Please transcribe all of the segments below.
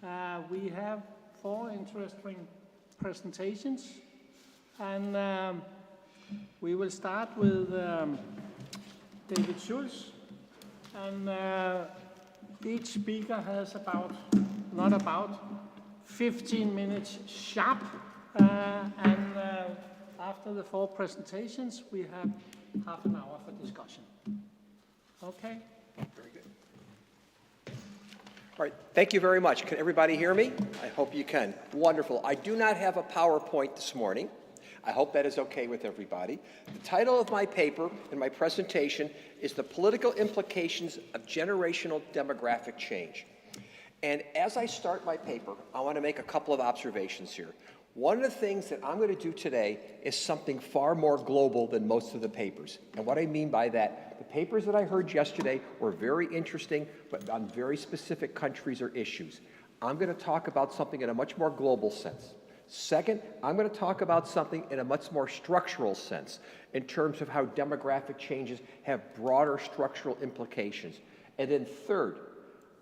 We have 4 interesting presentations, and we will start with David Schultz, and each speaker has not 15 minutes sharp, and after the 4 presentations, we have half an hour for discussion. Okay? Very good. All right, thank you very much. Can everybody hear me? I hope you can. Wonderful. I do not have a PowerPoint this morning. I hope that is okay with everybody. The title of my paper and my presentation is The Political Implications of Generational Demographic Change. And as I start my paper, I want to make a couple of observations here. One of the things that I'm going to do today is something far more global than most of the papers. And what I mean by that, the papers that I heard yesterday were very interesting, but on very specific countries or issues. I'm going to talk about something in a much more global sense. Second, I'm going to talk about something in a much more structural sense, in terms of how demographic changes have broader structural implications. And then third,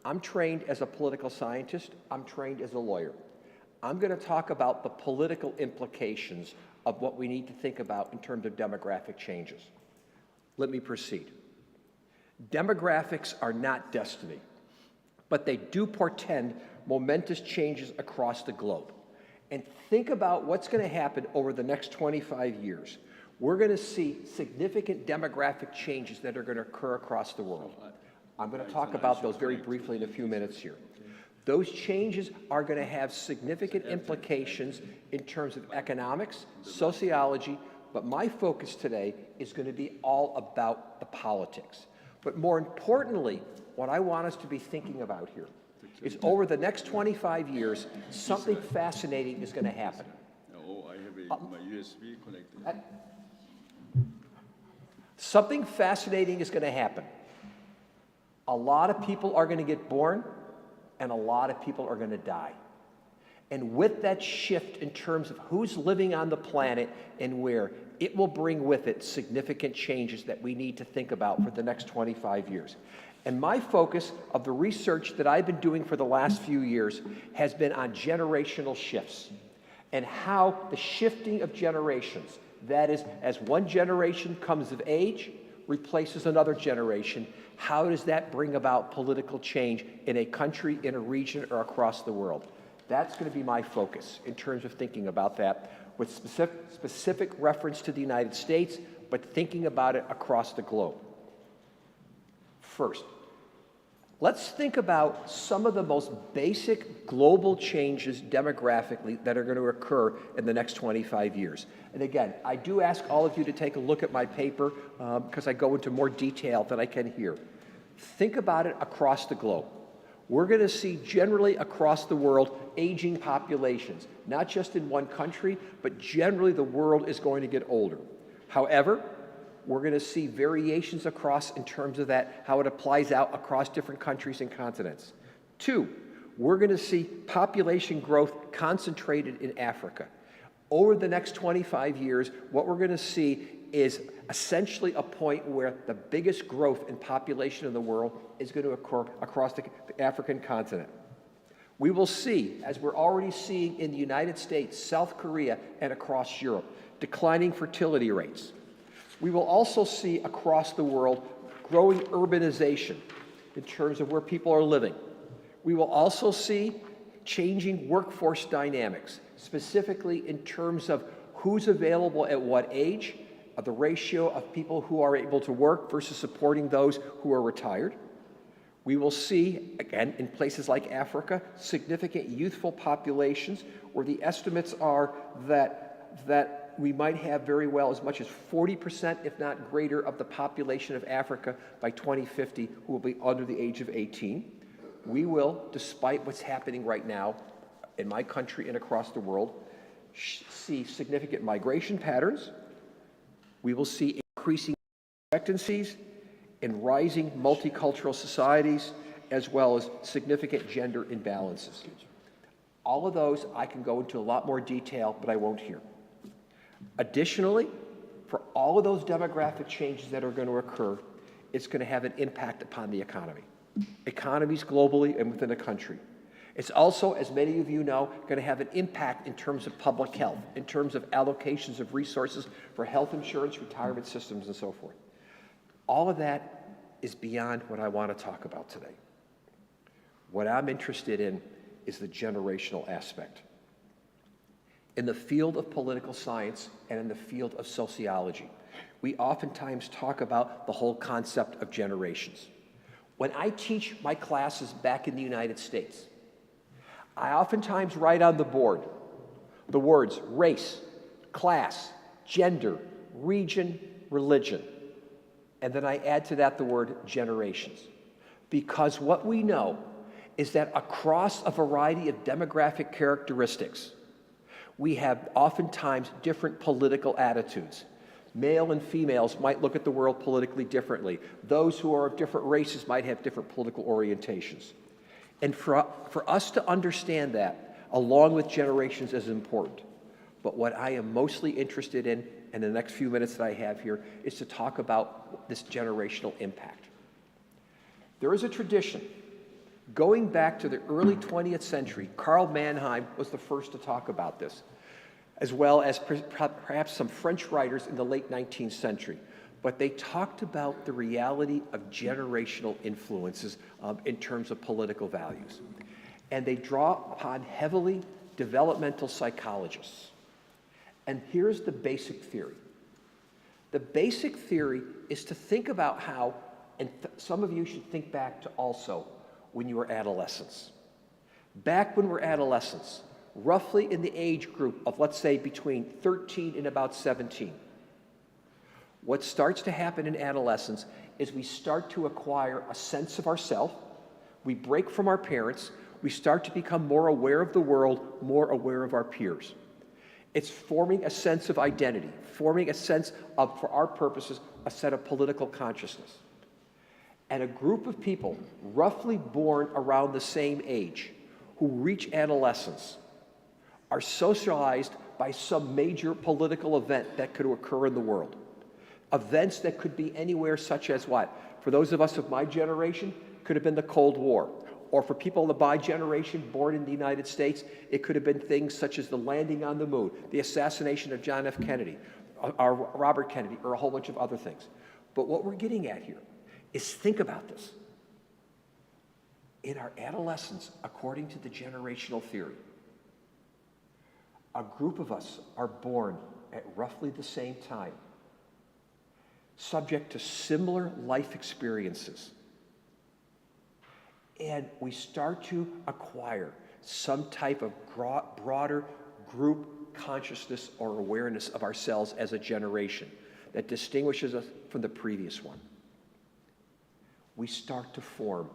I'm trained as a political scientist, I'm trained as a lawyer. I'm going to talk about the political implications of what we need to think about in terms of demographic changes. Let me proceed. Demographics are not destiny, but they do portend momentous changes across the globe. And think about what's going to happen over the next 25 years. We're going to see significant demographic changes that are going to occur across the world. I'm going to talk about those very briefly in a few minutes here. Those changes are going to have significant implications in terms of economics, sociology, but my focus today is going to be all about the politics. But more importantly, what I want us to be thinking about here is over the next 25 years, something fascinating is going to happen. Oh, I have my USB connected. Something fascinating is going to happen. A lot of people are going to get born, and a lot of people are going to die. And with that shift in terms of who's living on the planet and where, it will bring with it significant changes that we need to think about for the next 25 years. And my focus of the research that I've been doing for the last few years has been on generational shifts and how the shifting of generations, that is, as one generation comes of age, replaces another generation, how does that bring about political change in a country, in a region, or across the world? That's going to be my focus in terms of thinking about that with specific reference to the United States, but thinking about it across the globe. First, let's think about some of the most basic global changes demographically that are going to occur in the next 25 years. And again, I do ask all of you to take a look at my paper because I go into more detail than I can here. Think about it across the globe. We're going to see generally across the world aging populations, not just in one country, but generally the world is going to get older. However, we're going to see variations across in terms of that, how it applies out across different countries and continents. 2, we're going to see population growth concentrated in Africa. Over the next 25 years, what we're going to see is essentially a point where the biggest growth in population in the world is going to occur across the African continent. We will see, as we're already seeing in the United States, South Korea, and across Europe, declining fertility rates. We will also see across the world growing urbanization in terms of where people are living. We will also see changing workforce dynamics, specifically in terms of who's available at what age, of the ratio of people who are able to work versus supporting those who are retired. We will see, again, in places like Africa, significant youthful populations where the estimates are that we might have very well as much as 40%, if not greater, of the population of Africa by 2050 who will be under the age of 18. We will, despite what's happening right now in my country and across the world, see significant migration patterns. We will see increasing expectancies in rising multicultural societies, as well as significant gender imbalances. All of those I can go into a lot more detail, but I won't here. Additionally, for all of those demographic changes that are going to occur, it's going to have an impact upon the economy. Economies globally and within a country. It's also, as many of you know, going to have an impact in terms of public health, in terms of allocations of resources for health insurance, retirement systems, and so forth. All of that is beyond what I want to talk about today. What I'm interested in is the generational aspect. In the field of political science and in the field of sociology, we oftentimes talk about the whole concept of generations. When I teach my classes back in the United States, I oftentimes write on the board the words race, class, gender, region, religion, and then I add to that the word generations. Because what we know is that across a variety of demographic characteristics, we have oftentimes different political attitudes. Male and females might look at the world politically differently. Those who are of different races might have different political orientations. And for us to understand that, along with generations, is important. But what I am mostly interested in the next few minutes that I have here, is to talk about this generational impact. There is a tradition. Going back to the early 20th century, Karl Mannheim was the first to talk about this, as well as perhaps some French writers in the late 19th century. But they talked about the reality of generational influences in terms of political values. And they draw upon heavily developmental psychologists. And here's the basic theory. The basic theory is to think about how, and some of you should think back to also when you were adolescents. Back when we're adolescents, roughly in the age group of, let's say, between 13 and about 17, what starts to happen in adolescence is we start to acquire a sense of ourself. We break from our parents. We start to become more aware of the world, more aware of our peers. It's forming a sense of identity, forming a sense of, for our purposes, a set of political consciousness. And a group of people, roughly born around the same age, who reach adolescence, are socialized by some major political event that could occur in the world. Events that could be anywhere, such as what? For those of us of my generation, could have been the Cold War. Or for people of my generation born in the United States, it could have been things such as the landing on the moon, the assassination of John F. Kennedy, or Robert Kennedy, or a whole bunch of other things. But what we're getting at here is think about this. In our adolescence, according to the generational theory, a group of us are born at roughly the same time, subject to similar life experiences. And we start to acquire some type of broader group consciousness or awareness of ourselves as a generation that distinguishes us from the previous one. We start to form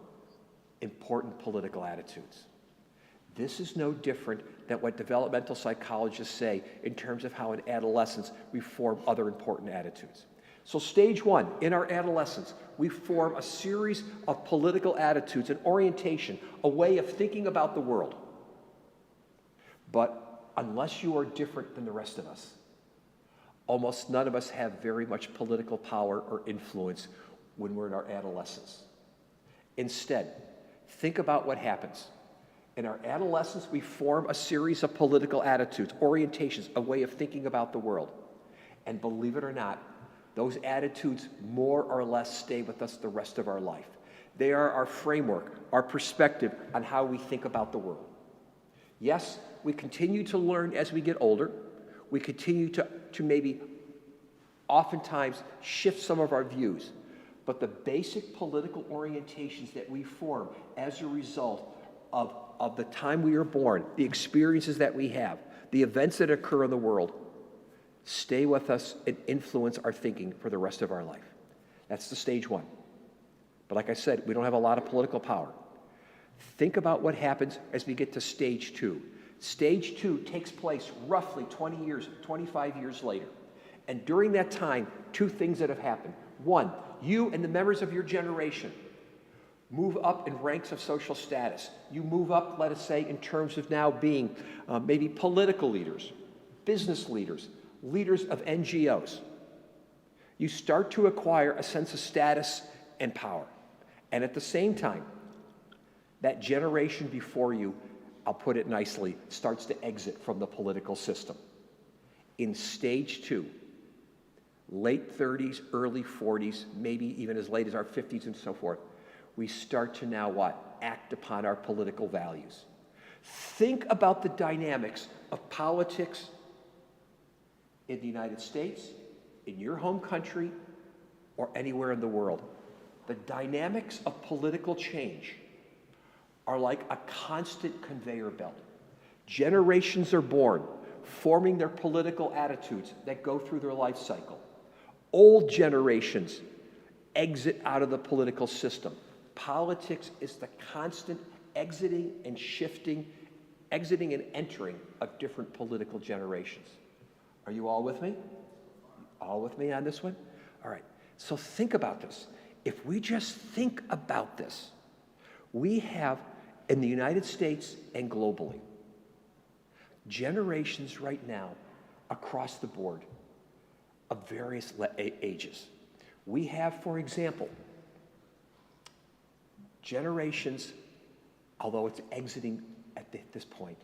important political attitudes. This is no different than what developmental psychologists say in terms of how in adolescence we form other important attitudes. So stage one, in our adolescence, we form a series of political attitudes, an orientation, a way of thinking about the world. But unless you are different than the rest of us, almost none of us have very much political power or influence when we're in our adolescence. Instead, think about what happens. In our adolescence, we form a series of political attitudes, orientations, a way of thinking about the world. And believe it or not, those attitudes more or less stay with us the rest of our life. They are our framework, our perspective on how we think about the world. Yes, we continue to learn as we get older. We continue to maybe oftentimes shift some of our views. But the basic political orientations that we form as a result of the time we are born, the experiences that we have, the events that occur in the world, stay with us and influence our thinking for the rest of our life. That's the stage one. But like I said, we don't have a lot of political power. Think about what happens as we get to stage two. Stage two takes place roughly 20 years, 25 years later. And during that time, two things that have happened. One, you and the members of your generation move up in ranks of social status. You move up, let us say, in terms of now being maybe political leaders, business leaders, leaders of NGOs. You start to acquire a sense of status and power. And at the same time, that generation before you I'll put it nicely, starts to exit from the political system. In stage 2, late 30s, early 40s, maybe even as late as our 50s and so forth, we start to now what? Act upon our political values. Think about the dynamics of politics in the United States, in your home country, or anywhere in the world. The dynamics of political change are like a constant conveyor belt. Generations are born, forming their political attitudes that go through their life cycle. Old generations exit out of the political system. Politics is the constant exiting and shifting, exiting and entering of different political generations. Are you all with me? All with me on this one? All right, so think about this. If we just think about this, we have, in the United States and globally, generations right now across the board of various ages. We have, for example, generations, although it's exiting at this point,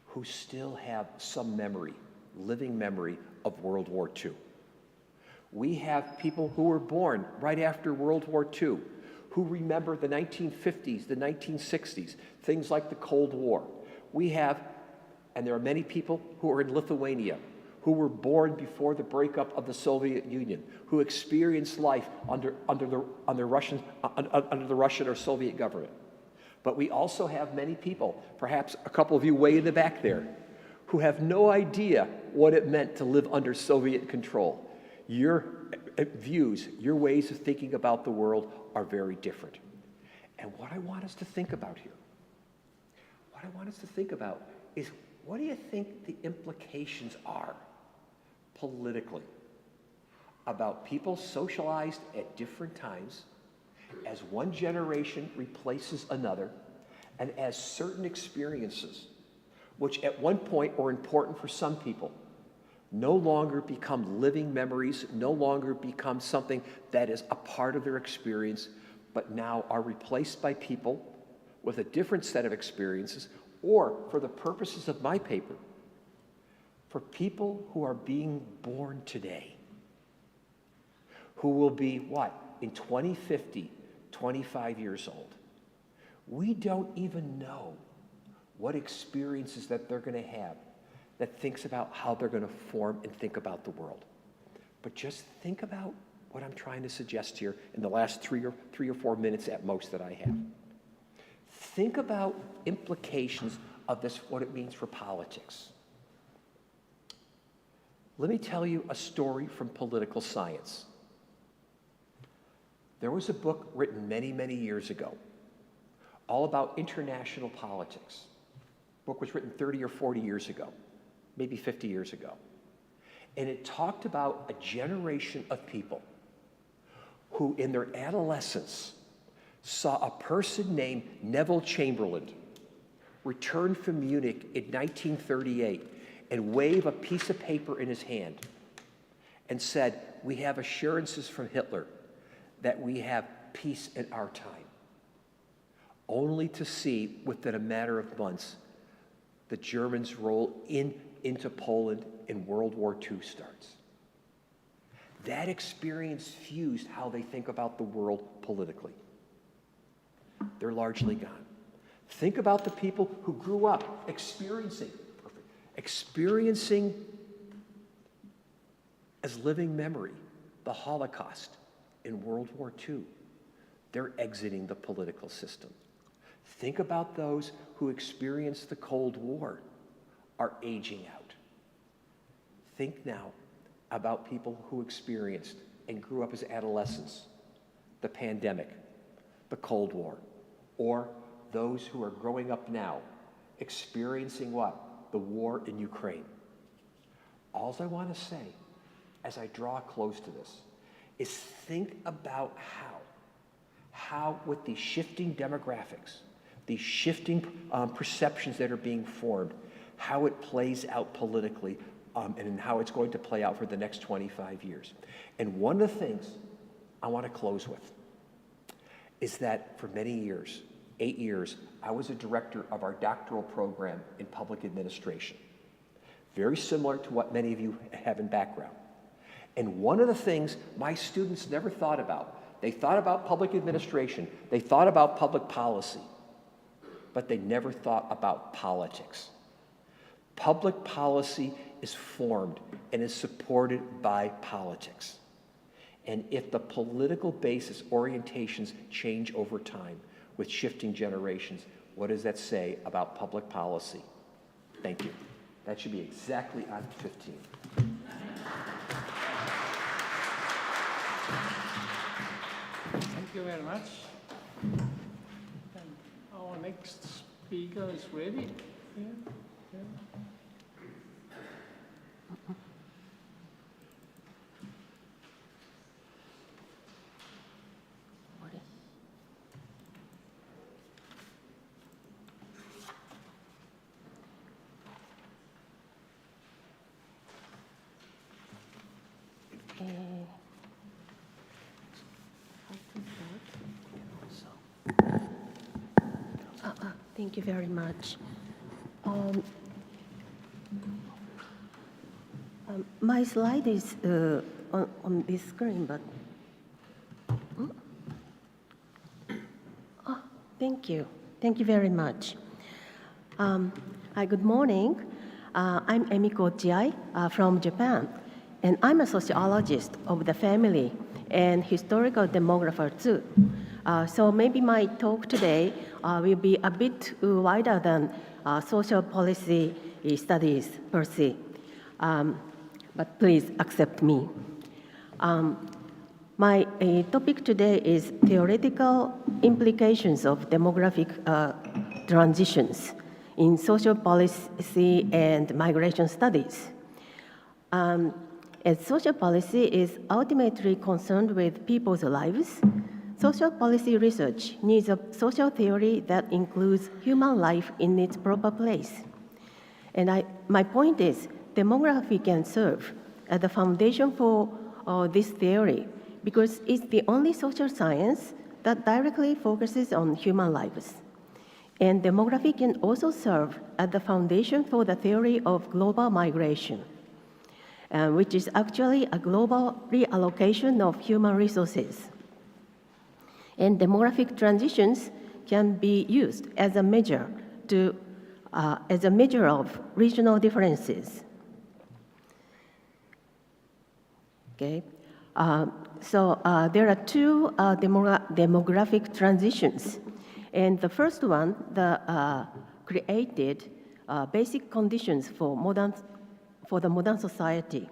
who still have some memory, living memory of World War II. We have people who were born right after World War II, who remember the 1950s, the 1960s, things like the Cold War. We have, and there are many people who are in Lithuania, who were born before the breakup of the Soviet Union, who experienced life under the Russian or Soviet government. But we also have many people, perhaps a couple of you way in the back there, who have no idea what it meant to live under Soviet control. Your views, your ways of thinking about the world are very different. And what I want us to think about here, is what do you think the implications are politically about people socialized at different times as one generation replaces another, and as certain experiences, which at one point were important for some people, no longer become living memories, no longer become something that is a part of their experience, but now are replaced by people with a different set of experiences, or, for the purposes of my paper, for people who are being born today, who will be, what, in 2050, 25 years old. We don't even know what experiences that they're going to have that thinks about how they're going to form and think about the world. But just think about what I'm trying to suggest here in the last three or four minutes at most that I have. Think about implications of this, what it means for politics. Let me tell you a story from political science. There was a book written many, many years ago, all about international politics. The book was written 30 or 40 years ago, maybe 50 years ago. And it talked about a generation of people who, in their adolescence, saw a person named Neville Chamberlain return from Munich in 1938 and wave a piece of paper in his hand and said, "We have assurances from Hitler that we have peace in our time," only to see within a matter of months the Germans roll into Poland and World War II starts. That experience fused how they think about the world politically. They're largely gone. Think about the people who grew up experiencing as living memory the Holocaust in World War II. They're exiting the political system. Think about those who experienced the Cold War are aging out. Think now about people who experienced and grew up as adolescents the pandemic, the Cold War, or those who are growing up now experiencing what? The war in Ukraine. All I want to say as I draw close to this is think about how with these shifting demographics, these shifting perceptions that are being formed, how it plays out politically, and how it's going to play out for the next 25 years. And one of the things I want to close with is that for many years, 8 years, I was a director of our doctoral program in public administration. Very similar to what many of you have in background. And one of the things my students never thought about, they thought about public administration, they thought about public policy, but they never thought about politics. Public policy is formed and is supported by politics. And if the political basis orientations change over time with shifting generations, what does that say about public policy? Thank you. That should be exactly on 15. Thank you very much. And our next speaker is ready. Here. Thank you very much. My slide is on this screen, but thank you. Thank you very much. Hi, good morning. I'm Emiko Chiai from Japan, and I'm a sociologist of the family and historical demographer too. So maybe my talk today will be a bit wider than social policy studies per se, but please accept me. My topic today is theoretical implications of demographic transitions in social policy and migration studies. As social policy is ultimately concerned with people's lives, social policy research needs a social theory that includes human life in its proper place. And my point is, demography can serve as the foundation for this theory because it's the only social science that directly focuses on human lives. And demography can also serve as the foundation for the theory of global migration, which is actually a global reallocation of human resources. And demographic transitions can be used as a measure of regional differences. Okay, so there are two demographic transitions, and the first one created basic conditions for the modern society.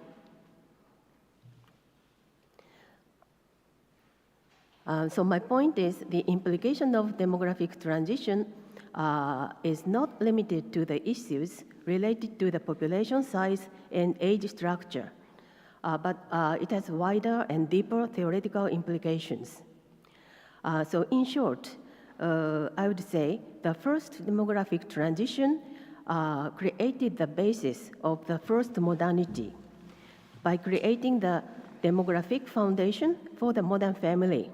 So my point is the implication of demographic transition is not limited to the issues related to the population size and age structure, but it has wider and deeper theoretical implications. So in short, I would say the first demographic transition created the basis of the first modernity by creating the demographic foundation for the modern family.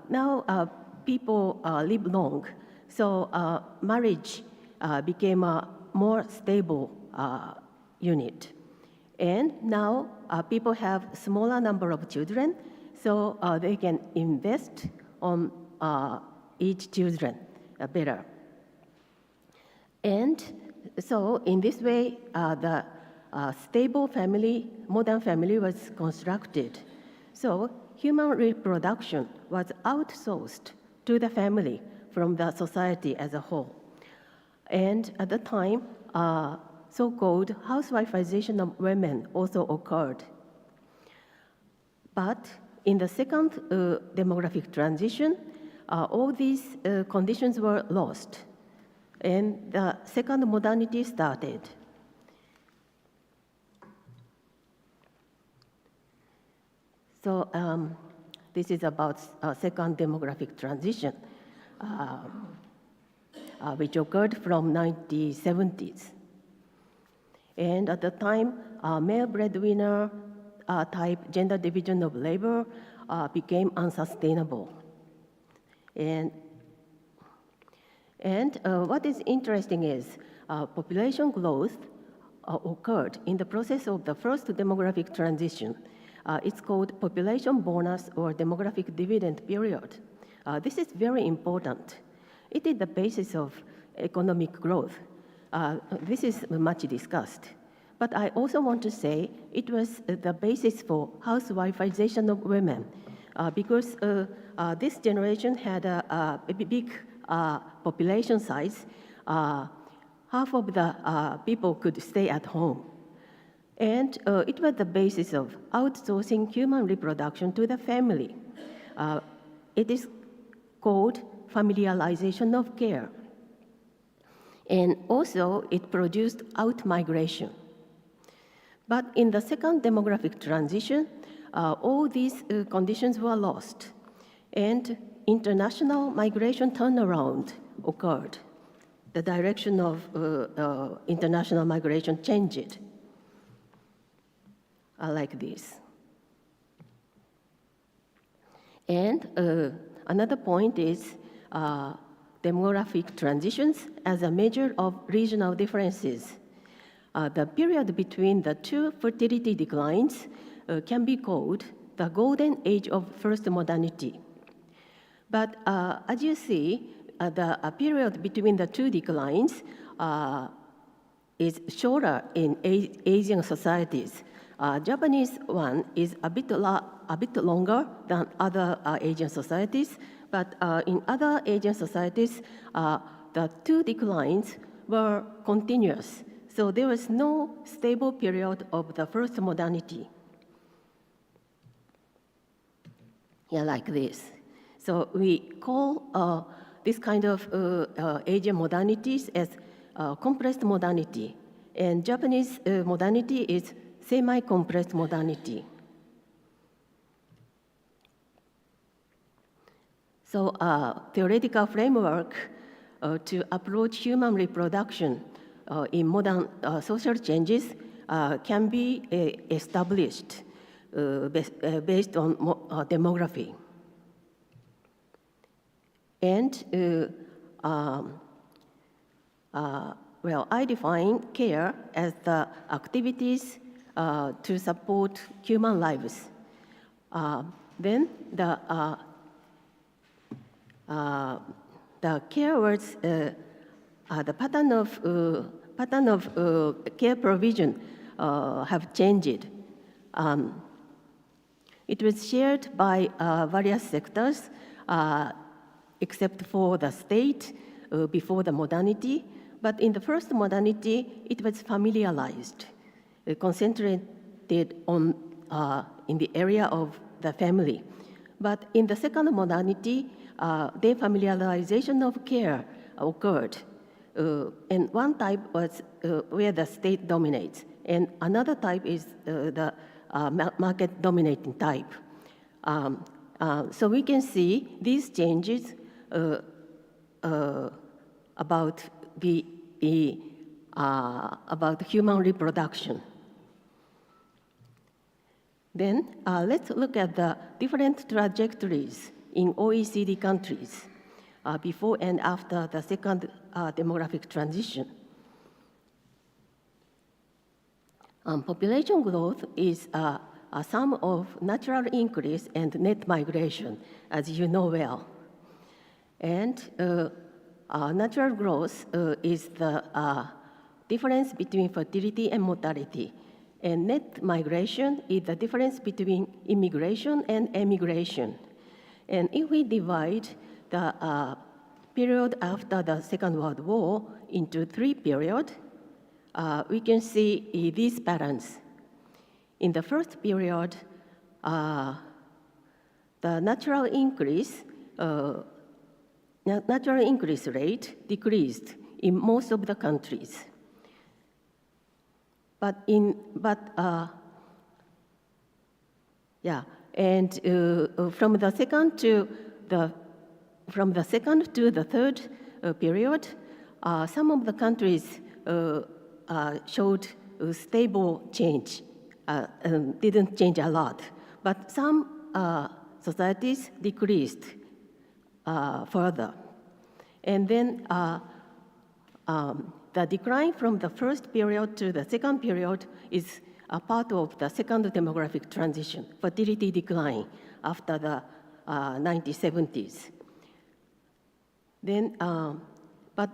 Now people live long, so marriage became a more stable unit. And now people have smaller number of children, so they can invest on each children better. And so in this way, the stable family, modern family was constructed. So human reproduction was outsourced to the family from the society as a whole. And at the time, so-called housewifeization of women also occurred. But in the second demographic transition, all these conditions were lost, and the second modernity started. So this is about second demographic transition, which occurred from 1970s. And at the time, male breadwinner type gender division of labor became unsustainable. And And what is interesting is population growth occurred in the process of the first demographic transition. It's called population bonus or demographic dividend period. This is very important. It is the basis of economic growth. This is much discussed. But I also want to say it was the basis for housewifeization of women because this generation had a big population size. Half of the people could stay at home. And it was the basis of outsourcing human reproduction to the family. It is called familiarization of care. And also, it produced out-migration. But in the second demographic transition, all these conditions were lost, and international migration turnaround occurred. The direction of international migration changed, like this. And another point is demographic transitions as a measure of regional differences. The period between the two fertility declines can be called the golden age of first modernity. But as you see, the period between the two declines is shorter in Asian societies. Japanese one is a bit longer than other Asian societies, but in other Asian societies, the two declines were continuous. So there was no stable period of the first modernity. Yeah, like this. So we call this kind of Asian modernities as compressed modernity. And Japanese modernity is semi-compressed modernity. So theoretical framework to approach human reproduction in modern social changes can be established based on demography. And well, I define care as the activities to support human lives. Then the care words, the pattern of care provision have changed. It was shared by various sectors, except for the state before the modernity. But in the first modernity, it was familiarized, concentrated on in the area of the family. But in the second modernity, defamiliarization of care occurred. And one type was where the state dominates, and another type is the market-dominating type. So we can see these changes about human reproduction. Then let's look at the different trajectories in OECD countries before and after the second demographic transition. Population growth is a sum of natural increase and net migration, as you know well. And natural growth is the difference between fertility and mortality. And net migration is the difference between immigration and emigration. And if we divide the period after the Second World War into 3 periods, we can see these patterns. In the first period, the natural increase rate decreased in most of the countries. From the second to the third period, some of the countries showed a stable change, didn't change a lot. But some societies decreased further. And then the decline from the first period to the second period is a part of the second demographic transition, fertility decline after the 1970s. Then, but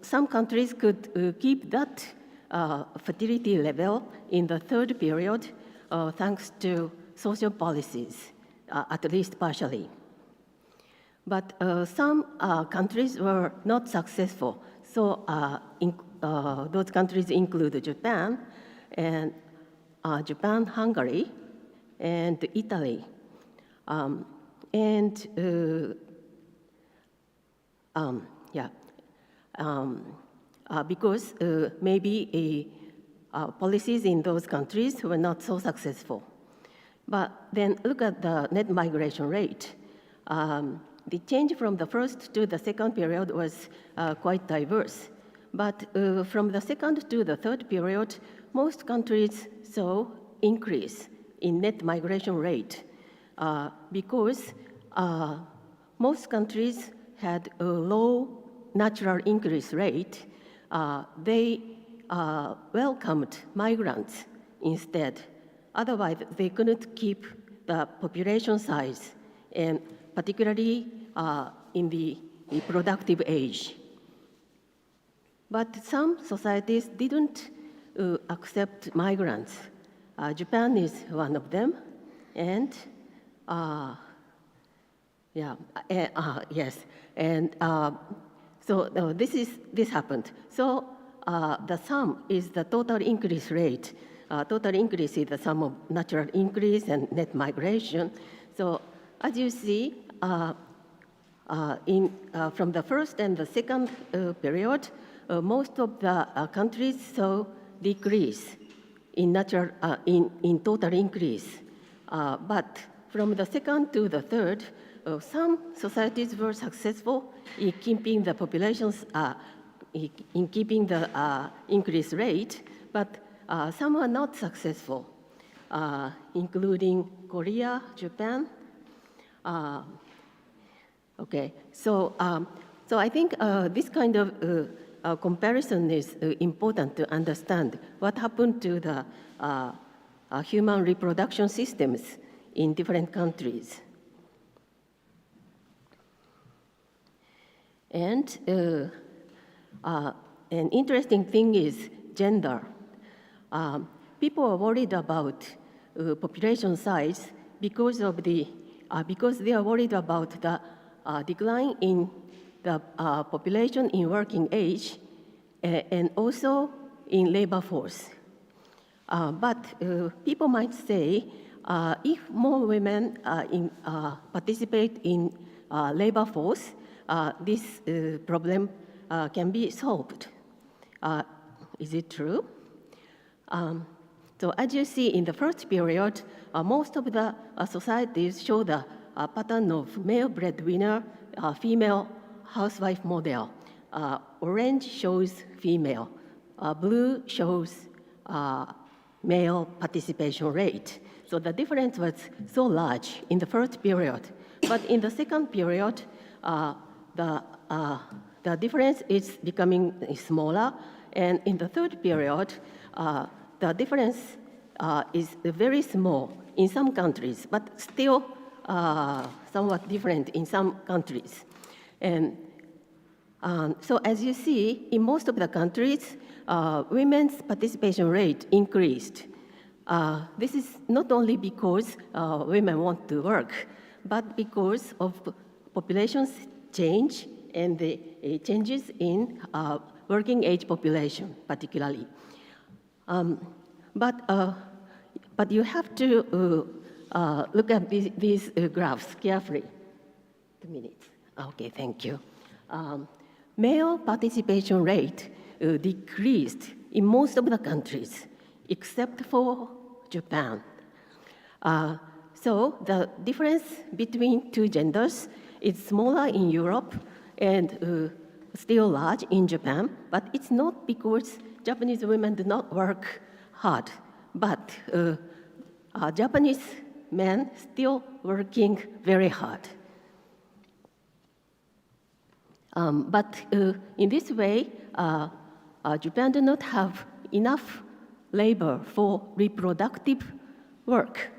some countries could keep that fertility level in the third period thanks to social policies, at least partially. But some countries were not successful. So those countries include Japan, and Hungary, and Italy. Because maybe policies in those countries were not so successful. But then look at the net migration rate. The change from the first to the second period was quite diverse. But from the second to the third period, most countries saw increase in net migration rate because most countries had a low natural increase rate. They welcomed migrants instead. Otherwise, they couldn't keep the population size, and particularly in the reproductive age. But some societies didn't accept migrants. Japan is one of them, and yes, and so this happened. So the sum is the total increase rate. Total increase is the sum of natural increase and net migration. So as you see, from the first and the second period, most of the countries saw decrease in total increase. But from the second to the third, some societies were successful in keeping the populations, in keeping the increase rate, but some are not successful, including Korea, Japan. Okay, so I think this kind of comparison is important to understand what happened to the human reproduction systems in different countries. And an interesting thing is gender. People are worried about population size because they are worried about the decline in the population in working age and also in labor force. But people might say, if more women participate in labor force, this problem can be solved. Is it true? So as you see in the first period, most of the societies show the pattern of male breadwinner, female housewife model. Orange shows female. Blue shows male participation rate. So the difference was so large in the first period. But in the second period, the difference is becoming smaller. And in the third period, the difference is very small in some countries, but still somewhat different in some countries. And so as you see, in most of the countries, women's participation rate increased. This is not only because women want to work, but because of population change and the changes in working age population, particularly. But you have to look at these graphs carefully. 2 minutes. Okay, thank you. Male participation rate decreased in most of the countries, except for Japan. So the difference between two genders is smaller in Europe and still large in Japan, but it's not because Japanese women do not work hard, but Japanese men still working very hard. But in this way, Japan does not have enough labor for reproductive work.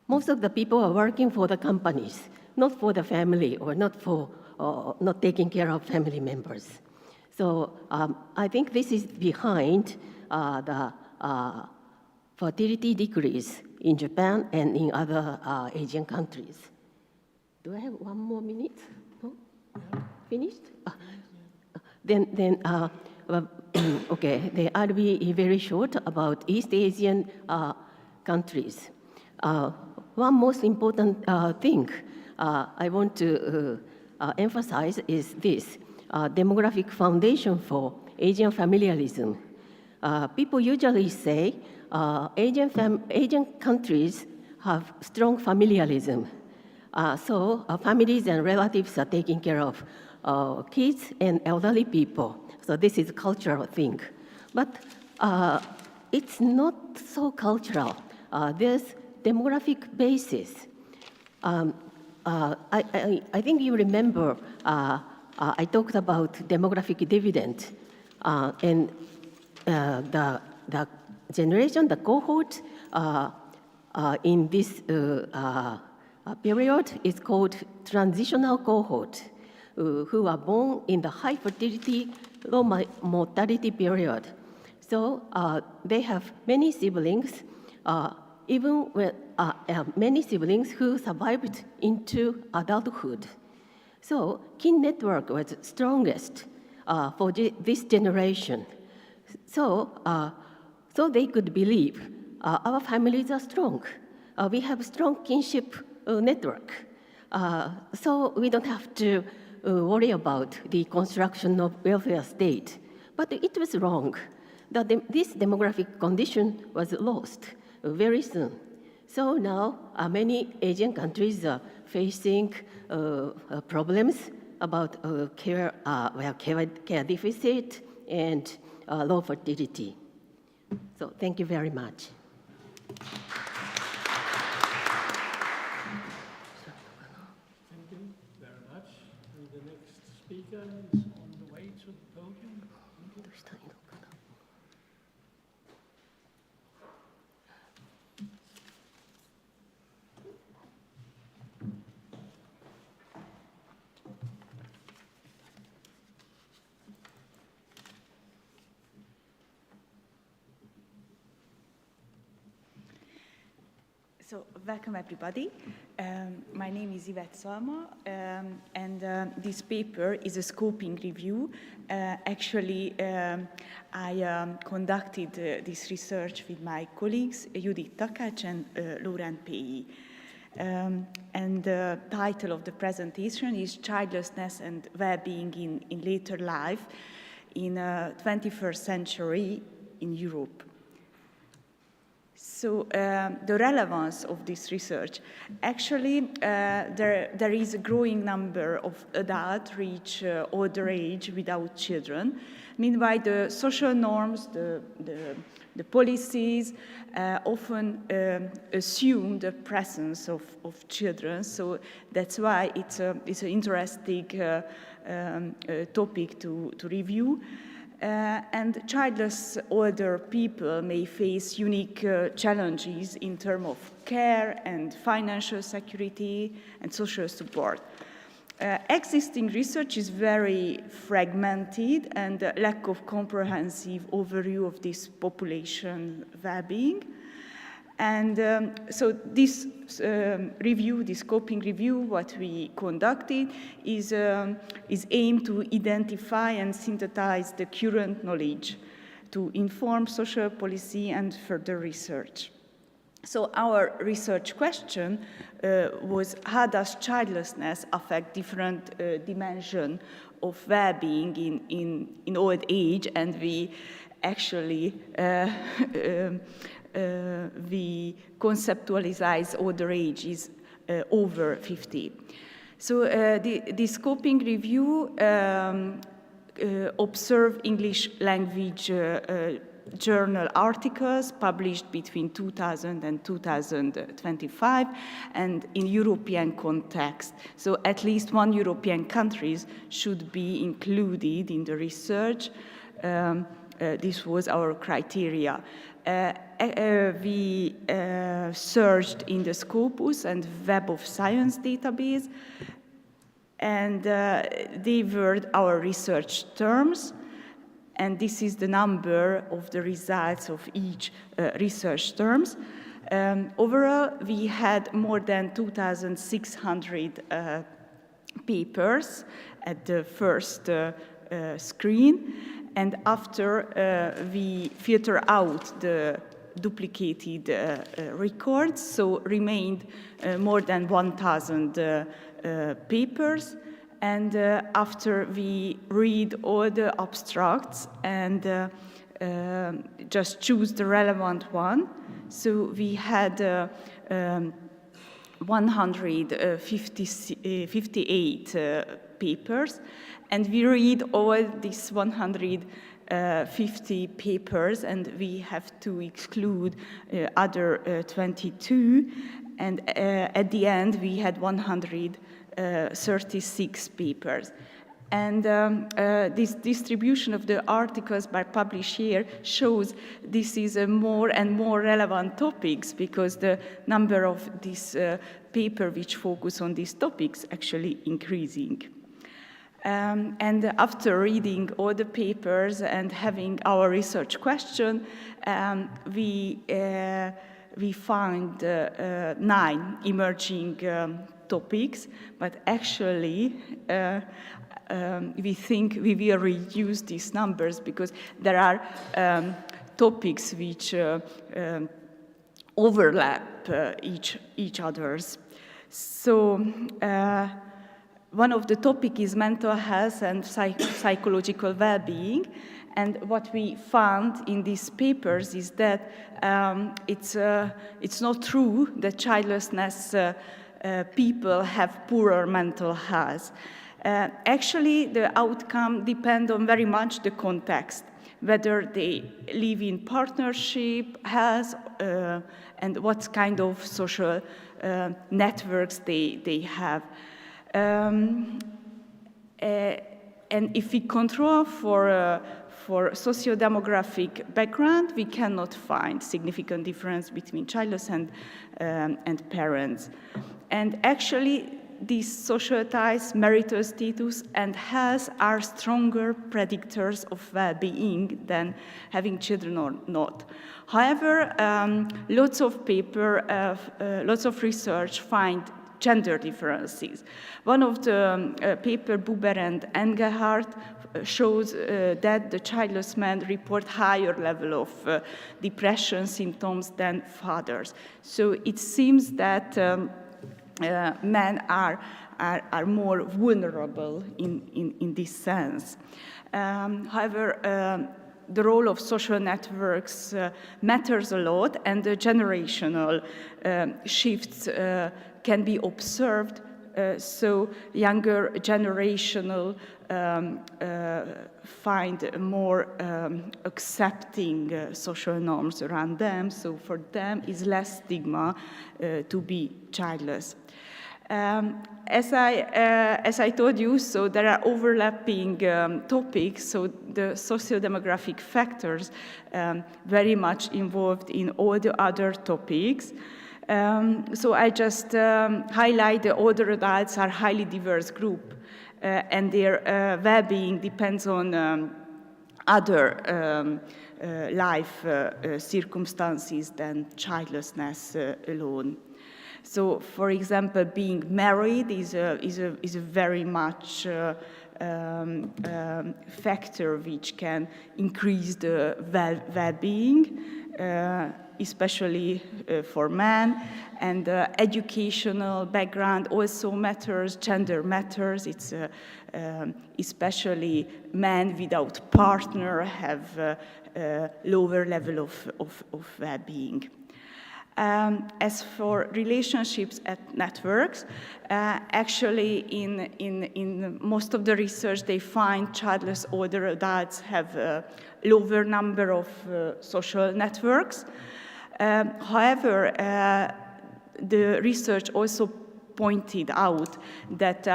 Most of the people are working for the companies, not for the family or not taking care of family members. So I think this is behind the fertility decrease in Japan and in other Asian countries. Do I have one more minute? No? Finished? Okay, then I'll be very short about East Asian countries. One most important thing I want to emphasize is this, demographic foundation for Asian familiarism. People usually say Asian countries have strong familiarism. So families and relatives are taking care of kids and elderly people. So this is a cultural thing. But it's not so cultural. There's demographic basis. I think you remember I talked about demographic dividend and the generation, the cohort in this period is called transitional cohort, who are born in the high fertility, low mortality period. So they have many siblings, even when many siblings who survived into adulthood. So kin network was strongest for this generation. So they could believe our families are strong. We have strong kinship network. So we don't have to worry about the construction of welfare state. But it was wrong. This demographic condition was lost very soon. So now many Asian countries are facing problems about care deficit and low fertility. So thank you very much. Thank you very much. And the next speaker is on the way to the podium. So, welcome everybody. My name is Yvette Salma, and this paper is a scoping review. Actually, I conducted this research with my colleagues, Judith Takács and Laurent Péi. And the title of the presentation is Childlessness and Well-being in Later Life in 21st Century in Europe. So the relevance of this research, actually there is a growing number of adults reach older age without children. Meanwhile, the social norms, the policies often assume the presence of children. So that's why it's an interesting topic to review. And childless older people may face unique challenges in terms of care and financial security and social support. Existing research is very fragmented and lack of comprehensive overview of this population well-being. And so this review, this scoping review, what we conducted is aimed to identify and synthesize the current knowledge to inform social policy and further research. So our research question was, how does childlessness affect different dimensions of well-being in old age? And we actually we conceptualize older age is over 50. So the scoping review observe English language journal articles published between 2000 and 2025, and in European context. So at least one European country should be included in the research. This was our criteria. We searched in the Scopus and Web of Science database, and they were our research terms, and this is the number of the results of each research terms. Overall, we had more than 2,600 papers at the first screen, and after we filter out the duplicated records, so remained more than 1,000 papers. And after we read all the abstracts and just choose the relevant one, so we had 158 papers, and we read all these 150 papers, and we have to exclude other 22, and at the end we had 136 papers. And this distribution of the articles by published year shows this is a more and more relevant topics, because the number of these papers which focus on these topics actually increasing. And after reading all the papers and having our research question, we found 9 emerging topics, but actually we think we will reduce these numbers, because there are topics which overlap each others. So one of the topics is mental health and psychological well-being. And what we found in these papers is that it's not true that childlessness people have poorer mental health. Actually, the outcome depends on very much the context, whether they live in partnership, health, and what kind of social networks they have. And if we control for socio-demographic background, we cannot find significant difference between childless and parents. And actually, these social ties, marital status, and health are stronger predictors of well-being than having children or not. However, lots of research find gender differences. One of the paper, Buber and Engelhardt, shows that the childless men report higher level of depression symptoms than fathers. So it seems that men are more vulnerable in this sense. However, the role of social networks matters a lot, and the generational shifts can be observed. So younger generational find more accepting social norms around them. So for them, it's less stigma to be childless. As I told you, so there are overlapping topics. So the socio-demographic factors very much involved in all the other topics. So I just highlight the older adults are highly diverse group, and their well-being depends on other life circumstances than childlessness alone. So, for example, being married is a very much factor which can increase the well-being, especially for men, and educational background also matters, gender matters. It's especially men without partner have a lower level of well-being. As for relationships at networks, actually in most of the research they find childless older adults have a lower number of social networks. However, the research also pointed out that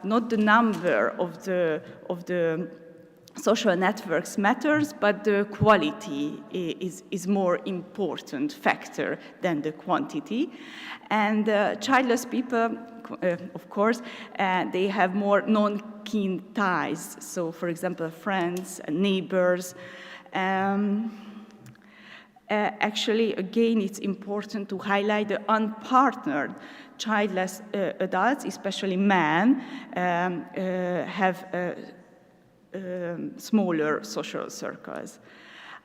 not the number of the social networks matters, but the quality is more important factor than the quantity. And childless people, of course, they have more non-kin ties. So, for example, friends, neighbors. Actually, again, it's important to highlight the unpartnered childless adults, especially men, have smaller social circles.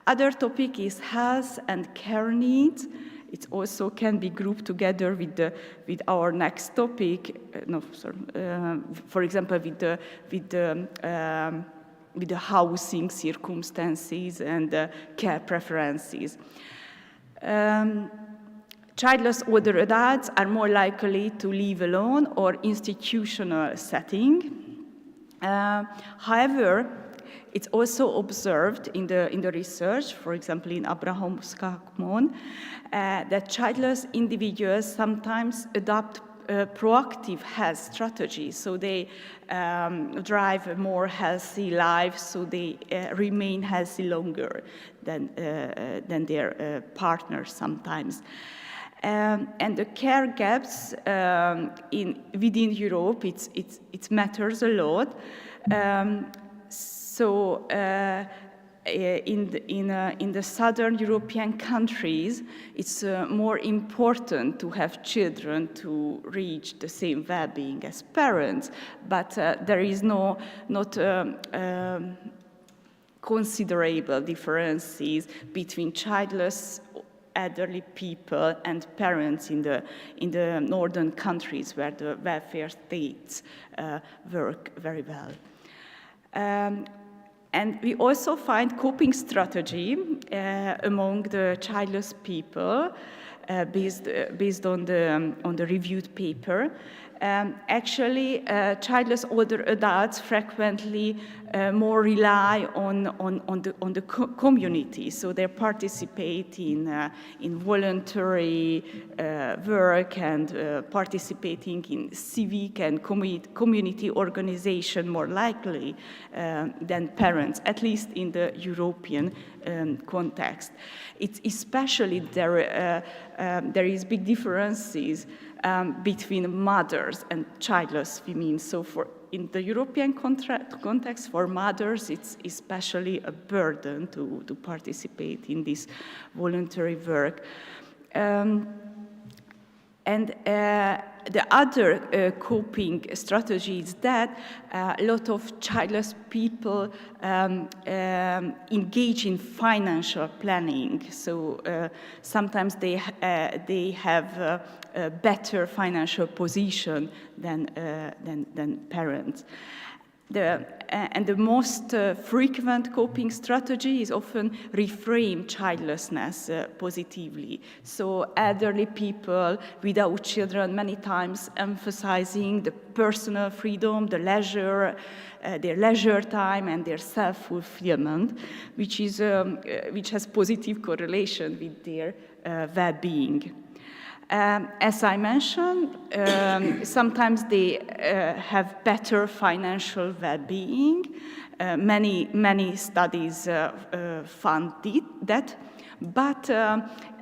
Other topic is health and care needs. It also can be grouped together with our next topic. For example, with the housing circumstances and care preferences. Childless older adults are more likely to live alone or institutional setting. However, it's also observed in the research, for example in Abraham Skakmon, that childless individuals sometimes adopt proactive health strategies. So they drive a more healthy life, so they remain healthy longer than their partners sometimes. And the care gaps within Europe, it matters a lot. In the southern European countries, it's more important to have children to reach the same well-being as parents, but there is not considerable differences between childless elderly people and parents in the northern countries where the welfare states work very well. And we also find coping strategy among the childless people based on the reviewed paper. Actually, childless older adults frequently more rely on the community, so they participate in voluntary work and participating in civic and community organization more likely than parents, at least in the European context. It's especially there is big differences between mothers and childless women. So in the European context, for mothers, it's especially a burden to participate in this voluntary work. And the other coping strategy is that a lot of childless people engage in financial planning. So sometimes they have a better financial position than parents. And the most frequent coping strategy is often reframe childlessness positively. So elderly people without children many times emphasizing the personal freedom, the leisure, their leisure time and their self-fulfillment, which has positive correlation with their well-being. As I mentioned, sometimes they have better financial well-being. Many studies found that, but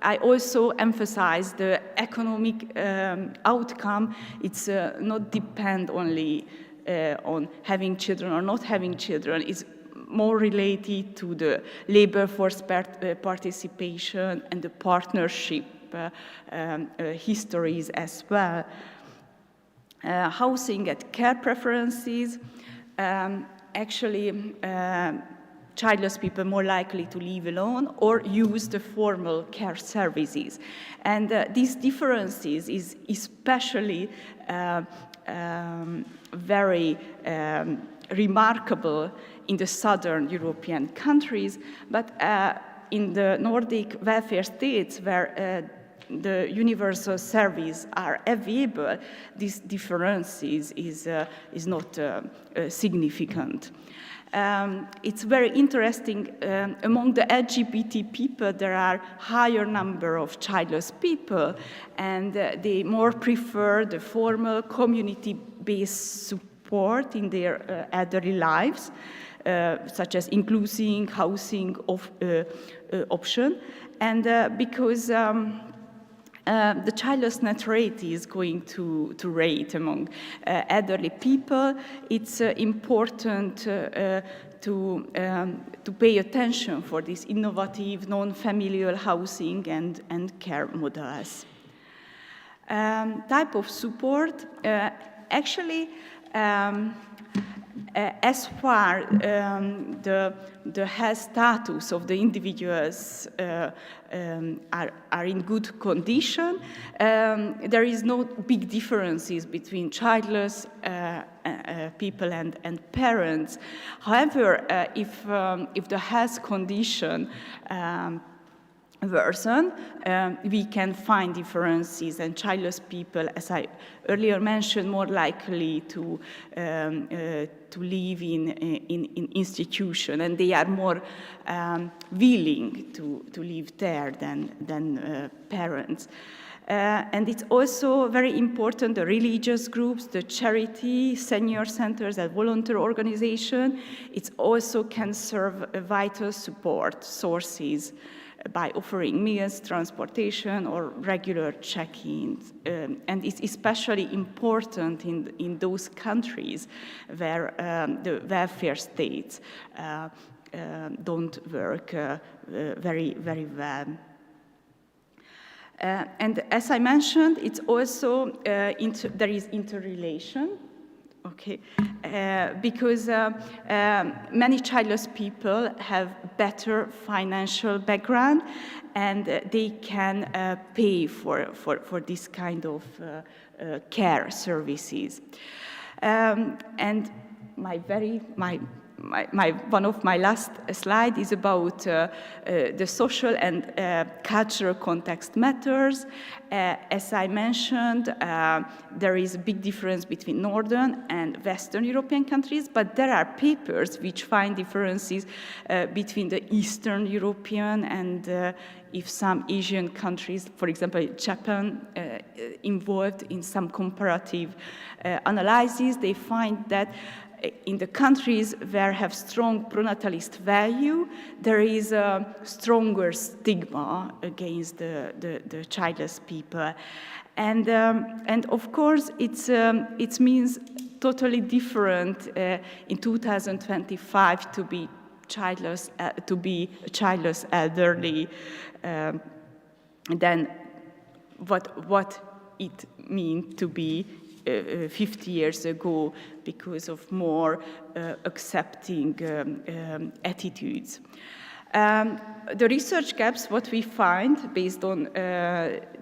I also emphasize the economic outcome. It's not depend only on having children or not having children. It's more related to the labor force participation and the partnership histories as well. Housing and care preferences, actually childless people more likely to live alone or use the formal care services. And these differences is especially very remarkable in the southern European countries, but in the Nordic welfare states where the universal service are available, these differences is not significant. It's very interesting, among the LGBT people, there are higher number of childless people, and they more prefer the formal community-based support in their elderly lives, such as including housing option, and because the childlessness rate is going to rate among elderly people, it's important to pay attention for these innovative non-familial housing and care models. Type of support, actually, as far the health status of the individuals are in good condition, there is no big differences between childless people and parents. However, if the health condition worsen, we can find differences, and childless people, as I earlier mentioned, more likely to live in institution, and they are more willing to live there than parents. And it's also very important, the religious groups, the charity, senior centers, and volunteer organization, it also can serve vital support sources by offering meals, transportation, or regular check-ins. And it's especially important in those countries where the welfare states don't work very, very well. And as I mentioned, it's also, there is interrelation. Okay, because many childless people have better financial background, and they can pay for this kind of care services. And one of my last slide is about the social and cultural context matters. As I mentioned, there is a big difference between Northern and Western European countries, but there are papers which find differences between the Eastern European and if some Asian countries, for example, Japan, involved in some comparative analyses, they find that in the countries where have strong pronatalist value, there is a stronger stigma against the childless people. And of course, it means totally different in 2025 to be childless, elderly, than what it means to be 50 years ago, because of more accepting attitudes. The research gaps, what we find based on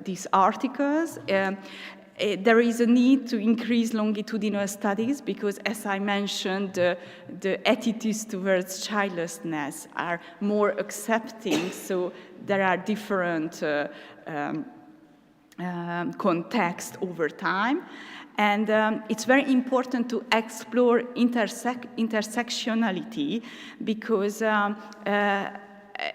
these articles, there is a need to increase longitudinal studies because, as I mentioned, the attitudes towards childlessness are more accepting, so there are different contexts over time. And it's very important to explore intersectionality because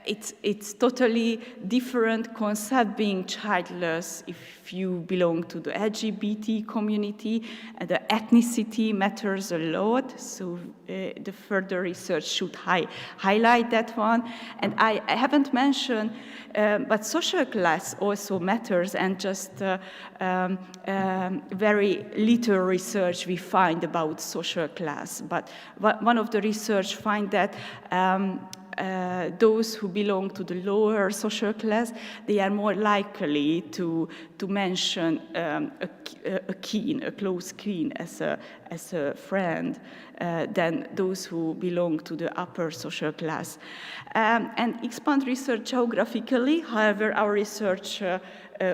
it's totally different concept being childless if you belong to the LGBT community. The ethnicity matters a lot, so the further research should highlight that one. And I haven't mentioned, but social class also matters, and just very little research we find about social class. But one of the research find that those who belong to the lower social class, they are more likely to mention a close kin as a friend than those who belong to the upper social class. And expand research geographically, however, our research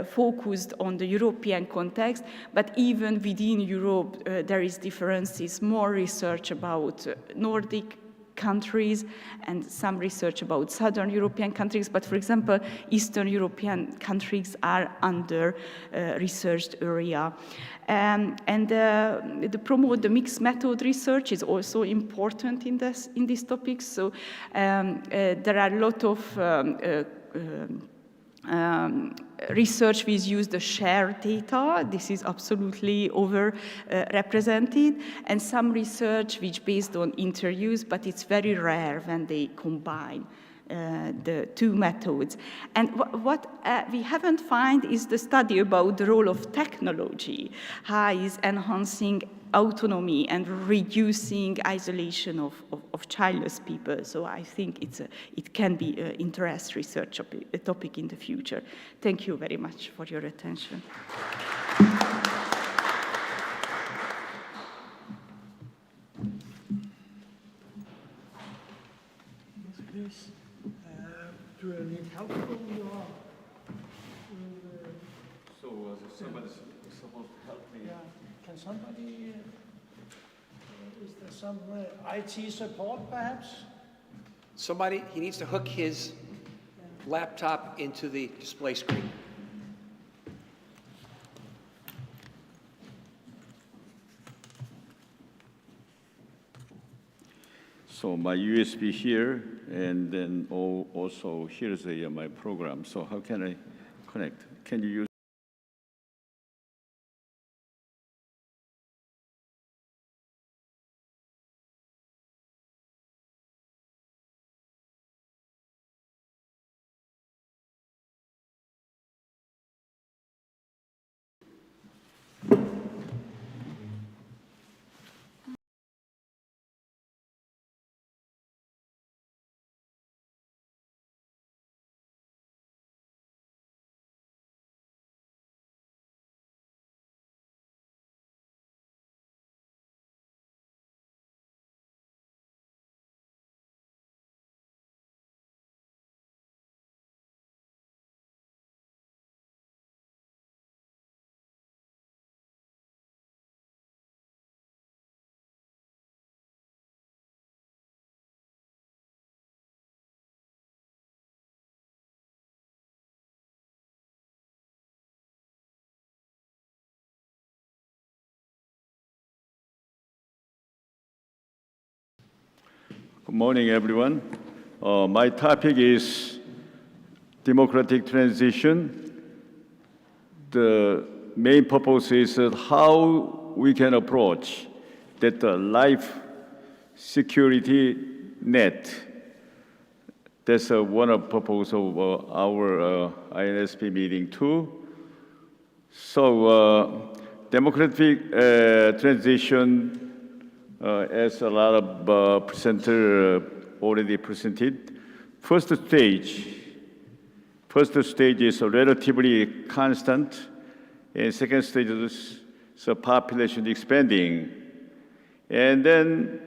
focused on the European context, but even within Europe, there is differences, more research about Nordic countries and some research about Southern European countries, but for example, Eastern European countries are under researched area. And to promote the mixed method research is also important in this topic. So there are a lot of research which use the shared data. This is absolutely over-represented. And some research which based on interviews, but it's very rare when they combine the two methods. And what we haven't found is the study about the role of technology, how is enhancing autonomy and reducing isolation of childless people. So I think it can be an interest research topic in the future. Thank you very much for your attention. Please. Do you need help from your... Somebody's supposed to help me. Yeah. Can somebody... is there some IT support, perhaps? Somebody, he needs to hook his laptop into the display screen. So my USB here, and then also here's my program. So how can I connect? Can you use? Good morning, everyone. My topic is democratic transition. The main purpose is how we can approach that life security net. That's one of the purpose of our INSP meeting too. So democratic transition, as a lot of presenters already presented, first stage is relatively constant, and second stage is the population expanding. And then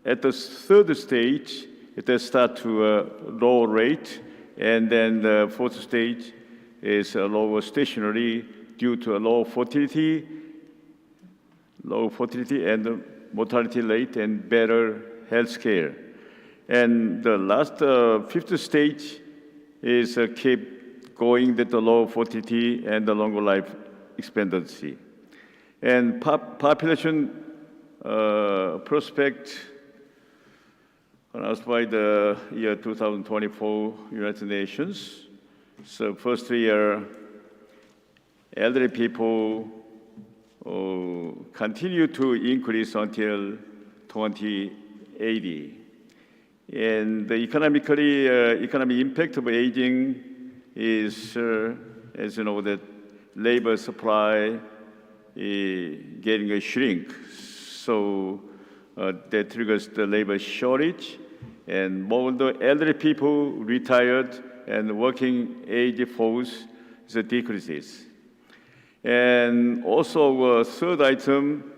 at the third stage, it starts to low rate, and then the fourth stage is lower stationary due to low fertility and mortality rate and better health care. And the last fifth stage is keep going with the low fertility and the longer life expectancy. And population prospect announced by the year 2024 United Nations. So first year, elderly people continue to increase until 2080. And the economic impact of aging is, as you know, that labor supply getting a shrink. So that triggers the labor shortage, and more the elderly people retired and working age force decreases. And also, third item,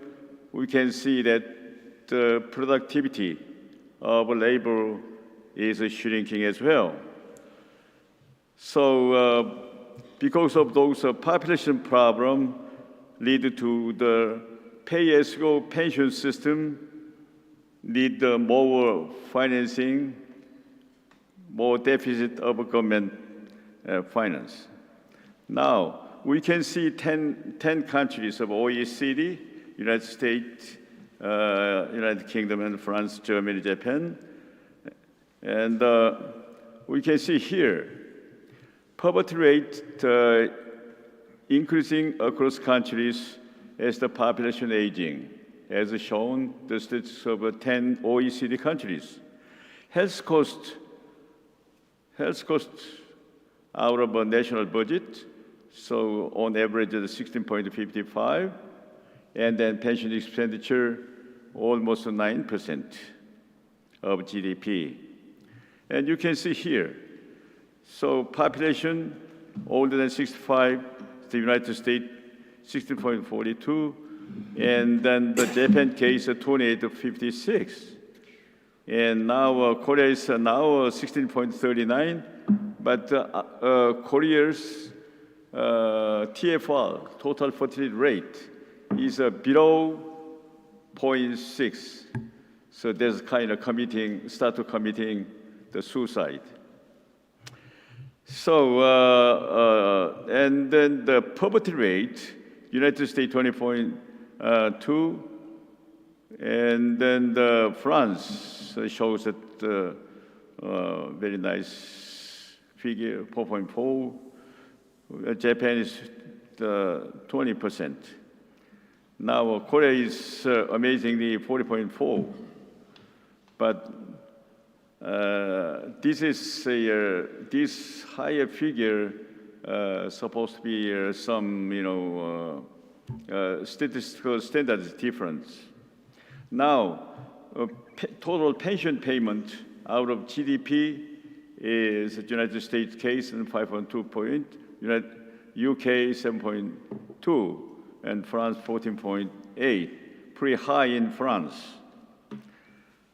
we can see that the productivity of labor is shrinking as well. So, because of those population problem, lead to the pay-as-you-go pension system need more financing, more deficit of government finance. Now, we can see 10 countries of OECD, United States, United Kingdom, and France, Germany, Japan. And we can see here, poverty rate increasing across countries as the population aging, as shown the statistics of 10 OECD countries. Health cost out of a national budget, so on average 16.55, and then pension expenditure almost 9% of GDP. And you can see here, so population older than 65, the United States 16.42, and then the Japan case 28.56. And now Korea is now 16.39, but Korea's TFR, total fertility rate, is below 0.6. So there's kind of start committing the suicide. So, and then the poverty rate, United States 20.2, and then the France shows that very nice figure, 4.4. Japan is 20%. Now Korea is amazingly 40.4, but this is this higher figure supposed to be some statistical standards difference. Now, total pension payment out of GDP is the United States case and 5.2 point, UK 7.2, and France 14.8, pretty high in France.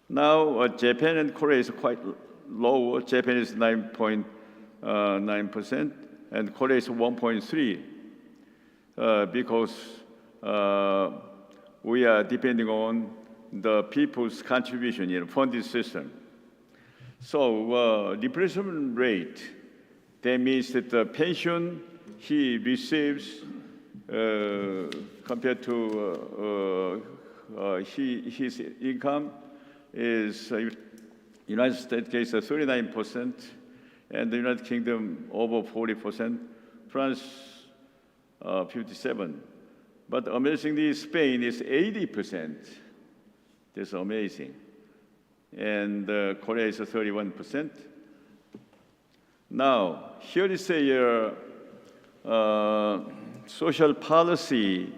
Now, Japan and Korea is quite low. Japan is 9.9%, and Korea is 1.3, because we are depending on the people's contribution in the funding system. So, replacement rate, that means that the pension he receives compared to his income is United States case 39%, and the United Kingdom over 40%, France 57%. But amazingly, Spain is 80%. That's amazing. And Korea is 31%. Now, here is a social policy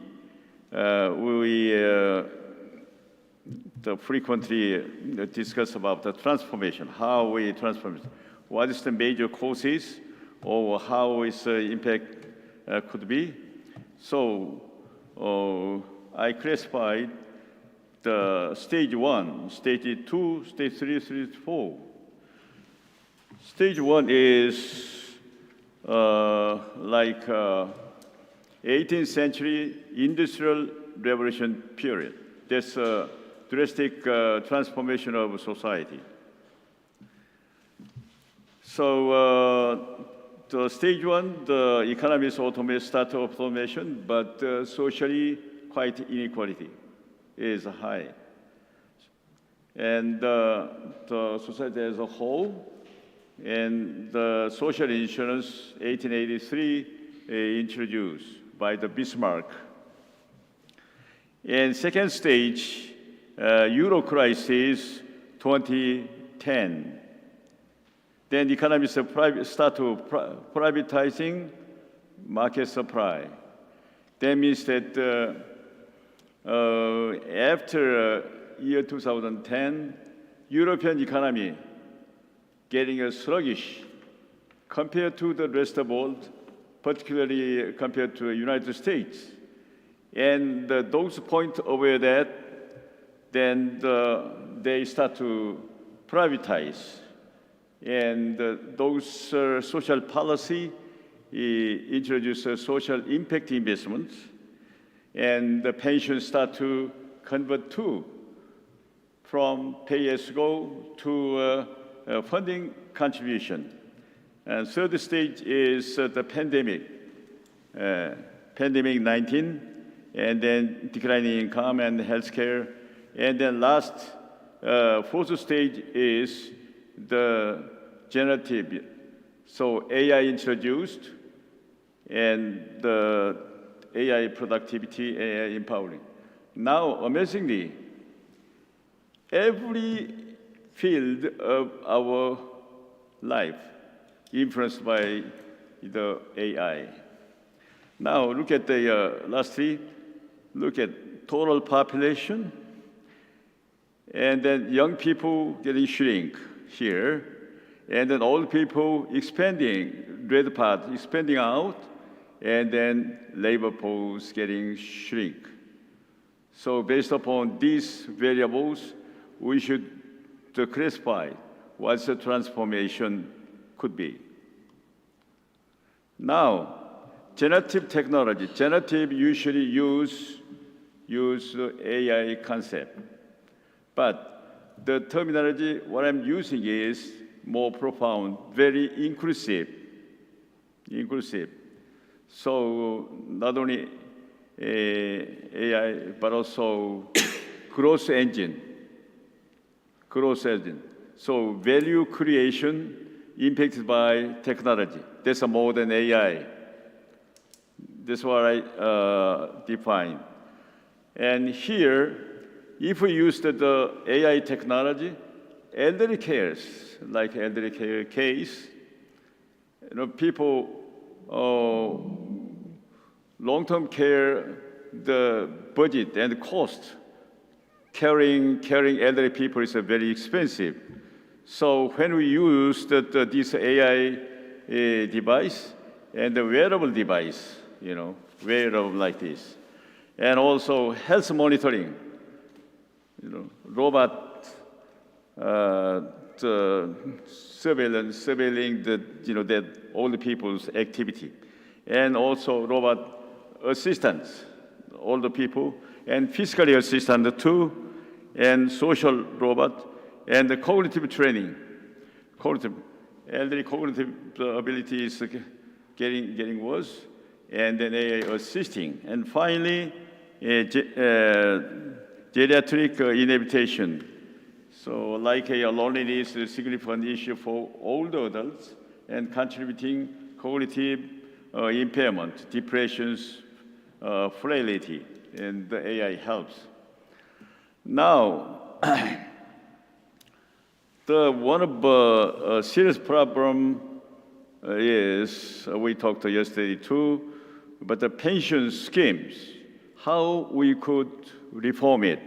frequently discuss about the transformation, how we transform it. What is the major causes, or how its impact could be? So I classified the stage 1, stage 2, stage 3, stage 4. Stage 1 is like 18th century industrial revolution period. That's a drastic transformation of society. So the stage 1, the economy is start automation, but socially quite inequality is high. And the society as a whole, and the social insurance 1883 introduced by the Bismarck. And second stage, Euro crisis 2010. Then the economy start to privatizing market supply. That means that after year 2010, European economy getting sluggish compared to the rest of the world, particularly compared to the United States. And those points over that, then they start to privatize. And those social policy introduce social impact investments, and the pensions start to convert to from pay-as-go to funding contribution. And third stage is the pandemic, pandemic 19, and then declining income and healthcare. And then last, fourth stage is the generative. So AI introduced, and the AI productivity, AI empowering. Now, amazingly, every field of our life influenced by the AI. Now, look at the last three. Look at total population, and then young people getting shrink here, and then old people expanding, red part expanding out, and then labor force getting shrink. So based upon these variables, we should classify what the transformation could be. Now, generative technology. Generative usually use AI concept, but the terminology what I'm using is more profound, very inclusive. So not only AI, but also growth engine. So value creation impacted by technology. That's more than AI. That's what I define. And here, if we use the AI technology, elderly cares, like elderly care case, people, long-term care, the budget and the cost, caring elderly people is very expensive. So when we use this AI device and the wearable device, wearable like this, and also health monitoring, robot surveilling that older people's activity, and also robot assistants, older people, and physically assistant too, and social robot, and the cognitive training. Elderly cognitive ability is getting worse, and then AI assisting. And finally, geriatric inhabitation. So like loneliness is a significant issue for older adults, and contributing cognitive impairment, depressions, frailty, and the AI helps. Now, one of the serious problem is, we talked yesterday too, but the pension schemes, how we could reform it.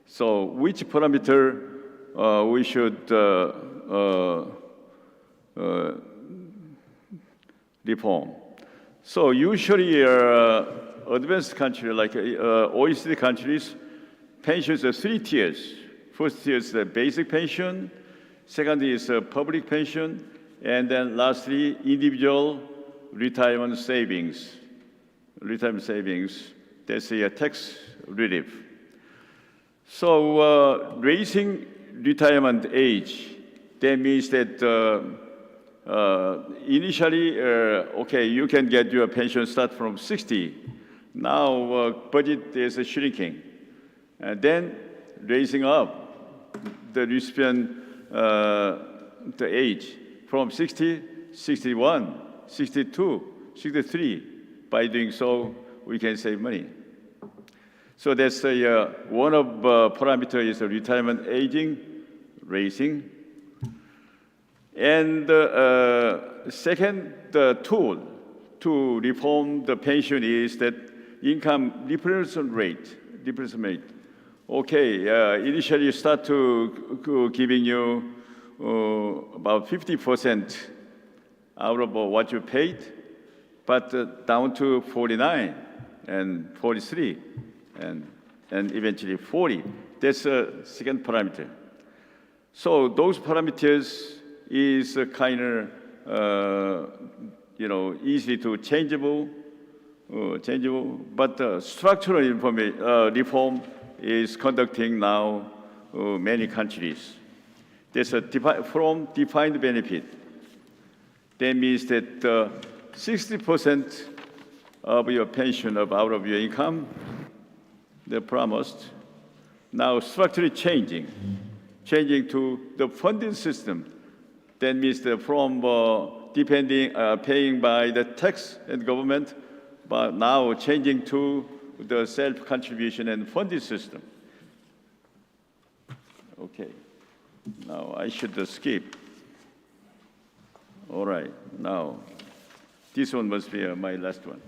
So which parameter we should reform? So usually advanced countries like OECD countries, pensions are 3 tiers. First tier is the basic pension, second is public pension, and then lastly, individual retirement savings. That's a tax relief. So raising retirement age, that means that initially, okay, you can get your pension start from 60. Now budget is shrinking. And then raising up the recipient, the age from 60, 61, 62, 63. By doing so, we can save money. So that's one of parameters is retirement aging, raising. And second, the tool to reform the pension is that income replacement rate. Okay, initially you start to giving you about 50% out of what you paid, but down to 49 and 43 and eventually 40. That's a second parameter. So those parameters is kind of easily to changeable, but structural reform is conducting now many countries. There's a from defined benefit. That means that 60% of your pension out of your income, they're promised. Now structurally changing to the funding system. That means that from paying by the tax and government, but now changing to the self-contribution and funding system. Okay, now I should skip. All right, now this one must be my last one.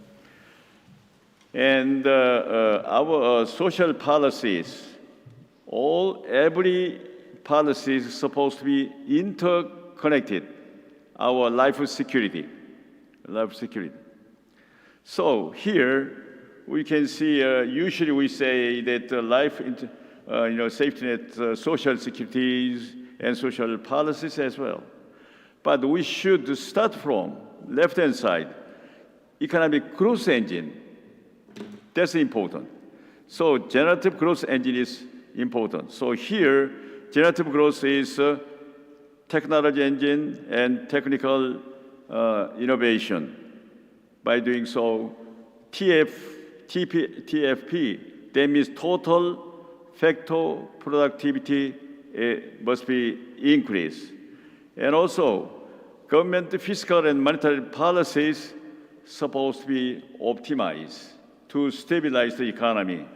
And our social policies, every policy is supposed to be interconnected. Our life security. So here we can see. Usually we say that life, safety net, social securities, and social policies as well. But we should start from left-hand side, economic growth engine. That's important. So generative growth engine is important. So here, generative growth is technology engine and technical innovation. By doing so, TFP, that means total factor productivity must be increased. And also, government fiscal and monetary policies supposed to be optimized to stabilize the economy.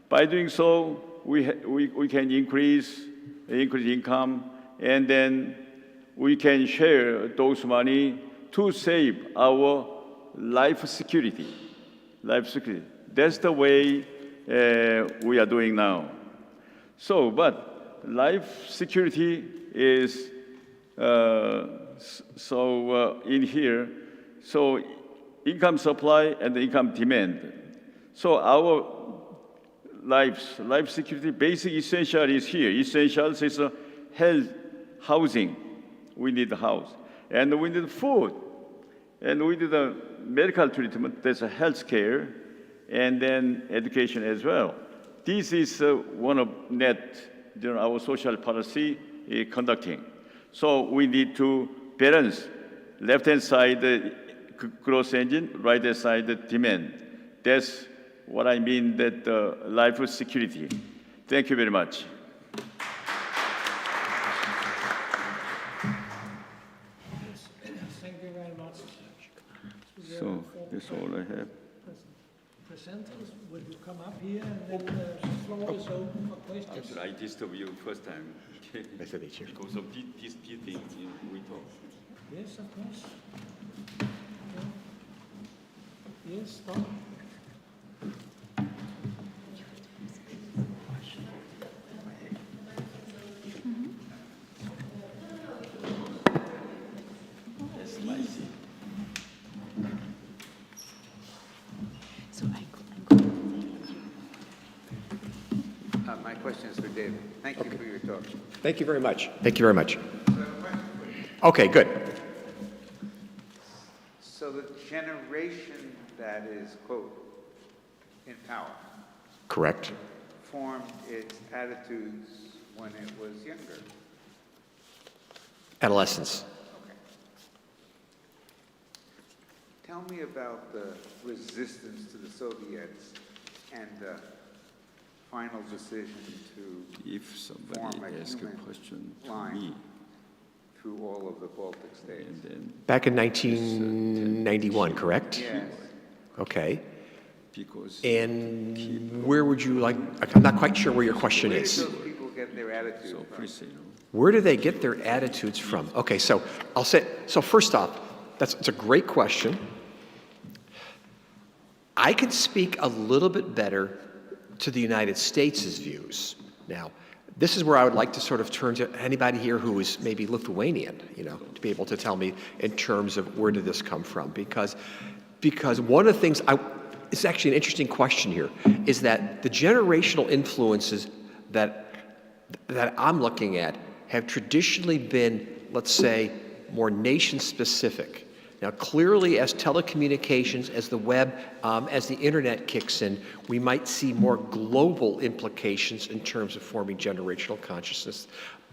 By doing so, we can increase income, and then we can share those money to save our life security. That's the way we are doing now. So, but life security is in here. So, income supply and income demand. So our life security, basic essential is here. Essentials is health, housing. We need a house. And we need food. And we need a medical treatment. There's a health care. And then education as well. This is one of our social policy conducting. So we need to balance left-hand side growth engine, right-hand side demand. That's what I mean that life security. Thank you very much. Thank you very much. So that's all I have. Presenters, will you come up here and then the floor is open for questions? I disturbed you first time. Nice to meet you. Because of these things we talk. Yes, of course. Yeah. Yes, Tom. That's nice. My question is for David. Thank you for your talk. Thank you very much. Thank you very much. Okay, good. So the generation that is, quote, in power, Correct. formed its attitudes when it was younger. Adolescence. Okay. Tell me about the resistance to the Soviets and the final decision to If form somebody a asks a human question to line me, through all of the Baltic states. and then Back in 1991, correct? Yes. Okay. because And where would you like, I'm not quite sure where your question Where did is. those people get their attitude so from? please, Where do they get their attitudes from? Okay, so I'll say, so first off, it's a great question. I can speak a little bit better to the United States' views. Now, this is where I would like to sort of turn to anybody here who is maybe Lithuanian, to be able to tell me in terms of where did this come from? Because one of the things, it's actually an interesting question here, is that the generational influences that I'm looking at have traditionally been, let's say, more nation-specific. Now, clearly, as telecommunications, as the web, as the internet kicks in, we might see more global implications in terms of forming generational consciousness.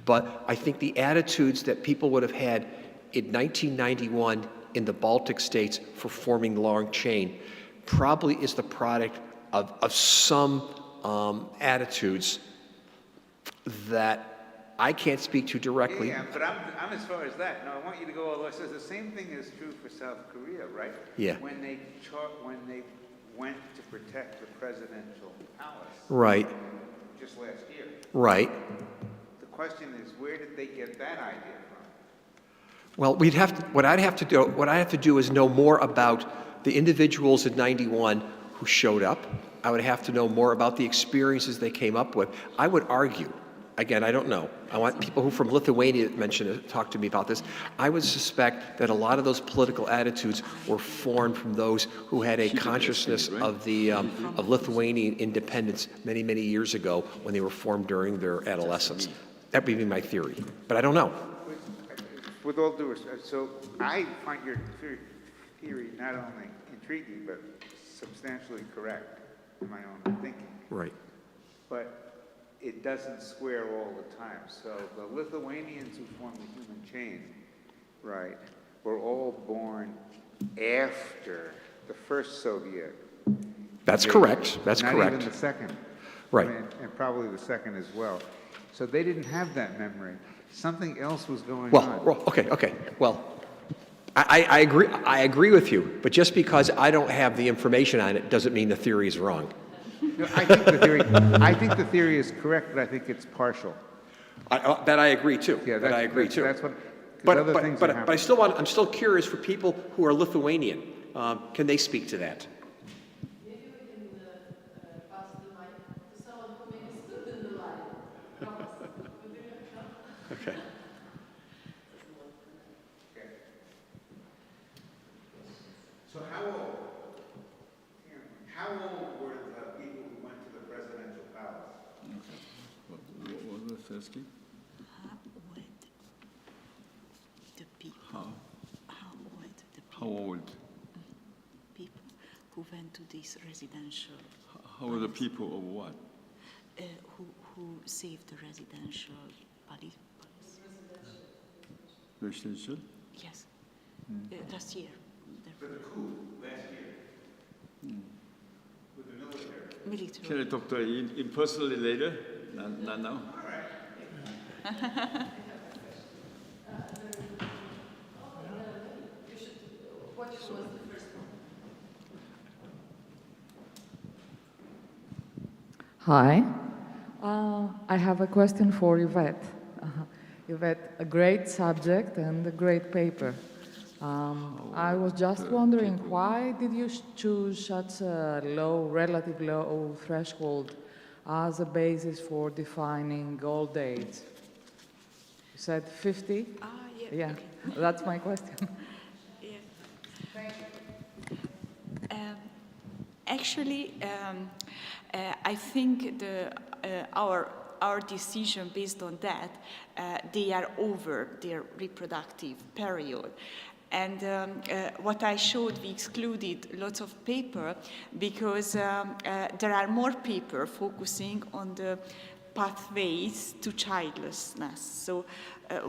But I think the attitudes that people would have had in 1991 in the Baltic states for forming long chain probably is the product of some attitudes that I can't speak to directly. Yeah, but I'm as far as that. No, I want you to go all the way. So the same thing is true for South Korea, right? Yeah. When they went to protect the presidential palace. Right. Just last year. Right. The question is, where did they get that idea from? Well, what I'd have to do is know more about the individuals in '91 who showed up. I would have to know more about the experiences they came up with. I would argue, again, I don't know. I want people who from Lithuania to talk to me about this. I would suspect that a lot of those political attitudes were formed from those who had a consciousness of of Lithuanian independence many, many years ago when they were formed during their adolescence. That would be my theory, but I don't know. With all due respect, so I find your theory not only intriguing, but substantially correct in my own thinking. Right. But it doesn't square all the time. So the Lithuanians who formed the human chain, right, were all born after the first Soviet. That's invasion. correct. That's Not correct. even the second. Right. And probably the second as well. So they didn't have that memory. Something else was going Well, on. okay. Well, I agree with you, but just because I don't have the information on it doesn't mean the theory is wrong. No, I think the theory is correct, but I think it's partial. That I agree too. Yeah, that I agree too. That's what. But I'm still curious for people who are Lithuanian. Can they speak to that? Maybe we can pass the mic to someone who maybe stood in the line. Okay. So how old were the people who went to the presidential palace? Okay. What was the asking? How old the people? How How old the people? old? People who went to this residential. How old the people of what? Who saved the residential palace? Residential? Yes. Last year. For the coup last year. With the military. Military. Can I talk to you in personally later? Not now. Hi. I have a question for Yvette. Yvette, a great subject and a great paper. I was just wondering, why did you choose such a relatively low threshold as a basis for defining old age? You said 50? Yeah. Yeah, Okay. that's my question. Yeah. Actually, I think our decision based on that, they are over their reproductive period. And what I showed, we excluded lots of paper because there are more paper focusing on the pathways to childlessness. So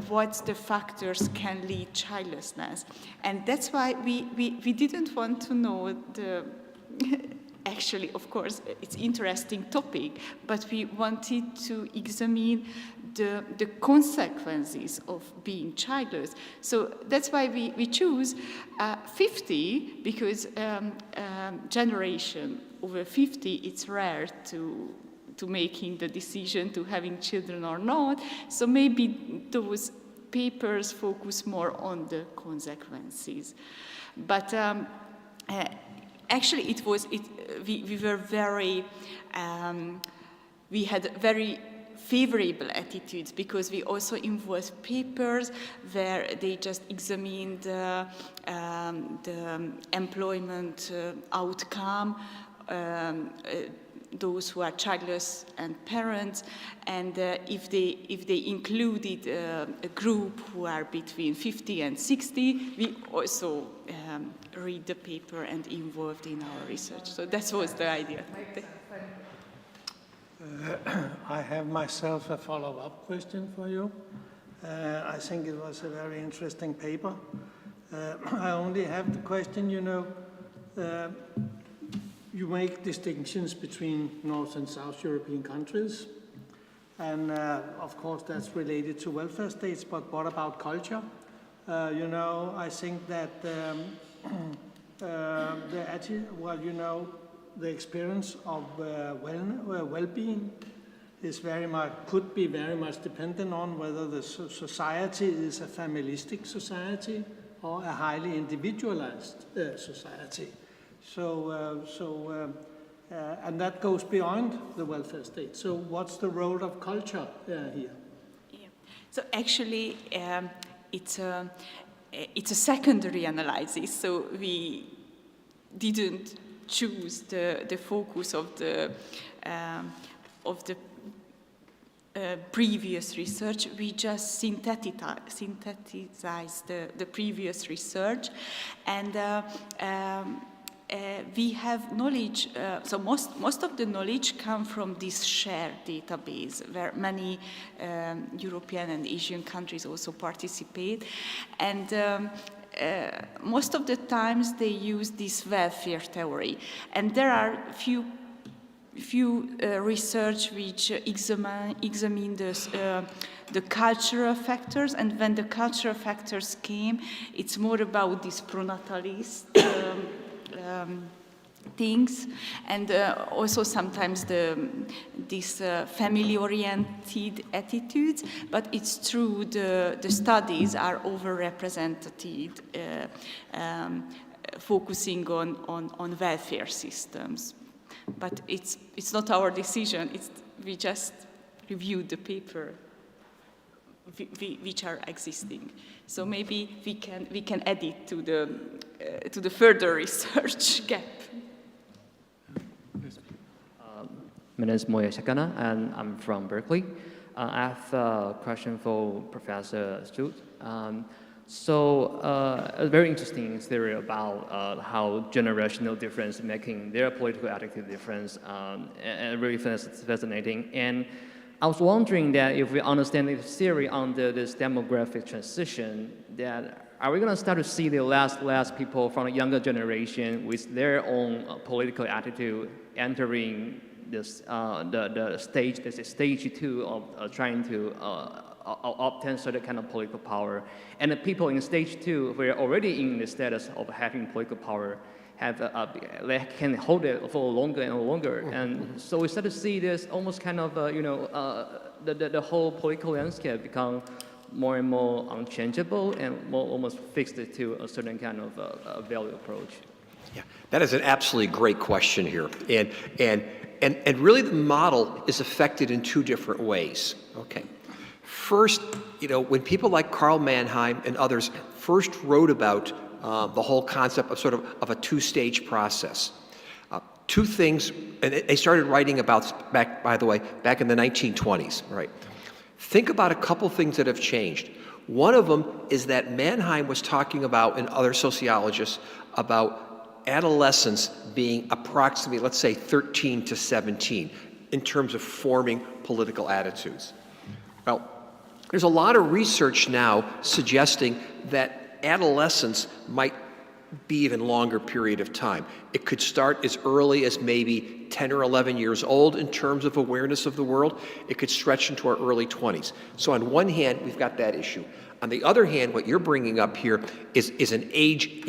what the factors can lead childlessness. And that's why we didn't want to know the, actually, of course, it's interesting topic, but we wanted to examine the consequences of being childless. So that's why we choose 50, because generation over 50, it's rare to making the decision to having children or not. So maybe those papers focus more on the consequences. But actually, we were very, we had very favorable attitudes because we also involved papers where they just examined the employment outcome, those who are childless and parents, and if they included a group who are between 50 and 60, we also read the paper and involved in our research. So that was the idea. I have myself a follow-up question for you. I think it was a very interesting paper. I only have the question, you make distinctions between North and South European countries. And of course, that's related to welfare states, but what about culture? I think that the experience of well-being is could be very much dependent on whether the society is a familistic society or a highly individualized society. And that goes beyond the welfare state. So what's the role of culture here? Yeah. So actually, it's a secondary analysis. So we didn't choose the focus of the previous research. We just synthesized the previous research, and we have knowledge. So most of the knowledge come from this shared database, where many European and Asian countries also participate, and most of the times they use this welfare theory, and there are few research which examine the cultural factors, and when the cultural factors came, it's more about these pronatalist things, and also sometimes these family-oriented attitudes. But it's true, the studies are overrepresented, focusing on welfare systems. But it's not our decision. We just reviewed the paper which are existing. So maybe we can add it to the further research gap. My name is Moya, and I'm from Berkeley. I have a question for Professor Stute. A very interesting theory about how generational difference making their political attitude difference, and really fascinating. And I was wondering that if we understand this theory under this demographic transition, that are we going to start to see the last people from the younger generation with their own political attitude entering this the stage 2 of trying to obtain certain kind of political power, and the people in stage 2 who are already in the status of having political power they can hold it for longer and longer, and so we start to see this almost kind of the whole political landscape become more and more unchangeable and more almost fixed to a certain kind of value approach. Yeah, that is an absolutely great question here, and really the model is affected in two different ways. Okay. First, when people like Karl Mannheim and others first wrote about the whole concept of a two-stage process, two things, and they started writing about back in the 1920s, right? Think about a couple things that have changed. One of them is that Mannheim was talking about, and other sociologists, about adolescence being approximately, let's say, 13 to 17 in terms of forming political attitudes. Well, there's a lot of research now suggesting that adolescence might be even longer period of time. It could start as early as maybe 10 or 11 years old in terms of awareness of the world. It could stretch into our early 20s. So on one hand, we've got that issue. On the other hand, what you're bringing up here is an age,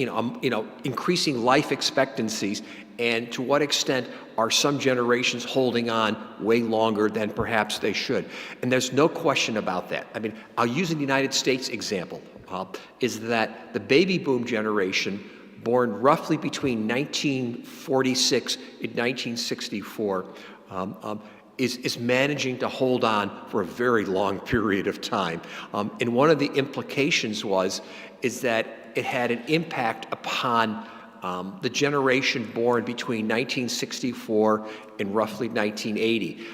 increasing life expectancies, and to what extent are some generations holding on way longer than perhaps they should. And there's no question about that. I mean, I'll use the United States example, is that the baby boom generation, born roughly between 1946 and 1964, is managing to hold on for a very long period of time. And one of the implications is that it had an impact upon the generation born between 1964 and roughly 1980.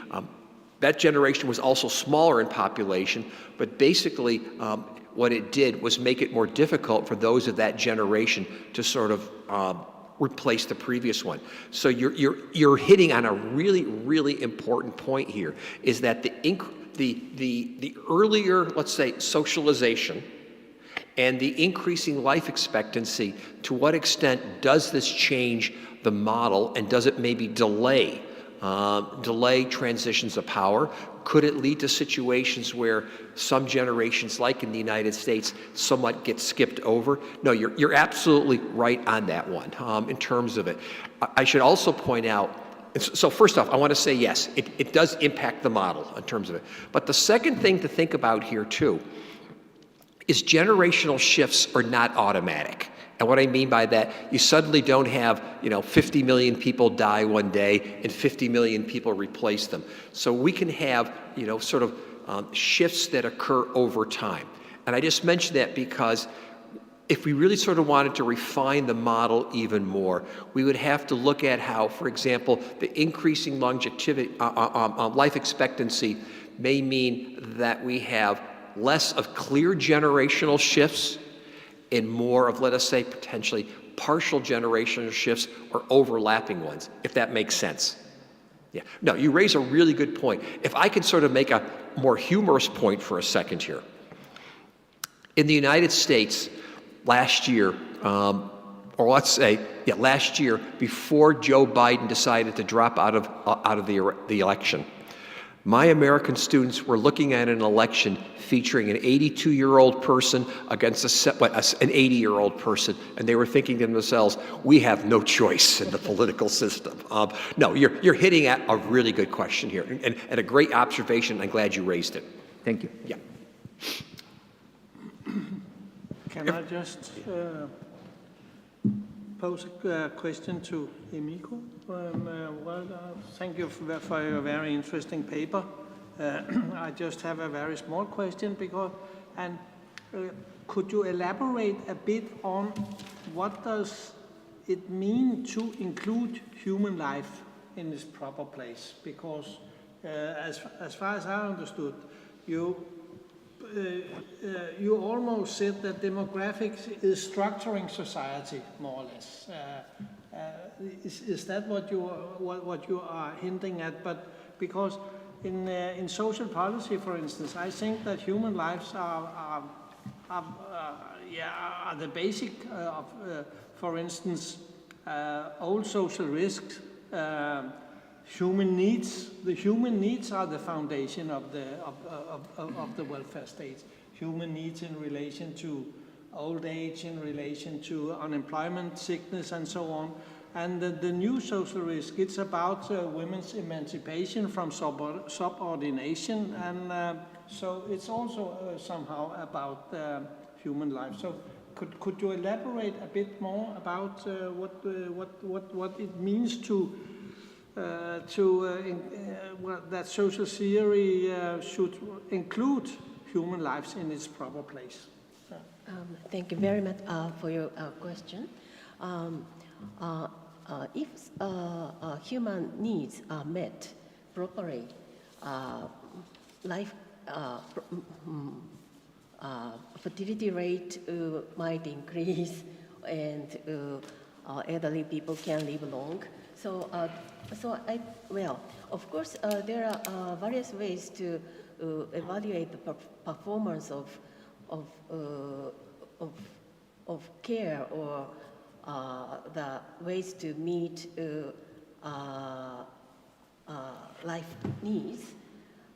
That generation was also smaller in population, but basically what it did was make it more difficult for those of that generation to sort of replace the previous one. So you're hitting on a really, really important point here, is that the earlier, let's say, socialization and the increasing life expectancy, to what extent does this change the model, and does it maybe delay transitions of power? Could it lead to situations where some generations, like in the United States, somewhat get skipped over? No, you're absolutely right on that one in terms of it. I should also point out, so first off, I want to say yes, it does impact the model in terms of it. But the second thing to think about here too is generational shifts are not automatic. And what I mean by that, you suddenly don't have, 50 million people die one day and 50 million people replace them. So we can have, shifts that occur over time. And I just mentioned that because if we really sort of wanted to refine the model even more, we would have to look at how, for example, the increasing longevity, life expectancy may mean that we have less of clear generational shifts and more of, let us say, potentially partial generational shifts or overlapping ones, if that makes sense. Yeah. No, you raise a really good point. If I could sort of make a more humorous point for a second here. In the United States, last year, last year, before Joe Biden decided to drop out of the election, my American students were looking at an election featuring an 82-year-old person against an 80-year-old person, and they were thinking to themselves, we have no choice in the political system. No, you're hitting at a really good question here, and a great observation. I'm glad you raised it. Thank you. Yeah. Can I just pose a question to Emiko? Thank you for your very interesting paper. I just have a very small question could you elaborate a bit on what does it mean to include human life in its proper place? Because as far as I understood, you almost said that demographics is structuring society, more or less. Is that what you are hinting at? But because in social policy, for instance, I think that human lives are the basic of, for instance, old social risks. Human needs. The human needs are the foundation of the welfare state. Human needs in relation to old age, in relation to unemployment, sickness, and so on. And the new social risk, it's about women's emancipation from subordination, and so it's also somehow about human life. So could you elaborate a bit more about what it means that social theory should include human lives in its proper place? Thank you very much for your question. If human needs are met properly, fertility rate might increase, and elderly people can live long. So, of course, there are various ways to evaluate the performance of care, or the ways to meet life needs.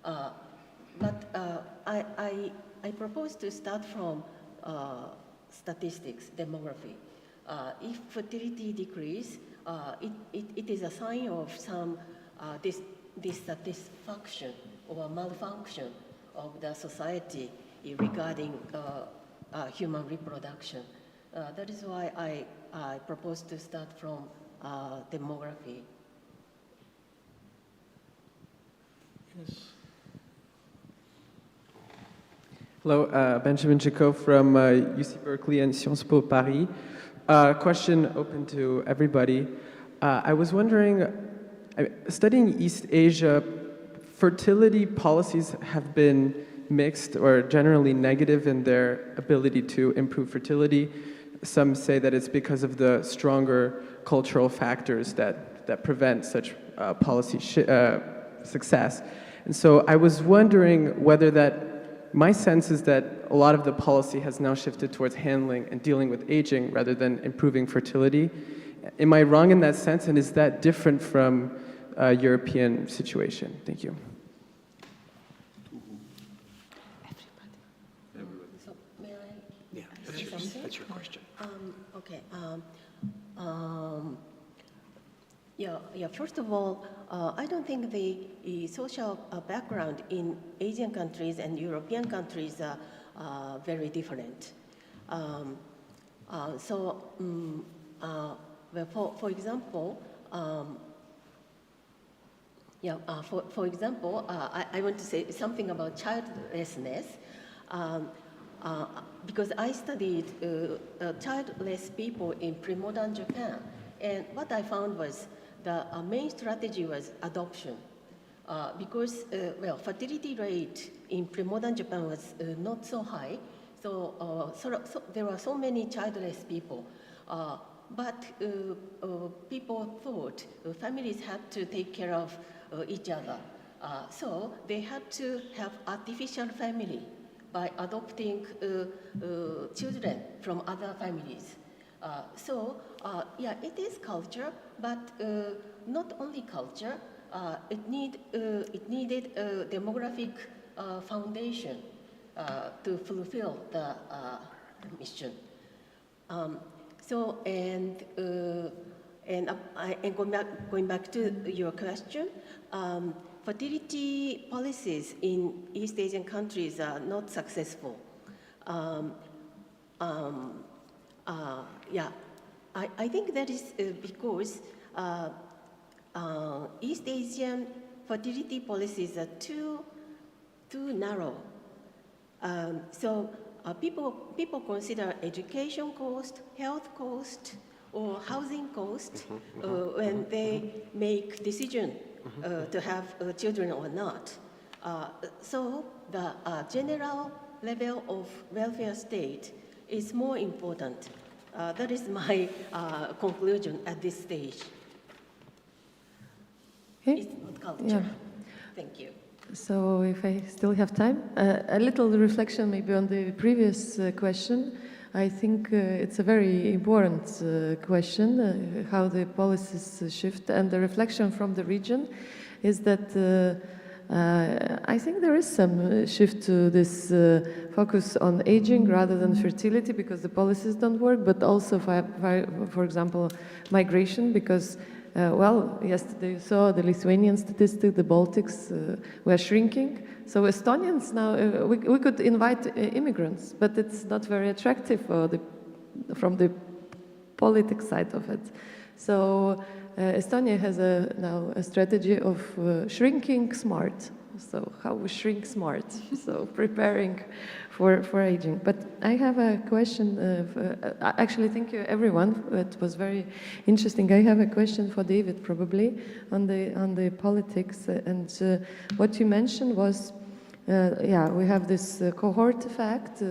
But I propose to start from statistics, demography. If fertility decrease, it is a sign of some dissatisfaction or malfunction of the society regarding human reproduction. That is why I propose to start from demography. Yes. Hello, Benjamin Jacob from UC Berkeley and Sciences Po Paris. Question open to everybody. I was wondering, studying East Asia, fertility policies have been mixed or generally negative in their ability to improve fertility. Some say that it's because of the stronger cultural factors that prevent such policy success. And so I was wondering whether my sense is that a lot of the policy has now shifted towards handling and dealing with aging rather than improving fertility. Am I wrong in that sense, and is that different from a European situation? Thank you. So may I? Yeah, that's your question. Okay. Yeah, first of all, I don't think the social background in Asian countries and European countries are very different. For example, for example, I want to say something about childlessness. Because I studied childless people in pre-modern Japan, and what I found was the main strategy was adoption, because fertility rate in pre-modern Japan was not so high, so there were so many childless people, but people thought families had to take care of each other, so they had to have artificial family by adopting children from other families. It is culture, but not only culture. It needed a demographic foundation to fulfill the mission. Going back to your question, fertility policies in East Asian countries are not successful. I think that is because East Asian fertility policies are too narrow. People consider education cost, health cost, or housing cost when they make decision to have children or not. So the general level of welfare state is more important. That is my conclusion at this stage. Okay. It's not culture. Yeah. Thank you. So if I still have time, a little reflection maybe on the previous question. I think it's a very important question, how the policies shift, and the reflection from the region is that I think there is some shift to this focus on aging rather than fertility because the policies don't work, but also, for example, migration, because yesterday you saw the Lithuanian statistic, the Baltics were shrinking. So Estonians now, we could invite immigrants, but it's not very attractive from the politics side of it. So Estonia has now a strategy of shrinking smart. So how we shrink smart, so preparing for aging. But I have a question, actually thank you everyone, it was very interesting. I have a question for David probably on the politics, and what you mentioned was, we have this cohort effect,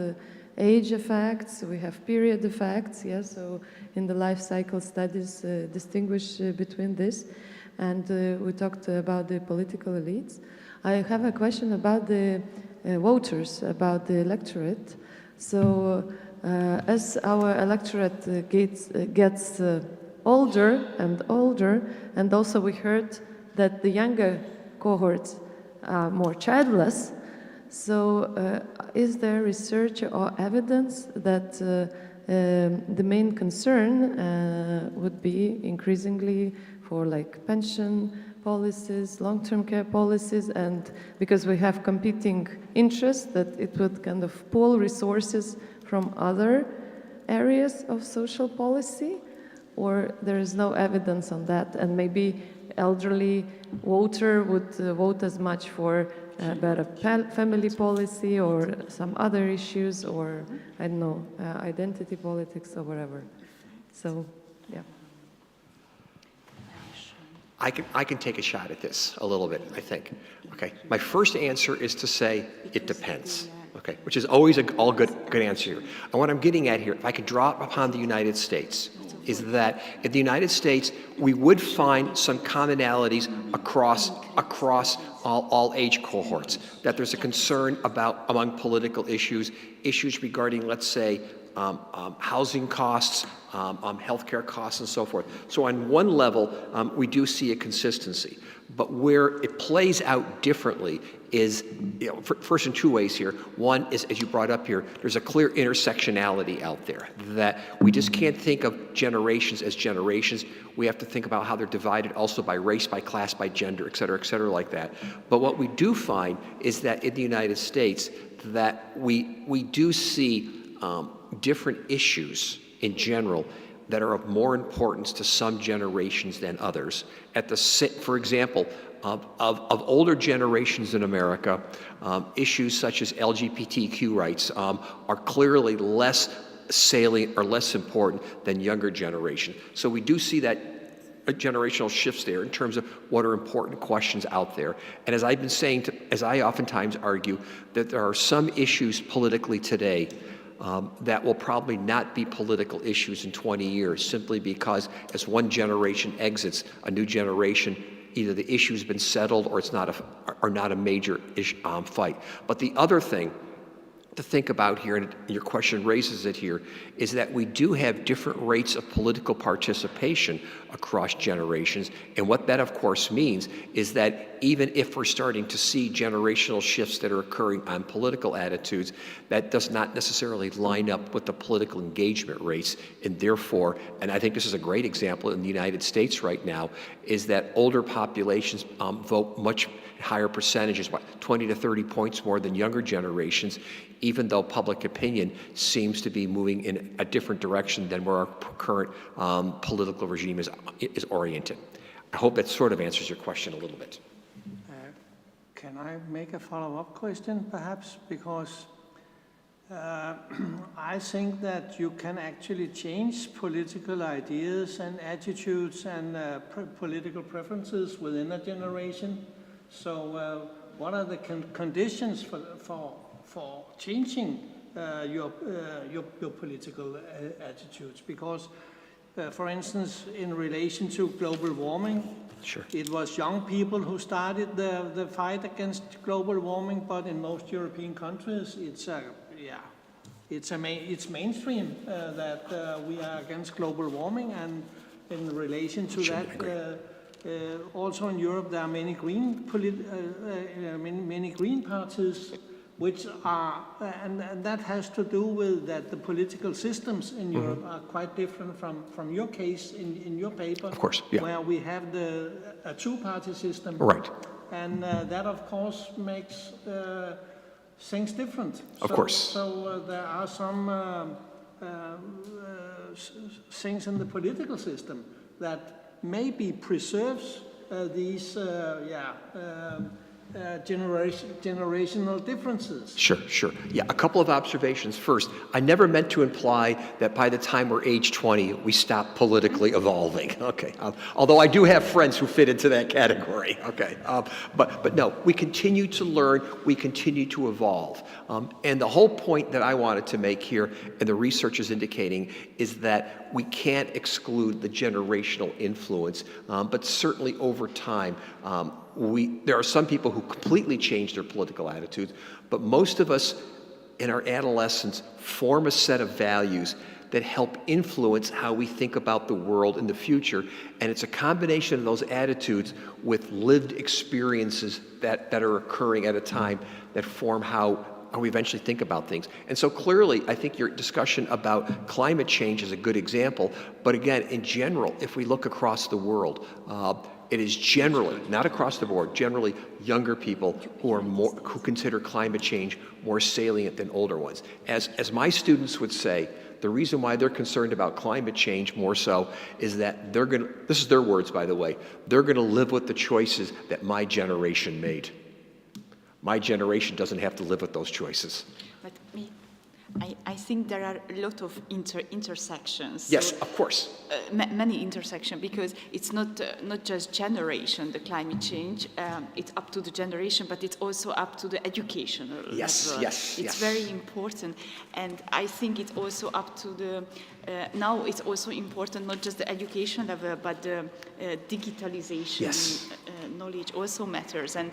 age effects, we have period effects, so in the life cycle studies distinguish between this, and we talked about the political elites. I have a question about the voters, about the electorate. So as our electorate gets older and older, and also we heard that the younger cohorts are more childless, so is there research or evidence that the main concern would be increasingly for like pension policies, long-term care policies, and because we have competing interests, that it would kind of pull resources from other areas of social policy, or there is no evidence on that, and maybe elderly voter would vote as much for better family policy or some other issues, or I don't know, identity politics or whatever. So, yeah. I can take a shot at this a little bit, I think. Okay. My first answer is to say it depends. Okay, which is always a good answer here. And what I'm getting at here, if I could draw upon the United States, is that in the United States, we would find some commonalities across all age cohorts. That there's a concern among political issues regarding, let's say, housing costs, healthcare costs, and so forth. So on one level, we do see a consistency. But where it plays out differently is, first in two ways here. One is, as you brought up here, there's a clear intersectionality out there, that we just can't think of generations as generations. We have to think about how they're divided also by race, by class, by gender, et cetera, like that. But what we do find is that in the United States, that we do see different issues in general that are of more importance to some generations than others. For example, of older generations in America, issues such as LGBTQ rights are clearly less salient or less important than younger generations. So we do see that generational shifts there in terms of what are important questions out there. And as I've been saying, as I oftentimes argue, that there are some issues politically today that will probably not be political issues in 20 years, simply because as one generation exits, a new generation, either the issue's been settled or it's not a major fight. But the other thing to think about here, and your question raises it here, is that we do have different rates of political participation across generations. And what that, of course, means is that even if we're starting to see generational shifts that are occurring on political attitudes, that does not necessarily line up with the political engagement rates. And therefore, and I think this is a great example in the United States right now, is that older populations vote much higher percentages, 20 to 30 points more than younger generations, even though public opinion seems to be moving in a different direction than where our current political regime is oriented. I hope that sort of answers your question a little bit. Can I make a follow-up question, perhaps? Because I think that you can actually change political ideas and attitudes and political preferences within a generation. So what are the conditions for changing your political attitudes? Because, for instance, in relation to global warming, sure, it was young people who started the fight against global warming, but in most European countries, it's mainstream that we are against global warming, and in relation to sure, that. Also in Europe, there are many green parties, which are, and that has to do with that the political systems in Europe are quite different from your case in your paper. Of course, yeah. Where we have a two-party system. Right. And that, of course, makes things different. Of course. So there are some things in the political system that maybe preserves these generational differences. Sure. Yeah, a couple of observations. First, I never meant to imply that by the time we're age 20, we stop politically evolving. Okay. Although I do have friends who fit into that category. Okay. But no, we continue to learn, we continue to evolve. And the whole point that I wanted to make here, and the research is indicating, is that we can't exclude the generational influence, but certainly over time, there are some people who completely change their political attitudes, but most of us in our adolescence form a set of values that help influence how we think about the world in the future. And it's a combination of those attitudes with lived experiences that are occurring at a time that form how we eventually think about things. And so clearly, I think your discussion about climate change is a good example. But again, in general, if we look across the world, it is generally, not across the board, generally younger people who consider climate change more salient than older ones. As my students would say, the reason why they're concerned about climate change more so is that this is their words, by the way, they're gonna live with the choices that my generation made. My generation doesn't have to live with those choices. But I think there are a lot of intersections. Yes, So, of course. many intersections, because it's not just generation, the climate change, it's up to the generation, but it's also up to the educational level. It's very important, and I think it's also up to the, now it's also important, not just the education level, but the digitalization knowledge also matters, and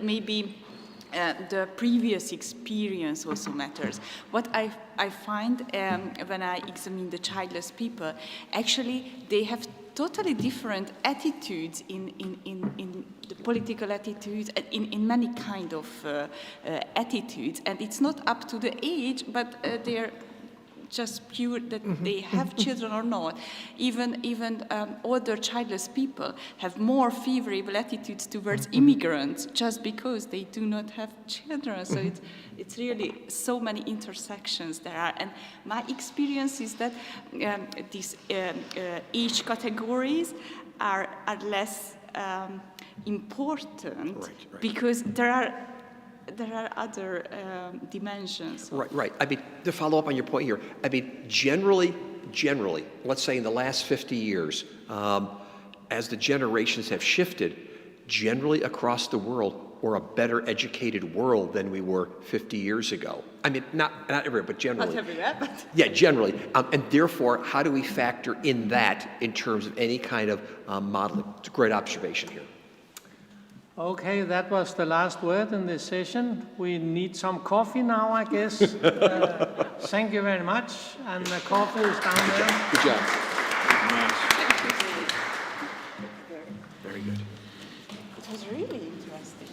maybe the previous experience also matters. What I find when I examine the childless people, actually they have totally different attitudes in the political attitudes, in many kind of attitudes, and it's not up to the age, but they're just pure that they have children or not. Even older childless people have more favorable attitudes towards immigrants just because they do not have children. So it's really so many intersections there are. And my experience is that these age categories are less important because there are other dimensions. Right. I mean, to follow up on your point here, I mean, generally, let's say in the last 50 years, as the generations have shifted, generally across the world, we're a better educated world than we were 50 years ago. I mean, not everywhere, but generally. Not everywhere, but... Yeah, generally. And therefore, how do we factor in that in terms of any kind of modeling? It's a great observation here. Okay, that was the last word in this session. We need some coffee now, I guess. Thank you very much. And the coffee is down there. Good job. Very good. It was really interesting.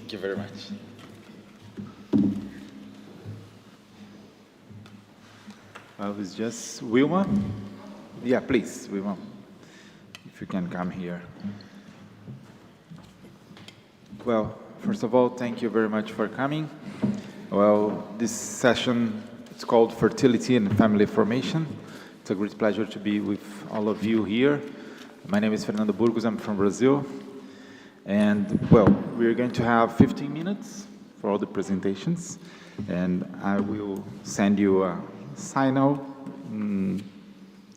Thank you very much. It's just Wilma. Yeah, please, Wilma, if you can come here. Well, first of all, thank you very much for coming. Well, this session, it's called Fertility and Family Formation. It's a great pleasure to be with all of you here. My name is Fernando Burgos, I'm from Brazil. And, well, we're going to have 15 minutes for all the presentations. And I will send you a signal,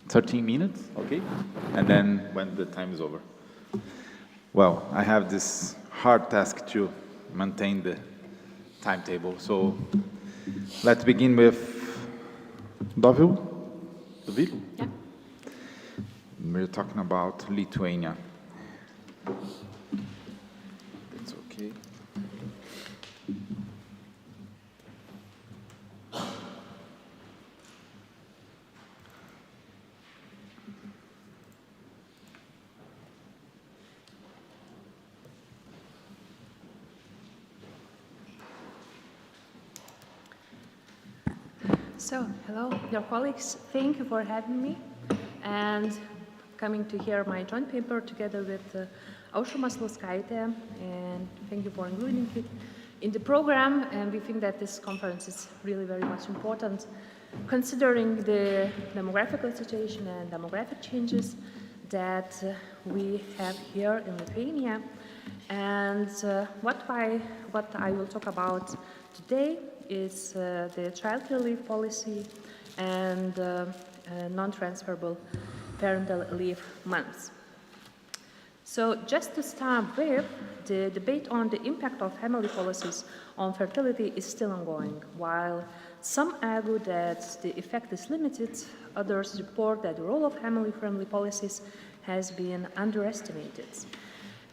13 minutes, okay? And then when the time is over. Well, I have this hard task to maintain the timetable. So let's begin with Dovil. Yeah. We're talking about Lithuania. That's okay. So, hello, dear colleagues. Thank you for having me and coming to hear my joint paper together with Aušra Maslauskaitė, and thank you for including it in the program. And we think that this conference is really very much important, considering the demographical situation and demographic changes that we have here in Lithuania. And what I will talk about today is the childcare leave policy and non-transferable parental leave months. So just to start with, the debate on the impact of family policies on fertility is still ongoing. While some argue that the effect is limited, others report that the role of family-friendly policies has been underestimated.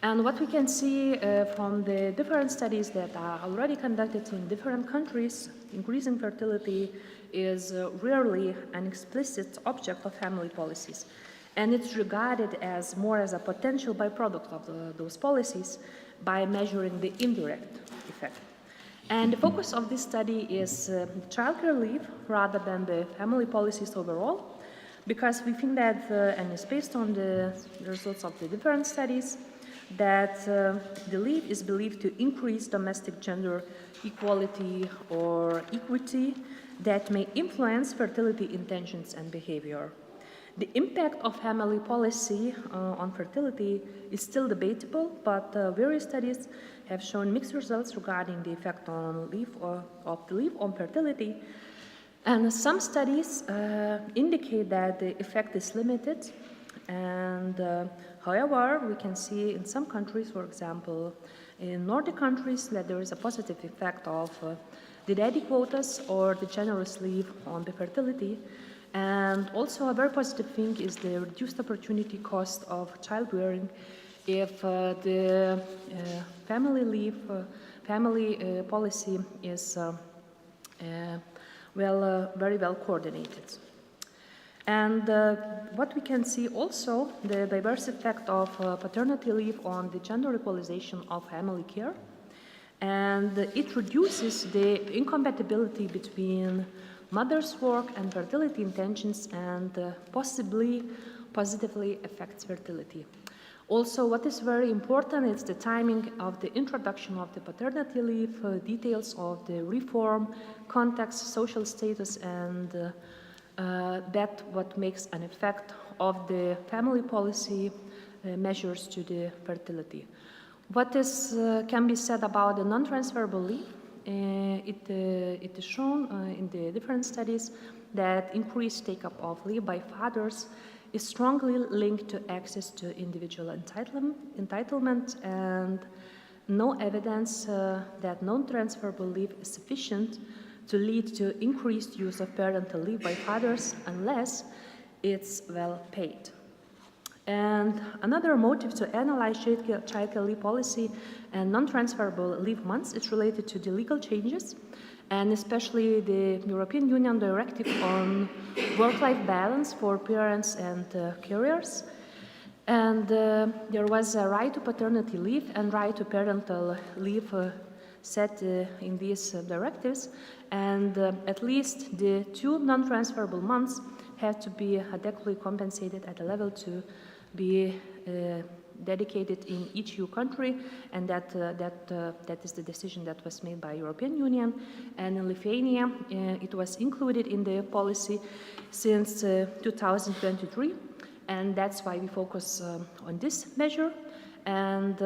And what we can see from the different studies that are already conducted in different countries, increasing fertility is rarely an explicit object of family policies. And it's regarded as more as a potential byproduct of those policies by measuring the indirect effect. And the focus of this study is childcare leave rather than the family policies overall, because we think that, and it's based on the results of the different studies, that the leave is believed to increase domestic gender equality or equity that may influence fertility intentions and behavior. The impact of family policy on fertility is still debatable, but various studies have shown mixed results regarding the effect on of the leave on fertility. And some studies indicate that the effect is limited, and however, we can see in some countries, for example, in Nordic countries, that there is a positive effect of the daddy quotas or the generous leave on the fertility. And also a very positive thing is the reduced opportunity cost of childbearing if the family leave, family policy is very well coordinated. And what we can see also, the diverse effect of paternity leave on the gender equalization of family care. And it reduces the incompatibility between mother's work and fertility intentions, and possibly positively affects fertility. Also, what is very important is the timing of the introduction of the paternity leave, details of the reform, context, social status, and that what makes an effect of the family policy measures to the fertility. What is, can be said about the non-transferable leave? It is shown in the different studies that increased take-up of leave by fathers is strongly linked to access to individual entitlement, and no evidence that non-transferable leave is sufficient to lead to increased use of parental leave by fathers unless it's well paid. And another motive to analyze childcare leave policy and non-transferable leave months is related to the legal changes, and especially the European Union Directive on work-life balance for parents and carers. And there was a right to paternity leave and right to parental leave set in these directives, and at least the 2 non-transferable months have to be adequately compensated at a level to be dedicated in each EU country, and that is the decision that was made by European Union. And in Lithuania, it was included in the policy since 2023, and that's why we focus on this measure, and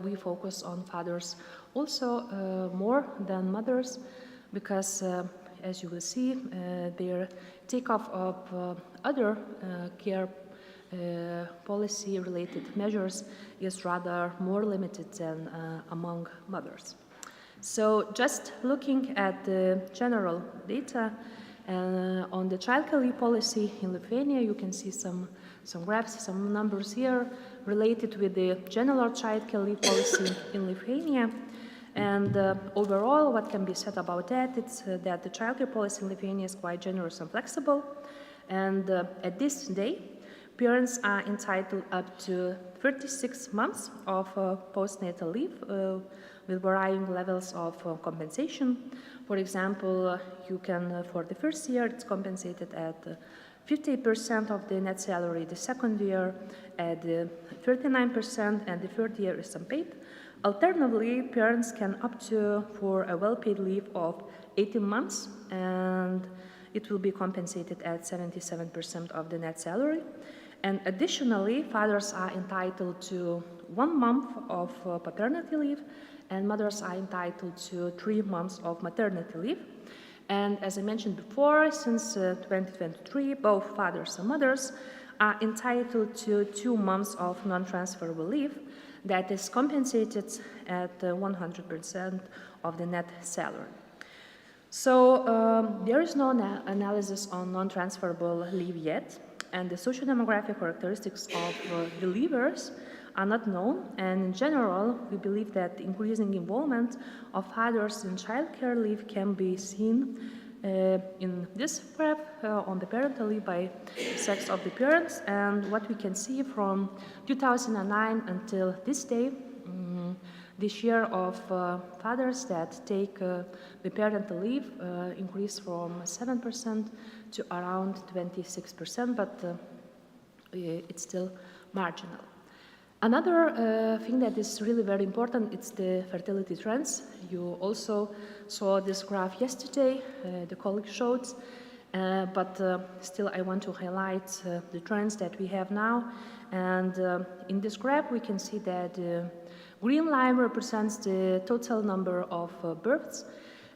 we focus on fathers also more than mothers, because as you will see, their takeoff of other care policy-related measures is rather more limited than among mothers. So just looking at the general data on the childcare leave policy in Lithuania, you can see some graphs, some numbers here related with the general childcare leave policy in Lithuania. And overall, what can be said about that? It's that the childcare policy in Lithuania is quite generous and flexible. And at this day, parents are entitled up to 36 months of postnatal leave with varying levels of compensation. For example, you can, for the first year, it's compensated at 50% of the net salary, the second year at 39%, and the third year is unpaid. Alternatively, parents can opt for a well-paid leave of 18 months, and it will be compensated at 77% of the net salary. And additionally, fathers are entitled to 1 month of paternity leave, and mothers are entitled to 3 months of maternity leave. And as I mentioned before, since 2023, both fathers and mothers are entitled to 2 months of non-transferable leave that is compensated at 100% of the net salary. So there is no analysis on non-transferable leave yet, and the socio-demographic characteristics of the leavers are not known, and in general, we believe that increasing involvement of fathers in childcare leave can be seen in this graph on the parental leave by sex of the parents. And what we can see from 2009 until this day, the share of fathers that take the parental leave increased from 7% to around 26%, but it's still marginal. Another thing that is really very important is the fertility trends. You also saw this graph yesterday, the colleague showed, but still I want to highlight the trends that we have now. And in this graph we can see that green line represents the total number of births,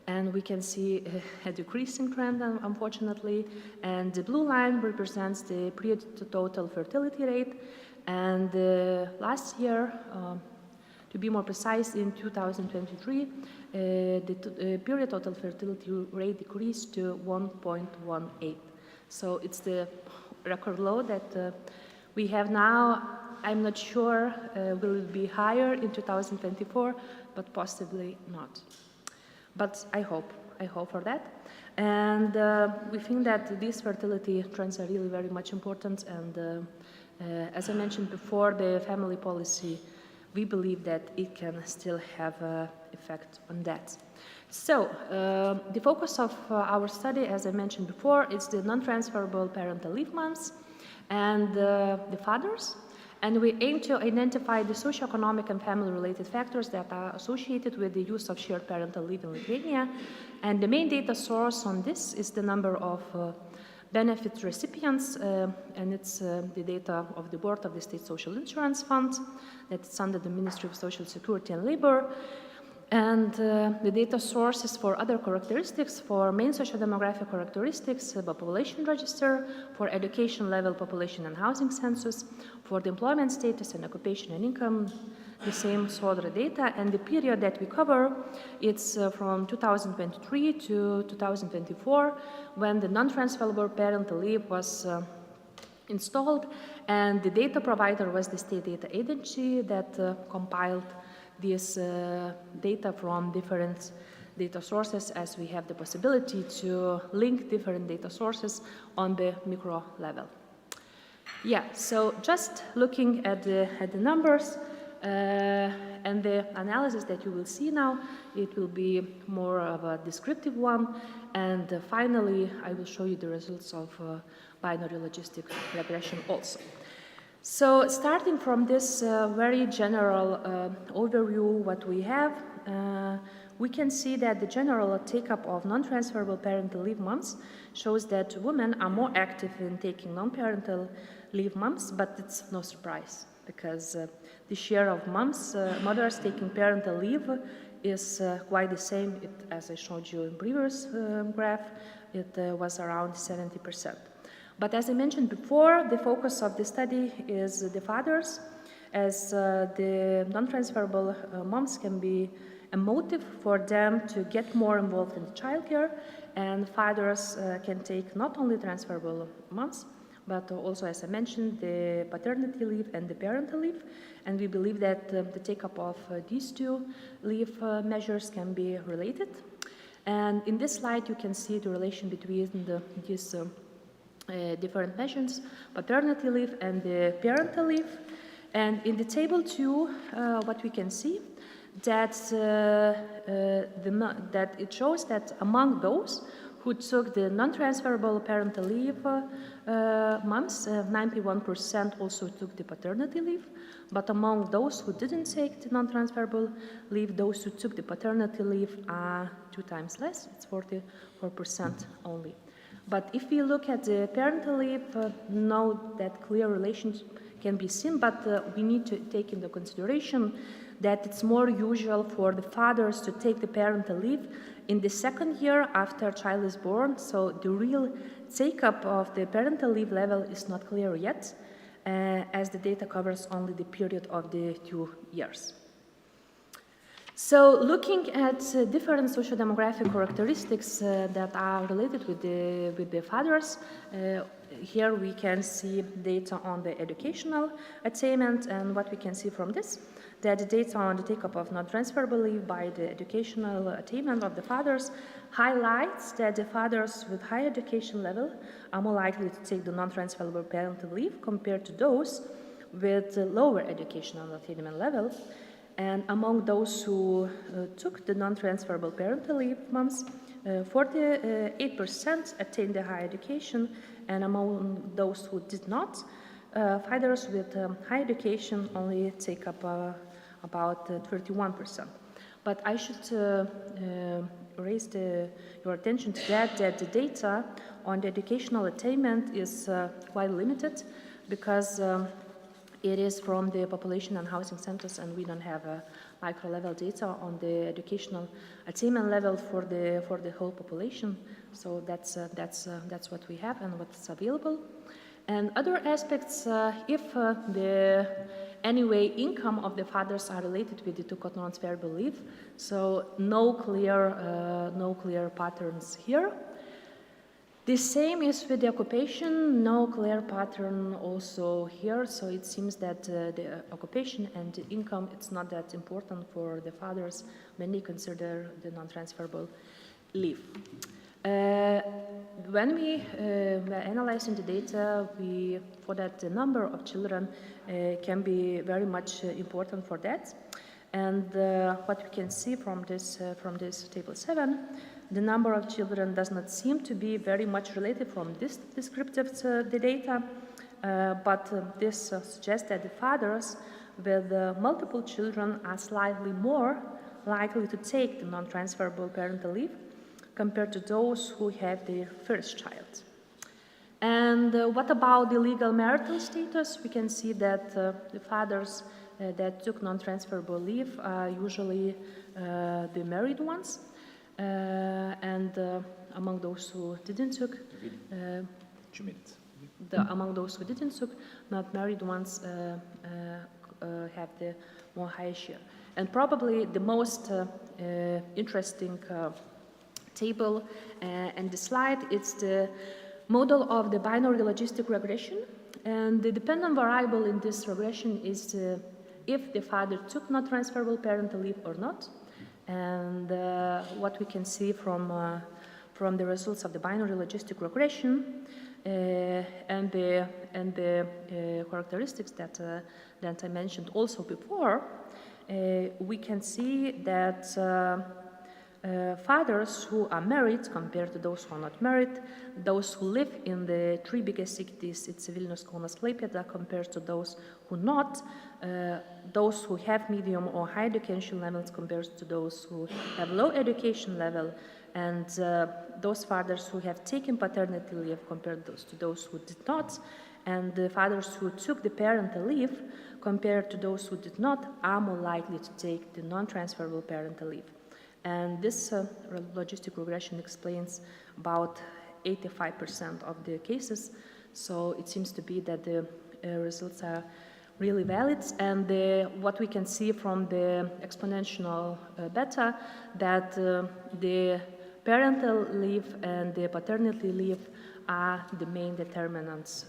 and we can see a decreasing trend, unfortunately, and the blue line represents the period total fertility rate. And last year, to be more precise, in 2023, the period total fertility rate decreased to 1.18. So it's the record low that we have now. I'm not sure will it be higher in 2024, but possibly not. But I hope for that. And we think that these fertility trends are really very much important, and as I mentioned before, the family policy, we believe that it can still have an effect on that. So, the focus of our study, as I mentioned before, is the non-transferable parental leave months and the fathers. And we aim to identify the socio-economic and family-related factors that are associated with the use of shared parental leave in Lithuania. And the main data source on this is the number of benefit recipients, and it's the data of the Board of the State Social Insurance Fund, that's under the Ministry of Social Security and Labor. And the data sources for other characteristics, for main socio-demographic characteristics, the population register, for education level, population and housing census, for the employment status and occupation and income, the same sort of data. And the period that we cover, it's from 2023 to 2024, when the non-transferable parental leave was installed, and the data provider was the state data agency that compiled this data from different data sources, as we have the possibility to link different data sources on the micro level. Yeah, so just looking at the numbers, And the analysis that you will see now, it will be more of a descriptive one. And finally, I will show you the results of binary logistic regression also. So starting from this very general overview, what we have, we can see that the general take-up of non-transferable parental leave months shows that women are more active in taking non-parental leave months, but it's no surprise because the share of mothers taking parental leave is quite the same as I showed you in previous graph. It was around 70%. But as I mentioned before, the focus of the study is the fathers, as the non-transferable moms can be a motive for them to get more involved in childcare, and fathers can take not only transferable months, but also, as I mentioned, the paternity leave and the parental leave. And we believe that the take-up of these two leave measures can be related. And in this slide, you can see the relation between these different measures, paternity leave and the parental leave. And in the table 2, what we can see, that it shows that among those who took the non-transferable parental leave months, 91% also took the paternity leave. But among those who didn't take the non-transferable leave, those who took the paternity leave are 2 times less, it's 44% only. But if we look at the parental leave, no that clear relations can be seen, but we need to take into consideration that it's more usual for the fathers to take the parental leave in the 2nd year after a child is born, so the real take-up of the parental leave level is not clear yet, as the data covers only the period of the 2 years. So looking at different socio-demographic characteristics that are related with the fathers, here we can see data on the educational attainment, and what we can see from this, that the data on the take-up of non-transferable leave by the educational attainment of the fathers highlights that the fathers with high education level are more likely to take the non-transferable parental leave compared to those with lower educational attainment level. And among those who took the non-transferable parental leave months, 48% attained the higher education, and among those who did not, fathers with high education only take up about 31%. But I should raise your attention to that the data on the educational attainment is quite limited because it is from the population and housing centers, and we don't have a micro-level data on the educational attainment level for the whole population. So that's what we have and what's available. And other aspects, if the anyway income of the fathers are related with the two non-transferable leave, so no clear patterns here. The same is with the occupation, no clear pattern also here, so it seems that the occupation and the income, it's not that important for the fathers when they consider the non-transferable leave. When we were analyzing the data, for that the number of children can be very much important for that. And what we can see from this table 7, the number of children does not seem to be very much related from this descriptive the data, but this suggests that the fathers with multiple children are slightly more likely to take the non-transferable parental leave compared to those who have their first child. And what about the legal marital status? We can see that the fathers that took non-transferable leave are usually the married ones. And among those who didn't took, not married ones have the more high share. And probably the most interesting table and the slide, it's the model of the binary logistic regression. And the dependent variable in this regression is if the father took non-transferable parental leave or not. And what we can see from the results of the binary logistic regression, and the characteristics that I mentioned also before, we can see that fathers who are married compared to those who are not married, those who live in the three biggest cities, it's Vilnius, Kaunas, Klaipėda, compared to those who not, those who have medium or high education levels compared to those who have low education level, and those fathers who have taken paternity leave compared to those who did not, and the fathers who took the parental leave compared to those who did not are more likely to take the non-transferable parental leave. And this logistic regression explains about 85% of the cases, so it seems to be that the results are really valid, and what we can see from the exponential beta, that the parental leave and the paternity leave are the main determinants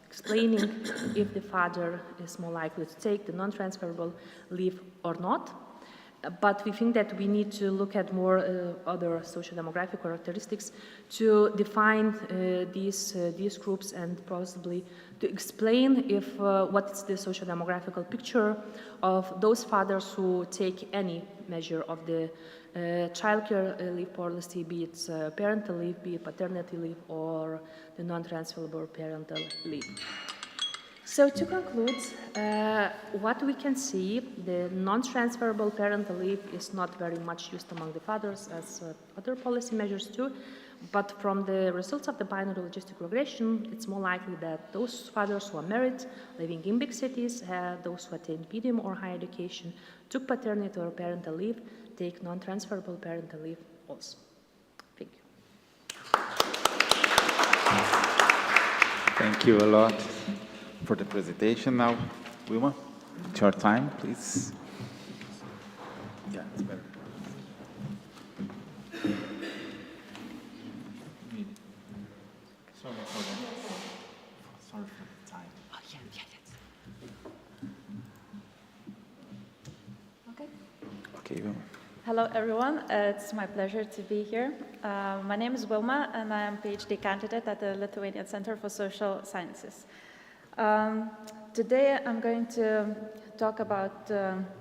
explaining if the father is more likely to take the non-transferable leave or not. But we think that we need to look at more other socio-demographic characteristics to define these groups and possibly to explain if what is the socio-demographical picture of those fathers who take any measure of the childcare leave policy, be it parental leave, be it paternity leave, or the non-transferable parental leave. So to conclude, what we can see, the non-transferable parental leave is not very much used among the fathers as other policy measures do, but from the results of the binary logistic regression, it's more likely that those fathers who are married, living in big cities, those who attained medium or high education, took paternity or parental leave, take non-transferable parental leave also. Thank you. Thank you a lot for the presentation. Now, Wilma, it's your time, please. Yeah, it's better. Sorry for the time. Oh, yeah. Okay. Okay, Wilma. Hello, everyone. It's my pleasure to be here. My name is Wilma, and I am a PhD candidate at the Lithuanian Center for Social Sciences. Today, I'm going to talk about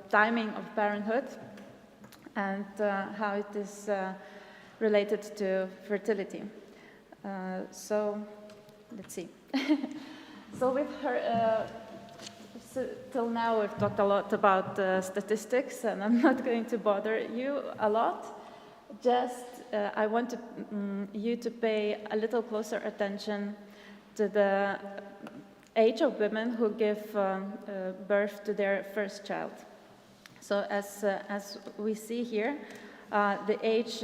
timing of parenthood and how it is related to fertility. So, let's see. So we've heard, till now we've talked a lot about statistics, and I'm not going to bother you a lot. Just I want you to pay a little closer attention to the age of women who give birth to their first child. So as we see here, the age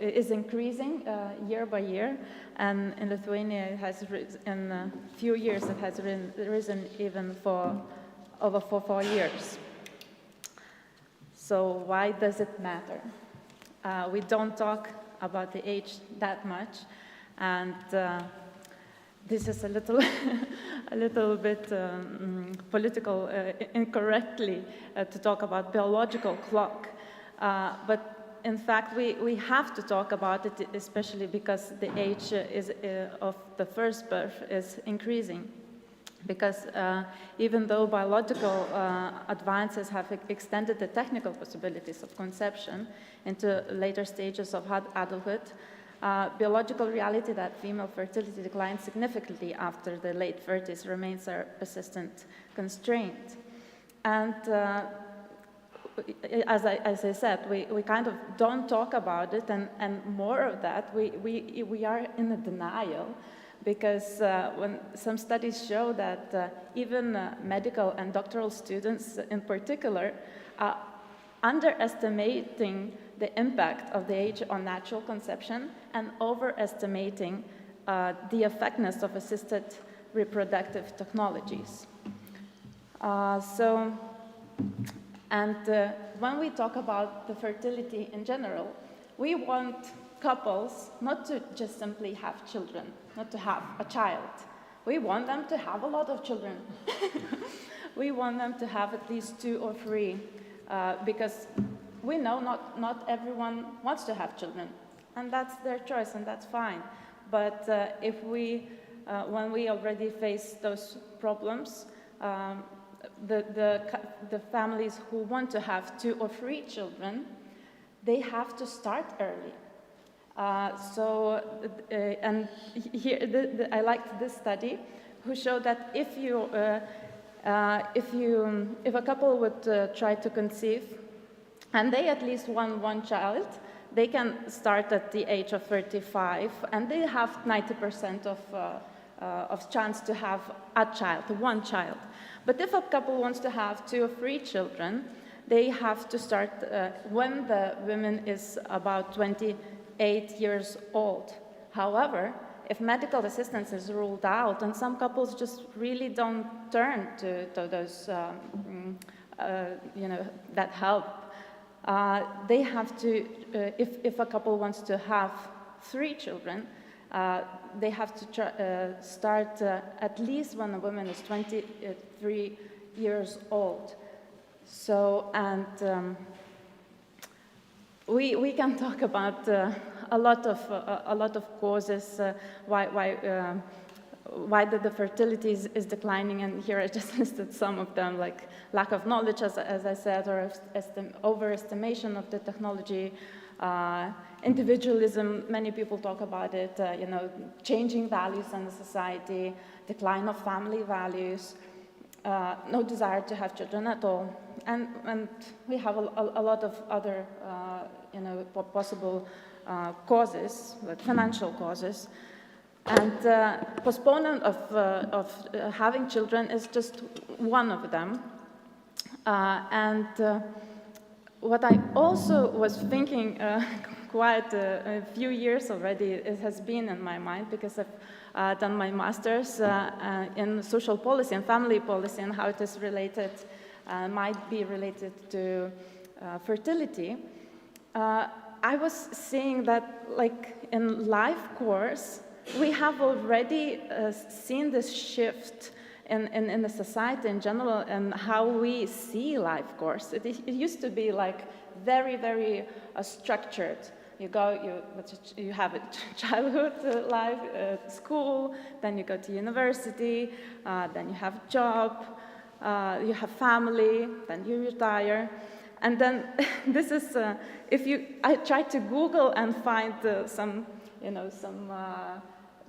is increasing year by year, and in Lithuania it has in a few years it has risen even for over 4 years. So why does it matter? We don't talk about the age that much, and this is a little bit political incorrectly to talk about biological clock, but in fact we have to talk about it, especially because the age of the first birth is increasing. Because even though biological advances have extended the technical possibilities of conception into later stages of adulthood, biological reality that female fertility declines significantly after the late 30s remains a persistent constraint. And as I said, we kind of don't talk about it, and more of that, we are in a denial, because when some studies show that even medical and doctoral students in particular are underestimating the impact of the age on natural conception and overestimating the effectiveness of assisted reproductive technologies. When we talk about the fertility in general, we want couples not to just simply have children, not to have a child. We want them to have a lot of children. We want them to have at least 2 or 3, because we know not everyone wants to have children, and that's their choice, and that's fine. But if we, when we already face those problems, the families who want to have 2 or 3 children, they have to start early. And here I liked this study, who showed that if a couple would try to conceive, and they at least want 1 child, they can start at the age of 35, and they have 90% of chance to have a child, 1 child. But if a couple wants to have 2 or 3 children, they have to start when the woman is about 28 years old. However, if medical assistance is ruled out, and some couples just really don't turn to those, that help, they have to, if a couple wants to have 3 children, they have to start at least when a woman is 23 years old. So, and we can talk about a lot of causes why the fertility is declining, and here I just listed some of them, like lack of knowledge, as I said, or overestimation of the technology, individualism, many people talk about it, changing values in the society, decline of family values, no desire to have children at all, and we have a lot of other, possible causes, like financial causes. And postponement of having children is just one of them. And what I also was thinking quite a few years already, it has been in my mind, because I've done my master's in social policy and family policy, and how it is related, might be related to fertility. I was seeing that, like in life course, we have already seen this shift in the society in general, and how we see life course. It used to be like very, very structured. You go, you have a childhood life, school, then you go to university, then you have a job, you have family, then you retire. And then this is, I tried to Google and find some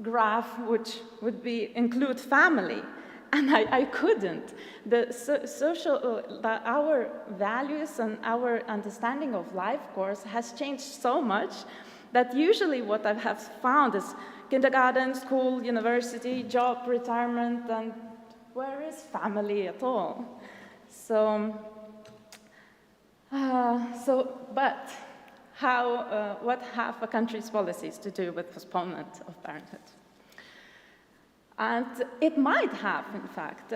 graph which would include family, and I couldn't. Our values and our understanding of life course has changed so much that usually what I have found is kindergarten, school, university, job, retirement, and where is family at all? But what have a country's policies to do with postponement of parenthood? And it might have, in fact,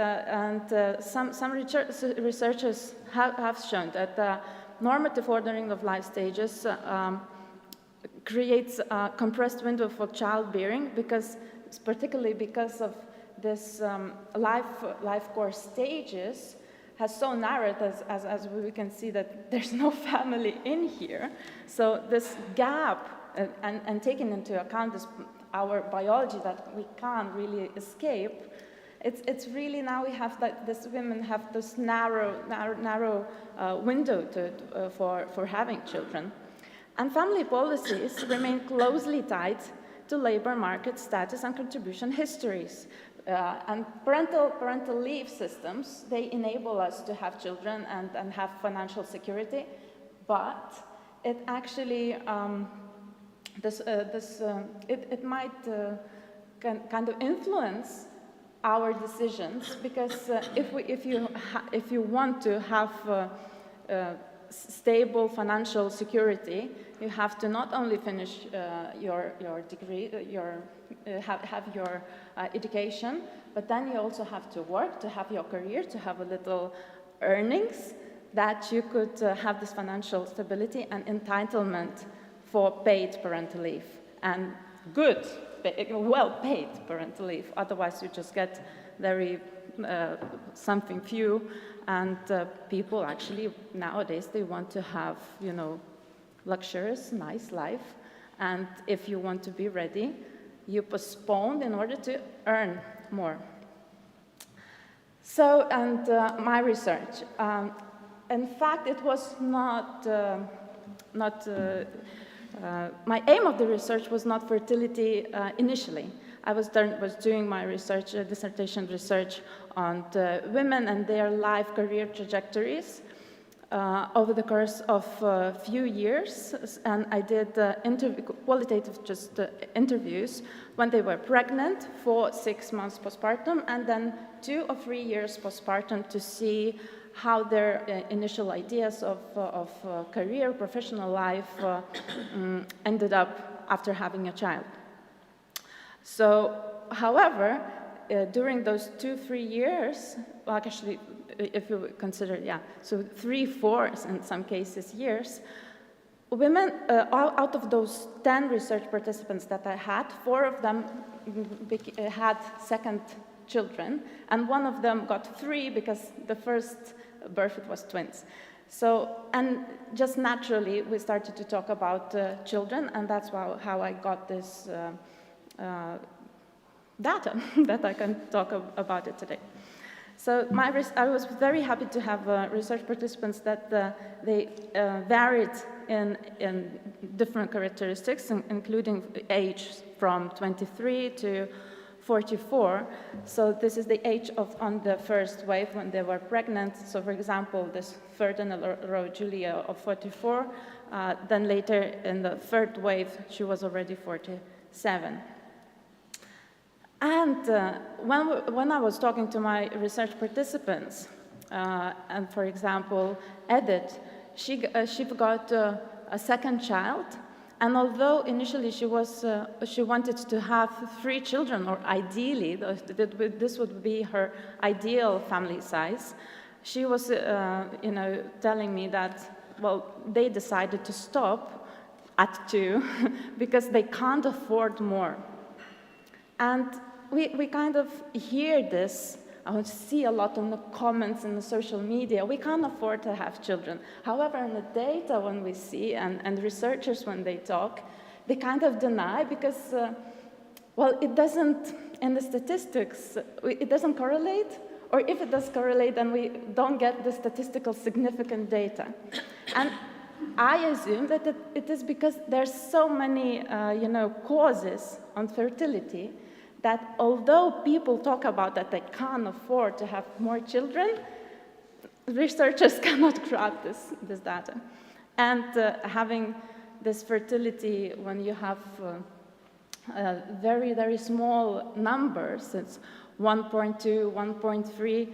some researchers have shown that the normative ordering of life stages creates a compressed window for childbearing, particularly because of this life course stages has so narrowed, as we can see that there's no family in here. So this gap, and taking into account our biology that we can't really escape, it's really now we have that women have this narrow window for having children. And family policies remain closely tied to labor market status and contribution histories. And parental leave systems, they enable us to have children and have financial security, but it actually, it might kind of influence our decisions, because if you want to have stable financial security, you have to not only finish your degree, have your education, but then you also have to work, to have your career, to have a little earnings, that you could have this financial stability and entitlement for paid parental leave, and good, well-paid parental leave. Otherwise, you just get very something few, and people actually nowadays they want to have, luxurious, nice life, and if you want to be ready, you postponed in order to earn more. So, and my research. In fact, it was not my aim of the research was not fertility initially. I was doing my research, dissertation research on women and their life career trajectories over the course of a few years, and I did qualitative interviews when they were pregnant for 6 months postpartum, and then 2 or 3 years postpartum to see how their initial ideas of career, professional life ended up after having a child. So, however, during those 2-3 years, well, actually, if you consider, so 3-4 in some cases years, women, out of those 10 research participants that I had, 4 of them had second children, and 1 of them got 3 because the first birth was twins. So, and just naturally, we started to talk about children, and that's how I got this data that I can talk about it today. So I was very happy to have research participants that they varied in different characteristics, including age from 23 to 44. So this is the age on the first wave when they were pregnant. So for example, this third in a row, Julia of 44. Then later in the third wave, she was already 47. And when I was talking to my research participants, and for example, Edith, she got a second child, and although initially she wanted to have 3 children, or ideally, this would be her ideal family size, she was, telling me that, well, they decided to stop at 2 because they can't afford more. And we kind of hear this, I see a lot in the comments in the social media, we can't afford to have children. However, in the data when we see, and researchers when they talk, they kind of deny because, well, it doesn't, in the statistics, it doesn't correlate, or if it does correlate, then we don't get the statistical significant data. And I assume that it is because there's so many, causes on fertility that although people talk about that they can't afford to have more children, researchers cannot grab this data. And having this fertility when you have very, very small numbers, it's 1.2, 1.3,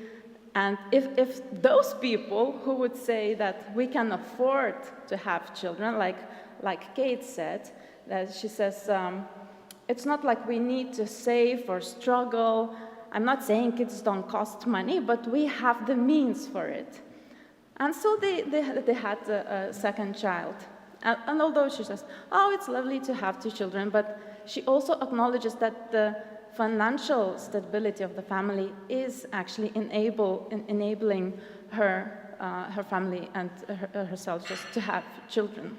and if those people who would say that we can afford to have children, like Kate said, that she says, it's not like we need to save or struggle. I'm not saying kids don't cost money, but we have the means for it. And so they had a second child. And although she says, oh, it's lovely to have 2 children, but she also acknowledges that the financial stability of the family is actually enabling her family and herself just to have children.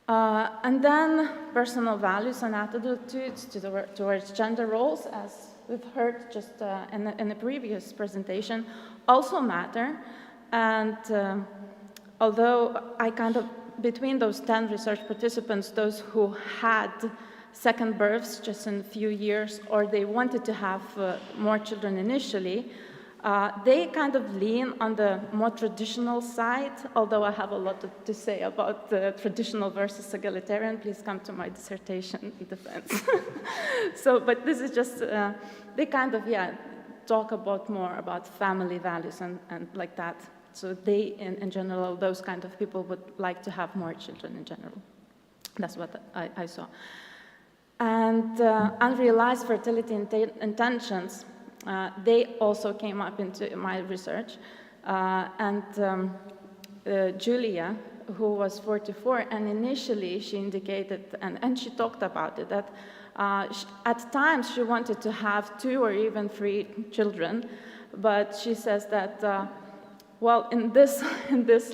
And then personal values and attitudes towards gender roles, as we've heard just in the previous presentation, also matter. And although I kind of, between those 10 research participants, those who had second births just in a few years, or they wanted to have more children initially, they kind of lean on the more traditional side, although I have a lot to say about the traditional versus egalitarian. Please come to my dissertation defense. But this is just, they kind of, talk about more about family values and like that. So they, in general, those kind of people would like to have more children in general. That's what I saw. And unrealized fertility intentions, they also came up into my research. Julia, who was 44, and initially she indicated, and she talked about it, that at times she wanted to have 2 or even 3 children, but she says that, well, in this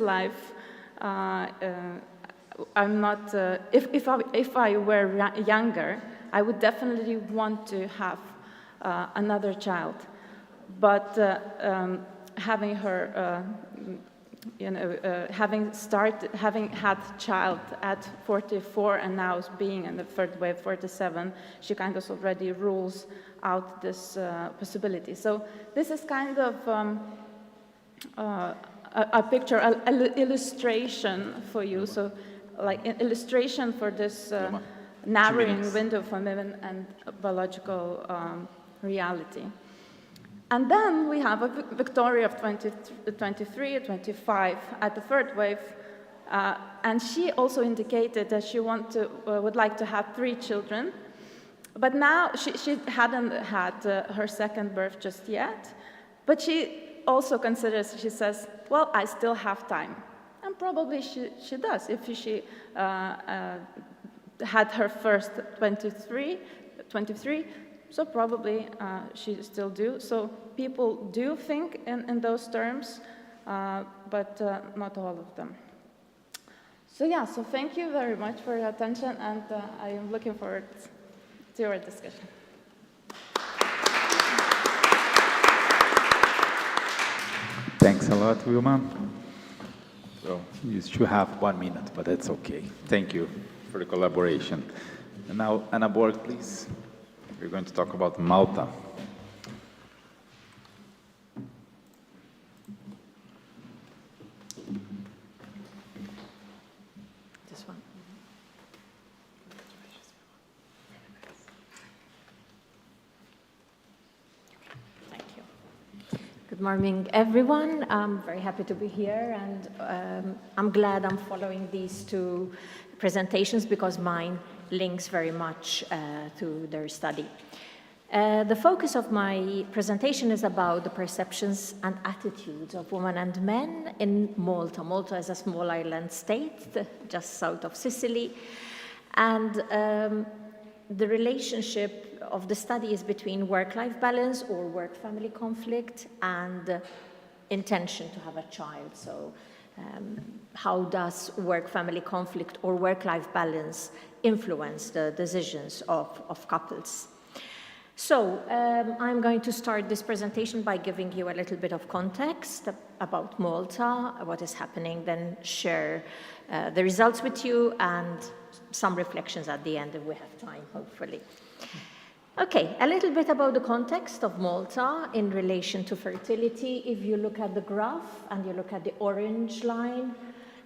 life, I'm not, if I were younger, I would definitely want to have another child. But having her, having had child at 44 and now being in the third wave, 47, she kind of already rules out this possibility. So this is kind of a picture, an illustration for you. So like an illustration for this narrowing window for women and biological reality. And then we have a Victoria of 23, 25 at the third wave, and she also indicated that she would like to have 3 children, but now she hadn't had her second birth just yet, but she also considers, she says, well, I still have time, and probably she does if she had her first 23, so probably she still do. So people do think in those terms, but not all of them. So yeah, so thank you very much for your attention, and I am looking forward to your discussion. Thanks a lot, Wilma. So you still have 1 minute, but that's okay. Thank you for the collaboration. And now, Anna Borg, please. We're going to talk about Malta. This one. Thank you. Good morning, everyone. I'm very happy to be here, and I'm glad I'm following these 2 presentations because mine links very much to their study. The focus of my presentation is about the perceptions and attitudes of women and men in Malta. Malta is a small island state just south of Sicily, and the relationship of the study is between work-life balance or work-family conflict and intention to have a child. So how does work-family conflict or work-life balance influence the decisions of couples? So I'm going to start this presentation by giving you a little bit of context about Malta, what is happening, then share the results with you and some reflections at the end if we have time, hopefully. Okay, a little bit about the context of Malta in relation to fertility. If you look at the graph and you look at the orange line,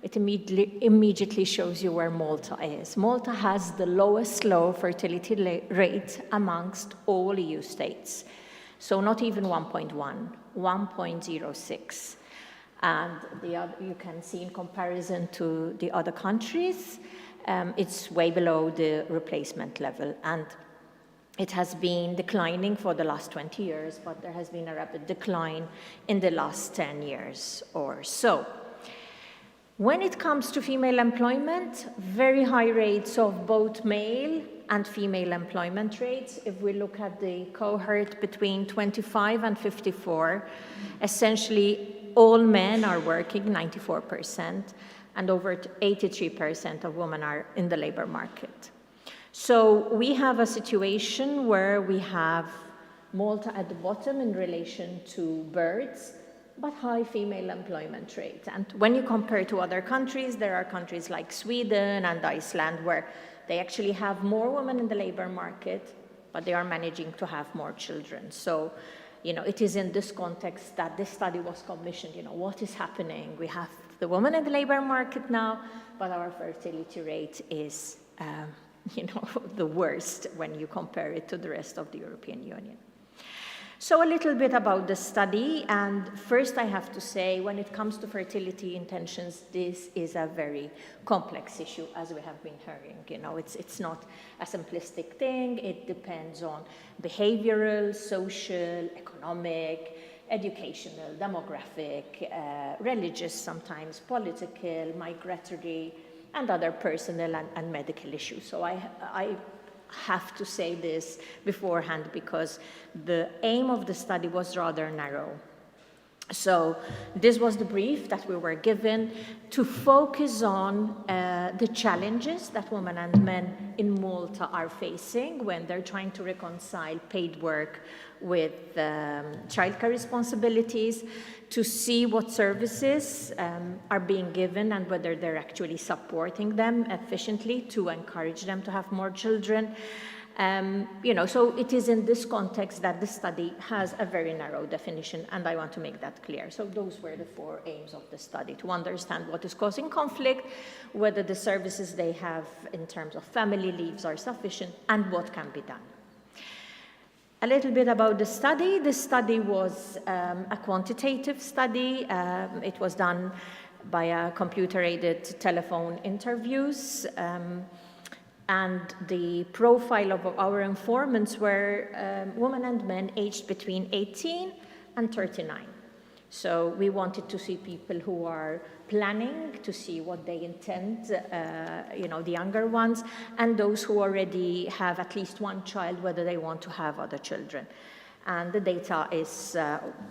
it immediately shows you where Malta is. Malta has the lowest low fertility rate amongst all EU states. So not even 1.1, 1.06. And you can see in comparison to the other countries, it's way below the replacement level. And it has been declining for the last 20 years, but there has been a rapid decline in the last 10 years or so. When it comes to female employment, very high rates of both male and female employment rates. If we look at the cohort between 25 and 54, essentially all men are working, 94%, and over 83% of women are in the labor market. So we have a situation where we have Malta at the bottom in relation to births, but high female employment rate. And when you compare to other countries, there are countries like Sweden and Iceland where they actually have more women in the labor market, but they are managing to have more children. So, it is in this context that this study was commissioned. What is happening? We have the women in the labor market now, but our fertility rate is the worst when you compare it to the rest of the European Union. So a little bit about the study, and first I have to say, when it comes to fertility intentions, this is a very complex issue, as we have been hearing. It's not a simplistic thing. It depends on behavioral, social, economic, educational, demographic, religious sometimes, political, migratory, and other personal and medical issues. So I have to say this beforehand because the aim of the study was rather narrow. So this was the brief that we were given to focus on the challenges that women and men in Malta are facing when they're trying to reconcile paid work with childcare responsibilities, to see what services are being given and whether they're actually supporting them efficiently to encourage them to have more children. So it is in this context that the study has a very narrow definition, and I want to make that clear. So those were the 4 aims of the study: to understand what is causing conflict, whether the services they have in terms of family leaves are sufficient, and what can be done. A little bit about the study. The study was a quantitative study. It was done by computer-aided telephone interviews. And the profile of our informants were women and men aged between 18 and 39. So we wanted to see people who are planning to see what they intend, the younger ones, and those who already have at least one child, whether they want to have other children. And the data is,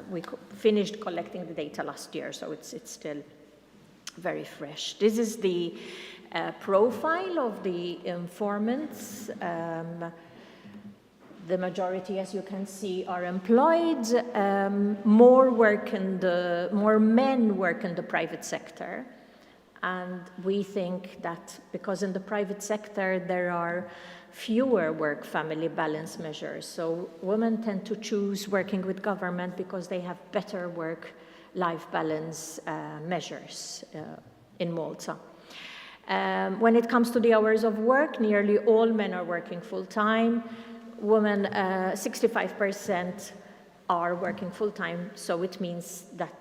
we finished collecting the data last year, so it's still very fresh. This is the profile of the informants. The majority, as you can see, are employed. More men work in the private sector. And we think that because in the private sector there are fewer work-family balance measures, so women tend to choose working with government because they have better work-life balance measures in Malta. When it comes to the hours of work, nearly all men are working full-time. Women, 65% are working full-time, so it means that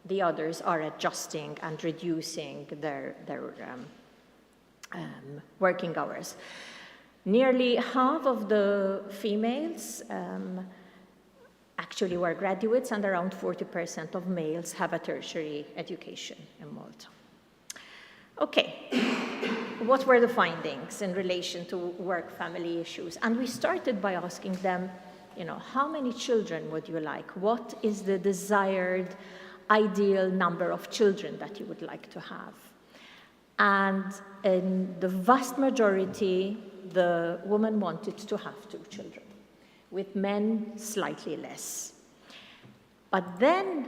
the others are adjusting and reducing their working hours. Nearly half of the females actually were graduates, and around 40% of males have a tertiary education in Malta. Okay, what were the findings in relation to work-family issues? And we started by asking them, how many children would you like? What is the desired ideal number of children that you would like to have? And in the vast majority, the women wanted to have 2 children, with men slightly less. But then,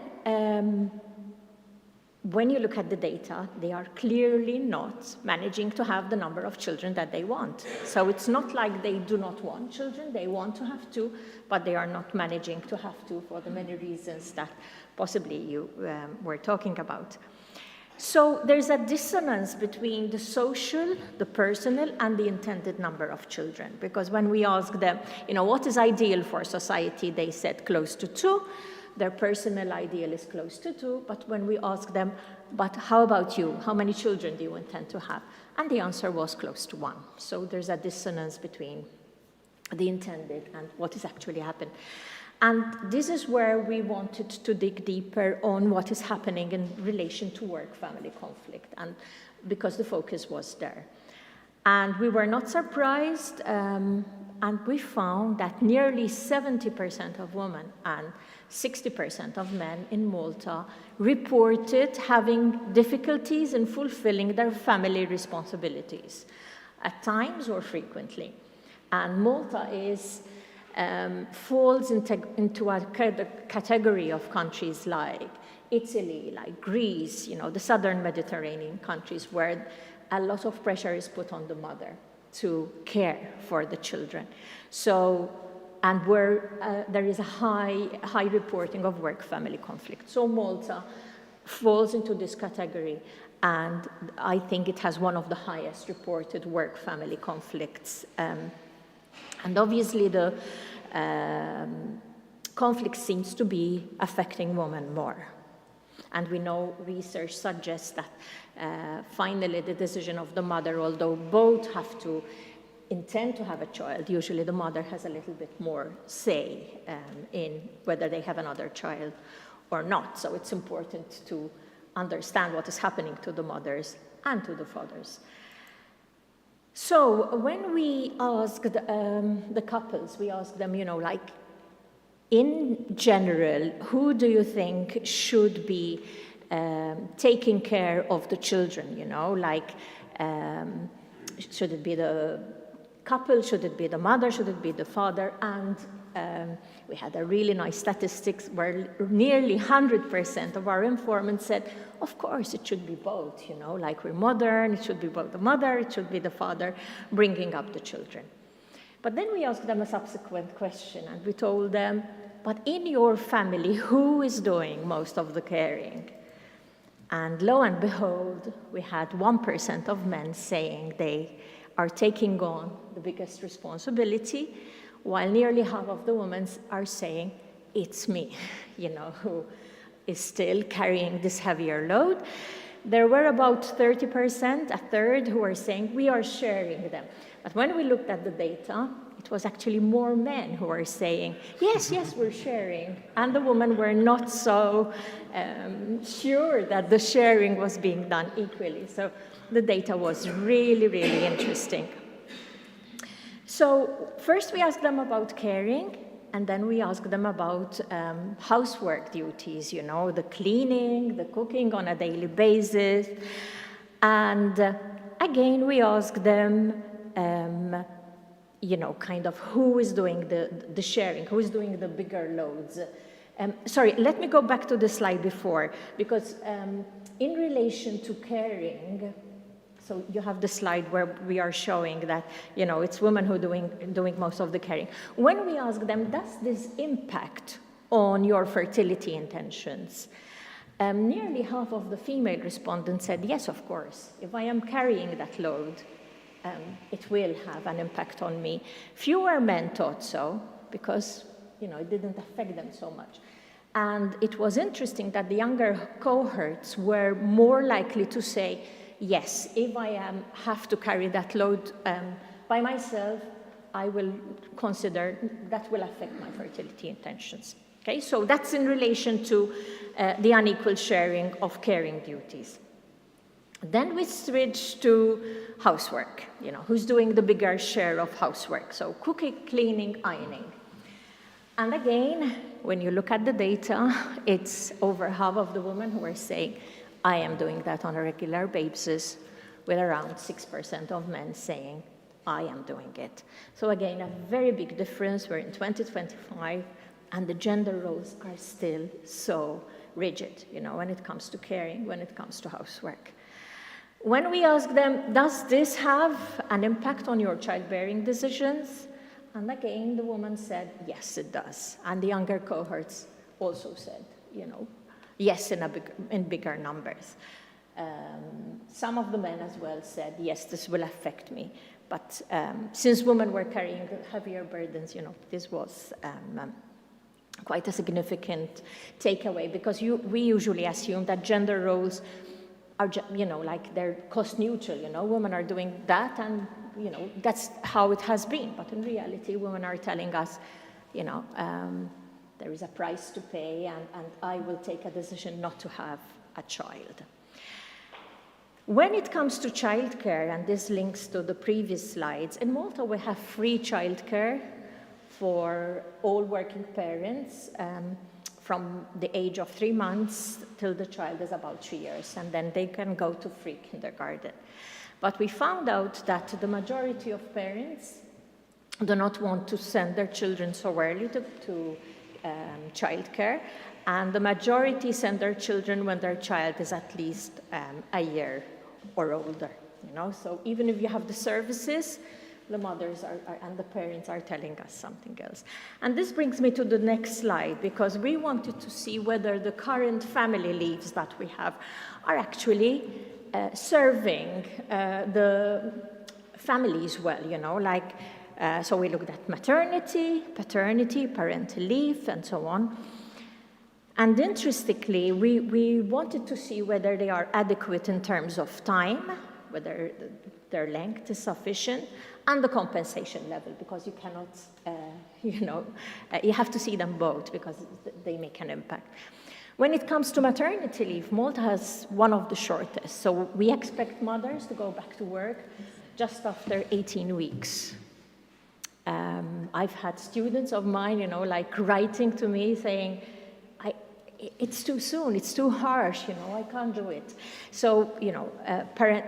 when you look at the data, they are clearly not managing to have the number of children that they want. So it's not like they do not want children, they want to have 2, but they are not managing to have 2 for the many reasons that possibly you were talking about. So there's a dissonance between the social, the personal, and the intended number of children. Because when we asked them, what is ideal for society, they said close to 2. Their personal ideal is close to 2, but when we ask them, but how about you? How many children do you intend to have? And the answer was close to 1. So there's a dissonance between the intended and what has actually happened. And this is where we wanted to dig deeper on what is happening in relation to work-family conflict, and because the focus was there. And we were not surprised, and we found that nearly 70% of women and 60% of men in Malta reported having difficulties in fulfilling their family responsibilities, at times or frequently. And Malta falls into a category of countries like Italy, like Greece, the southern Mediterranean countries, where a lot of pressure is put on the mother to care for the children. And where there is a high reporting of work-family conflict. So Malta falls into this category, and I think it has one of the highest reported work-family conflicts. And obviously the conflict seems to be affecting women more. And we know research suggests that finally the decision of the mother, although both have to intend to have a child, usually the mother has a little bit more say in whether they have another child or not. So it's important to understand what is happening to the mothers and to the fathers. So when we asked the couples, we asked them, in general, who do you think should be taking care of the children, you know, like, should it be the couple, should it be the mother, should it be the father? And we had a really nice statistics where nearly 100% of our informants said, of course, it should be both, you know, like we're modern, it should be both the mother, it should be the father bringing up the children. But then we asked them a subsequent question, and we told them, but in your family, who is doing most of the caring? And lo and behold, we had 1% of men saying they are taking on the biggest responsibility, while nearly half of the women are saying, it's me, you know, who is still carrying this heavier load. There were about 30%, a third, who were saying, we are sharing them. But when we looked at the data, it was actually more men who were saying, yes, yes, we're sharing. And the women were not so sure that the sharing was being done equally. So the data was really, really interesting. So first we asked them about caring, and then we asked them about housework duties, you know, the cleaning, the cooking on a daily basis. And again, we asked them, you know, kind of who is doing the sharing, who is doing the bigger loads. Sorry, let me go back to the slide before, because in relation to caring, so you have the slide where we are showing that, you know, it's women who are doing most of the caring. When we ask them, does this impact on your fertility intentions? Nearly half of the female respondents said, yes, of course. If I am carrying that load, it will have an impact on me. Fewer men thought so, because, you know, it didn't affect them so much. And it was interesting that the younger cohorts were more likely to say, yes, if I have to carry that load by myself, I will consider that will affect my fertility intentions. Okay, so that's in relation to the unequal sharing of caring duties. Then we switch to housework, you know, who's doing the bigger share of housework. So cooking, cleaning, ironing. And again, when you look at the data, it's over half of the women who are saying, I am doing that on a regular basis, with around 6% of men saying, I am doing it. So again, a very big difference. We're in 2025, and the gender roles are still so rigid, you know, when it comes to caring, when it comes to housework. When we ask them, does this have an impact on your childbearing decisions? And again, the woman said, yes, it does. And the younger cohorts also said, you know, yes, in bigger numbers. Some of the men as well said, yes, this will affect me. But since women were carrying heavier burdens, you know, this was quite a significant takeaway, because we usually assume that gender roles are, you know, like they're cost neutral, you know, women are doing that, and, you know, that's how it has been. But in reality, women are telling us, you know, there is a price to pay, and I will take a decision not to have a child. When it comes to childcare, and this links to the previous slides, in Malta we have free childcare for all working parents from the age of 3 months till the child is about 3 years, and then they can go to free kindergarten. But we found out that the majority of parents do not want to send their children so early to childcare, and the majority send their children when their child is at least a year or older. You know, so even if you have the services, the mothers and the parents are telling us something else. And this brings me to the next slide, because we wanted to see whether the current family leaves that we have are actually serving the families well, you know, like, so we looked at maternity, paternity, parental leave, and so on. And interestingly, we wanted to see whether they are adequate in terms of time, whether their length is sufficient, and the compensation level, because you cannot, you know, you have to see them both, because they make an impact. When it comes to maternity leave, Malta has one of the shortest. So we expect mothers to go back to work just after 18 weeks. I've had students of mine, you know, like writing to me saying, it's too soon, it's too harsh, you know, I can't do it. So, you know,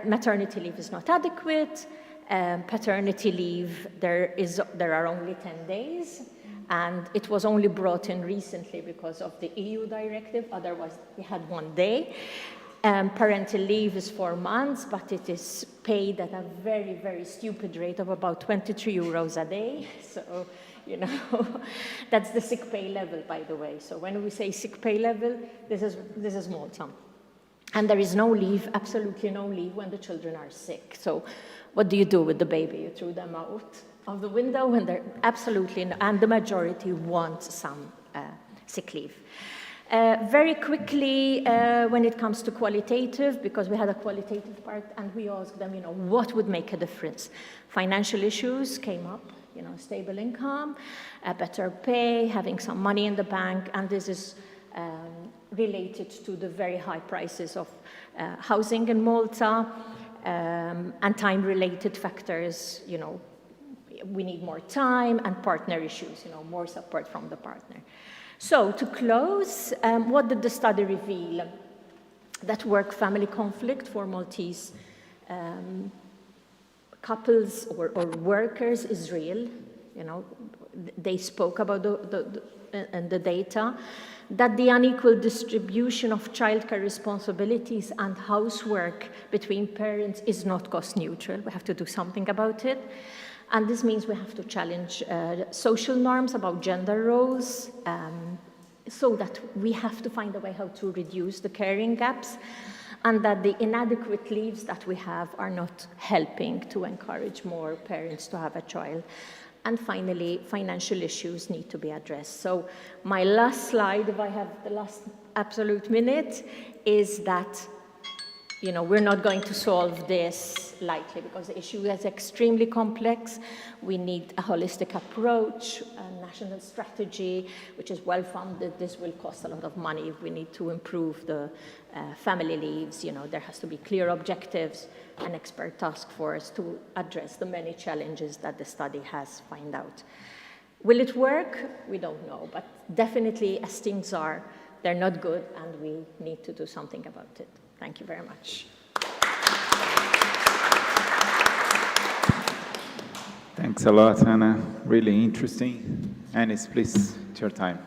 maternity leave is not adequate. Paternity leave, there are only 10 days, and it was only brought in recently because of the EU directive, otherwise we had 1 day. Parental leave is 4 months, but it is paid at a very, very stupid rate of about 23 euros a day. So, you know, that's the sick pay level, by the way. So when we say sick pay level, this is Malta. And there is no leave, absolutely no leave, when the children are sick. So what do you do with the baby? You throw them out of the window when they're absolutely, and the majority want some sick leave. Very quickly, when it comes to qualitative, because we had a qualitative part, and we asked them, you know, what would make a difference? Financial issues came up, you know, stable income, better pay, having some money in the bank, and this is related to the very high prices of housing in Malta, and time-related factors, you know, we need more time, and partner issues, you know, more support from the partner. So to close, what did the study reveal? That work-family conflict for Maltese couples or workers is real. You know, they spoke about the data, that the unequal distribution of childcare responsibilities and housework between parents is not cost neutral. We have to do something about it. And this means we have to challenge social norms about gender roles, so that we have to find a way how to reduce the caring gaps, and that the inadequate leaves that we have are not helping to encourage more parents to have a child. And finally, financial issues need to be addressed. So my last slide, if I have the last absolute minute, is that, you know, we're not going to solve this lightly because the issue is extremely complex. We need a holistic approach, a national strategy, which is well-funded. This will cost a lot of money. We need to improve the family leaves. You know, there has to be clear objectives, an expert task force to address the many challenges that the study has found out. Will it work? We don't know, but definitely as things are, they're not good, and we need to do something about it. Thank you very much. Thanks a lot, Anna. Really interesting. Anis, please, it's your time.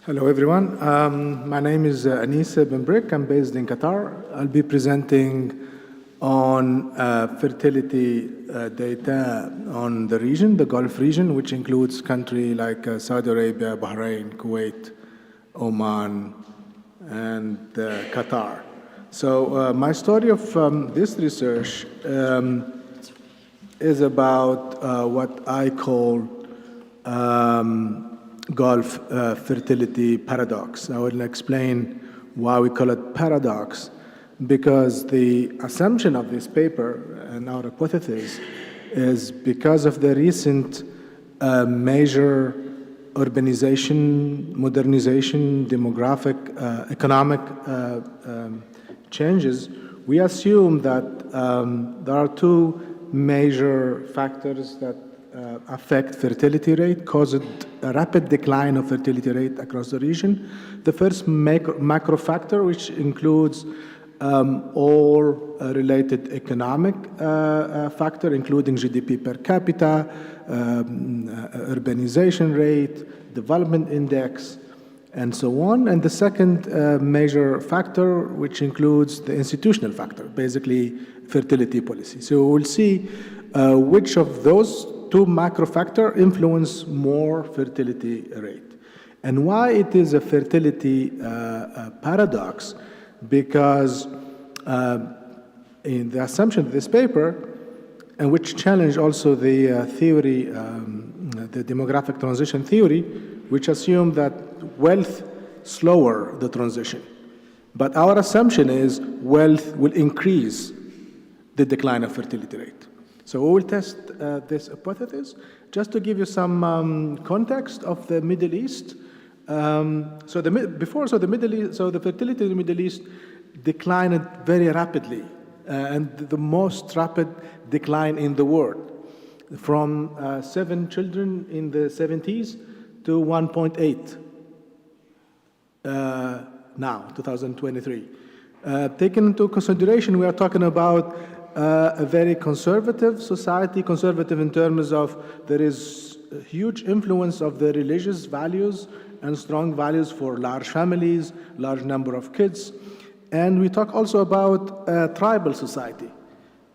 Hello, everyone. My name is Anis Ben Brik. I'm based in Qatar. I'll be presenting on fertility data on the region, the Gulf region, which includes countries like Saudi Arabia, Bahrain, Kuwait, Oman, and Qatar. So my story of this research is about what I call Gulf fertility paradox. I will explain why we call it paradox, because the assumption of this paper and our hypothesis is because of the recent major urbanization, modernization, demographic, economic changes, we assume that there are two major factors that affect fertility rate, caused a rapid decline of fertility rate across the region. The first macro factor, which includes all related economic factor, including GDP per capita, urbanization rate, development index, and so on. And the second major factor, which includes the institutional factor, basically fertility policy. So we'll see which of those two macro factors influence more fertility rate. And why it is a fertility paradox? Because in the assumption of this paper, and which challenge also the theory, the demographic transition theory, which assume that wealth slower the transition. But our assumption is wealth will increase the decline of fertility rate. So we will test this hypothesis. Just to give you some context of the Middle East. The fertility in the Middle East declined very rapidly, and the most rapid decline in the world, from 7 children in the 70s to 1.8 now, 2023. Taken into consideration, we are talking about a very conservative society, conservative in terms of there is a huge influence of the religious values and strong values for large families, large number of kids. And we talk also about a tribal society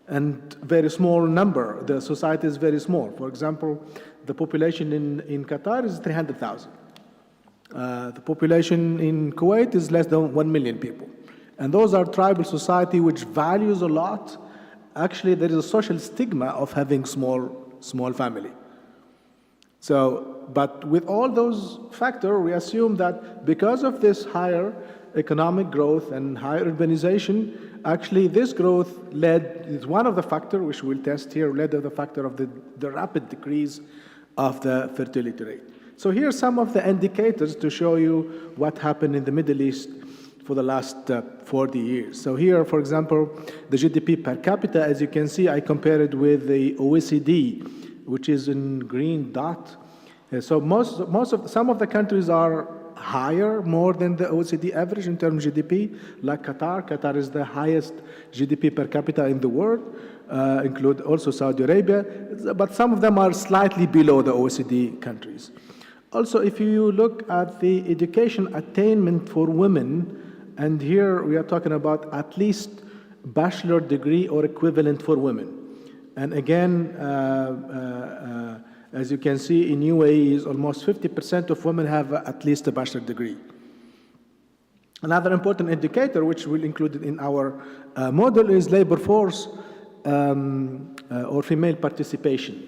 and very small number. The society is very small. For example, the population in Qatar is 300,000. The population in Kuwait is less than 1 million people. And those are tribal society which values a lot. Actually, there is a social stigma of having small family. But with all those factors, we assume that because of this higher economic growth and higher urbanization, actually this growth is one of the factors, which we'll test here, led to the factor of the rapid decrease of the fertility rate. So here are some of the indicators to show you what happened in the Middle East for the last 40 years. So here, for example, the GDP per capita, as you can see, I compared with the OECD, which is in green dot. So some of the countries are higher, more than the OECD average in terms of GDP, like Qatar. Qatar is the highest GDP per capita in the world, include also Saudi Arabia, but some of them are slightly below the OECD countries. Also, if you look at the education attainment for women, and here we are talking about at least bachelor degree or equivalent for women. And again, as you can see in UAE, almost 50% of women have at least a bachelor degree. Another important indicator, which we'll include in our model, is labor force or female participation.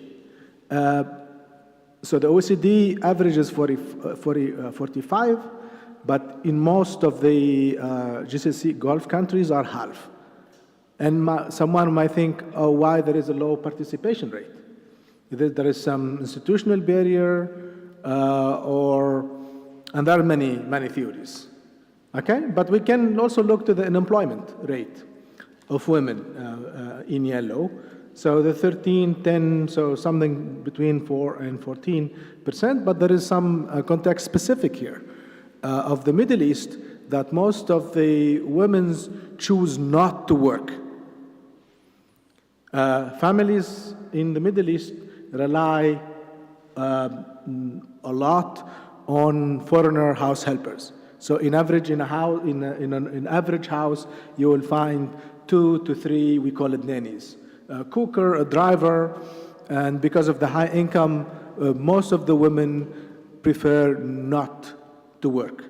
So the OECD average is 45, but in most of the GCC Gulf countries are half. And someone might think, oh, why there is a low participation rate? There is some institutional barrier, and there are many theories. Okay, but we can also look to the unemployment rate of women in yellow. So the 10, so something between 4 and 14%, but there is some context specific here of the Middle East that most of the women choose not to work. Families in the Middle East rely a lot on foreigner house helpers. So in average, in an average house, you will find 2 to 3, we call it nannies. A cooker, a driver, and because of the high income, most of the women prefer not to work.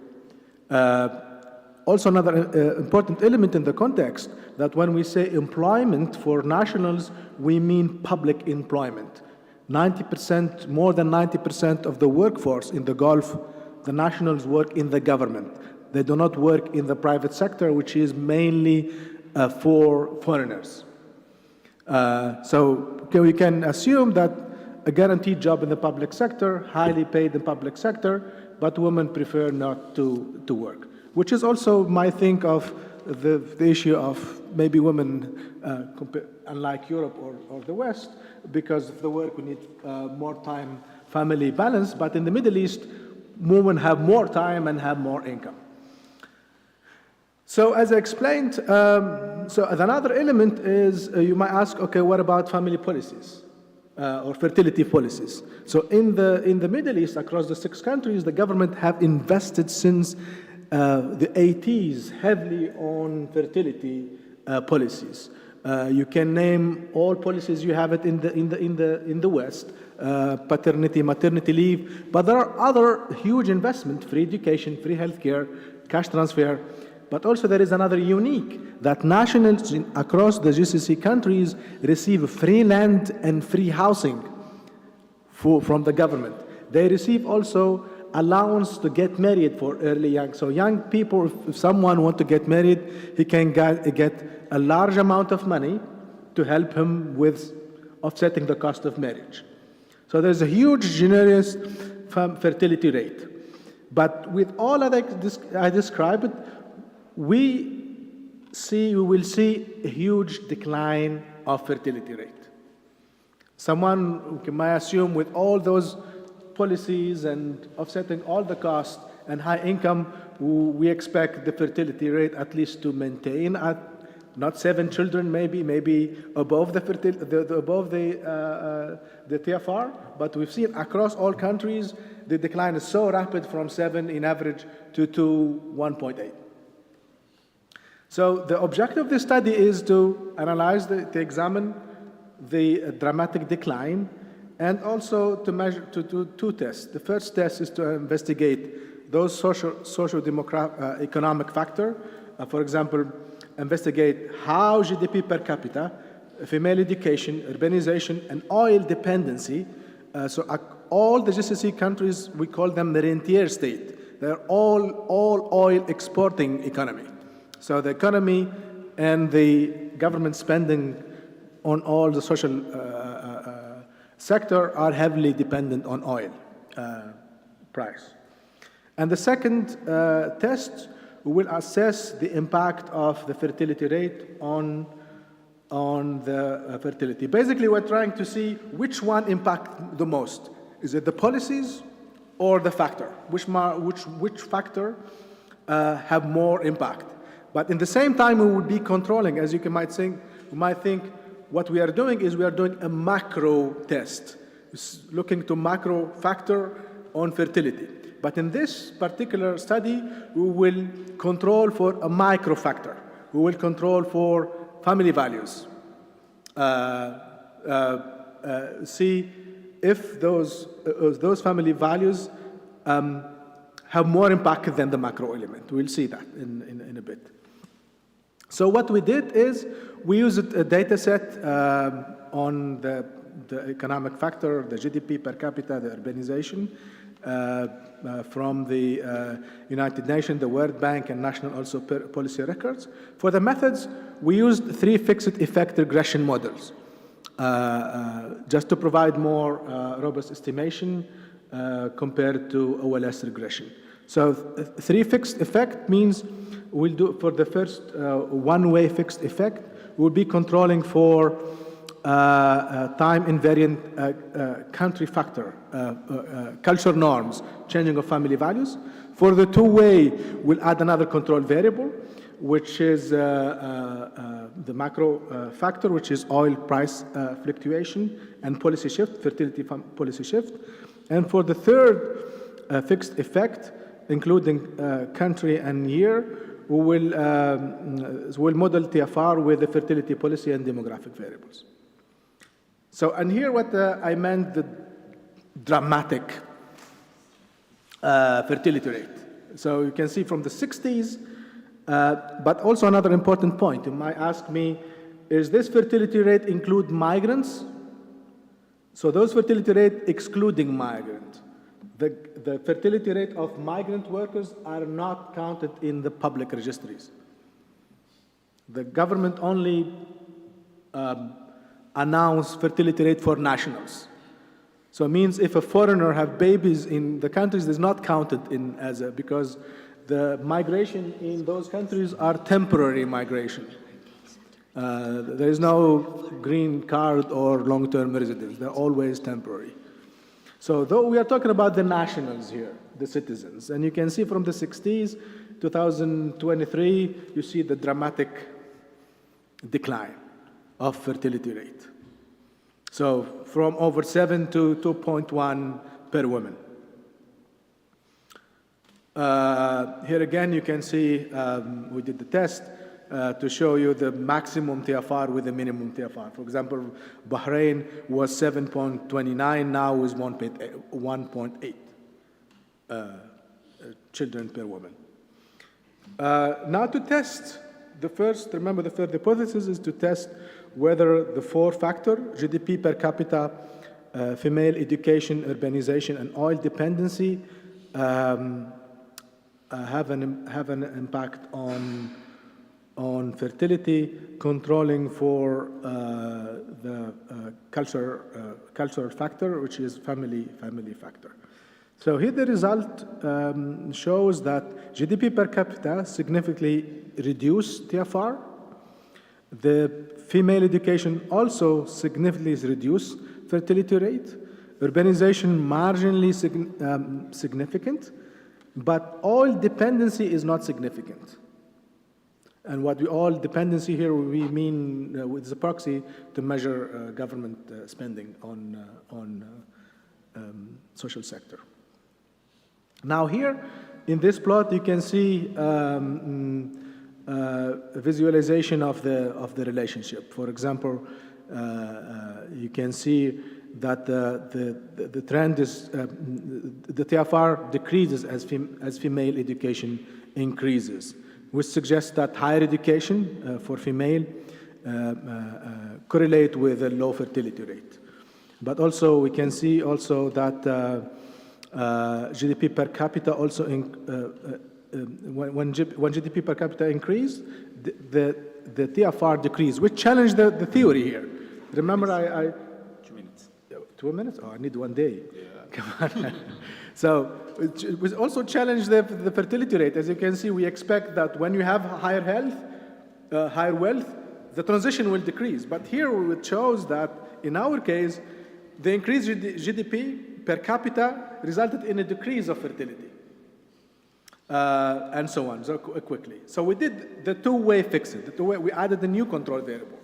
Also another important element in the context, that when we say employment for nationals, we mean public employment. 90%, more than 90% of the workforce in the Gulf, the nationals work in the government. They do not work in the private sector, which is mainly for foreigners. So we can assume that a guaranteed job in the public sector, highly paid in the public sector, but women prefer not to work, which is also my think of the issue of maybe women, unlike Europe or the West, because of the work we need more time, family balance, but in the Middle East, women have more time and have more income. So as I explained, so another element is you might ask, okay, what about family policies or fertility policies? So in the Middle East, across the 6 countries, the government have invested since the 80s heavily on fertility policies. You can name all policies you have it in the West, paternity, maternity leave, but there are other huge investments: free education, free healthcare, cash transfer. But also there is another unique, that nationals across the GCC countries receive free land and free housing from the government. They receive also allowance to get married for early young. So young people, if someone want to get married, he can get a large amount of money to help him with offsetting the cost of marriage. So there's a huge generous fertility rate. But with all that I described, we will see a huge decline of fertility rate. Someone might assume with all those policies and offsetting all the costs and high income, we expect the fertility rate at least to maintain at not 7 children, maybe above the TFR. But we've seen across all countries the decline is so rapid from 7 in average to 1.8. So the objective of this study is to analyze, to examine the dramatic decline, and also to measure, to do 2 tests. The first test is to investigate those socio-economic factors. For example, investigate how GDP per capita, female education, urbanization, and oil dependency. All the GCC countries, we call them the rentier state. They're all oil exporting economy. So the economy and the government spending on all the social sector are heavily dependent on oil price. And the second test will assess the impact of the fertility rate on the fertility. Basically, we're trying to see which one impacts the most. Is it the policies or the factor? Which factor have more impact? But in the same time, we would be controlling, as you might think, what we are doing is we are doing a macro test, looking to macro factor on fertility. But in this particular study, we will control for a micro factor. We will control for family values. See if those family values have more impact than the macro element. We'll see that in a bit. So what we did is we used a data set on the economic factor, the GDP per capita, the urbanization, from the United Nations, the World Bank, and national also policy records. For the methods, we used 3 fixed effect regression models, just to provide more robust estimation compared to OLS regression. So 3 fixed effect means we'll do for the first one-way fixed effect, we'll be controlling for time invariant country factor, cultural norms, changing of family values. For the two-way, we'll add another control variable, which is the macro factor, which is oil price fluctuation and policy shift, fertility policy shift. And for the third fixed effect, including country and year, we will model TFR with the fertility policy and demographic variables. So, and here what I meant the dramatic fertility rate. So you can see from the 60s, but also another important point. You might ask me, is this fertility rate include migrants? So those fertility rate excluding migrants. The fertility rate of migrant workers are not counted in the public registries. The government only announce fertility rate for nationals. So it means if a foreigner have babies in the countries, it's not counted in as a, because the migration in those countries are temporary migration. There is no green card or long-term residence. They're always temporary. So though we are talking about the nationals here, the citizens, and you can see from the 60s, 2023, you see the dramatic decline of fertility rate. So from over 7 to 2.1 per woman. Here again, you can see we did the test to show you the maximum TFR with the minimum TFR. For example, Bahrain was 7.29, now is 1.8 children per woman. Now to test the first, remember the third hypothesis is to test whether the 4-factor, GDP per capita, female education, urbanization, and oil dependency, have an impact on fertility, controlling for the cultural factor, which is family factor. So here the result shows that GDP per capita significantly reduced TFR. The female education also significantly reduced fertility rate. Urbanization marginally significant, but all dependency is not significant. And what we all dependency here, we mean with the proxy to measure government spending on social sector. Now here, in this plot, you can see a visualization of the relationship. For example, you can see that the trend is the TFR decreases as female education increases, which suggests that higher education for female correlate with a low fertility rate. But also we can see also that GDP per capita also when GDP per capita increased, the TFR decreased, which challenged the theory here. Remember, I 2 minutes. 2 minutes? Oh, I need 1 day. Yeah. Come on. So it also challenged the fertility rate. As you can see, we expect that when you have higher health, higher wealth, the transition will decrease. But here it shows that in our case, the increased GDP per capita resulted in a decrease of fertility, and so on, so quickly. So we did the two-way fix it. We added a new control variable.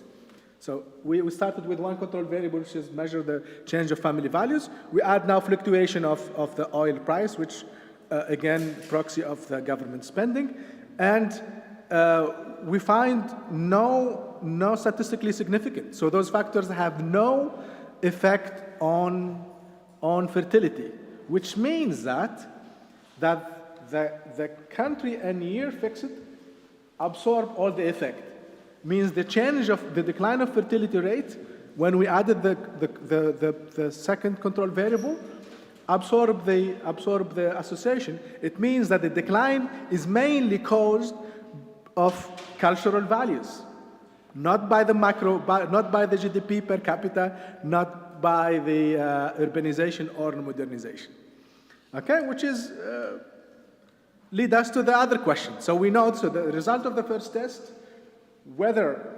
So we started with one control variable, which is measure the change of family values. We add now fluctuation of the oil price, which again, proxy of the government spending. And we find no statistically significant. So those factors have no effect on fertility, which means that the country and year fixed absorb all the effect. Means the change of the decline of fertility rate when we added the second control variable absorb the association. It means that the decline is mainly caused of cultural values, not by the not by the GDP per capita, not by the urbanization or modernization. Okay, which is lead us to the other question. So we know, so the result of the first test, whether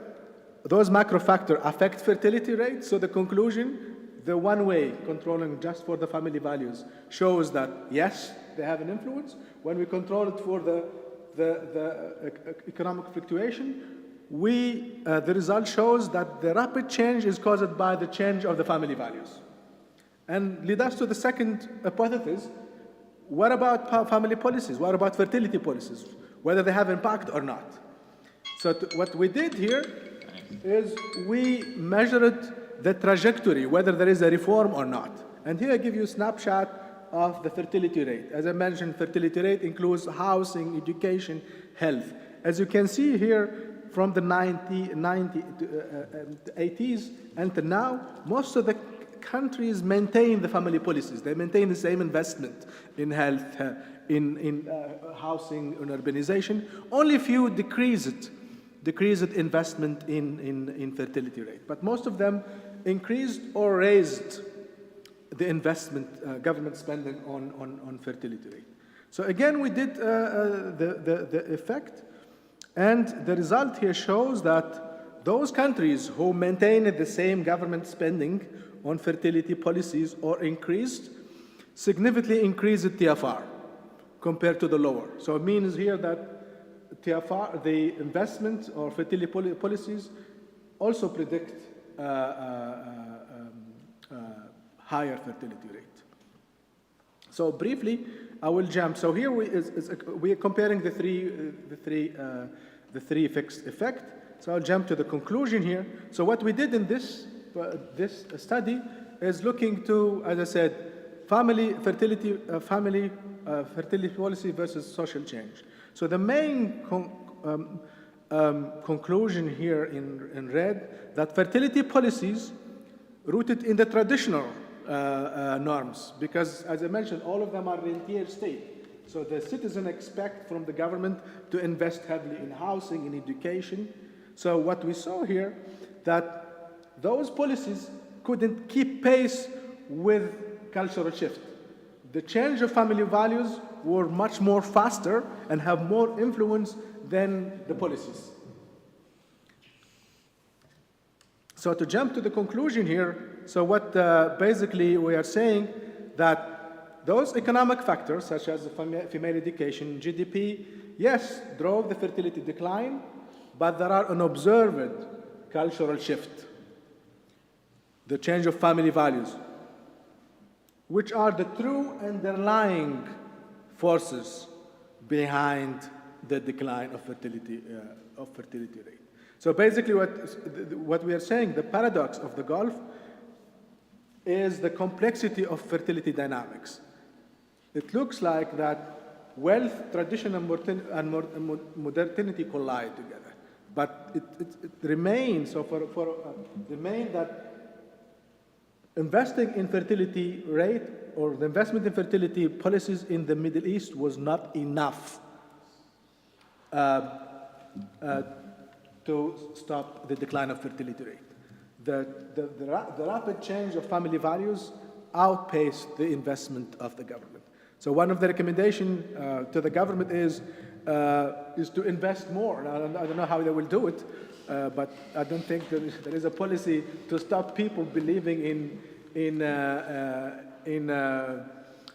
those macro factors affect fertility rate. So the conclusion, the one way controlling just for the family values shows that yes, they have an influence. When we control it for the economic fluctuation, the result shows that the rapid change is caused by the change of the family values. And lead us to the second hypothesis. What about family policies? What about fertility policies? Whether they have impact or not. So what we did here is we measured the trajectory, whether there is a reform or not. And here I give you a snapshot of the fertility rate. As I mentioned, fertility rate includes housing, education, health. As you can see here, from the 80s until now, most of the countries maintain the family policies. They maintain the same investment in health, in housing, in urbanization. Only a few decreased investment in fertility rate. But most of them increased or raised the investment, government spending on fertility rate. So again, we did the effect, and the result here shows that those countries who maintain the same government spending on fertility policies or significantly increased the TFR compared to the lower. So it means here that TFR, the investment or fertility policies also predict higher fertility rate. So briefly, I will jump. So here we are comparing the three fixed effect. So I'll jump to the conclusion here. So what we did in this study is looking to, as I said, fertility policy versus social change. So the main conclusion here in red, that fertility policies rooted in the traditional norms, because, as I mentioned, all of them are rentier state. So the citizen expect from the government to invest heavily in housing, in education. So what we saw here, that those policies couldn't keep pace with cultural shift. The change of family values were much more faster and have more influence than the policies. So to jump to the conclusion here, so what basically we are saying that those economic factors, such as female education, GDP, yes, drove the fertility decline, but there are unobserved cultural shift, the change of family values, which are the true underlying forces behind the decline of fertility rate. So basically what we are saying, the paradox of the Gulf is the complexity of fertility dynamics. It looks like that wealth, tradition, and modernity collide together. But it remains, so remain that investing in fertility rate or the investment in fertility policies in the Middle East was not enough to stop the decline of fertility rate. The rapid change of family values outpaced the investment of the government. So one of the recommendations to the government is to invest more. And I don't know how they will do it, but I don't think there is a policy to stop people believing in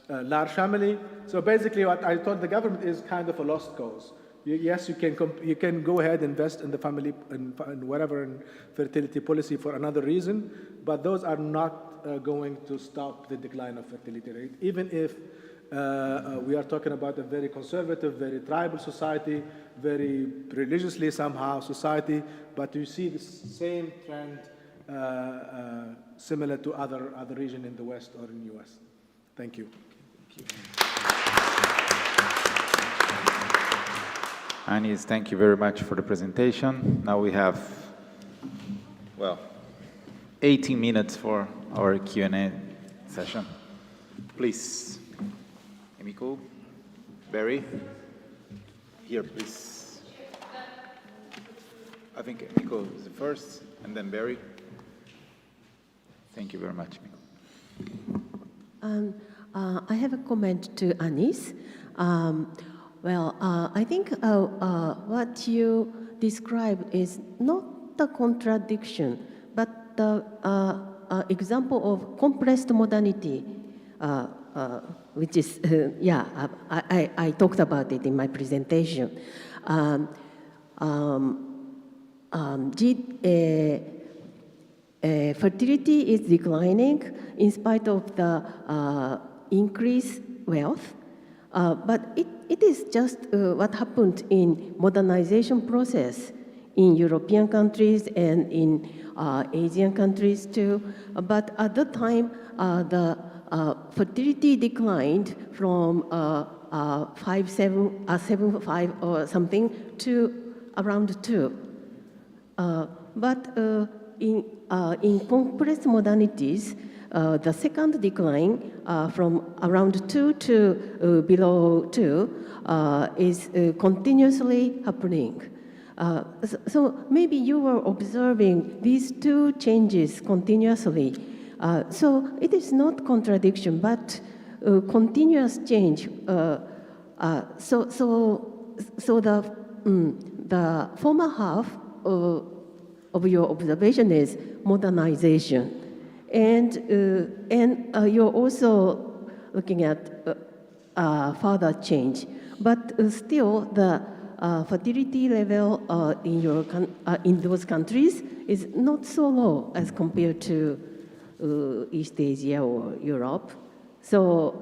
large family. So basically what I told the government is kind of a lost cause. Yes, you can go ahead and invest in the family and whatever in fertility policy for another reason, but those are not going to stop the decline of fertility rate, even if we are talking about a very conservative, very tribal society, very religiously somehow society, but you see the same trend similar to other regions in the West or in the US. Thank you. Anis, thank you very much for the presentation. Now we have, 18 minutes for our Q&A session. Please, Emiko, Barry, here, please. I think Emiko is the first, and then Barry. Thank you very much, Emiko. I have a comment to Anis. I think what you described is not the contradiction, but the example of compressed modernity, which is, I talked about it in my presentation. Fertility is declining in spite of the increased wealth. But it is just what happened in modernization process in European countries and in Asian countries too. But at the time, the fertility declined from 7.5 or something to around 2. But in compressed modernities, the second decline from around 2 to below 2 is continuously happening. So maybe you were observing these two changes continuously. So it is not contradiction, but continuous change. So the former half of your observation is modernization. And you're also looking at further change. But still, the fertility level in those countries is not so low as compared to East Asia or Europe. So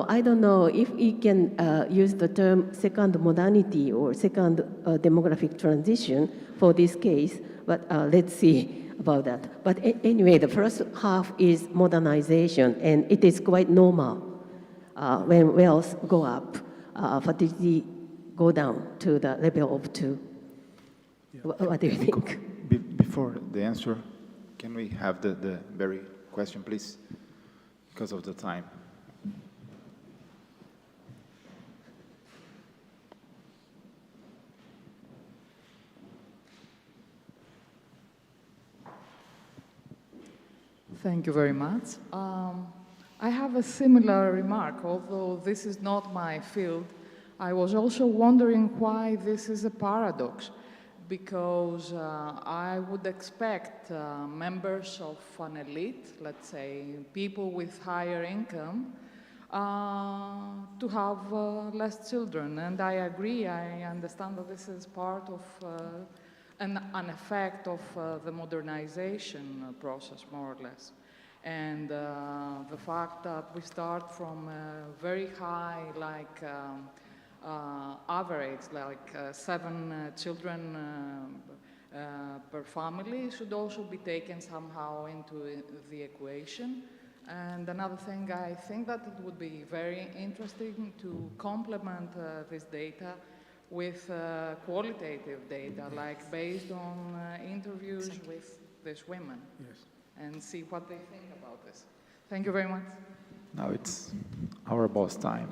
I don't know if we can use the term second modernity or second demographic transition for this case, but let's see about that. But anyway, the first half is modernization, and it is quite normal. When wealth go up, fertility go down to the level of 2. Yeah. What do you think? Before the answer, can we have the very question, please? because of the time. Thank you very much. I have a similar remark, although this is not my field. I was also wondering why this is a paradox, because I would expect members of an elite, let's say people with higher income, to have less children. And I agree, I understand that this is part of an effect of the modernization process, more or less. And the fact that we start from a very high, like, average, like 7 children per family, should also be taken somehow into the equation. And another thing, I think that it would be very interesting to complement this data with qualitative data, like based on interviews with these women, and see what they think about this. Thank you very much. Now it's our boss time.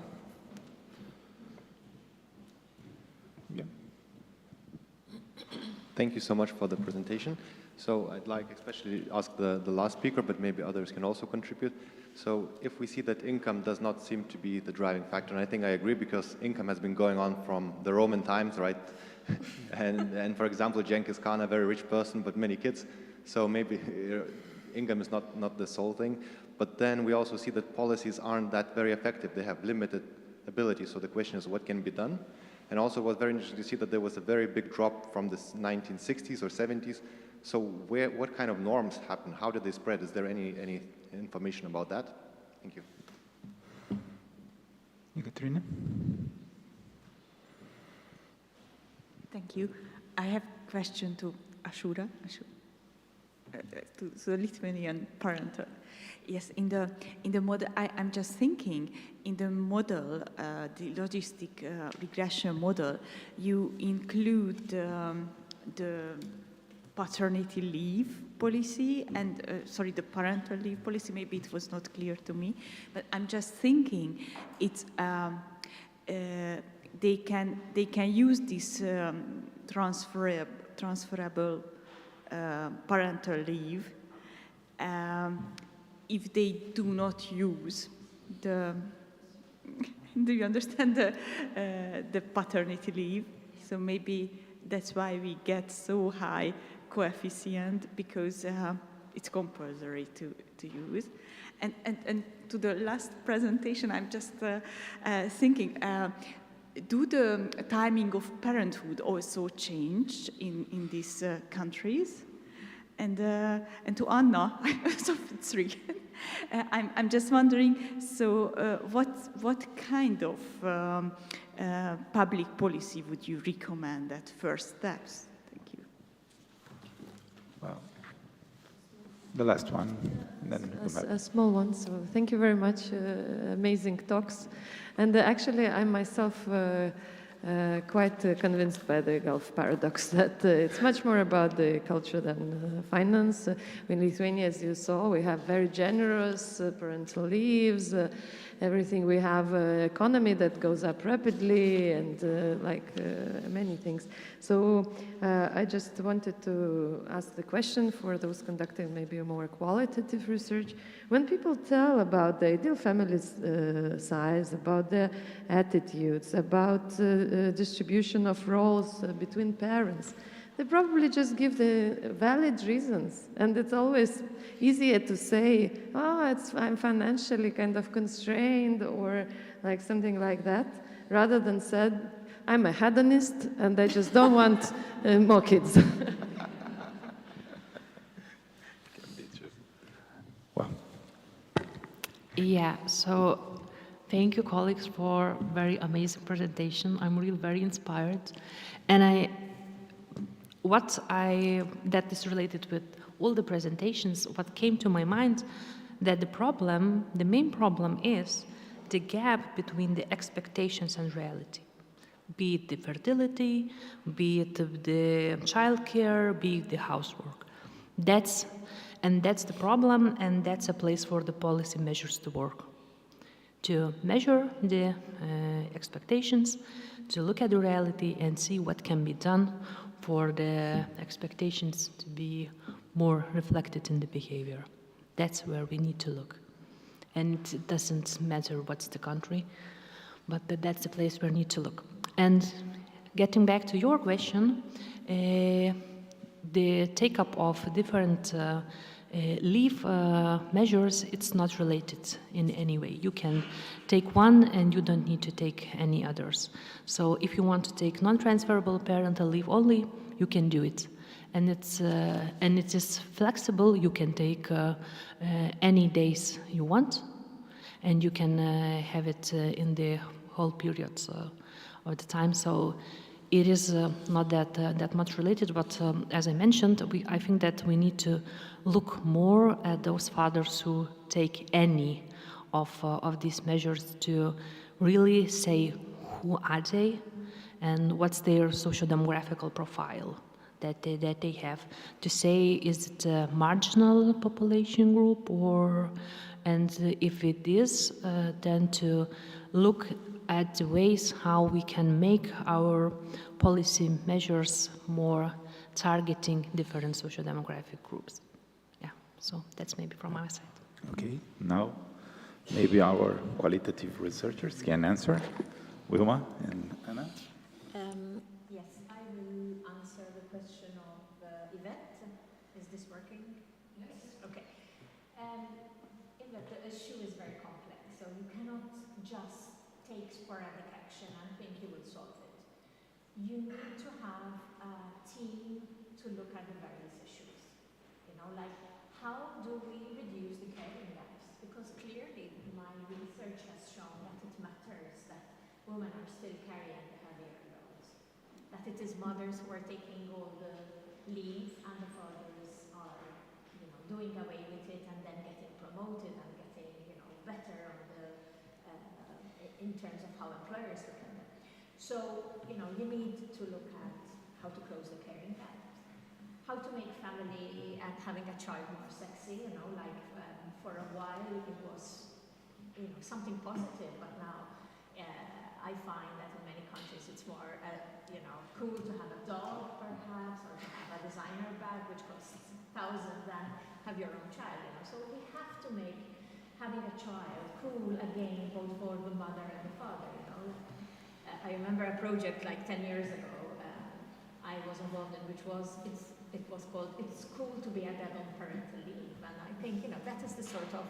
Yeah. Thank you so much for the presentation. So I'd like especially to ask the last speaker, but maybe others can also contribute. So if we see that income does not seem to be the driving factor, and I think I agree, because income has been going on from the Roman times, right? and for example, Genghis Khan, a very rich person, but many kids. So maybe income is not the sole thing. But then we also see that policies aren't that very effective. They have limited ability. So the question is, what can be done? And also it was very interesting to see that there was a very big drop from the 1960s or 70s. So what kind of norms happen? How did they spread? Is there any information about that? Thank you. Katrina? Thank you. I have a question to Ashura, to the Lithuanian parenthood. Yes, in the model, I'm just thinking, in the model, the logistic regression model, you include the paternity leave policy and, the parental leave policy. Maybe it was not clear to me, but I'm just thinking it's, they can use this transferable parental leave if they do not use the, do you understand the paternity leave? So maybe that's why we get so high coefficient, because it's compulsory to use. And to the last presentation, I'm just thinking, do the timing of parenthood also change in these countries? And to Anna, so it's really, I'm just wondering, so what kind of public policy would you recommend at first steps? Thank you. Well, the last one, and then a small one. So thank you very much. Amazing talks. And actually, I myself quite convinced by the Gulf paradox that it's much more about the culture than finance. In Lithuania, as you saw, we have very generous parental leaves, everything. We have an economy that goes up rapidly, and many things. So I just wanted to ask the question for those conducting maybe a more qualitative research. When people tell about the ideal family size, about their attitudes, about distribution of roles between parents, they probably just give the valid reasons. And it's always easier to say, oh, I'm financially kind of constrained, or like something like that, rather than said, I'm a hedonist and I just don't want more kids. Yeah, so thank you, colleagues, for very amazing presentation. I'm really very inspired. And that is related with all the presentations, what came to my mind, that the main problem is the gap between the expectations and reality. Be it the fertility, be it the childcare, be it the housework. And that's the problem, and that's a place for the policy measures to work. To measure the expectations, to look at the reality and see what can be done for the expectations to be more reflected in the behavior. That's where we need to look. And it doesn't matter what's the country, but that's the place where we need to look. And getting back to your question, the take-up of different leave measures, it's not related in any way. You can take one and you don't need to take any others. So if you want to take non-transferable parental leave only, you can do it. And it is flexible. You can take any days you want, and you can have it in the whole periods of the time. So it is not that much related, but as I mentioned, I think that we need to look more at those fathers who take any of these measures to really say who are they and what's their socio-demographical profile that they have. To say, is it a marginal population group, and if it is, then to look at the ways how we can make our policy measures more targeting different socio-demographic groups. Yeah, so that's maybe from my side. Okay, now maybe our qualitative researchers can answer. Wilma and Anna? Yes, I will answer the question of Yvette. Is this working? Yes. Okay. Yvette, the issue is very complex, so you cannot just take sporadic action and think you will solve it. You need to have a team to look at the various issues. You know, like how do we reduce the caring gaps? Because clearly my research has shown that it matters that women are still carrying the heavier loads. That it is mothers who are taking all the leave and the fathers are, you know, doing away with it and then getting promoted and getting, you know, better on the in terms of how employers look at them. So, you know, you need to look at how to close the caring gap, how to make family and having a child more sexy, you know, like for a while it was, you know, something positive, but now I find that in many countries it's more, you know, cool to have a dog perhaps, or to have a designer bag which costs thousands than have your own child, you know. So we have to make having a child cool again, both for the mother and the father, you know. I remember a project like 10 years ago I was involved in, which was, it was called It's Cool to be a Dad on Parental Leave. And I think, you know, that is the sort of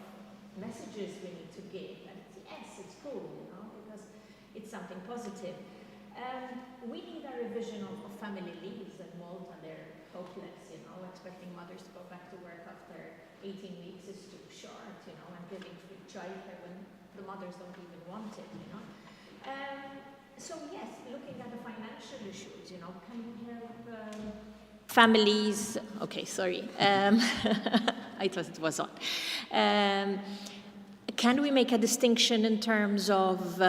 messages we need to give. And yes, it's cool, you know, because it's something positive. We need a revision of family leaves. In Malta, they're hopeless, you know, expecting mothers to go back to work after 18 weeks is too short, you know, and giving free childcare when the mothers don't even want it, you know. So yes, looking at the financial issues, you know, can we help families? Okay, sorry. I thought it was on. Can we make a distinction in terms of,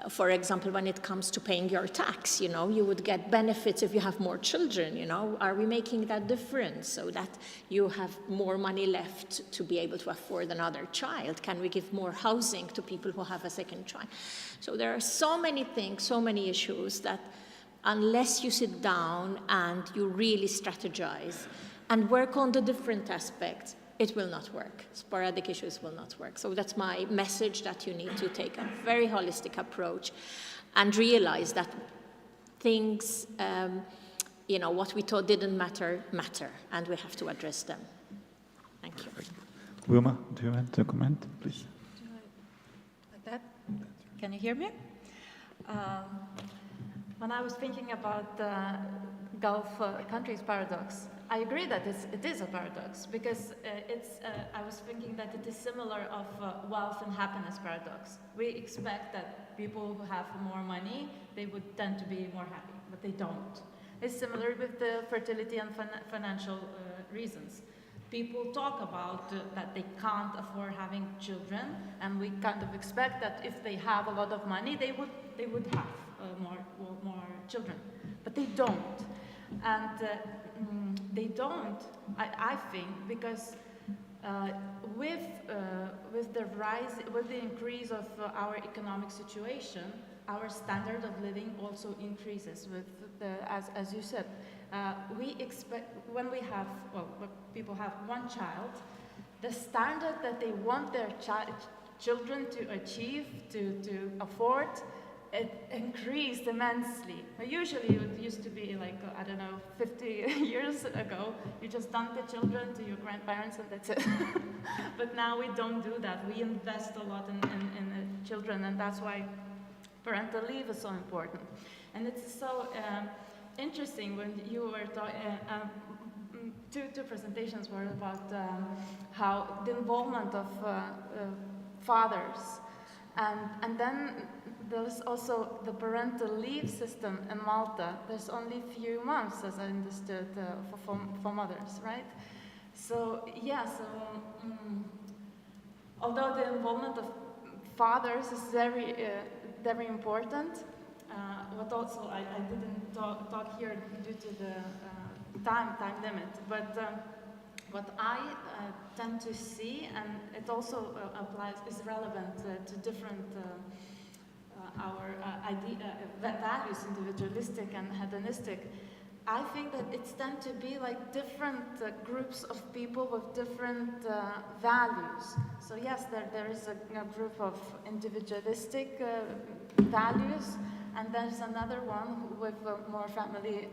for example, when it comes to paying your tax, you know, you would get benefits if you have more children, you know. Are we making that difference so that you have more money left to be able to afford another child? Can we give more housing to people who have a second child? So there are so many things, so many issues that unless you sit down and you really strategize and work on the different aspects, it will not work. Sporadic issues will not work. So that's my message, that you need to take a very holistic approach and realize that things, you know, what we thought didn't matter, and we have to address them. Thank you. Wilma, do you want to comment, please? Like that? Can you hear me? When I was thinking about the Gulf countries paradox, I agree that it is a paradox, because I was thinking that it is similar of wealth and happiness paradox. We expect that people who have more money, they would tend to be more happy, but they don't. It's similar with the fertility and financial reasons. People talk about that they can't afford having children, and we kind of expect that if they have a lot of money, they would have more children, but they don't. And they don't, I think, because with the increase of our economic situation, our standard of living also increases. With as you said, we expect when we have people have one child, the standard that they want their children to achieve, to afford, it increased immensely. Usually it used to be like, I don't know, 50 years ago, you just dump the children to your grandparents and that's it. But now we don't do that. We invest a lot in the children, and that's why parental leave is so important. And it's so interesting when you were talking, two presentations were about how the involvement of fathers, and then there's also the parental leave system in Malta. There's only a few months, as I understood, for mothers, right? So yeah, although the involvement of fathers is very important, what also I didn't talk here due to the time limit, but what I tend to see, and it also is relevant to different our values, individualistic and hedonistic. I think that it's tend to be like different groups of people with different values. So yes, there is a group of individualistic values, and there's another one with more family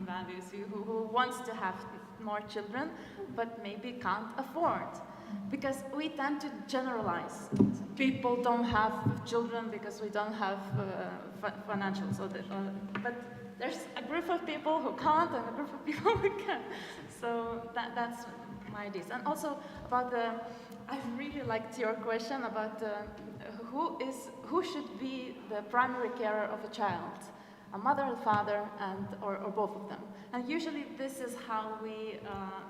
values, who wants to have more children, but maybe can't afford. Because we tend to generalize. People don't have children because we don't have financial. But there's a group of people who can't and a group of people who can. So that's my ideas. And also about I really liked your question about who should be the primary carer of a child, a mother, a father, or both of them. And usually this is how we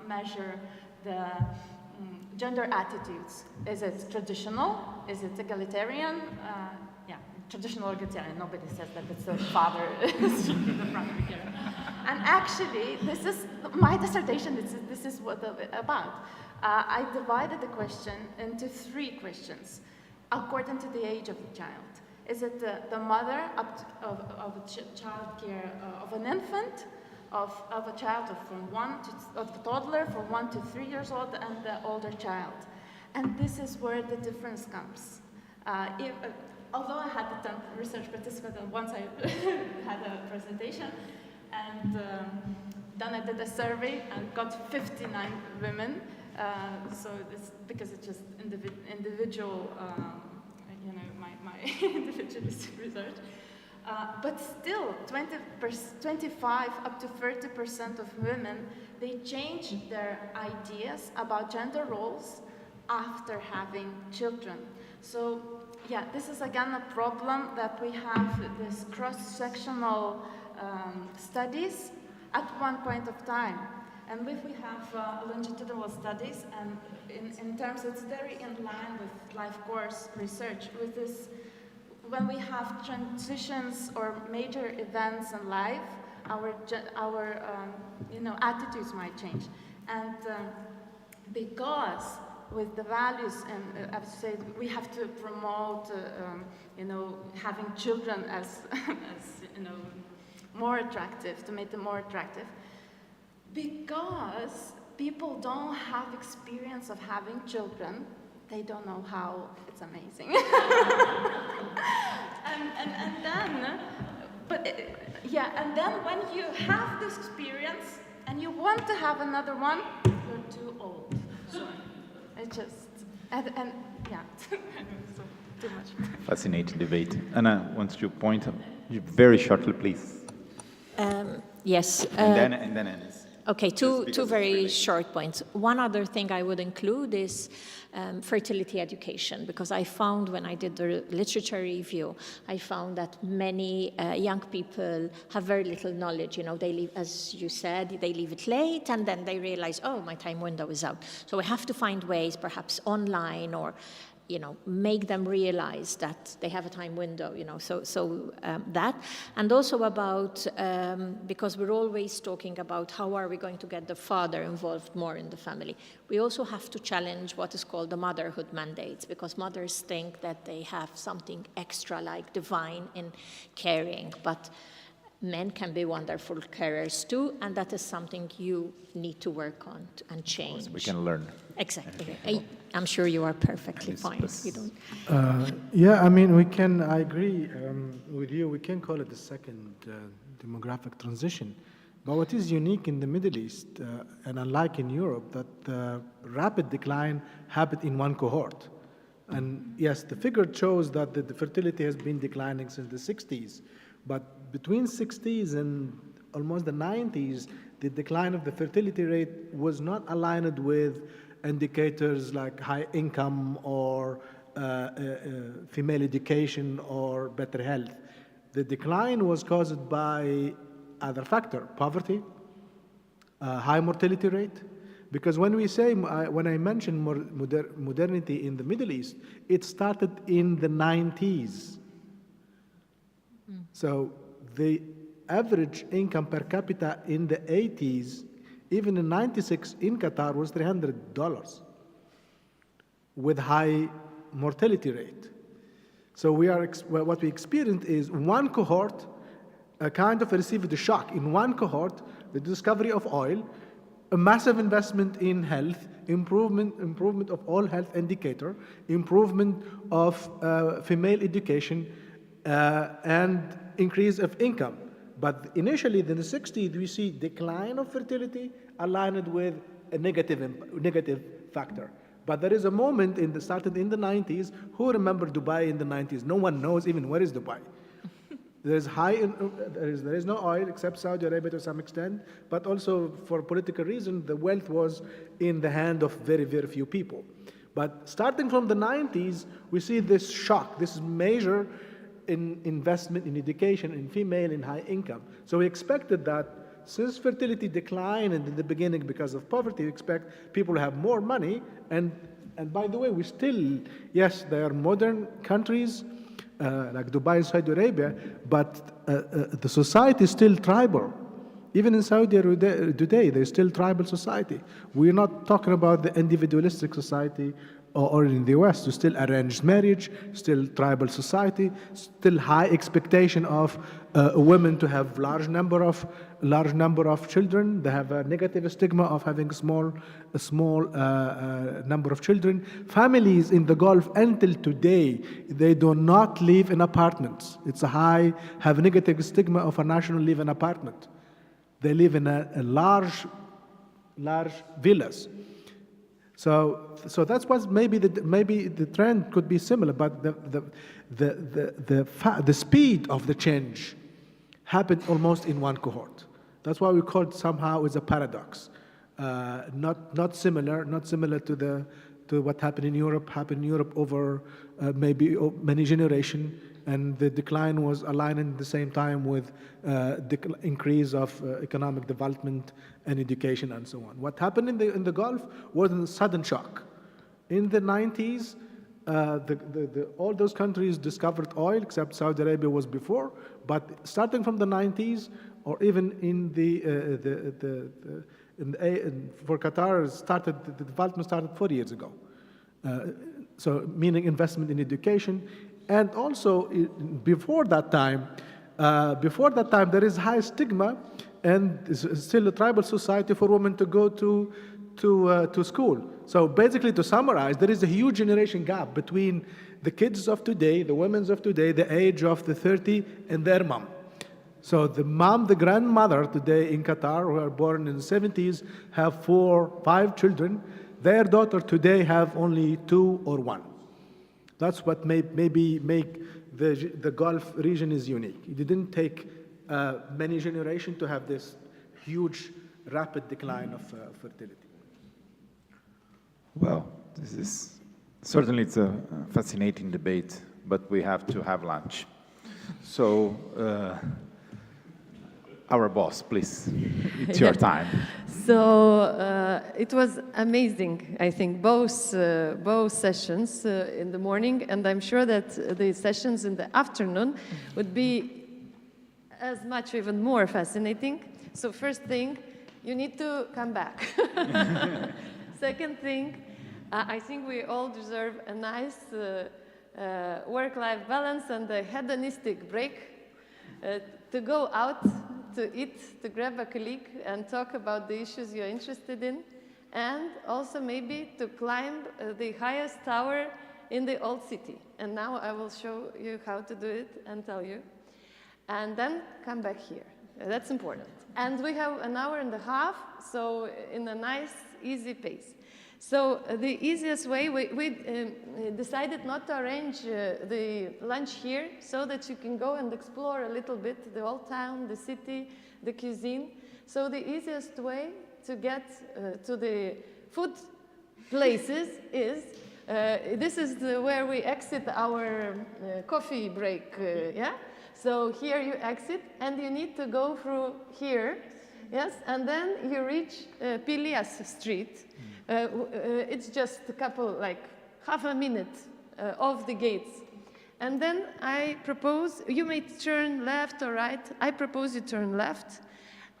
measure the gender attitudes. Is it traditional? Is it egalitarian? Yeah, traditional egalitarian. Nobody says that it's the father is the primary carer. And actually, this is my dissertation. This is what it's about. I divided the question into 3 questions according to the age of the child. Is it the mother of a child care of an infant? Of a child of a toddler from 1 to 3 years old, and the older child. And this is where the difference comes. Although I had the 10 research participants, and once I had a presentation, and then I did a survey and got 59 women. So it's because it's just individual, my individualistic research. But still, 25 up to 30% of women, they change their ideas about gender roles after having children. So yeah, this is again a problem that we have this cross-sectional studies at one point of time. And if we have longitudinal studies, and in terms, it's very in line with life course research, with this. When we have transitions or major events in life, our attitudes might change. And because with the values, and I would say we have to promote, having children as more attractive, to make them more attractive, because people don't have experience of having children. They don't know how it's amazing. and then when you have this experience and you want to have another one, you're too old. So it just, and yeah, so too much. Fascinating debate. Anna wants to point very shortly, please. Yes. And then Anna's. Okay, two very short points. One other thing I would include is fertility education, because I found when I did the literature review, I found that many young people have very little knowledge. They leave, as you said, they leave it late, and then they realize, oh, my time window is out. So we have to find ways, perhaps online or make them realize that they have a time window, that. And also about, because we're always talking about how are we going to get the father involved more in the family. We also have to challenge what is called the motherhood mandates, because mothers think that they have something extra, like divine in caring, but men can be wonderful carers too, and that is something you need to work on and change. We can learn. Exactly. I'm sure you are perfectly fine. You don't. Yeah, I mean, I agree with you. We can call it the second demographic transition. But what is unique in the Middle East, and unlike in Europe, that the rapid decline happened in one cohort. And yes, the figure shows that the fertility has been declining since the 60s. But between 60s and almost the 90s, the decline of the fertility rate was not aligned with indicators like high income or female education or better health. The decline was caused by other factor, poverty, high mortality rate. Because when I mention modernity in the Middle East, it started in the 90s. So the average income per capita in the 80s, even in 96 in Qatar, was $300 with high mortality rate. So what we experienced is one cohort kind of received a shock. In one cohort, the discovery of oil, a massive investment in health, improvement of all health indicator, improvement of female education, and increase of income. But initially, in the 60s, we see decline of fertility aligned with a negative factor. But there is a moment started in the 90s. Who remember Dubai in the 90s? No one knows even where is Dubai. There is no oil except Saudi Arabia to some extent, but also for political reasons, the wealth was in the hand of very, very few people. But starting from the 90s, we see this shock, this major investment in education, in female, in high income. So we expected that since fertility declined in the beginning because of poverty, we expect people to have more money. And by the way, yes, there are modern countries like Dubai and Saudi Arabia, but the society is still tribal. Even in Saudi Arabia today, there's still tribal society. We're not talking about the individualistic society or in the West, there's still arranged marriage, still tribal society, still high expectation of women to have large number of children. They have a negative stigma of having a small number of children. Families in the Gulf until today, they do not live in apartments. Have a negative stigma of a national live in apartment. They live in a large villas. So that's what maybe the trend could be similar, but the speed of the change happened almost in one cohort. That's why we call it somehow is a paradox. Not similar to what happened in Europe over maybe many generations, and the decline was aligned at the same time with the increase of economic development and education and so on. What happened in the Gulf was a sudden shock. In the 90s, all those countries discovered oil, except Saudi Arabia was before. But starting from the 90s, or even for Qatar, the development started 40 years ago. So meaning investment in education. And also, before that time, there is high stigma, and it's still a tribal society for women to go to school. So basically, to summarize, there is a huge generation gap between the kids of today, the women of today, the age of the 30, and their mom. So the grandmother today in Qatar, who are born in the 70s, have 4, 5 children. Their daughter today have only 2 or 1. That's what maybe make the Gulf region is unique. It didn't take many generations to have this huge, rapid decline of fertility. Well, certainly it's a fascinating debate, but we have to have lunch. So our boss, please. It's your time. So it was amazing, I think, both sessions in the morning, and I'm sure that the sessions in the afternoon would be as much, even more fascinating. So first thing, you need to come back. Second thing, I think we all deserve a nice work-life balance and a hedonistic break to go out, to eat, to grab a colleague and talk about the issues you're interested in, and also maybe to climb the highest tower in the old city. And now I will show you how to do it and tell you. And then come back here. That's important. And we have an hour and a half, so in a nice, easy pace. So the easiest way, we decided not to arrange the lunch here so that you can go and explore a little bit the old town, the city, the cuisine. So the easiest way to get to the food places is, this is where we exit our coffee break, yeah? So here you exit and you need to go through here, yes? And then you reach Pilies Street. It's just a couple, like half a minute off the gates. And then I propose, you may turn left or right. I propose you turn left.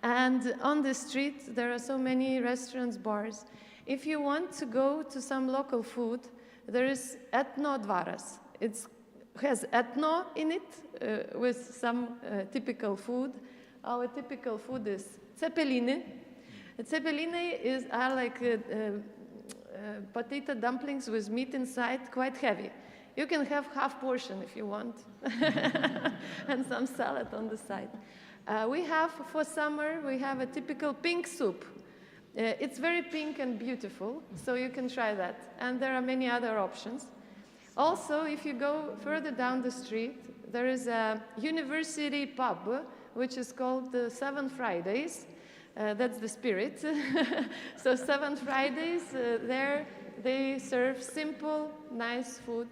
And on the street, there are so many restaurants, bars. If you want to go to some local food, there is Etno Dvaras. It has etno in it with some typical food. Our typical food is cepelini. Cepelini are like potato dumplings with meat inside, quite heavy. You can have half portion if you want, and some salad on the side. We have, for summer, we have a typical pink soup. It's very pink and beautiful, so you can try that. And there are many other options. Also, if you go further down the street, there is a university pub, which is called the Seven Fridays. That's the spirit. So 7 Fridays, there they serve simple, nice food.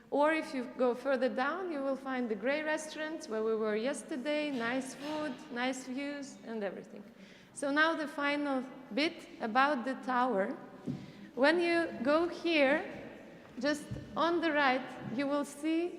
Or if you go further down, you will find the Grey restaurant where we were yesterday, nice food, nice views, and everything. So now the final bit about the tower. When you go here, just on the right, you will see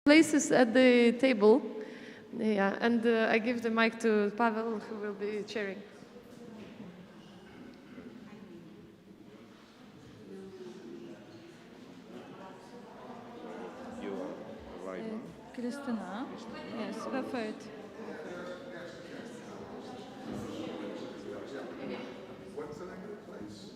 Places at the table. Yeah, and I give the mic to Pavel, who will be chairing. You are right. Kristina. Yes, perfect. What's the name of the place?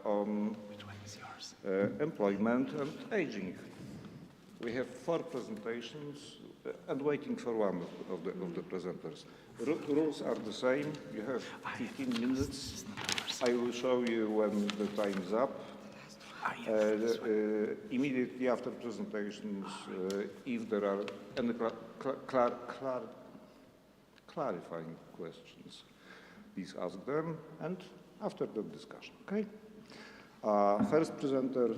On employment and aging. We have 4 presentations and waiting for one of the presenters. Rules are the same. You have 15 minutes. I will show you when the time is up. Immediately after presentations, if there are any clarifying questions, please ask them, and after the discussion, okay? First presenter.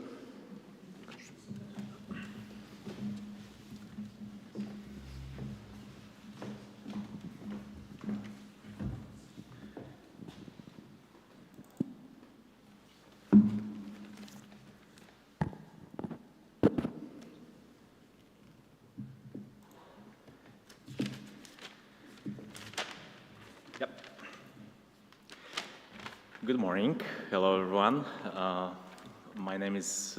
Good morning. Hello, everyone. My name is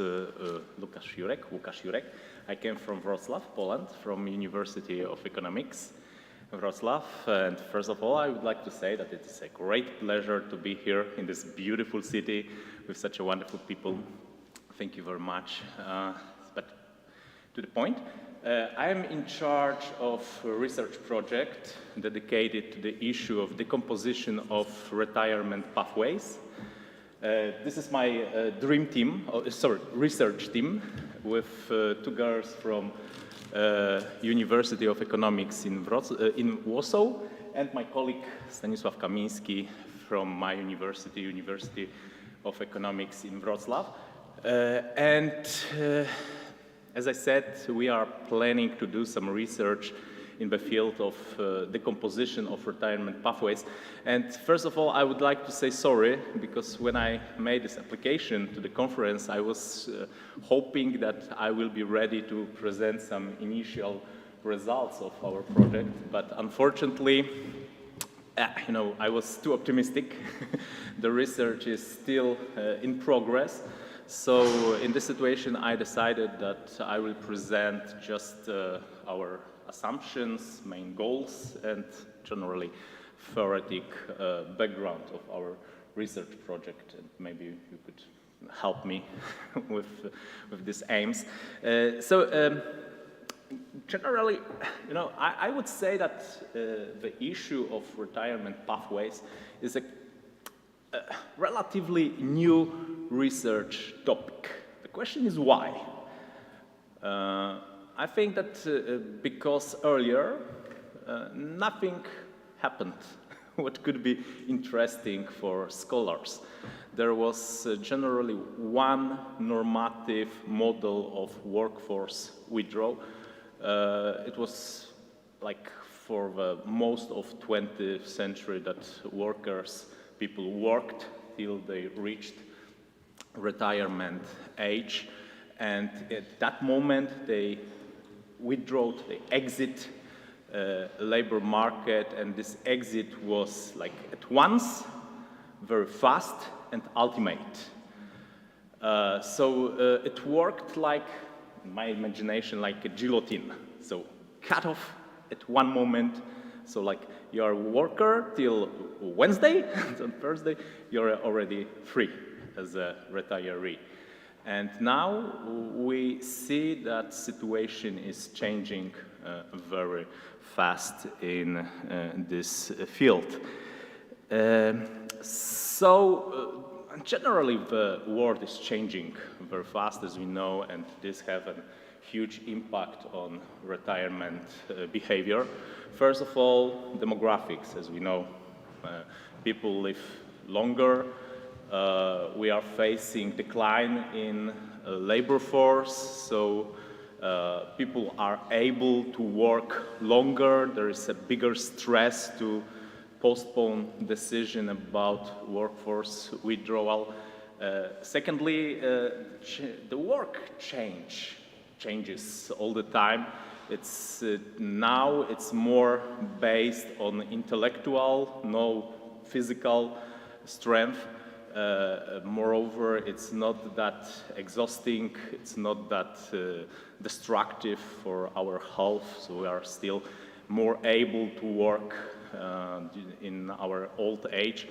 Łukasz Jurek. I came from Wrocław, Poland, from University of Economics, Wrocław. And first of all, I would like to say that it is a great pleasure to be here in this beautiful city with such a wonderful people. Thank you very much. But to the point, I am in charge of a research project dedicated to the issue of decomposition of retirement pathways. This is my dream team, research team, with 2 girls from University of Economics in Warsaw, and my colleague Stanisław Kamiński from my university, University of Economics in Wrocław. As I said, we are planning to do some research in the field of decomposition of retirement pathways. And first of all, I would like to say sorry, because when I made this application to the conference, I was hoping that I will be ready to present some initial results of our project. But unfortunately, I was too optimistic. The research is still in progress. So in this situation, I decided that I will present just our assumptions, main goals, and generally theoretic background of our research project. And maybe you could help me with these aims. Generally, I would say that the issue of retirement pathways is a relatively new research topic. The question is why? I think that because earlier nothing happened what could be interesting for scholars. There was generally one normative model of workforce withdrawal. It was like for the most of 20th century that people worked till they reached retirement age, and at that moment they withdrew, they exit labor market, and this exit was like at once, very fast and ultimate. It worked like, in my imagination, like a guillotine. So cut off at one moment So like you're a worker till Wednesday, and on Thursday you're already free as a retiree. And now we see that situation is changing very fast in this field. Generally the world is changing very fast, as we know, and this has a huge impact on retirement behavior. First of all, demographics, as we know. People live longer. We are facing decline in labor force, so people are able to work longer. There is a bigger stress to postpone decision about workforce withdrawal. Secondly, the work changes all the time. It's now it's more based on intellectual, no physical strength. Moreover, it's not that exhausting, it's not that destructive for our health, so we are still more able to work in our old age.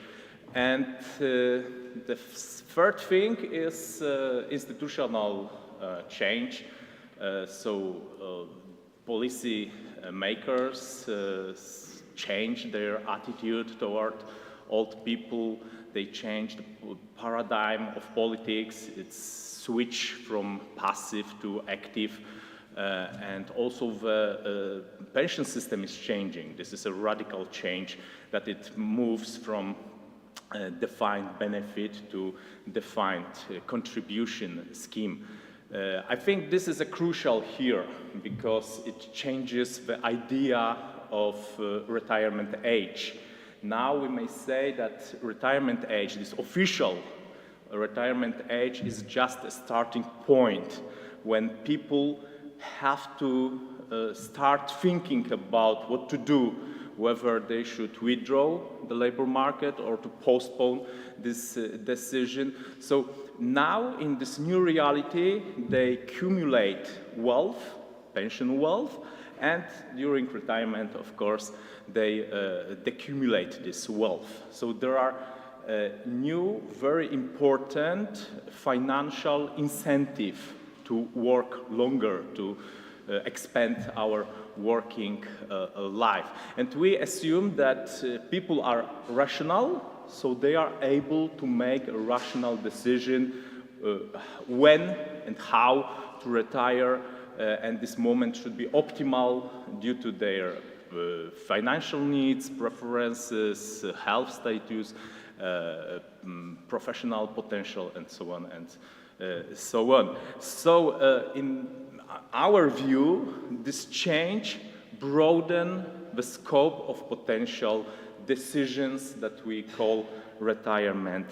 And the third thing is institutional change. Policy makers change their attitude toward old people. They change the paradigm of politics. It's switch from passive to active. And also the pension system is changing. This is a radical change, that it moves from defined benefit to defined contribution scheme. I think this is a crucial here because it changes the idea of retirement age. Now we may say that retirement age, this official retirement age, is just a starting point when people have to start thinking about what to do, whether they should withdraw the labor market or to postpone this decision. So now in this new reality, they accumulate wealth, pension wealth, and during retirement, of course, they accumulate this wealth. So there are new, very important financial incentive to work longer, to expand our working life. And we assume that people are rational, so they are able to make a rational decision when and how to retire, and this moment should be optimal due to their financial needs, preferences, health status, professional potential, and so on and so on. So in our view, this change broadens the scope of potential decisions that we call retirement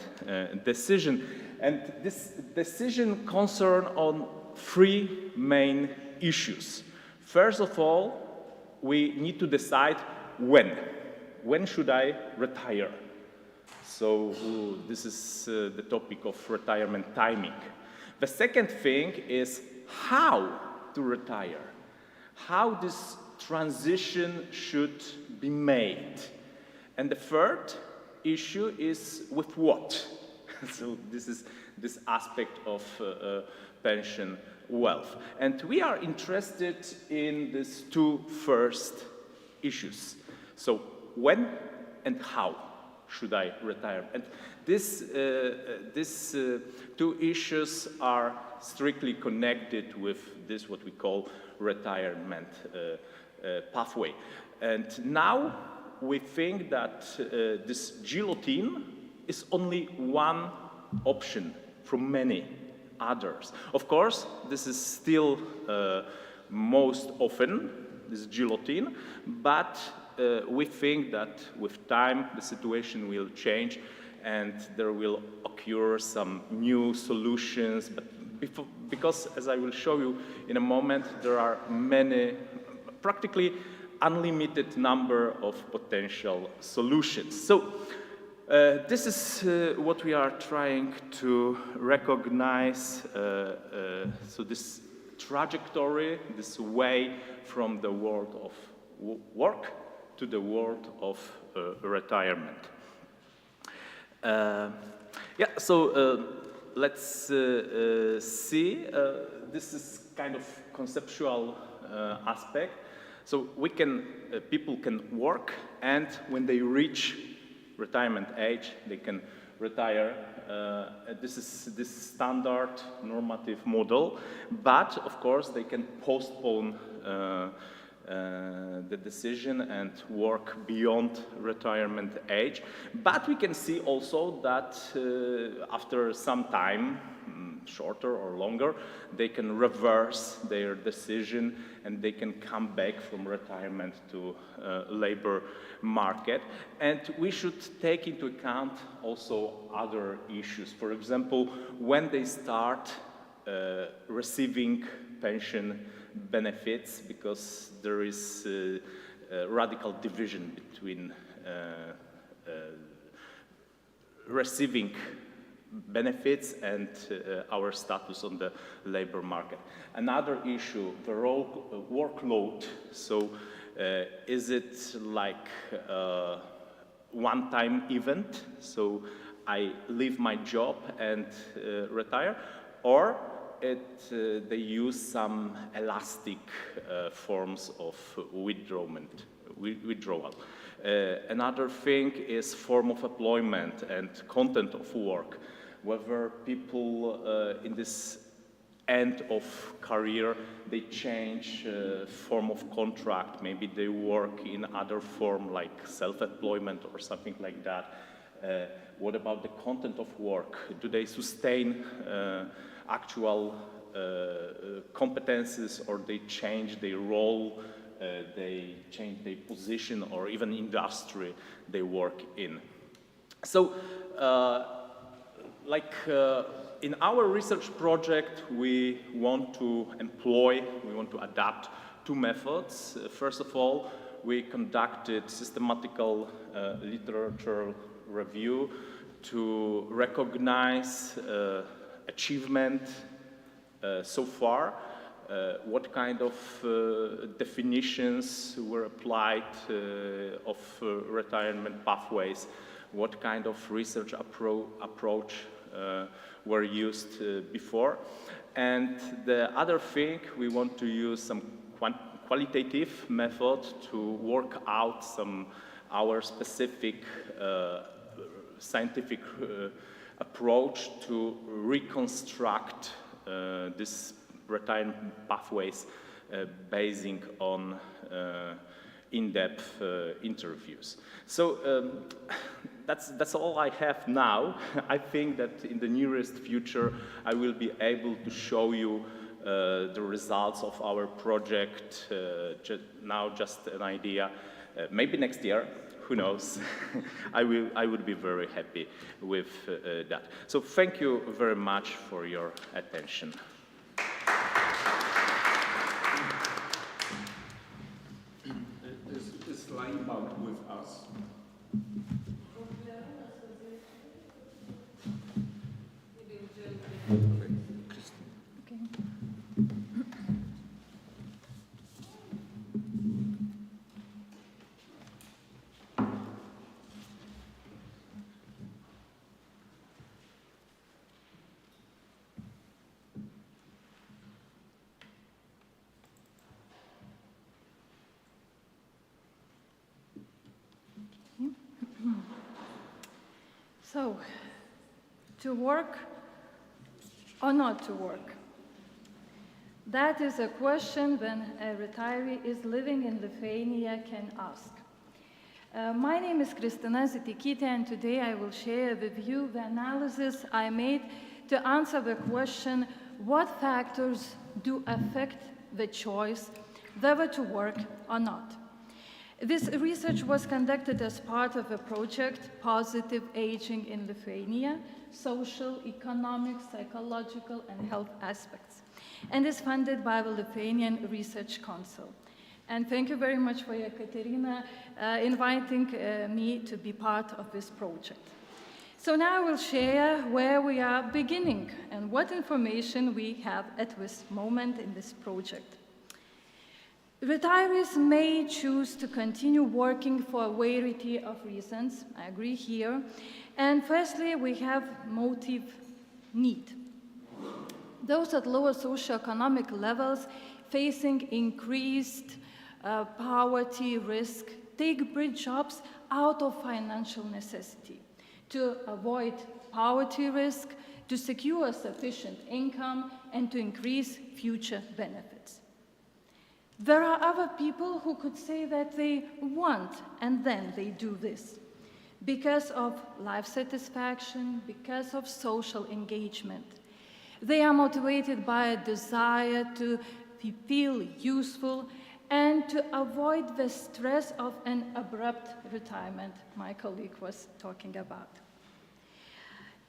decision. And this decision concerns on three main issues. First of all, we need to decide when. When should I retire? So this is the topic of retirement timing. The second thing is how to retire, how this transition should be made. And the third issue is with what? So this is this aspect of pension wealth. And we are interested in these two first issues. So when and how should I retire? And these two issues are strictly connected with this, what we call retirement pathway. And now we think that this guillotine is only one option from many others. Of course, this is still most often this guillotine, but we think that with time the situation will change and there will occur some new solutions. But because, as I will show you in a moment, there are many, practically unlimited number of potential solutions. So this is what we are trying to recognize. So this trajectory, this way from the world of work to the world of retirement. Let's see. This is kind of conceptual aspect. So people can work, and when they reach retirement age, they can retire. This is this standard normative model, but of course they can postpone the decision and work beyond retirement age. But we can see also that after some time, shorter or longer, they can reverse their decision and they can come back from retirement to labor market. And we should take into account also other issues. For example, when they start receiving pension benefits, because there is a radical division between receiving benefits and our status on the labor market. Another issue, the workload. So is it like a one-time event? So I leave my job and retire, or they use some elastic forms of withdrawal. Another thing is form of employment and content of work. Whether people in this end of career, they change form of contract. Maybe they work in other form like self-employment or something like that. What about the content of work? Do they sustain actual competences, or they change their role, they change their position, or even industry they work in? So, in our research project, we want to adapt two methods. First of all, we conducted systematical literature review to recognize achievement so far, what kind of definitions were applied of retirement pathways, what kind of research approach were used before. And the other thing, we want to use some qualitative method to work out our specific scientific approach to reconstruct these retirement pathways basing on in-depth interviews. So that's all I have now. I think that in the nearest future I will be able to show you the results of our project. Now just an idea. Maybe next year, who knows? I would be very happy with that. So thank you very much for your attention. Is Lyginamųjų with us? So, to work or not to work? That is a question when a retiree is living in Lithuania can ask. My name is Kristina Zitikytė, and today I will share with you the analysis I made to answer the question, what factors do affect the choice whether to work or not? This research was conducted as part of a project, Positive Aging in Lithuania, Social, Economic, Psychological, and Health Aspects, and is funded by the Lithuanian Research Council. And thank you very much for Ekaterina inviting me to be part of this project. So now I will share where we are beginning and what information we have at this moment in this project. Retirees may choose to continue working for a variety of reasons. I agree here. And firstly, we have motive need. Those at lower socioeconomic levels facing increased poverty risk take bridge jobs out of financial necessity to avoid poverty risk, to secure sufficient income, and to increase future benefits. There are other people who could say that they want, and then they do this because of life satisfaction, because of social engagement. They are motivated by a desire to feel useful and to avoid the stress of an abrupt retirement my colleague was talking about.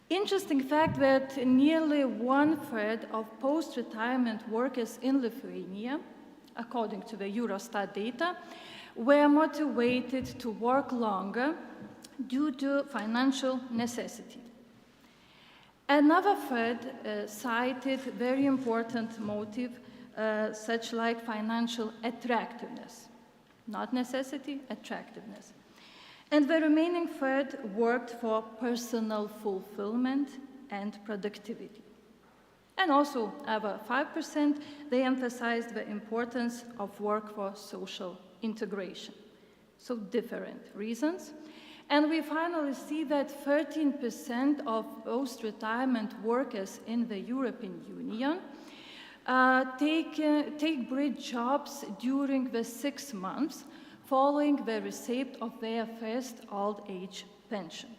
Interesting fact that nearly 1/3 of post-retirement workers in Lithuania, according to the Eurostat data, were motivated to work longer due to financial necessity. Another third cited very important motive, such like financial attractiveness, not necessity, attractiveness. And the remaining third worked for personal fulfillment and productivity. And also, over 5%, they emphasized the importance of work for social integration. So different reasons. And we finally see that 13% of post-retirement workers in the European Union take bridge jobs during the 6 months following the receipt of their first old age pension.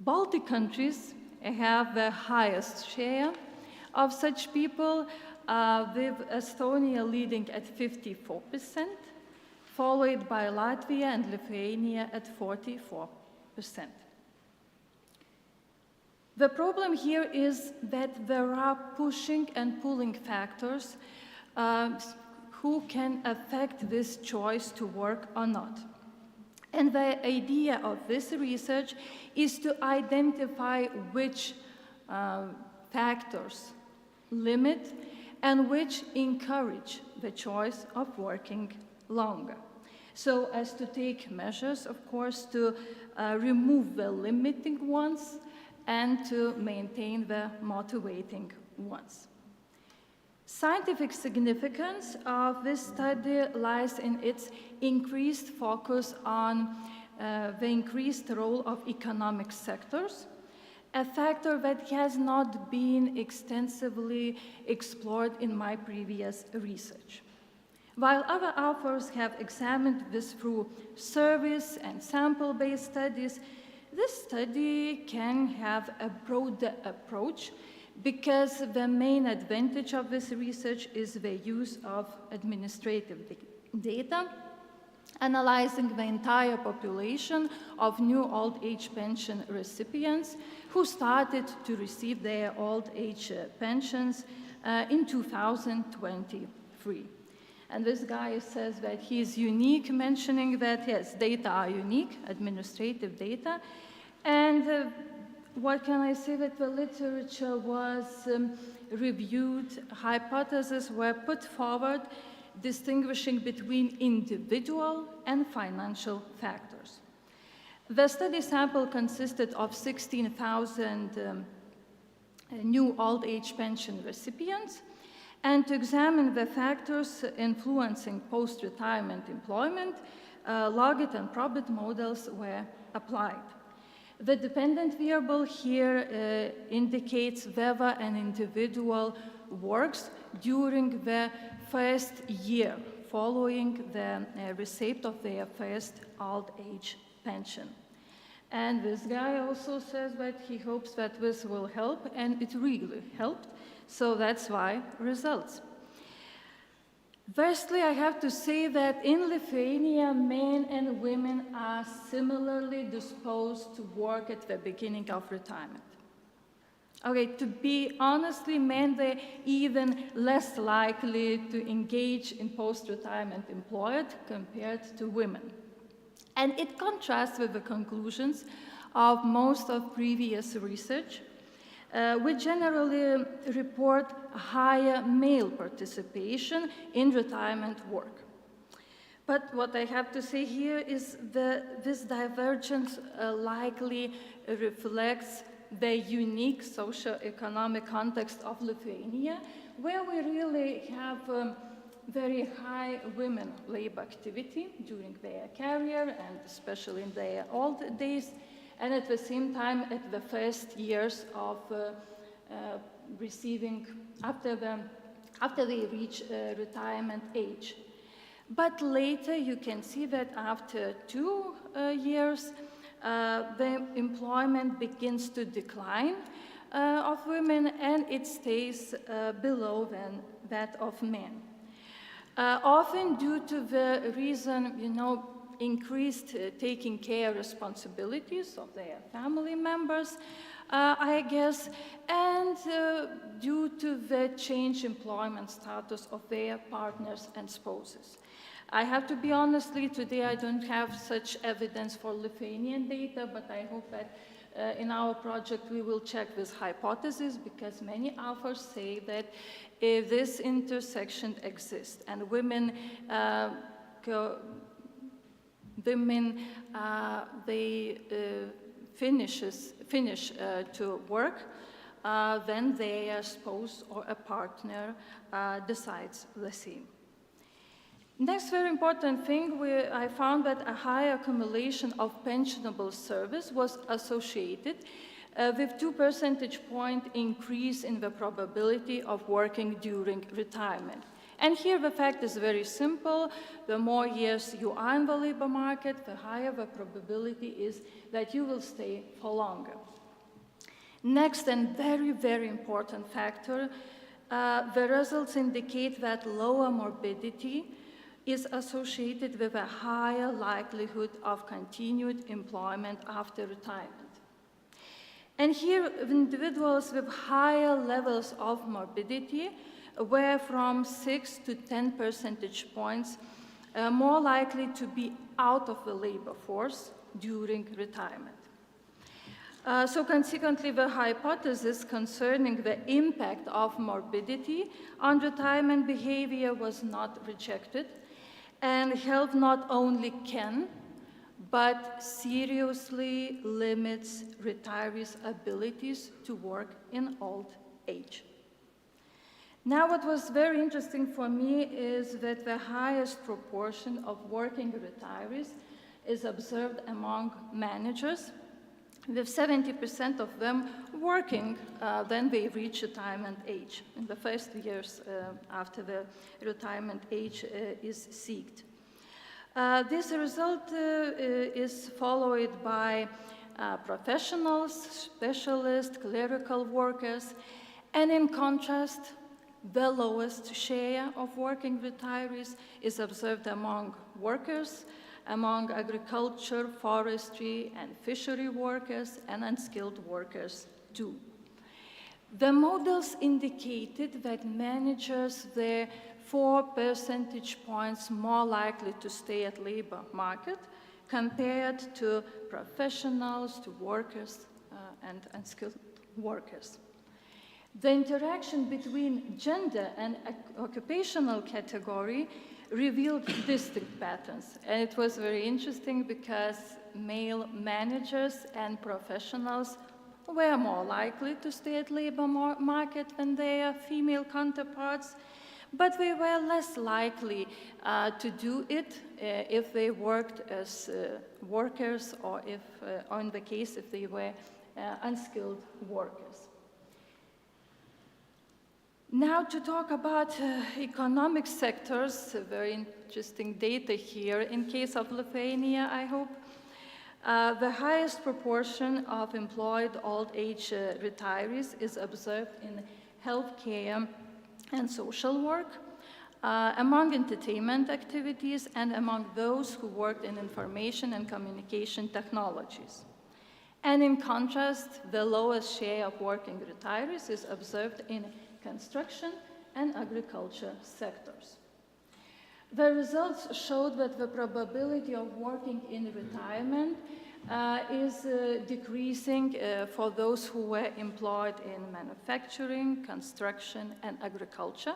Baltic countries have the highest share of such people, with Estonia leading at 54%, followed by Latvia and Lithuania at 44%. The problem here is that there are pushing and pulling factors who can affect this choice to work or not. And the idea of this research is to identify which factors limit and which encourage the choice of working longer. So as to take measures, of course, to remove the limiting ones and to maintain the motivating ones. Scientific significance of this study lies in its increased focus on the increased role of economic sectors, a factor that has not been extensively explored in my previous research. While other authors have examined this through service and sample-based studies, this study can have a broader approach because the main advantage of this research is the use of administrative data, analyzing the entire population of new old age pension recipients who started to receive their old age pensions in 2023. And this guy says that he's unique, mentioning that, yes, data are unique, administrative data. And what can I say? That the literature was reviewed, hypotheses were put forward, distinguishing between individual and financial factors. The study sample consisted of 16,000 new old age pension recipients, and to examine the factors influencing post-retirement employment, Logit and Probit models were applied. The dependent variable here indicates whether an individual works during the first year following the receipt of their first old age pension. And this guy also says that he hopes that this will help, and it really helped. So that's why results. Firstly, I have to say that in Lithuania, men and women are similarly disposed to work at the beginning of retirement. Okay, to be honestly, men, they're even less likely to engage in post-retirement employment compared to women. And it contrasts with the conclusions of most of previous research we generally report higher male participation in retirement work. But what I have to say here is that this divergence likely reflects the unique socio-economic context of Lithuania, where we really have very high women labor activity during their career and especially in their old days, and at the same time at the first years of receiving, after they reach retirement age. But later you can see that after 2 years, the employment begins to decline of women, and it stays below than that of men. Often due to the reason, increased taking care responsibilities of their family members, I guess, and due to the change employment status of their partners and spouses. I have to be honestly, today I don't have such evidence for Lithuanian data, but I hope that in our project we will check this hypothesis, because many authors say that this intersection exists, and women, they finish to work, then their spouse or a partner decides the same. Next very important thing, I found that a high accumulation of pensionable service was associated with 2 percentage point increase in the probability of working during retirement. And here the fact is very simple. The more years you are in the labor market, the higher the probability is that you will stay for longer. Next, and very, very important factor, the results indicate that lower morbidity is associated with a higher likelihood of continued employment after retirement. And here, individuals with higher levels of morbidity were from 6 to 10 percentage points more likely to be out of the labor force during retirement. So consequently, the hypothesis concerning the impact of morbidity on retirement behavior was not rejected, and health not only can, but seriously limits retirees' abilities to work in old age. Now, what was very interesting for me is that the highest proportion of working retirees is observed among managers, with 70% of them working when they reach retirement age, in the first years after the retirement age is sought. This result is followed by professionals, specialists, clerical workers, and in contrast, the lowest share of working retirees is observed among workers, among agriculture, forestry, and fishery workers, and unskilled workers too. The models indicated that managers were 4 percentage points more likely to stay at labor market compared to professionals, to workers, and unskilled workers. The interaction between gender and occupational category revealed distinct patterns. And it was very interesting because male managers and professionals were more likely to stay at labor market than their female counterparts, but they were less likely to do it if they worked as workers, or in the case if they were unskilled workers. Now to talk about economic sectors, very interesting data here. In case of Lithuania, I hope, the highest proportion of employed old age retirees is observed in healthcare and social work, among entertainment activities, and among those who worked in information and communication technologies. And in contrast, the lowest share of working retirees is observed in construction and agriculture sectors. The results showed that the probability of working in retirement is decreasing for those who were employed in manufacturing, construction, and agriculture.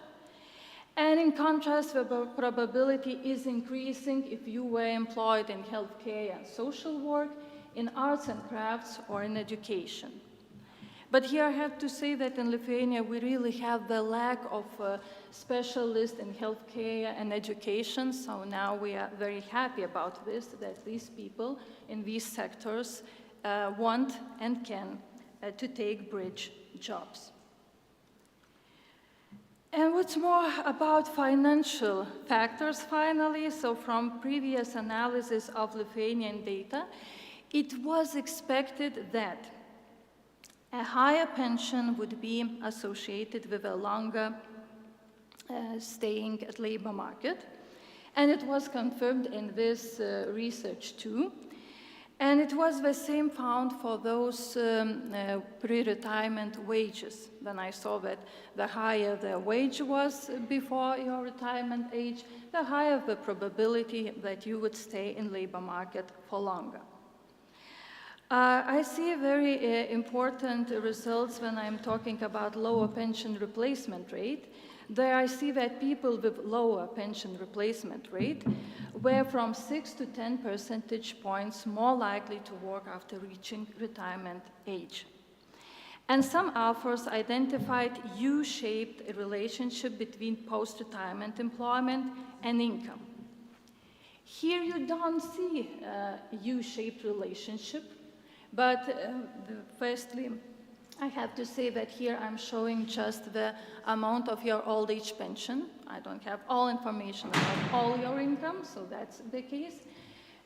And in contrast, the probability is increasing if you were employed in healthcare and social work, in arts and crafts, or in education. But here I have to say that in Lithuania, we really have the lack of specialists in healthcare and education. So now we are very happy about this, that these people in these sectors want and can to take bridge jobs. And what's more about financial factors, finally, so from previous analysis of Lithuanian data, it was expected that a higher pension would be associated with a longer staying at labor market. And it was confirmed in this research too. And it was the same found for those pre-retirement wages. Then I saw that the higher the wage was before your retirement age, the higher the probability that you would stay in labor market for longer. I see very important results when I'm talking about lower pension replacement rate. There I see that people with lower pension replacement rate were from 6 to 10 percentage points more likely to work after reaching retirement age. And some authors identified U-shaped relationship between post-retirement employment and income. Here you don't see a U-shaped relationship. But firstly, I have to say that here I'm showing just the amount of your old age pension. I don't have all information about all your income, so that's the case.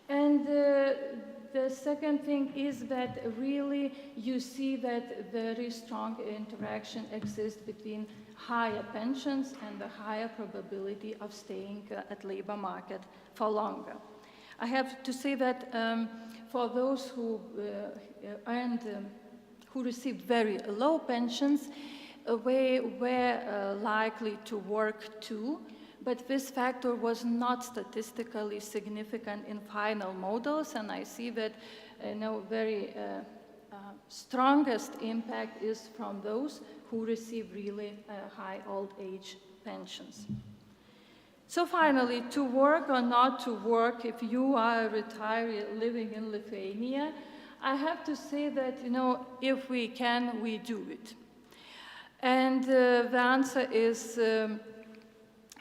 And the second thing is that really you see that very strong interaction exists between higher pensions and the higher probability of staying at labor market for longer. I have to say that for those who who received very low pensions, were likely to work too, but this factor was not statistically significant in final models, and I see that very strongest impact is from those who receive really high old age pensions. So finally, to work or not to work, if you are a retiree living in Lithuania, I have to say that, if we can, we do it. And the answer is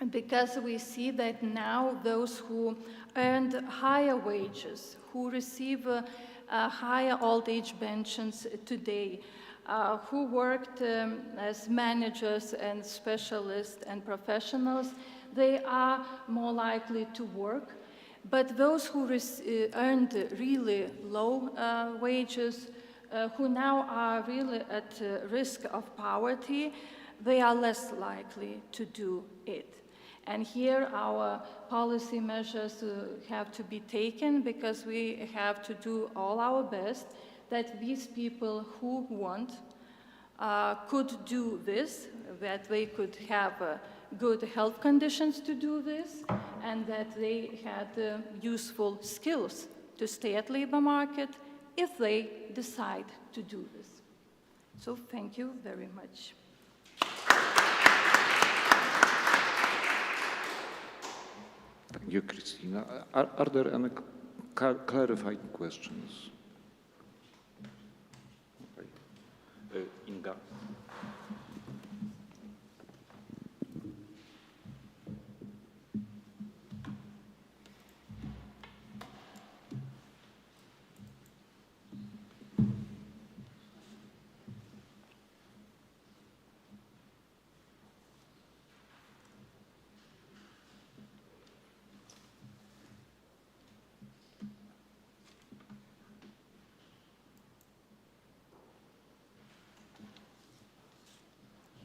because we see that now those who earned higher wages, who receive higher old age pensions today, who worked as managers and specialists and professionals, they are more likely to work. But those who earned really low wages, who now are really at risk of poverty, they are less likely to do it. And here our policy measures have to be taken, because we have to do all our best that these people who want could do this, that they could have good health conditions to do this, and that they had useful skills to stay at labor market if they decide to do this. So thank you very much. Thank you, Christina. Are there any clarifying questions? Okay. Inga.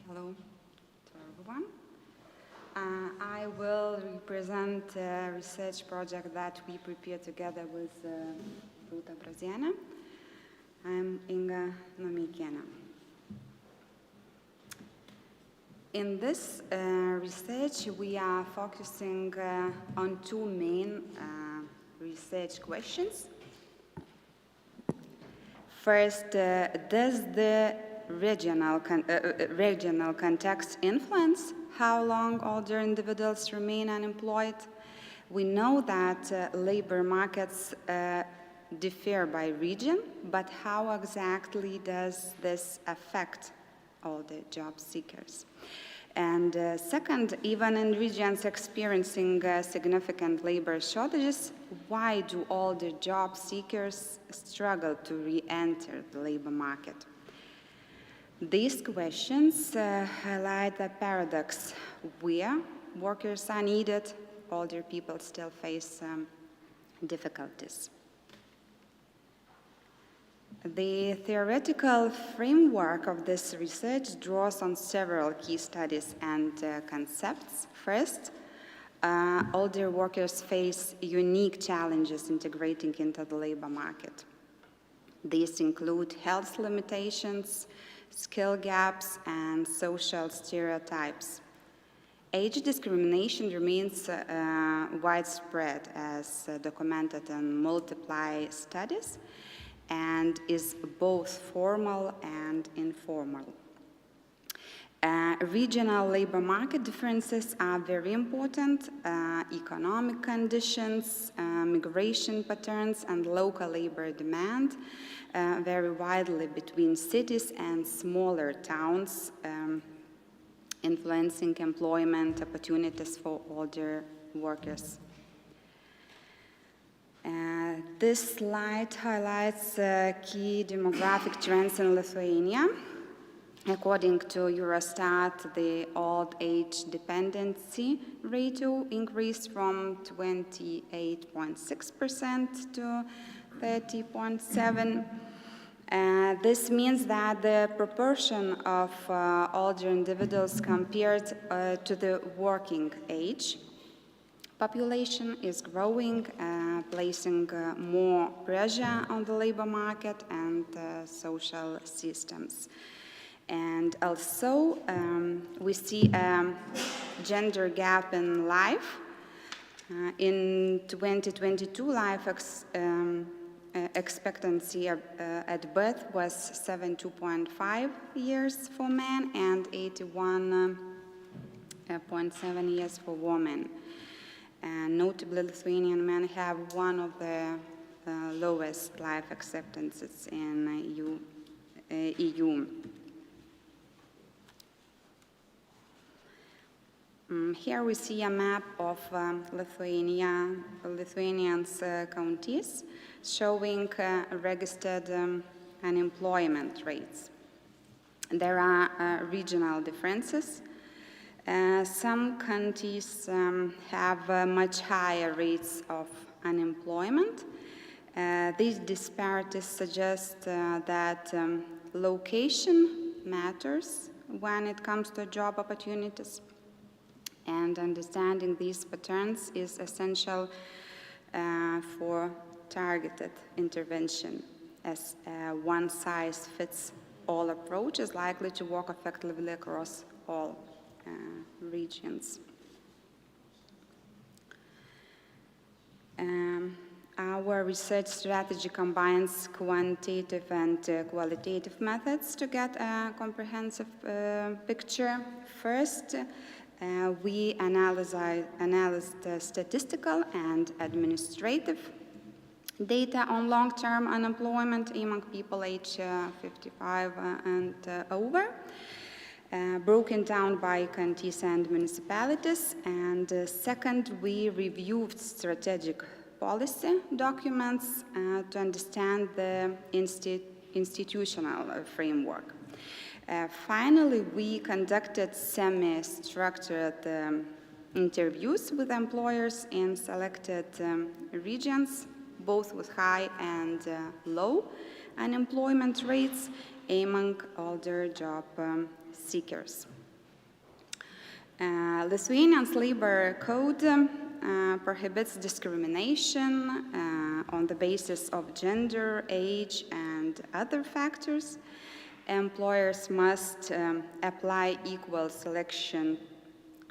Hello to everyone. I will represent a research project that we prepared together with Rūta Brazienė. I'm Inga Nomeikienė. In this research, we are focusing on two main research questions. First, does the regional context influence how long older individuals remain unemployed? We know that labor markets differ by region, but how exactly does this affect all the job seekers? And second, even in regions experiencing significant labor shortages, why do all the job seekers struggle to re-enter the labor market? These questions highlight the paradox where workers are needed, older people still face difficulties. The theoretical framework of this research draws on several key studies and concepts. First, older workers face unique challenges integrating into the labor market. These include health limitations, skill gaps, and social stereotypes. Age discrimination remains widespread, as documented in multiple studies, and is both formal and informal. Regional labor market differences are very important. Economic conditions, migration patterns, and local labor demand vary widely between cities and smaller towns, influencing employment opportunities for older workers. This slide highlights key demographic trends in Lithuania. According to Eurostat, the old age dependency ratio increased from 28.6% to 30.7%. This means that the proportion of older individuals compared to the working age population is growing, placing more pressure on the labor market and social systems. And also, we see a gender gap in life. In 2022, life expectancy at birth was 72.5 years for men and 81.7 years for women. And notably, Lithuanian men have one of the lowest life expectancies in EU. Here we see a map of Lithuanians counties showing registered unemployment rates. There are regional differences. Some counties have much higher rates of unemployment. These disparities suggest that location matters when it comes to job opportunities. And understanding these patterns is essential for targeted intervention, as a one-size-fits-all approach is likely to work effectively across all regions. Our research strategy combines quantitative and qualitative methods to get a comprehensive picture. First, we analyzed statistical and administrative data on long-term unemployment among people aged 55 and over, broken down by counties and municipalities. And second, we reviewed strategic policy documents to understand the institutional framework. Finally, we conducted semi-structured interviews with employers in selected regions, both with high and low unemployment rates among older job seekers. Lithuania's labor code prohibits discrimination on the basis of gender, age, and other factors. Employers must apply equal selection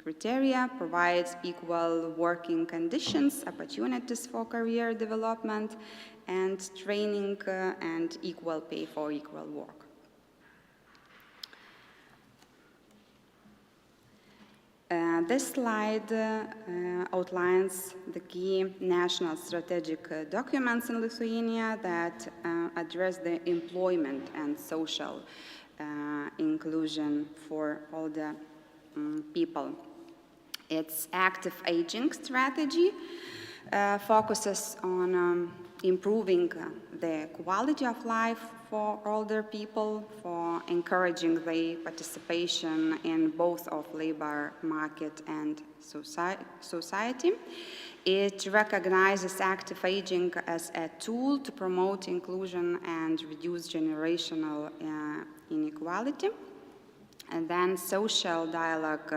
criteria, provide equal working conditions, opportunities for career development, and training and equal pay for equal work. This slide outlines the key national strategic documents in Lithuania that address the employment and social inclusion for all the people. Its active aging strategy focuses on improving the quality of life for older people, for encouraging their participation in both of labor market and society. It recognizes active aging as a tool to promote inclusion and reduce generational inequality. And then social dialogue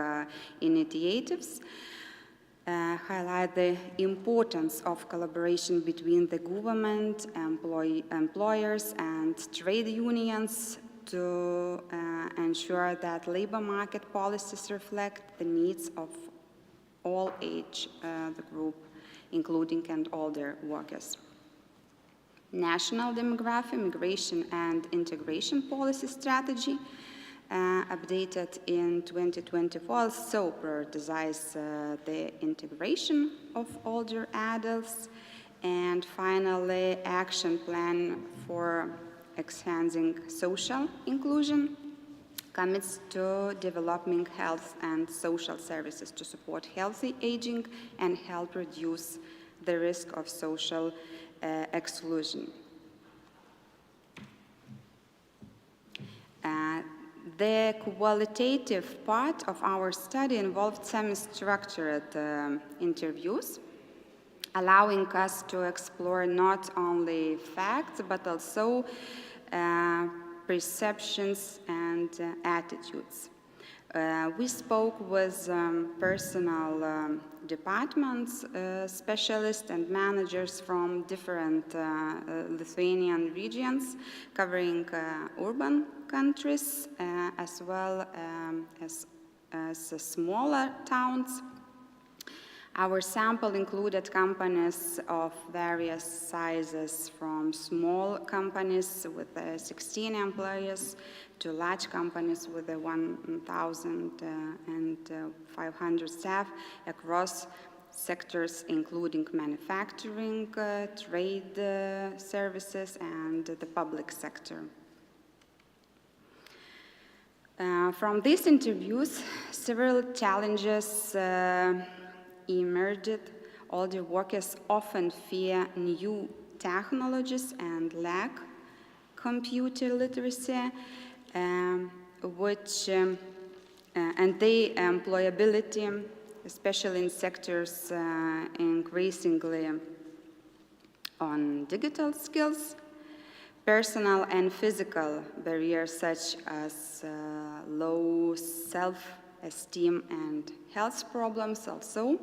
initiatives highlight the importance of collaboration between the government, employers, and trade unions to ensure that labor market policies reflect the needs of all age the group, including and older workers. National Demography, Migration and Integration Policy Strategy, updated in 2024, also prioritizes the integration of older adults. And finally, Action Plan for Enhancing Social Inclusion commits to developing health and social services to support healthy aging and help reduce the risk of social exclusion. The qualitative part of our study involved semi-structured interviews, allowing us to explore not only facts, but also perceptions and attitudes. We spoke with personal departments, specialists and managers from different Lithuanian regions, covering urban countries as well as smaller towns. Our sample included companies of various sizes, from small companies with 16 employees to large companies with 1,500 staff across sectors including manufacturing, trade services, and the public sector. From these interviews, several challenges emerged. Older workers often fear new technologies and lack computer literacy, and their employability, especially in sectors increasingly on digital skills. Personal and physical barriers such as low self-esteem and health problems also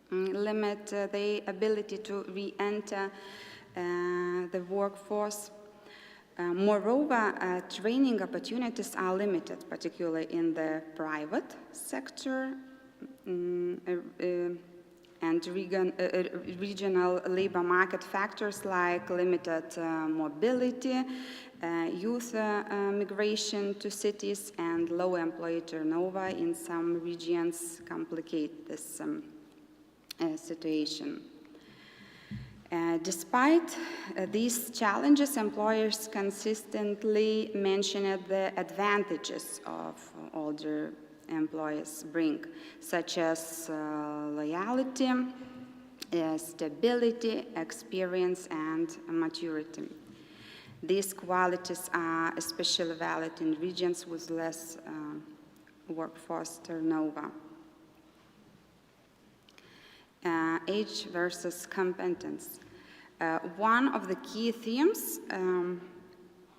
limit the ability to re-enter the workforce. Moreover, training opportunities are limited, particularly in the private sector, and regional labor market factors like limited mobility, youth migration to cities, and low employee turnover in some regions complicate this situation. Despite these challenges, employers consistently mentioned the advantages of older employees bring, such as loyalty, stability, experience, and maturity. These qualities are especially valid in regions with less workforce turnover. Age versus competence. One of the key themes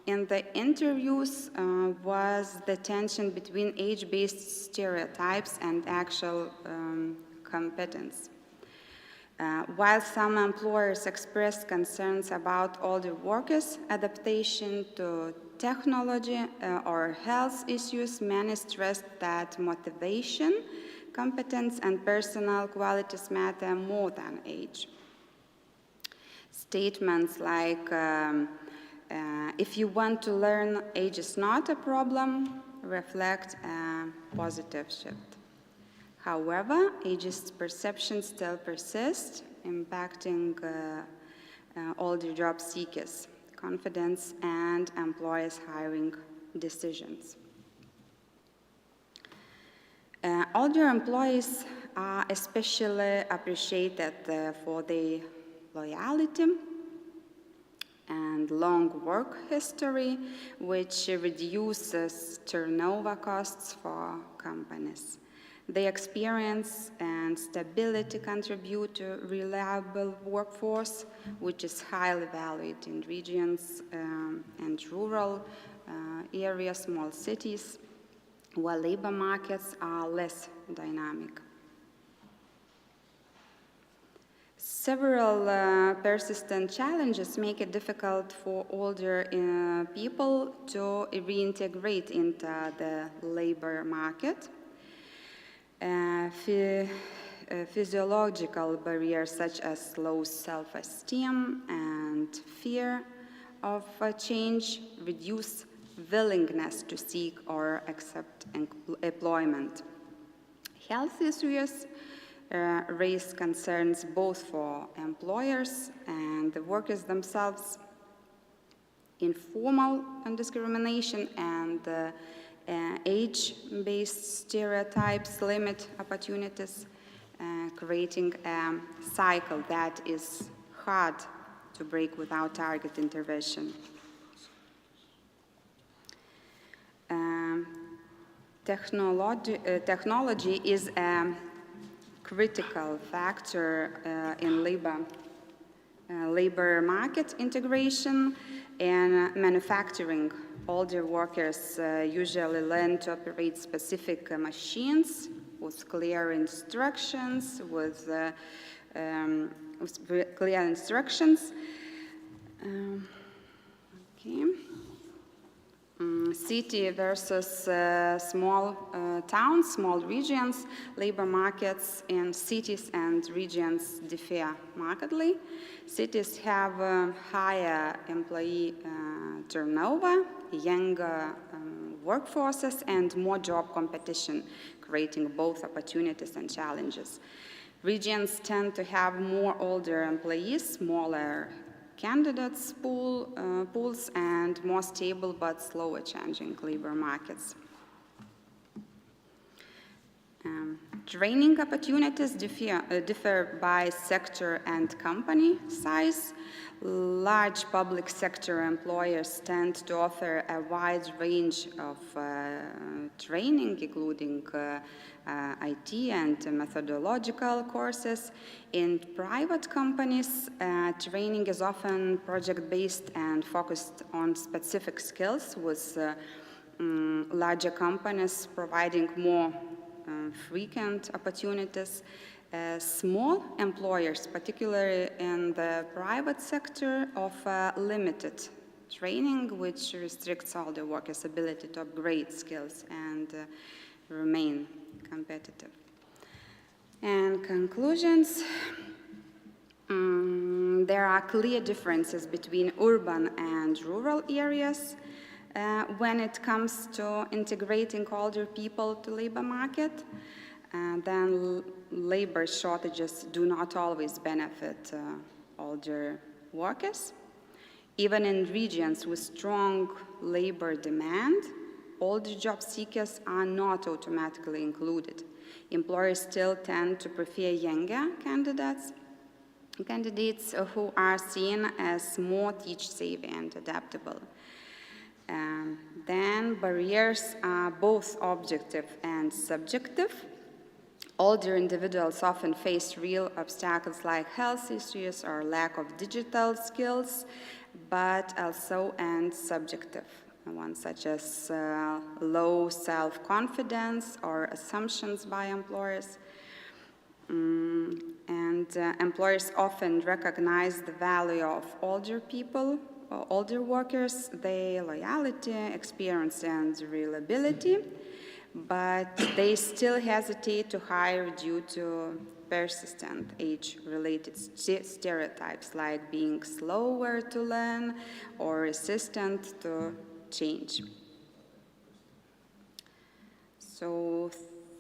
in the interviews was the tension between age-based stereotypes and actual competence. While some employers expressed concerns about older workers' adaptation to technology or health issues, many stressed that motivation, competence, and personal qualities matter more than age. Statements like, if you want to learn, age is not a problem, reflect a positive shift. However, ageist perceptions still persist, impacting older job seekers, confidence, and employers' hiring decisions. Older employees are especially appreciated for their loyalty and long work history, which reduces turnover costs for companies. Their experience and stability contribute to reliable workforce, which is highly valued in regions and rural areas, small cities, where labor markets are less dynamic. Several persistent challenges make it difficult for older people to reintegrate into the labor market. Physiological barriers such as low self-esteem and fear of change reduce willingness to seek or accept employment. Health issues raise concerns both for employers and the workers themselves. Informal discrimination and age-based stereotypes limit opportunities, creating a cycle that is hard to break without target intervention. Technology is a critical factor in labor market integration and manufacturing. Older workers usually learn to operate specific machines with clear instructions. City versus small towns, small regions, labor markets in cities and regions differ markedly. Cities have higher employee turnover, younger workforces, and more job competition, creating both opportunities and challenges. Regions tend to have more older employees, smaller candidates pools, and more stable but slower changing labor markets. Training opportunities differ by sector and company size. Large public sector employers tend to offer a wide range of training, including IT and methodological courses. In private companies, training is often project-based and focused on specific skills, with larger companies providing more frequent opportunities. Small employers, particularly in the private sector, offer limited training, which restricts older workers' ability to upgrade skills and remain competitive. And conclusions. There are clear differences between urban and rural areas when it comes to integrating older people to labor market. Then labor shortages do not always benefit older workers. Even in regions with strong labor demand, older job seekers are not automatically included. Employers still tend to prefer younger candidates who are seen as more teach-savvy and adaptable. Then barriers are both objective and subjective. Older individuals often face real obstacles like health issues or lack of digital skills, but also subjective ones such as low self-confidence or assumptions by employers. Employers often recognize the value of older people, older workers, their loyalty, experience, and reliability. but they still hesitate to hire due to persistent age-related stereotypes like being slower to learn or resistant to change. So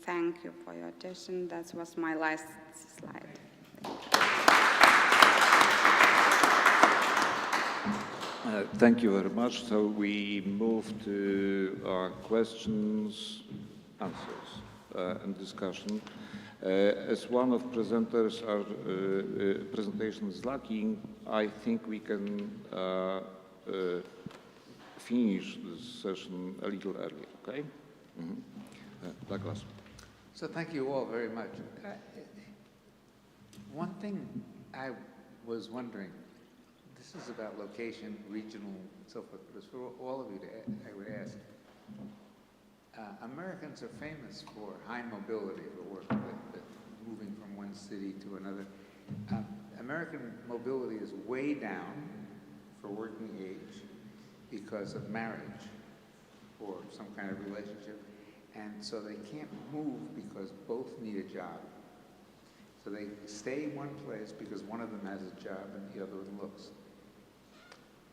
thank you for your attention. That was my last slide. Thank you very much. So we move to our questions, answers, and discussion. As one of presenters, our presentation is lacking, I think we can finish this session a little early, okay? Douglas. So thank you all very much. One thing I was wondering, this is about location, regional, so forth, but it's for all of you I would ask. Americans are famous for high mobility, for work, moving from one city to another. American mobility is way down for working age because of marriage or some kind of relationship. And so they can't move because both need a job. So they stay in one place because one of them has a job and the other one looks.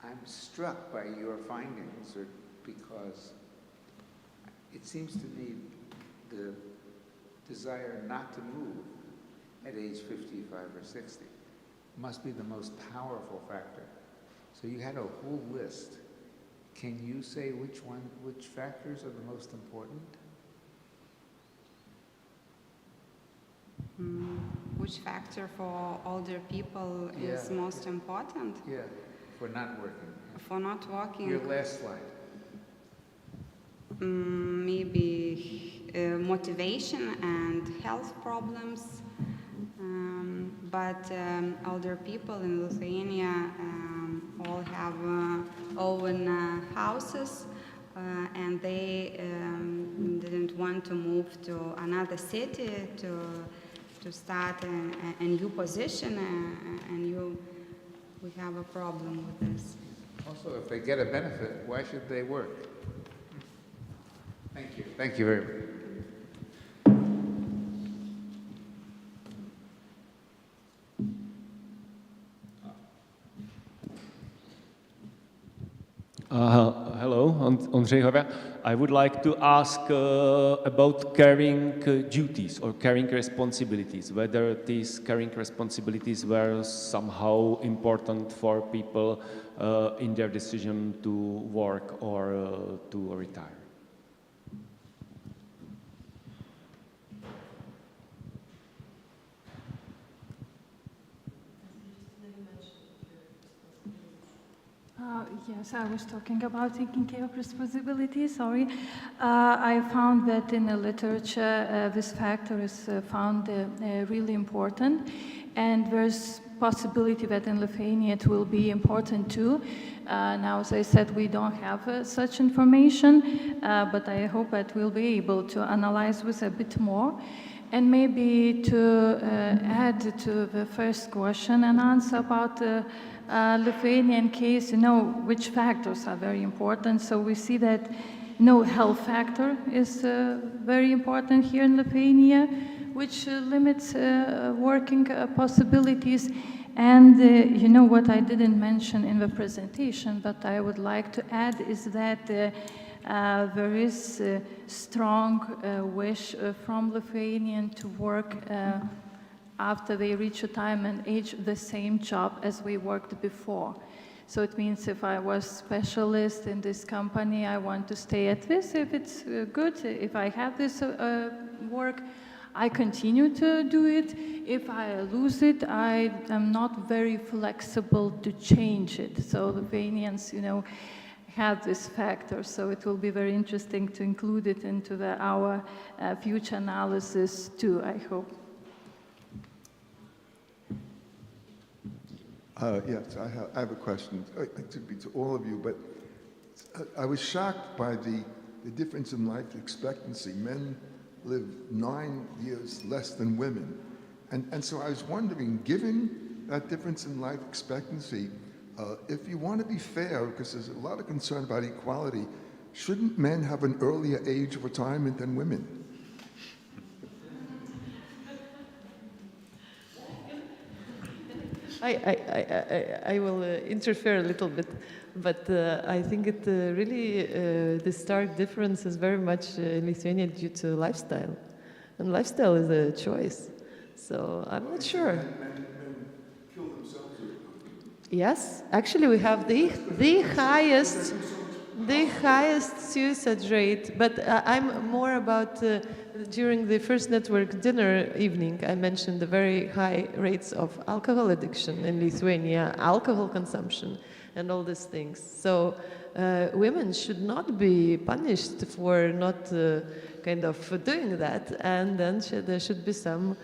I'm struck by your findings because it seems to me the desire not to move at age 55 or 60 must be the most powerful factor. So you had a whole list. Can you say which factors are the most important? Which factor for older people is most important? Yeah, for not working. For not working. Your last slide. Maybe motivation and health problems. But older people in Lithuania all have own houses, and they didn't want to move to another city to start a new position, and we have a problem with this. Also, if they get a benefit, why should they work? Thank you. Thank you very much. Hello, Ondřej Horva. I would like to ask about caring duties or caring responsibilities, whether these caring responsibilities were somehow important for people in their decision to work or to retire. Yes, I was talking about taking care of responsibility, sorry. I found that in the literature this factor is found really important, and there's possibility that in Lithuania it will be important too. Now, as I said, we don't have such information, but I hope that we'll be able to analyze this a bit more. And maybe to add to the first question and answer about the Lithuanian case, which factors are very important. So we see that, health factor is very important here in Lithuania, which limits working possibilities. And what I didn't mention in the presentation, but I would like to add is that there is a strong wish from Lithuanian to work after they reach retirement age the same job as we worked before. So it means if I was specialist in this company, I want to stay at this. If it's good, if I have this work, I continue to do it. If I lose it, I am not very flexible to change it. So Lithuanians, have this factor. So it will be very interesting to include it into our future analysis too, I hope. Yes, I have a question. It should be to all of you, but I was shocked by the difference in life expectancy. Men live 9 years less than women. And so I was wondering, given that difference in life expectancy, if you want to be fair, because there's a lot of concern about equality, shouldn't men have an earlier age of retirement than women? I will interfere a little bit, but I think it really, the stark difference is very much in Lithuania due to lifestyle. And lifestyle is a choice. So I'm not sure. Men kill themselves. Yes, actually we have the highest suicide rate, but I'm more about during the first network dinner evening, I mentioned the very high rates of alcohol addiction in Lithuania, alcohol consumption, and all these things. So women should not be punished for not kind of doing that, and then there should be some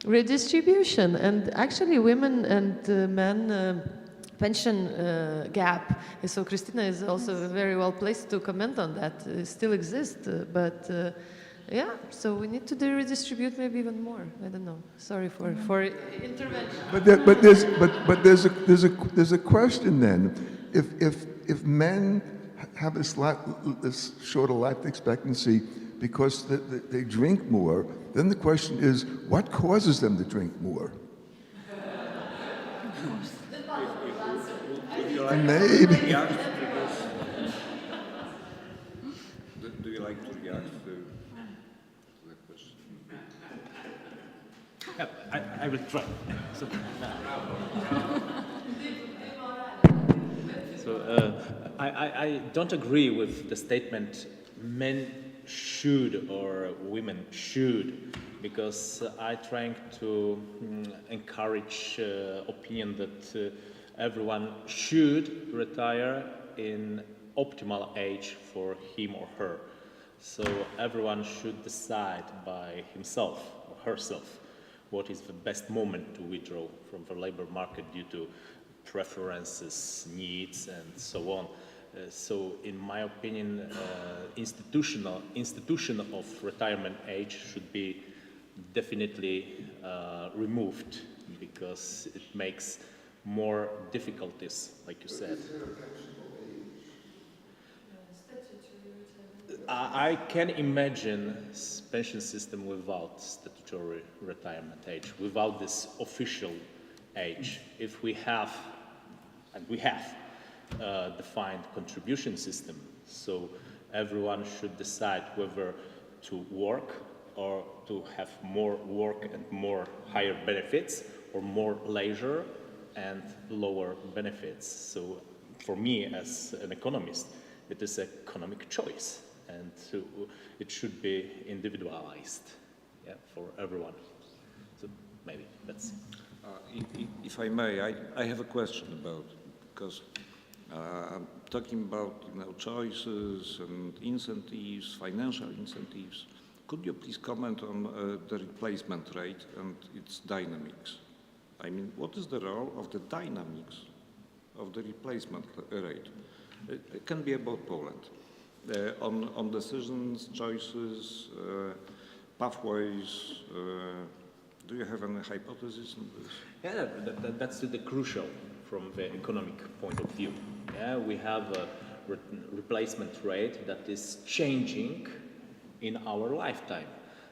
redistribution. And actually women and men pension gap, so Christina is also very well placed to comment on that, still exists, but yeah, so we need to redistribute maybe even more. I don't know. Sorry for intervention. But there's a question then. If men have this shorter life expectancy because they drink more, then the question is, what causes them to drink more? Maybe. Do you like to react to the question? I will try. I don't agree with the statement men should or women should, because I'm trying to encourage opinion that everyone should retire in optimal age for him or her. So everyone should decide by himself or herself what is the best moment to withdraw from the labor market due to preferences, needs, and so on. So in my opinion, institution of retirement age should be definitely removed, because it makes more difficulties, like you said. I can imagine pension system without statutory retirement age, without this official age. If we have, and we have, defined contribution system, so everyone should decide whether to work or to have more work and more higher benefits, or more leisure and lower benefits. So for me as an economist, it is an economic choice, and so it should be individualized, yeah, for everyone. So maybe that's... If I may, I have a question about, because talking about choices and incentives, financial incentives, could you please comment on the replacement rate and its dynamics? I mean, what is the role of the dynamics of the replacement rate? It can be about Poland, on decisions, choices, pathways. Do you have any hypothesis on this? Yeah, that's the crucial from the economic point of view. Yeah, we have a replacement rate that is changing in our lifetime.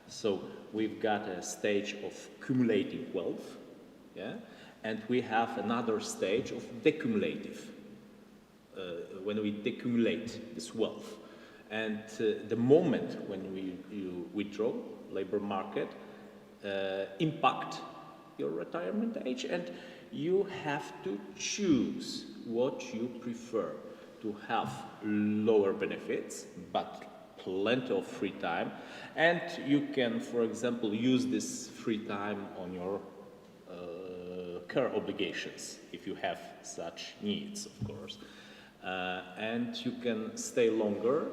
So we've got a stage of accumulating wealth, yeah, and we have another stage of decumulative, when we decumulate this wealth. And the moment when you withdraw labor market impact your retirement age, and you have to choose what you prefer, to have lower benefits but plenty of free time, and you can, for example, use this free time on your care obligations, if you have such needs, of course. And you can stay longer,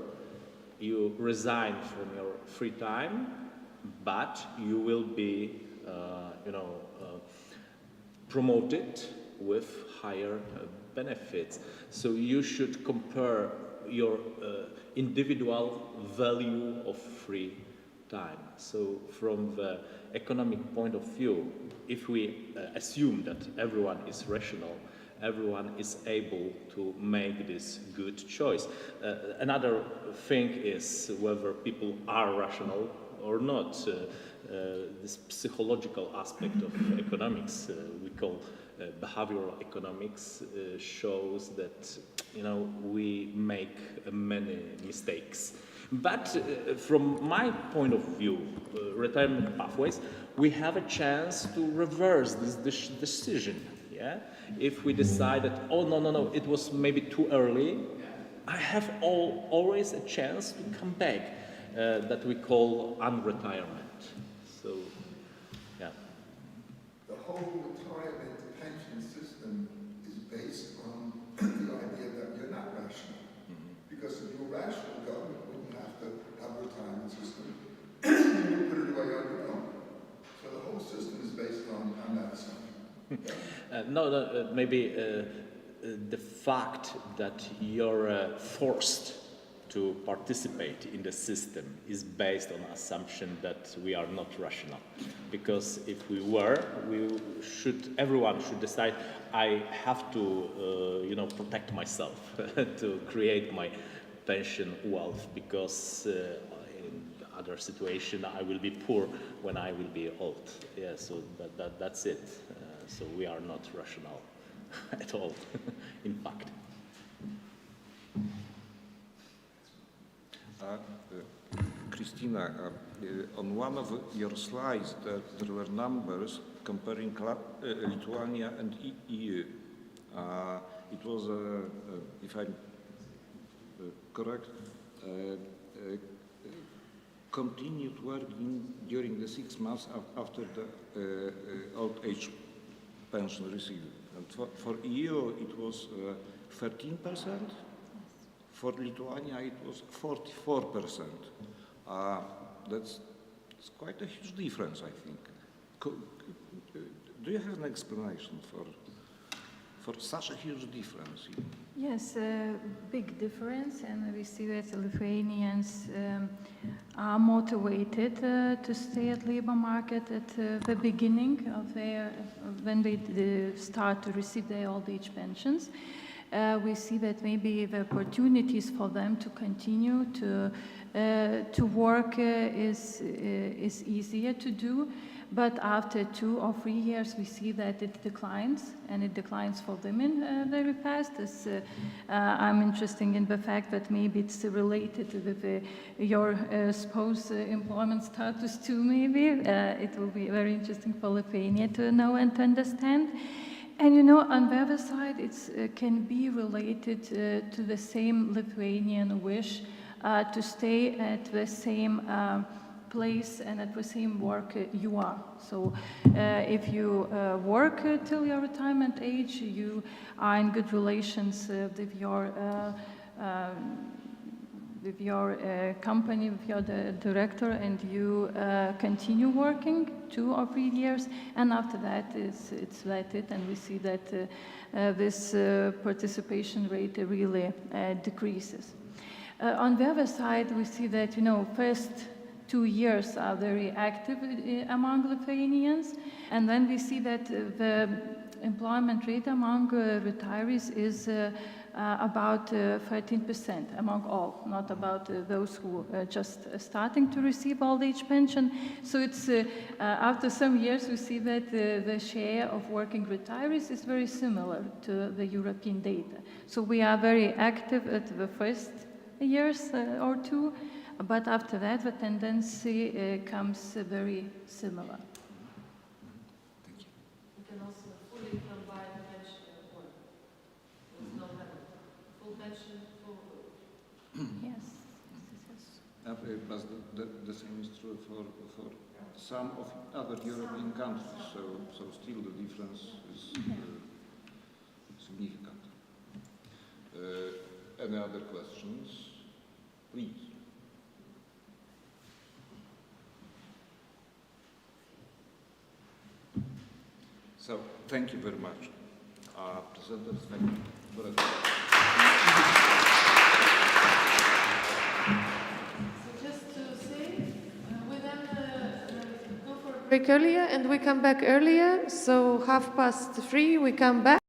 you resign from your free time, but you will be, promoted with higher benefits. So you should compare your individual value of free time. So from the economic point of view, if we assume that everyone is rational everyone is able to make this good choice. Another thing is whether people are rational or not. This psychological aspect of economics, we call behavioral economics, shows that we make many mistakes. But from my point of view, retirement pathways, we have a chance to reverse this decision. Yeah? If we decide that, oh, no, it was maybe too early, I have always a chance to come back, that we call unretirement. So, yeah. The whole retirement pension system is based on the idea that you're not rational. Because if you're rational, government wouldn't have to have a retirement system. You would put it away on your own. So the whole system is based on that assumption. Maybe the fact that you're forced to participate in the system is based on the assumption that we are not rational. Because if we were, everyone should decide, I have to, protect myself to create my pension wealth, because in other situation I will be poor when I will be old. Yeah, so that's it. So we are not rational at all, in fact. Christina, on one of your slides there were numbers comparing Lithuania and EU. It was, if I'm correct, continued working during the 6 months after the old age pension received. And for EU it was 13%. For Lithuania, it was 44%. That's quite a huge difference, I think. Do you have an explanation for such a huge difference? Yes, a big difference, and we see that Lithuanians are motivated to stay at labor market at the beginning of when they start to receive their old age pensions. We see that maybe the opportunities for them to continue to work is easier to do, but after 2 or 3 years we see that it declines, and it declines for women very fast. I'm interested in the fact that maybe it's related with your spouse employment status too, maybe. It will be very interesting for Lithuania to know and to understand. And on the other side, it can be related to the same Lithuanian wish to stay at the same place and at the same work you are. So if you work till your retirement age, you are in good relations with your company, with your director, and you continue working 2 or 3 years, and after that it's let it, and we see that this participation rate really decreases. On the other side, we see that first 2 years are very active among Lithuanians, and then we see that the employment rate among retirees is about 13% among all, not about those who are just starting to receive old age pension. So it's after some years we see that the share of working retirees is very similar to the European data. So we are very active at the first years or 2, but after that the tendency comes very similar. You can also fully combine pension and work. There's no limit. Full pension, full work. Yes. But the same is true for some of other European countries, so still the difference is significant. Any other questions? Please. So, thank you very much. Presenters, thank you. So just to say, we then go for a break earlier, and we come back earlier. So 3:30 we come back.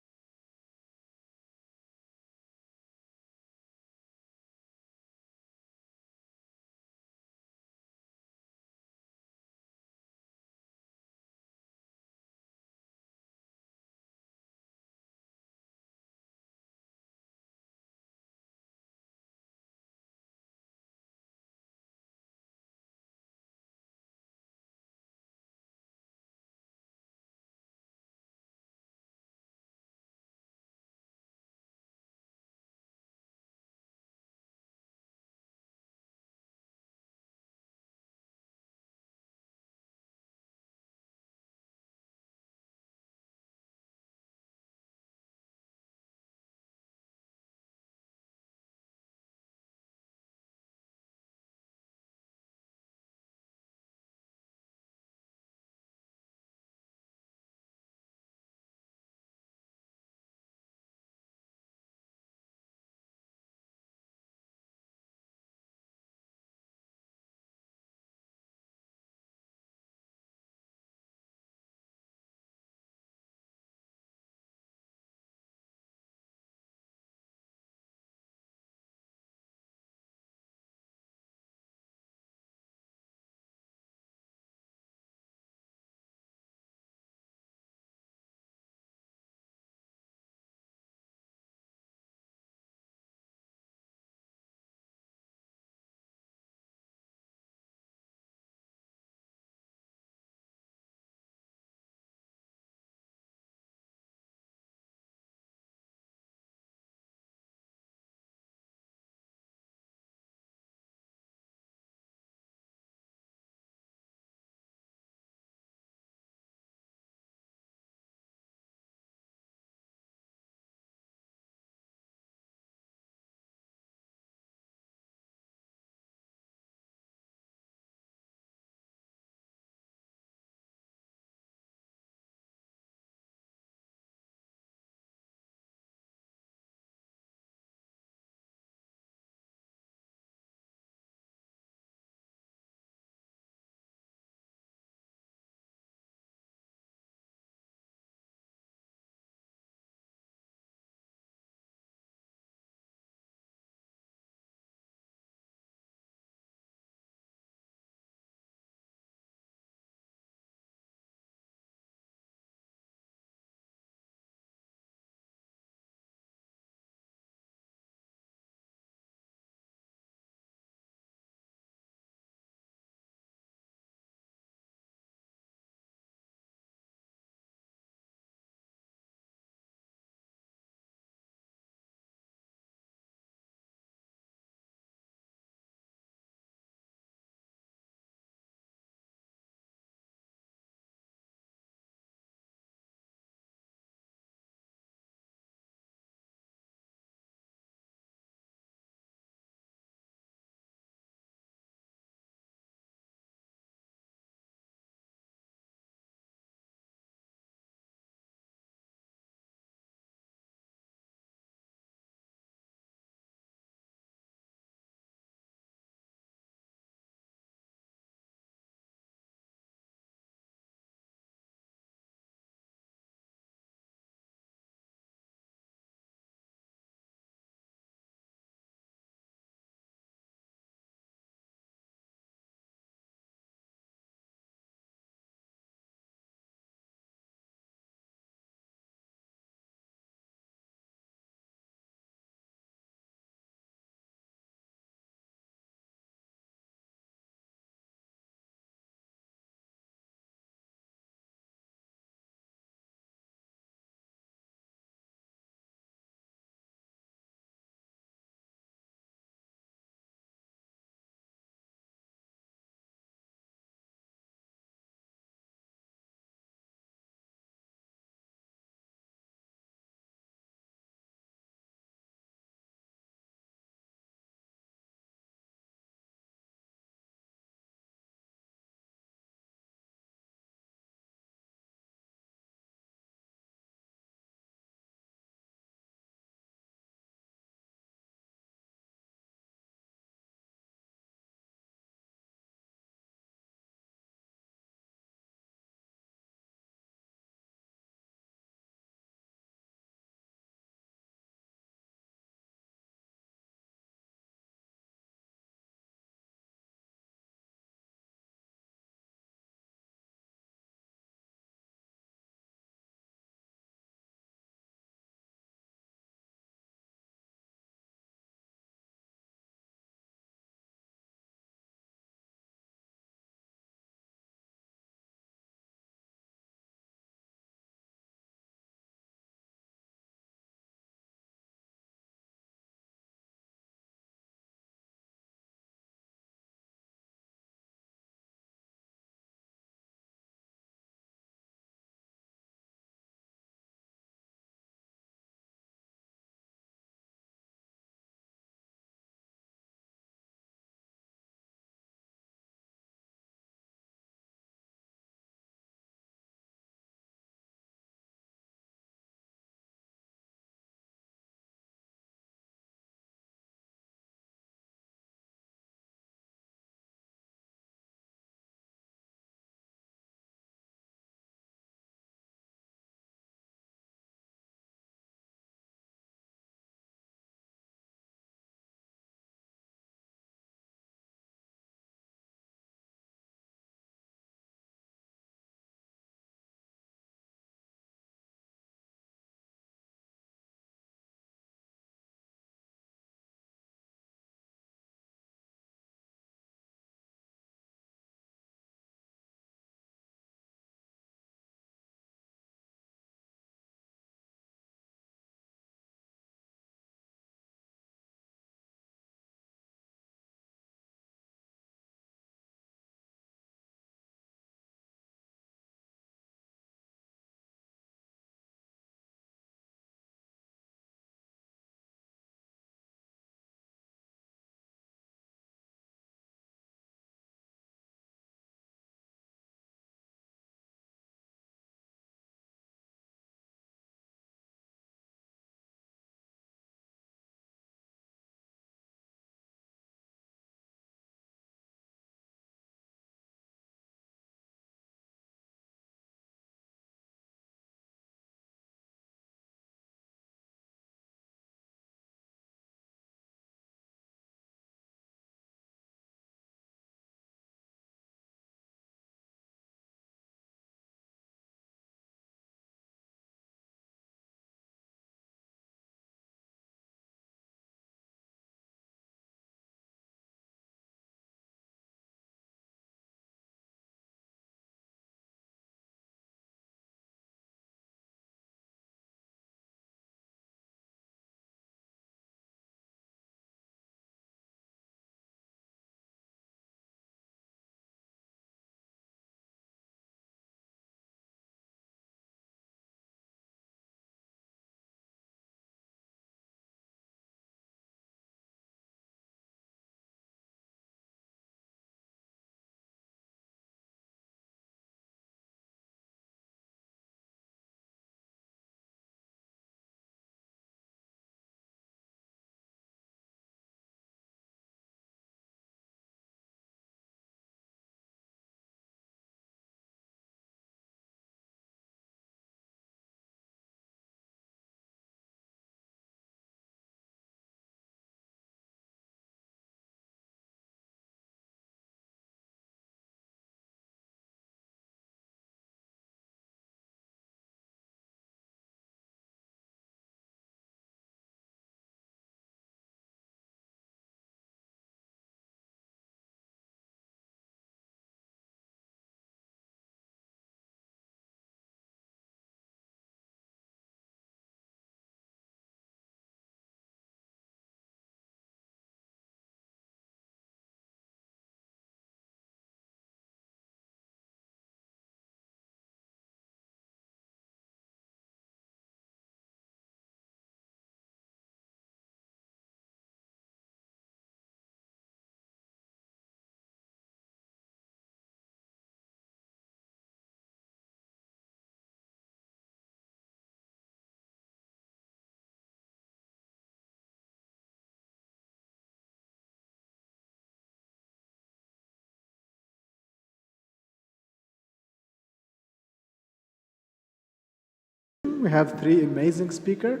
We have three amazing speakers.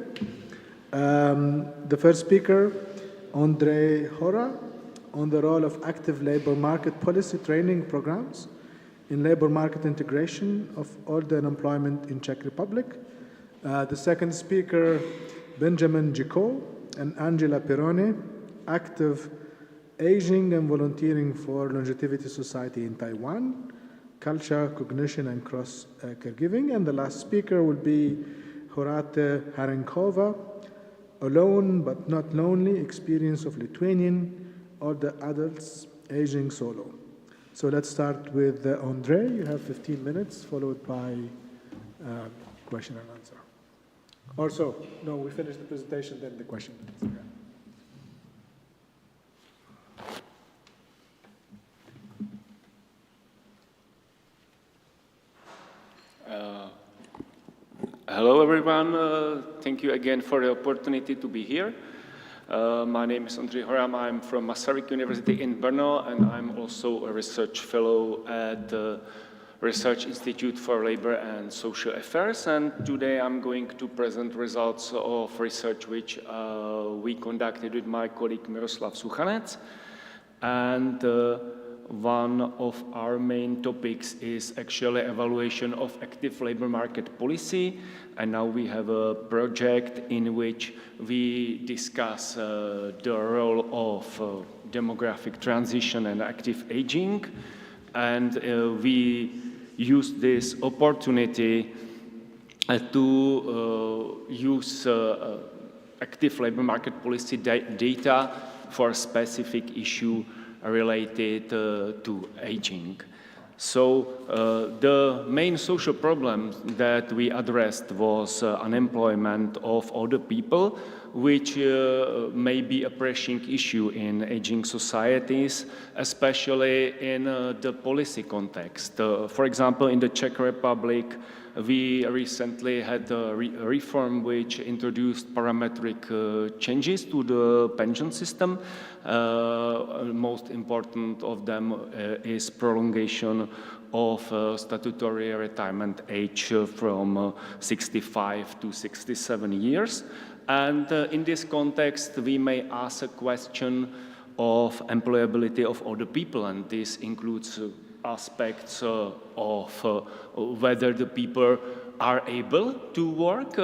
The first speaker, Andrei Hora, on the role of active labor market policy training programs in labor market integration of older unemployment in Czech Republic. The second speaker, Benjamin Jiko and Angela Pirone, active aging and volunteering for longevity society in Taiwan, culture, cognition, and cross caregiving. And the last speaker will be Horate Harenkova, alone but not lonely experience of Lithuanian older adults aging solo. So let's start with Andrei. You have 15 minutes, followed by question and answer. Or so, no, we finish the presentation, then the question and answer. Hello, everyone. Thank you again for the opportunity to be here. My name is Andrei Horam. I'm from Masaryk University in Brno, and I'm also a research fellow at the Research Institute for Labor and Social Affairs. And today I'm going to present results of research which we conducted with my colleague Miroslav Suchanec. And one of our main topics is actually evaluation of active labor market policy. And now we have a project in which we discuss the role of demographic transition and active aging. And we use this opportunity to use active labor market policy data for a specific issue related to aging. So the main social problem that we addressed was unemployment of older people, which may be a pressing issue in aging societies, especially in the policy context. For example, in the Czech Republic, we recently had a reform which introduced parametric changes to the pension system. Most important of them is prolongation of statutory retirement age from 65 to 67 years. And in this context, we may ask a question of employability of older people, and this includes aspects of whether the people are able to work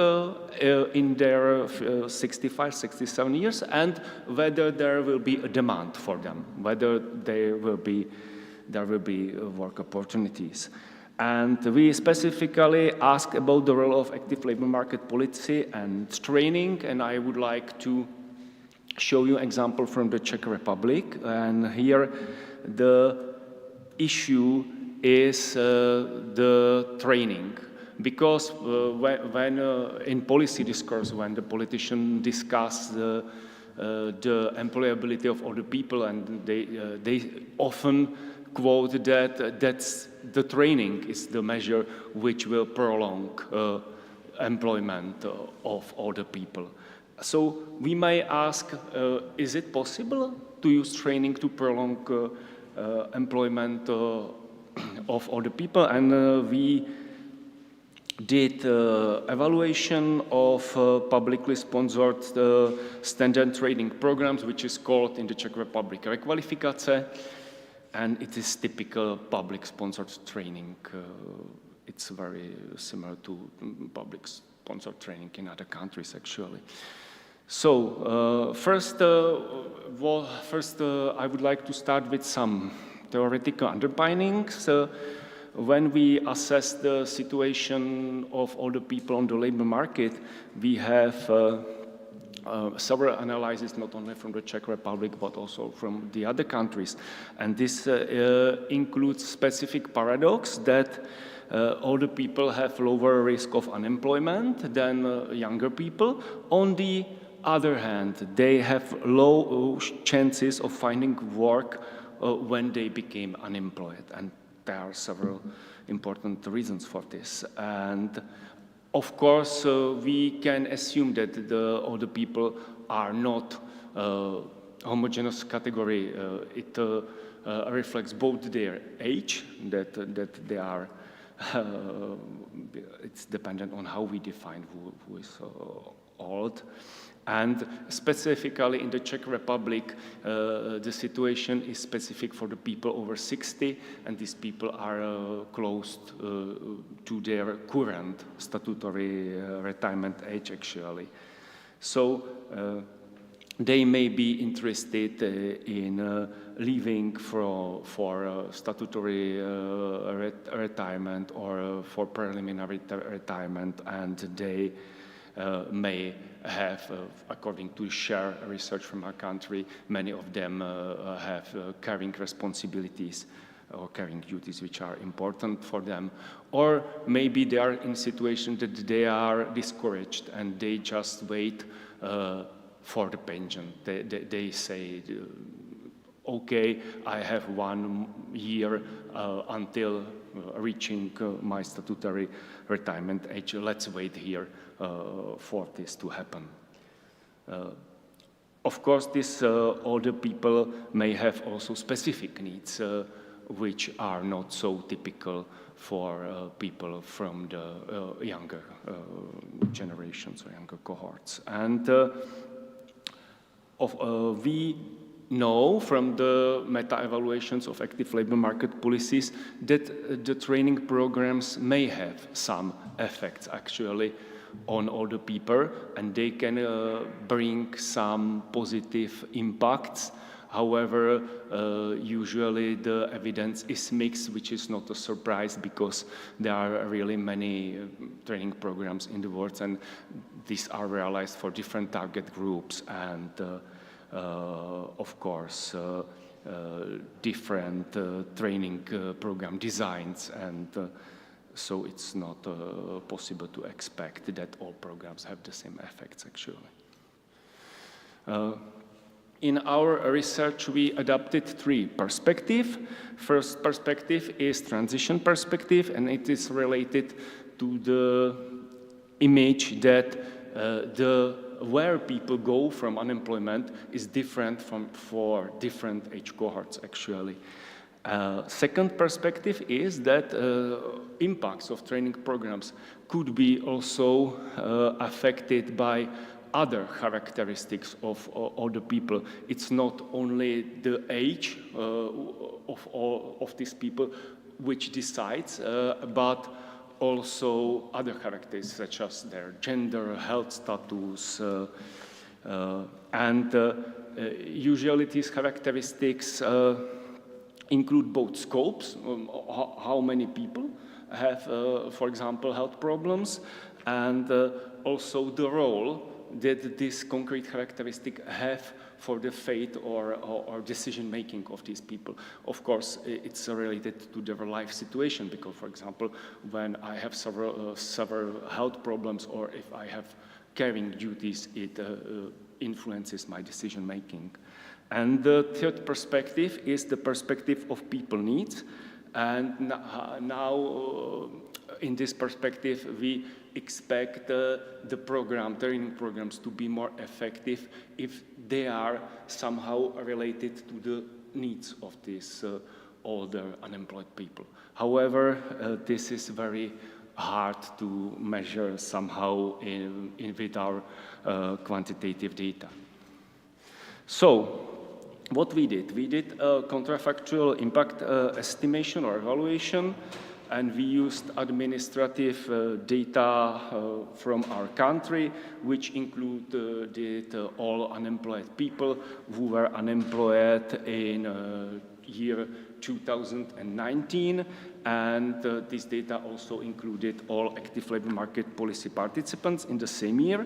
in their 65, 67 years, and whether there will be a demand for them, whether there will be work opportunities. And we specifically ask about the role of active labor market policy and training, and I would like to show you an example from the Czech Republic. And here the issue is the training, because when in policy discourse, when the politicians discuss the employability of older people, and they often quote that the training is the measure which will prolong employment of older people. So we may ask, is it possible to use training to prolong employment of older people? And we did evaluation of publicly sponsored standard training programs, which is called in the Czech Republic Rekvalifikace, and it is typical public sponsored training. It's very similar to public sponsored training in other countries, actually. So first, I would like to start with some theoretical underpinnings. When we assess the situation of older people on the labor market, we have several analyses, not only from the Czech Republic, but also from the other countries. And this includes specific paradox that older people have lower risk of unemployment than younger people. On the other hand, they have low chances of finding work when they became unemployed. And there are several important reasons for this. And of course, we can assume that the older people are not a homogeneous category. It reflects both their age, that they are It's dependent on how we define who is old. And specifically in the Czech Republic, the situation is specific for the people over 60, and these people are close to their current statutory retirement age, actually. So they may be interested in leaving for statutory retirement or for preliminary retirement, and they may have, according to share research from our country, many of them have caring responsibilities or caring duties which are important for them. Or maybe they are in a situation that they are discouraged and they just wait for the pension. They say, okay, I have 1 year until reaching my statutory retirement age. Let's wait here for this to happen. Of course, these older people may have also specific needs, which are not so typical for people from the younger generations or younger cohorts. And we know from the meta-evaluations of active labor market policies that the training programs may have some effects actually on older people, and they can bring some positive impacts. However, usually the evidence is mixed, which is not a surprise because there are really many training programs in the world, and these are realized for different target groups and of course, different training program designs, and so it's not possible to expect that all programs have the same effects, actually. In our research, we adopted 3 perspectives. First perspective is transition perspective, and it is related to the image that where people go from unemployment is different for different age cohorts, actually. Second perspective is that impacts of training programs could be also affected by other characteristics of older people. It's not only the age of these people which decides, but also other characteristics such as their gender, health status, and usually these characteristics include both scopes, how many people have, for example, health problems, and also the role that this concrete characteristic have for the fate or decision-making of these people. Of course, it's related to their life situation, because, for example, when I have several health problems, or if I have caring duties, it influences my decision-making. And the third perspective is the perspective of people needs. And now, in this perspective, we expect the training programs to be more effective if they are somehow related to the needs of these older unemployed people. However, this is very hard to measure somehow with our quantitative data. So, what we did a contrafactual impact estimation or evaluation, and we used administrative data from our country, which included all unemployed people who were unemployed in year 2019, and this data also included all active labor market policy participants in the same year,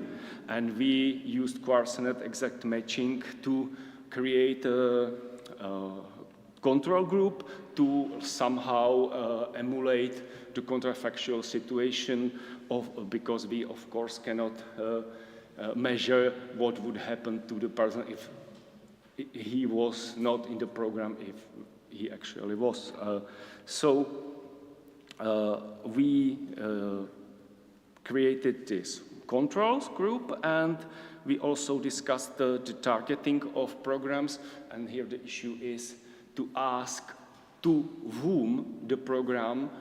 and we used Quarternet exact matching to create a control group to somehow emulate the contrafactual situation because we of course cannot measure what would happen to the person if he was not in the program, if he actually was. So we created this controls group, and we also discussed the targeting of programs, and here the issue is to ask to whom the program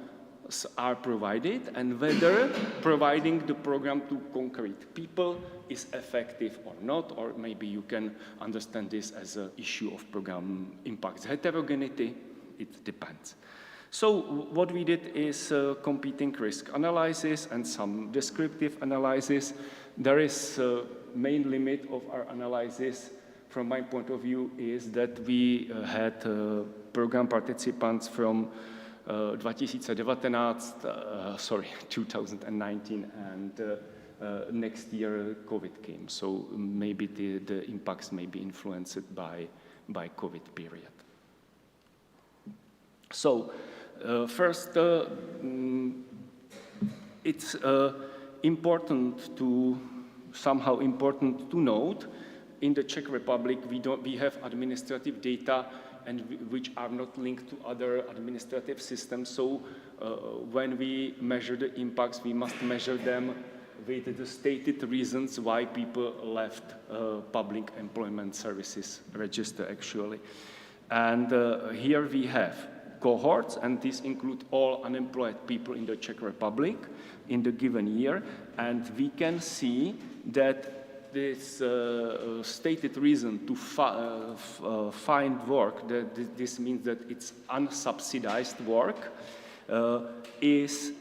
are provided and whether providing the program to concrete people is effective or not, or maybe you can understand this as an issue of program impacts heterogeneity. It depends. So what we did is competing risk analysis and some descriptive analysis. There is main limit of our analysis from my point of view is that we had program participants from 2019, and next year COVID came. So maybe the impacts may be influenced by COVID period. So first, it's important to note in the Czech Republic we have administrative data and which are not linked to other administrative systems. So when we measure the impacts, we must measure them with the stated reasons why people left public employment services register actually. And here we have cohorts, and these include all unemployed people in the Czech Republic in the given year. And we can see that this stated reason to find work, that this means that it's unsubsidized work, is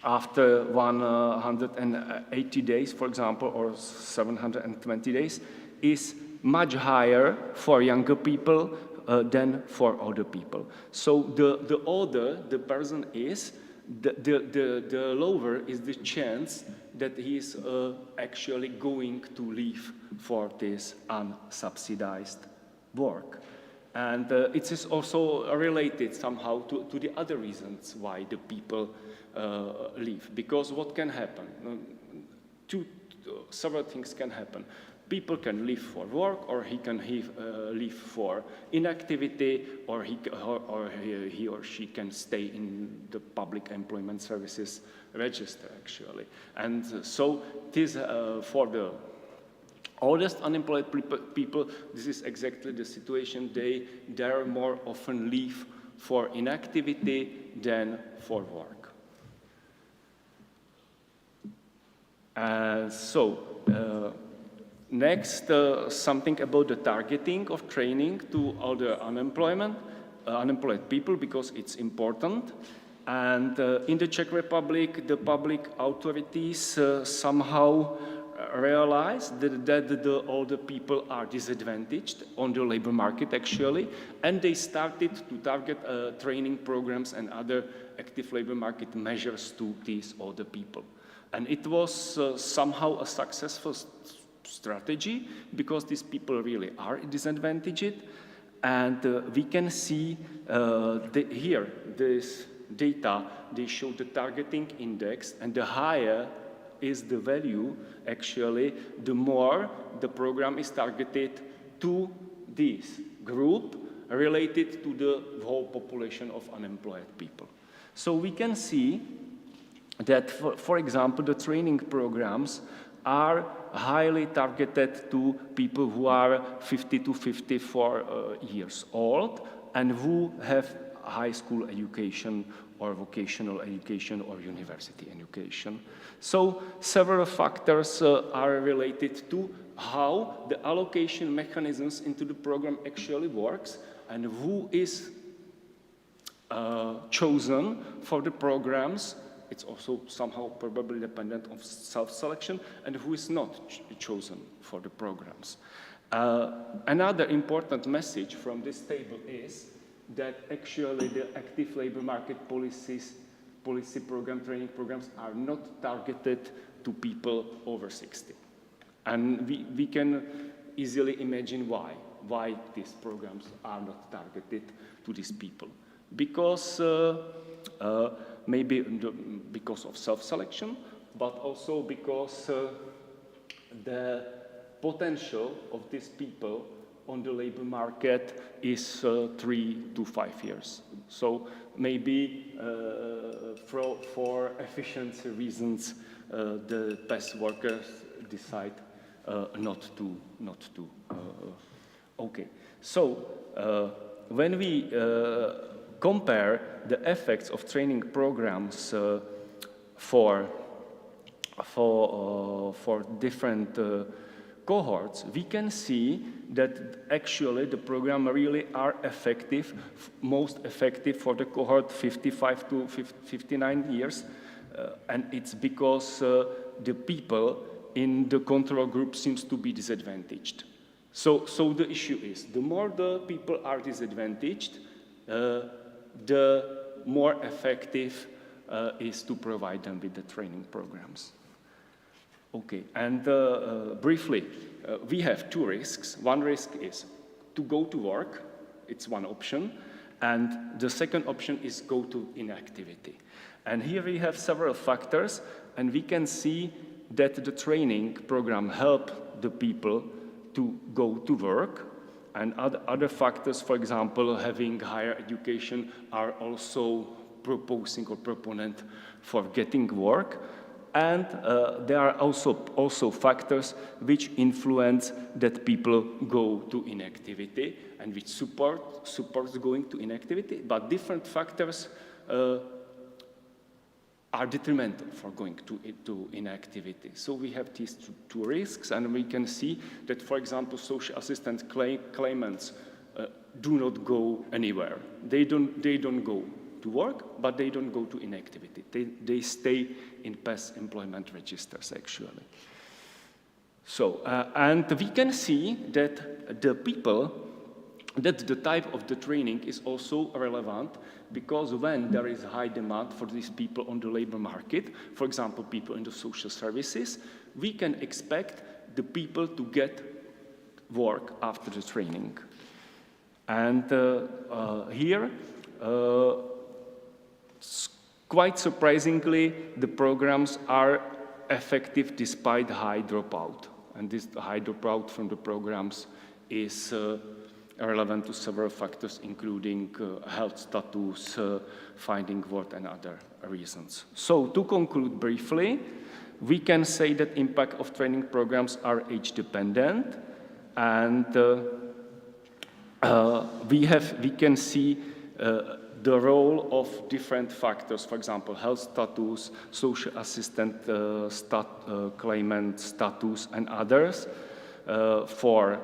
after 180 days, for example, or 720 days, is much higher for younger people than for older people. So the older the person is, the lower is the chance that he is actually going to leave for this unsubsidized work. And it is also related somehow to the other reasons why the people leave. Because what can happen? Several things can happen. People can leave for work, or he can leave for inactivity, or he or she can stay in the public employment services register, actually. And so this, for the oldest unemployed people, this is exactly the situation. They more often leave for inactivity than for work. Next, something about the targeting of training to older unemployed people, because it's important. And in the Czech Republic, the public authorities somehow realized that the older people are disadvantaged on the labor market, actually, and they started to target training programs and other active labor market measures to these older people. And it was somehow a successful strategy, because these people really are disadvantaged. And we can see here, this data, they show the targeting index, and the higher is the value, actually, the more the program is targeted to this group related to the whole population of unemployed people. So we can see that, for example, the training programs are highly targeted to people who are 50 to 54 years old and who have high school education or vocational education or university education. So several factors are related to how the allocation mechanisms into the program actually works, and who is chosen for the programs. It's also somehow probably dependent on self-selection, and who is not chosen for the programs. Another important message from this table is that actually the active labor market policy program, training programs are not targeted to people over 60. And we can easily imagine why these programs are not targeted to these people. Because maybe because of self-selection, but also because the potential of these people on the labor market is 3 to 5 years. So maybe for efficiency reasons, the best workers decide not to. Okay, so when we compare the effects of training programs for different cohorts, we can see that actually the program really are effective, most effective for the cohort 55 to 59 years, and it's because the people in the control group seems to be disadvantaged. So the issue is, the more the people are disadvantaged, the more effective is to provide them with the training programs. Okay, and briefly, we have two risks. One risk is to go to work, it's one option, and the second option is go to inactivity. And here we have several factors, and we can see that the training program help the people to go to work, and other factors, for example, having higher education, are also proposing or proponent for getting work. And there are also factors which influence that people go to inactivity and which supports going to inactivity, but different factors are detrimental for going to inactivity. So we have these two risks, and we can see that, for example, social assistance claimants do not go anywhere. They don't go to work, but they don't go to inactivity. They stay in past employment registers, actually. So, and we can see that the type of the training is also relevant, because when there is high demand for these people on the labor market, for example, people in the social services, we can expect the people to get work after the training. And here, quite surprisingly, the programs are effective despite high dropout. And this high dropout from the programs is relevant to several factors, including health status, finding work, and other reasons. So to conclude briefly, we can say that impact of training programs are age-dependent, and we can see the role of different factors, for example, health status, social assistant claimant status, and others, for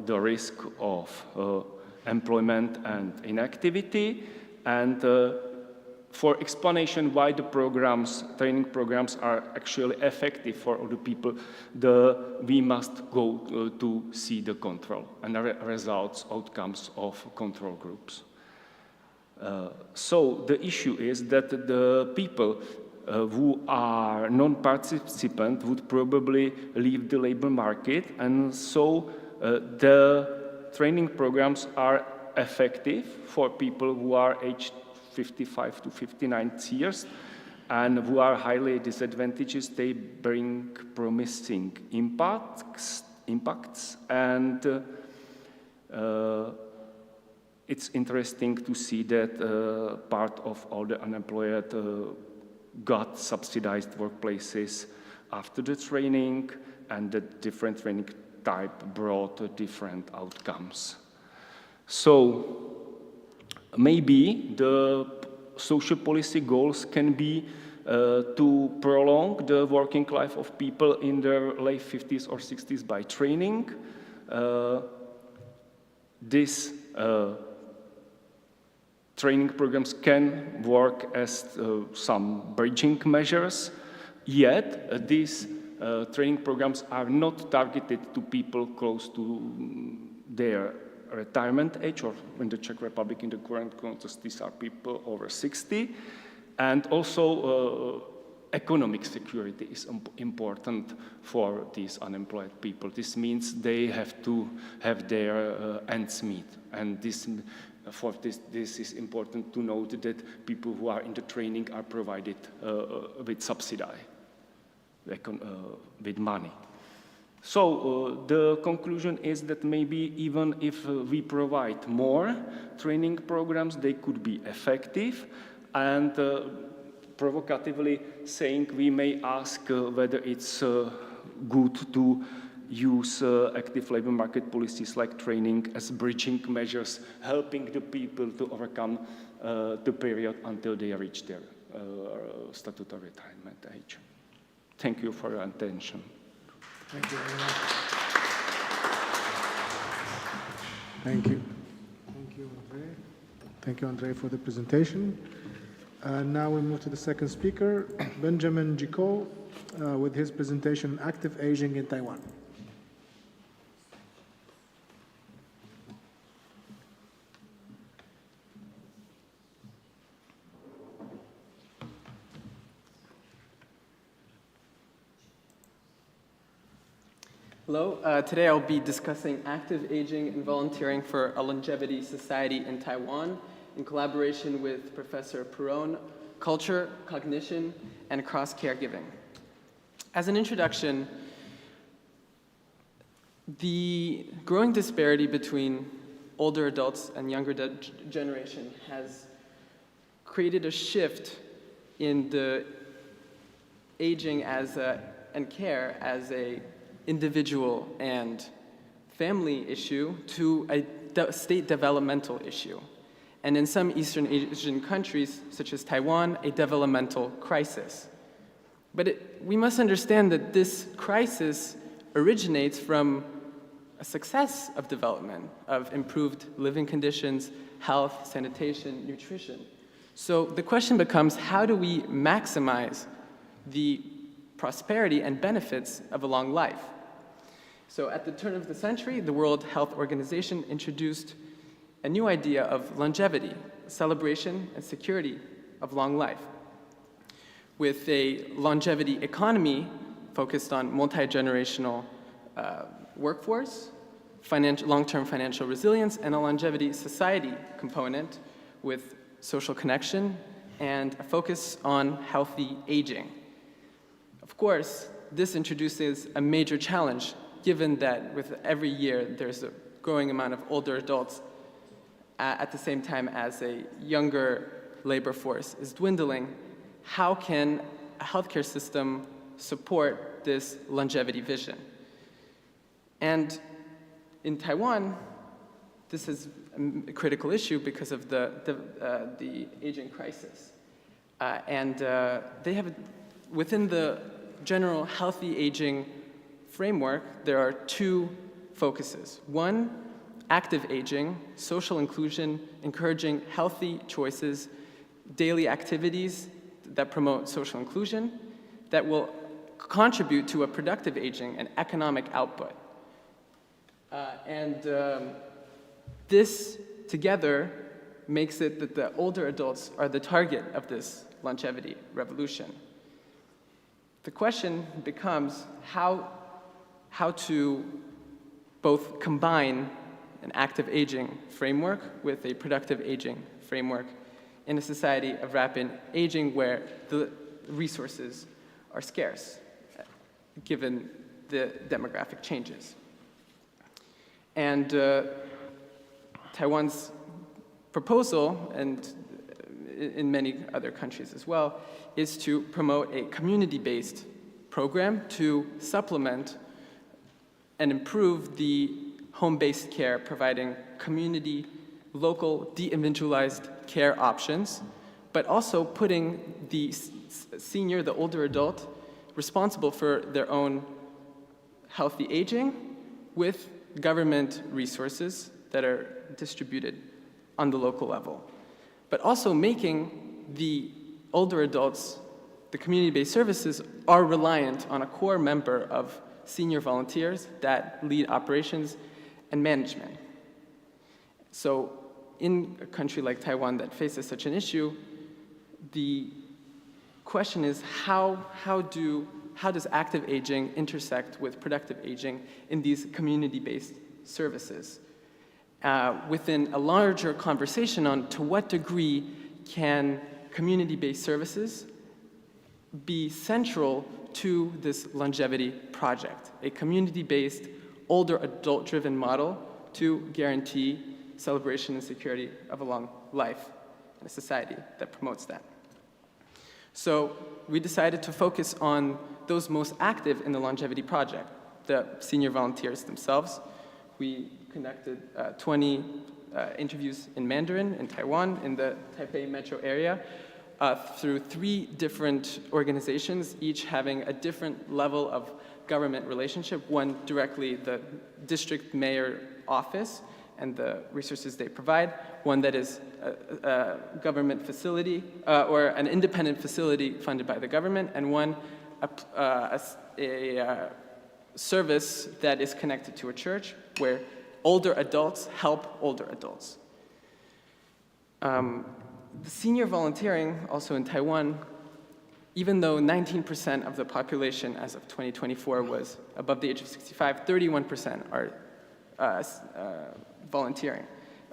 the risk of employment and inactivity, and for explanation why the training programs are actually effective for all the people, we must go to see the control and the results, outcomes of control groups. So the issue is that the people who are non-participant would probably leave the labor market, and so the training programs are effective for people who are aged 55 to 59 years and who are highly disadvantaged. They bring promising impacts, and it's interesting to see that part of all the unemployed got subsidized workplaces after the training, and the different training type brought different outcomes. So maybe the social policy goals can be to prolong the working life of people in their late 50s or 60s by training. These training programs can work as some bridging measures, yet these training programs are not targeted to people close to their retirement age, or in the Czech Republic, in the current context, these are people over 60. And also economic security is important for these unemployed people. This means they have to have their ends meet, and this is important to note that people who are in the training are provided with subsidy, with money. So the conclusion is that maybe even if we provide more training programs, they could be effective, and provocatively saying, we may ask whether it's good to use active labor market policies like training as bridging measures, helping the people to overcome the period until they reach their statutory retirement age. Thank you for your attention. Thank you very much. Thank you. Thank you, Andre. Thank you, Andre, for the presentation. Now we move to the second speaker, Benjamin Jicot, with his presentation, Active Aging in Taiwan. Hello, today I'll be discussing active aging and volunteering for a longevity society in Taiwan in collaboration with Professor Perron, Culture, Cognition, and Cross-Caregiving. As an introduction, the growing disparity between older adults and younger generation has created a shift in the aging and care as a individual and family issue to a state developmental issue. And in some Eastern Asian countries, such as Taiwan, a developmental crisis. But we must understand that this crisis originates from a success of development, of improved living conditions, health, sanitation, nutrition. So the question becomes, how do we maximize the prosperity and benefits of a long life? So at the turn of the century, the World Health Organization introduced a new idea of longevity, celebration and security of long life, with a longevity economy focused on multi-generational workforce, long-term financial resilience, and a longevity society component with social connection and a focus on healthy aging. Of course, this introduces a major challenge, given that with every year there's a growing amount of older adults at the same time as a younger labor force is dwindling. How can a healthcare system support this longevity vision? And in Taiwan, this is a critical issue because of the aging crisis. They have, within the general healthy aging framework, there are two focuses. One, active aging, social inclusion, encouraging healthy choices, daily activities that promote social inclusion, that will contribute to a productive aging and economic output. This together makes it that the older adults are the target of this longevity revolution. The question becomes how to both combine an active aging framework with a productive aging framework in a society of rapid aging where the resources are scarce, given the demographic changes. And Taiwan's proposal, and in many other countries as well, is to promote a community-based program to supplement and improve the home-based care, providing community, local, de-individualized care options, but also putting the senior, the older adult, responsible for their own healthy aging with government resources that are distributed on the local level, but also making the older adults, the community-based services, are reliant on a core member of senior volunteers that lead operations and management. So in a country like Taiwan that faces such an issue, the question is how does active aging intersect with productive aging in these community-based services? Within a larger conversation on to what degree can community-based services be central to this longevity project, a community-based, older adult-driven model to guarantee celebration and security of a long life in a society that promotes that. So we decided to focus on those most active in the longevity project, the senior volunteers themselves. We conducted 20 interviews in Mandarin in Taiwan, in the Taipei metro area, through 3 different organizations, each having a different level of government relationship, one directly the district mayor office and the resources they provide, one that is a government facility, or an independent facility funded by the government, and one a service that is connected to a church where older adults help older adults. The senior volunteering, also in Taiwan, even though 19% of the population as of 2024 was above the age of 65, 31% are volunteering,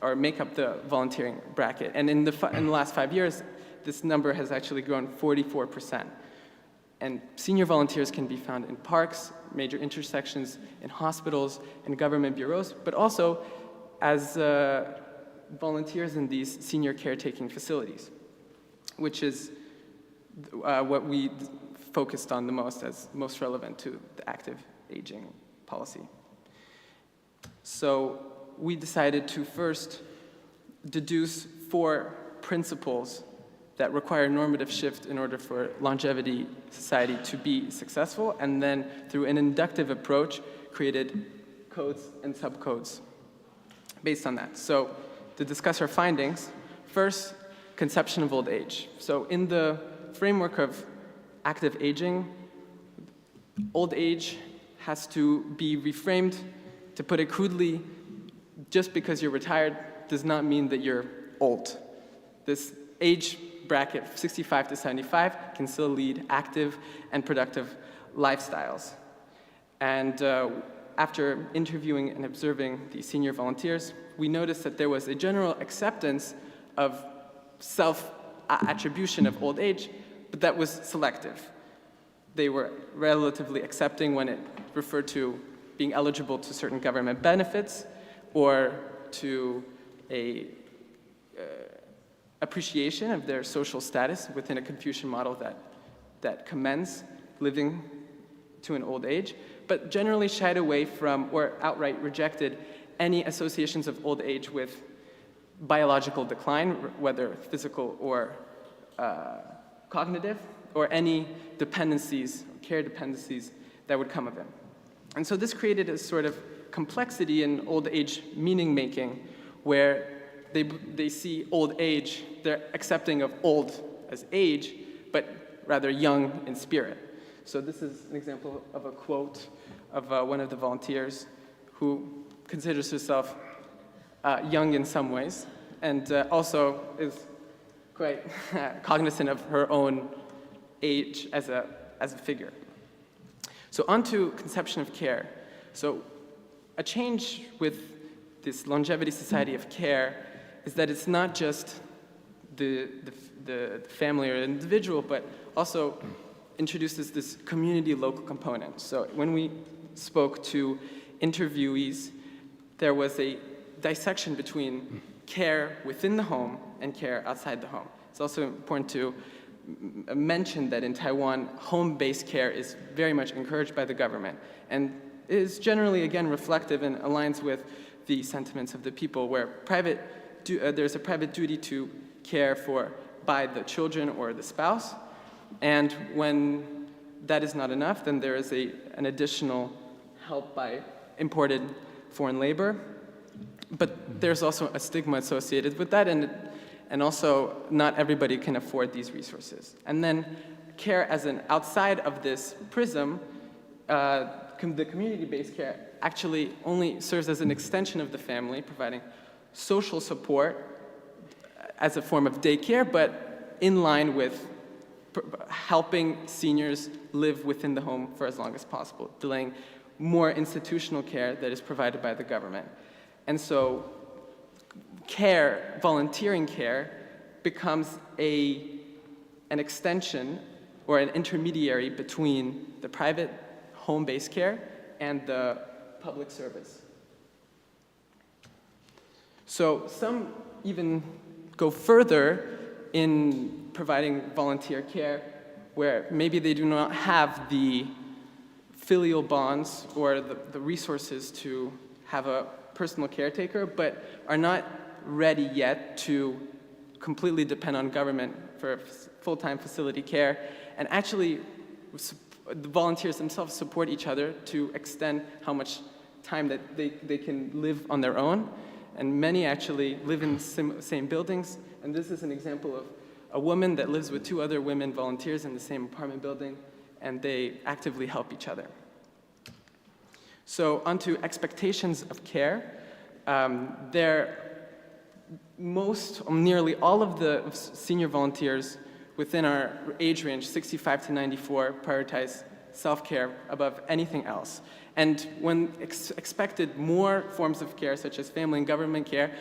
or make up the volunteering bracket. And in the last 5 years, this number has actually grown 44%. And senior volunteers can be found in parks, major intersections, in hospitals, in government bureaus, but also as volunteers in these senior caretaking facilities, which is what we focused on the most as most relevant to the active aging policy. So we decided to first deduce 4 principles that require normative shift in order for longevity society to be successful, and then through an inductive approach created codes and subcodes based on that. So to discuss our findings, first, conception of old age. So in the framework of active aging, old age has to be reframed. To put it crudely, just because you're retired does not mean that you're old. This age bracket, 65 to 75, can still lead active and productive lifestyles. And after interviewing and observing the senior volunteers, we noticed that there was a general acceptance of self-attribution of old age, but that was selective. They were relatively accepting when it referred to being eligible to certain government benefits or to a appreciation of their social status within a Confucian model that commends living to an old age, but generally shied away from or outright rejected any associations of old age with biological decline, whether physical or cognitive, or any dependencies, care dependencies that would come of it. And so this created a sort of complexity in old age meaning making, where they see old age, they're accepting of old as age, but rather young in spirit. So this is an example of a quote of one of the volunteers who considers herself young in some ways, and also is quite cognizant of her own age as a figure. So on to conception of care. So a change with this longevity society of care is that it's not just the family or individual, but also introduces this community local component. So when we spoke to interviewees, there was a dissection between care within the home and care outside the home. It's also important to mention that in Taiwan, home-based care is very much encouraged by the government, and is generally, again, reflective and aligns with the sentiments of the people, where there's a private duty to care for by the children or the spouse, and when that is not enough, then there is an additional help by imported foreign labor. But there's also a stigma associated with that, and also not everybody can afford these resources. And then care as an outside of this prism, the community-based care actually only serves as an extension of the family, providing social support as a form of daycare, but in line with helping seniors live within the home for as long as possible, delaying more institutional care that is provided by the government. And so care, volunteering care, becomes an extension or an intermediary between the private home-based care and the public service. So some even go further in providing volunteer care, where maybe they do not have the filial bonds or the resources to have a personal caretaker, but are not ready yet to completely depend on government for full-time facility care. And actually, the volunteers themselves support each other to extend how much time that they can live on their own. And many actually live in the same buildings. And this is an example of a woman that lives with 2 other women volunteers in the same apartment building, and they actively help each other. So onto expectations of care. Nearly all of the senior volunteers within our age range, 65 to 94, prioritize self-care above anything else. And when expected more forms of care, such as family and government care,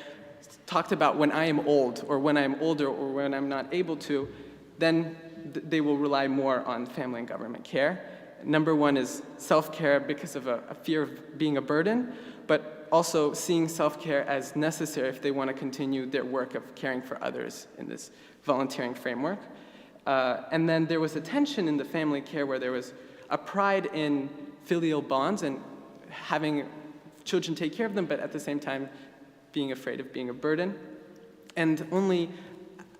talked about when I am old, or when I'm older, or when I'm not able to, then they will rely more on family and government care. Number 1 is self-care because of a fear of being a burden, but also seeing self-care as necessary if they want to continue their work of caring for others in this volunteering framework. And then there was a tension in the family care where there was a pride in filial bonds and having children take care of them, but at the same time being afraid of being a burden. And only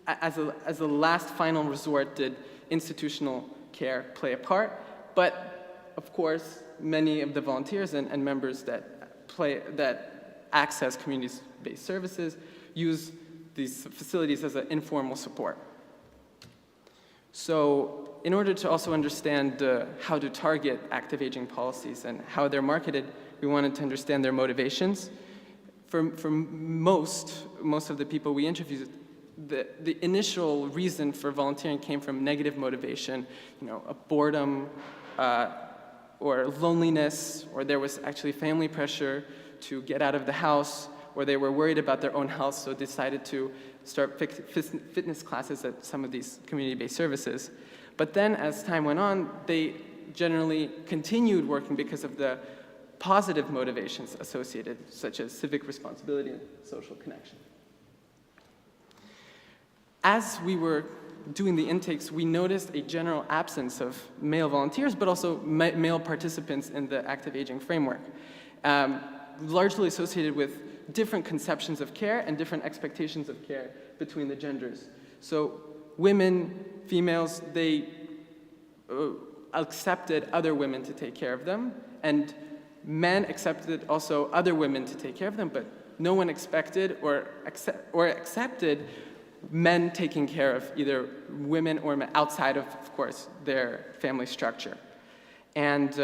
as a last final resort did institutional care play a part. But of course, many of the volunteers and members that access community-based services use these facilities as an informal support. So in order to also understand how to target active aging policies and how they're marketed, we wanted to understand their motivations. For most of the people we interviewed, the initial reason for volunteering came from negative motivation, a boredom or loneliness, or there was actually family pressure to get out of the house, or they were worried about their own health, so decided to start fitness classes at some of these community-based services. But then as time went on, they generally continued working because of the positive motivations associated, such as civic responsibility and social connection. As we were doing the intakes, we noticed a general absence of male volunteers, but also male participants in the active aging framework, largely associated with different conceptions of care and different expectations of care between the genders. So women, females, they accepted other women to take care of them, and men accepted also other women to take care of them, but no one expected or accepted men taking care of either women or men outside of course, their family structure. And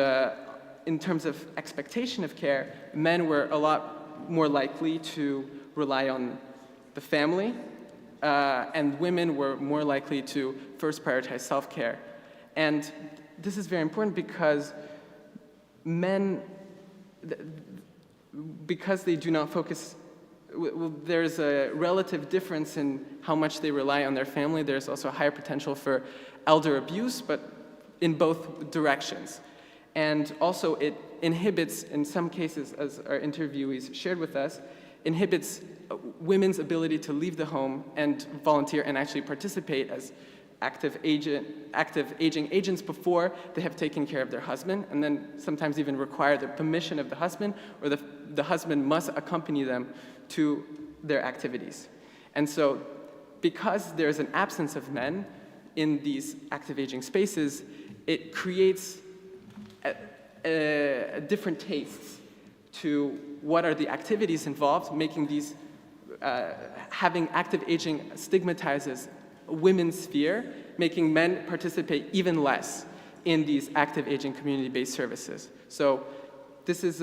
in terms of expectation of care, men were a lot more likely to rely on the family, and women were more likely to first prioritize self-care. And this is very important because men, because they do not focus, there's a relative difference in how much they rely on their family. There's also a higher potential for elder abuse, but in both directions. And also it inhibits, in some cases, as our interviewees shared with us, inhibits women's ability to leave the home and volunteer and actually participate as active aging agents before they have taken care of their husband, and then sometimes even require the permission of the husband, or the husband must accompany them to their activities. And so because there's an absence of men in these active aging spaces, it creates different tastes to what are the activities involved, making these, having active aging stigmatizes women's sphere, making men participate even less in these active aging community-based services. So this is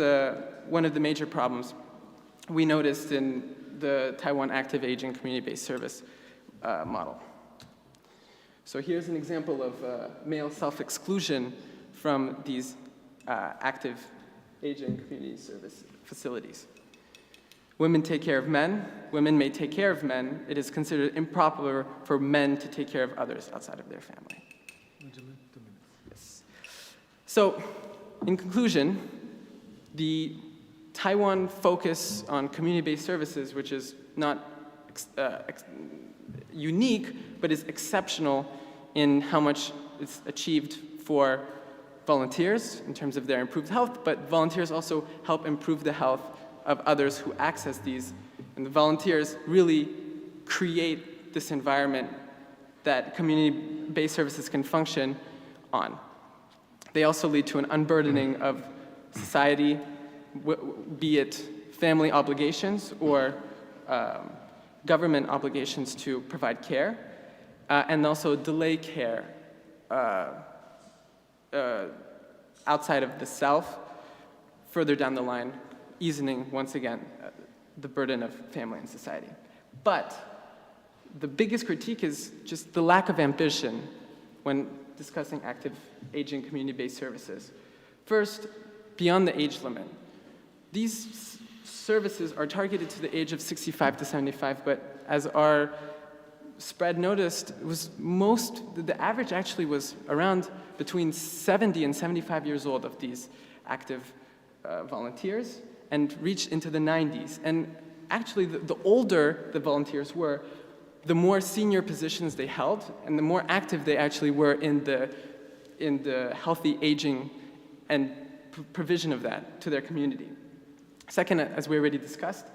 one of the major problems we noticed in the Taiwan active aging community-based service model. So here's an example of male self-exclusion from these active aging community service facilities. Women take care of men, women may take care of men. It is considered improper for men to take care of others outside of their family. Yes. So, in conclusion, the Taiwan focus on community-based services, which is not unique, but is exceptional in how much it's achieved for volunteers in terms of their improved health, but volunteers also help improve the health of others who access these. And the volunteers really create this environment that community-based services can function on. They also lead to an unburdening of society, be it family obligations or government obligations to provide care, and also delay care outside of the self, further down the line, easing, once again, the burden of family and society. But the biggest critique is just the lack of ambition when discussing active aging community-based services. First, beyond the age limit. These services are targeted to the age of 65 to 75, but as our spread noticed, it was the average actually was around between 70 and 75 years old of these active volunteers, and reached into the 90s. And actually, the older the volunteers were, the more senior positions they held, and the more active they actually were in the healthy aging and provision of that to their community. Second, as we already discussed,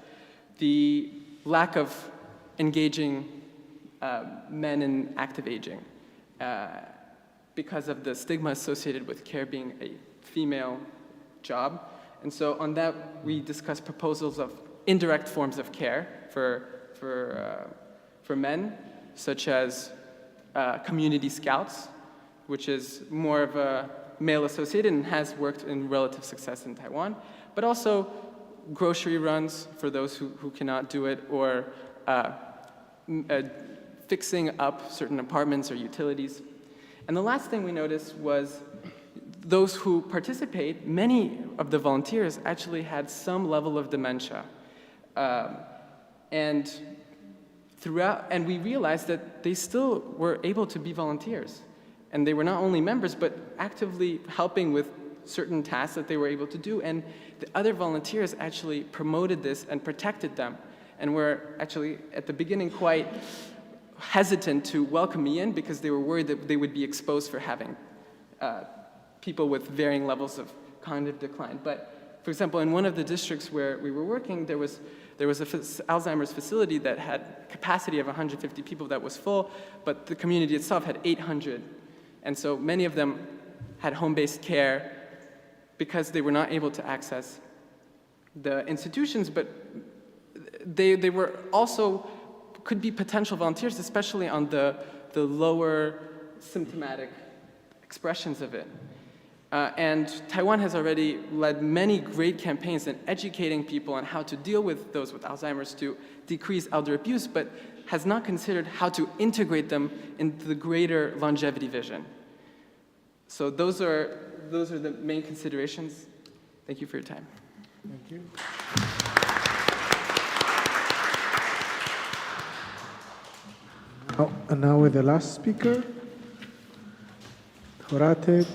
the lack of engaging men in active aging because of the stigma associated with care being a female job. And so on that, we discussed proposals of indirect forms of care for men, such as community scouts, which is more of a male-associated and has worked in relative success in Taiwan, but also grocery runs for those who cannot do it, or fixing up certain apartments or utilities. And the last thing we noticed was those who participate, many of the volunteers actually had some level of dementia. And we realized that they still were able to be volunteers. And they were not only members, but actively helping with certain tasks that they were able to do. And the other volunteers actually promoted this and protected them, and were actually, at the beginning, quite hesitant to welcome me in because they were worried that they would be exposed for having people with varying levels of cognitive decline. But, for example, in one of the districts where we were working, there was a Alzheimer's facility that had capacity of 150 people that was full, but the community itself had 800. And so many of them had home-based care because they were not able to access the institutions, but they were also, could be potential volunteers, especially on the lower symptomatic expressions of it. And Taiwan has already led many great campaigns in educating people on how to deal with those with Alzheimer's to decrease elder abuse, but has not considered how to integrate them into the greater longevity vision. So those are the main considerations. Thank you for your time. Thank you. And now with the last speaker, Horate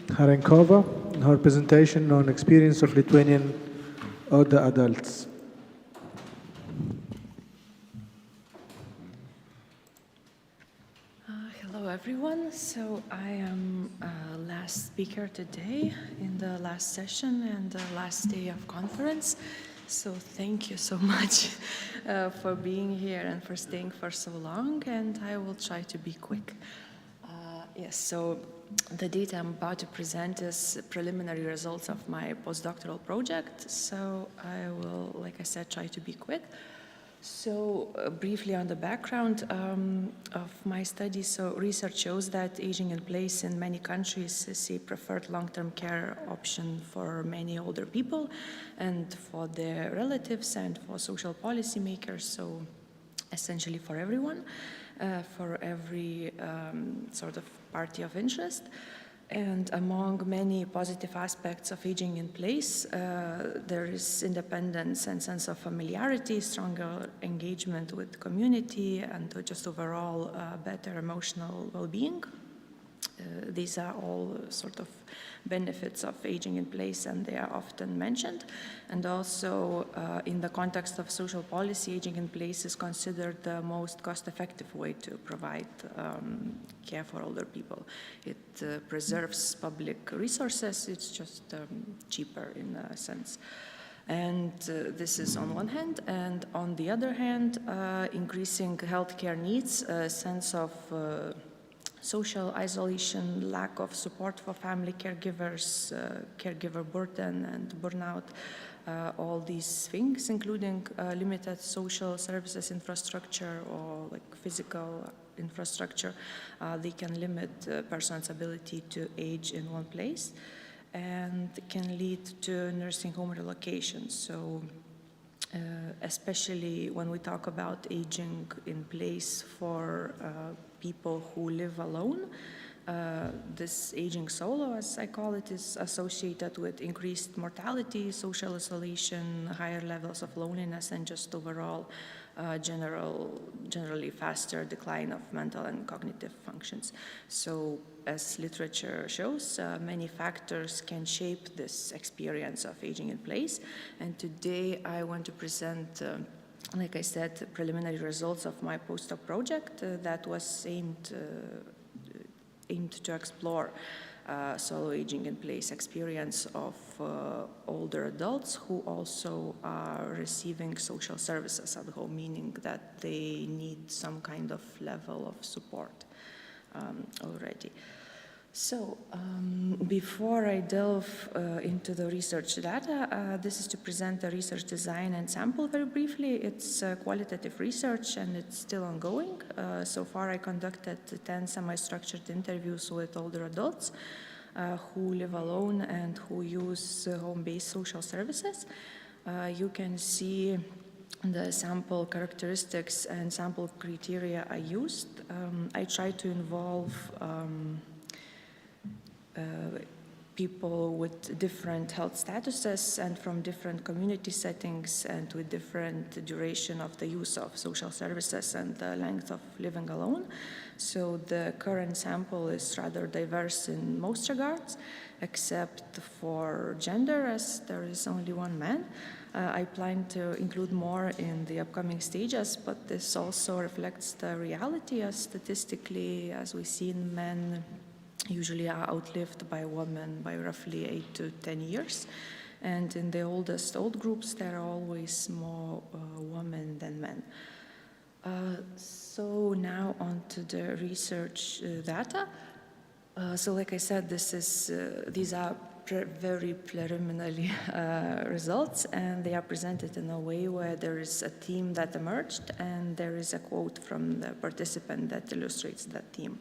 Harenkova, in her presentation on experience of Lithuanian older adults. Hello everyone, so I am last speaker today in the last session and the last day of conference. So thank you so much for being here and for staying for so long, and I will try to be quick. Yes, so the data I'm about to present is preliminary results of my postdoctoral project, so I will, like I said, try to be quick. So briefly on the background of my study, so research shows that aging in place in many countries is a preferred long-term care option for many older people and for their relatives and for social policy makers, so essentially for everyone, for every sort of party of interest. And among many positive aspects of aging in place, there is independence and sense of familiarity, stronger engagement with community, and just overall better emotional well-being. These are all sort of benefits of aging in place, and they are often mentioned. And also, in the context of social policy, aging in place is considered the most cost-effective way to provide care for older people. It preserves public resources. It's just cheaper in a sense. And this is on one hand, and on the other hand, increasing healthcare needs, a sense of social isolation, lack of support for family caregivers, caregiver burden and burnout, all these things, including limited social services infrastructure or like physical infrastructure, they can limit a person's ability to age in one place and can lead to nursing home relocation. So especially when we talk about aging in place for people who live alone, this aging solo, as I call it, is associated with increased mortality, social isolation, higher levels of loneliness, and just overall generally faster decline of mental and cognitive functions. So as literature shows, many factors can shape this experience of aging in place. And today I want to present, like I said, preliminary results of my postdoc project that was aimed to explore solo aging in place experience of older adults who also are receiving social services at home, meaning that they need some kind of level of support already. So before I delve into the research data, this is to present the research design and sample very briefly. It's qualitative research and it's still ongoing. So far I conducted 10 semi-structured interviews with older adults who live alone and who use home-based social services. You can see the sample characteristics and sample criteria I used. I tried to involve people with different health statuses and from different community settings and with different duration of the use of social services and the length of living alone. So the current sample is rather diverse in most regards, except for gender, as there is only one man. I plan to include more in the upcoming stages, but this also reflects the reality, as statistically, as we've seen, men usually are outlived by women by roughly 8 to 10 years. And in the oldest old groups, there are always more women than men. So now on to the research data. So like I said, these are very preliminary results, and they are presented in a way where there is a theme that emerged and there is a quote from the participant that illustrates that theme.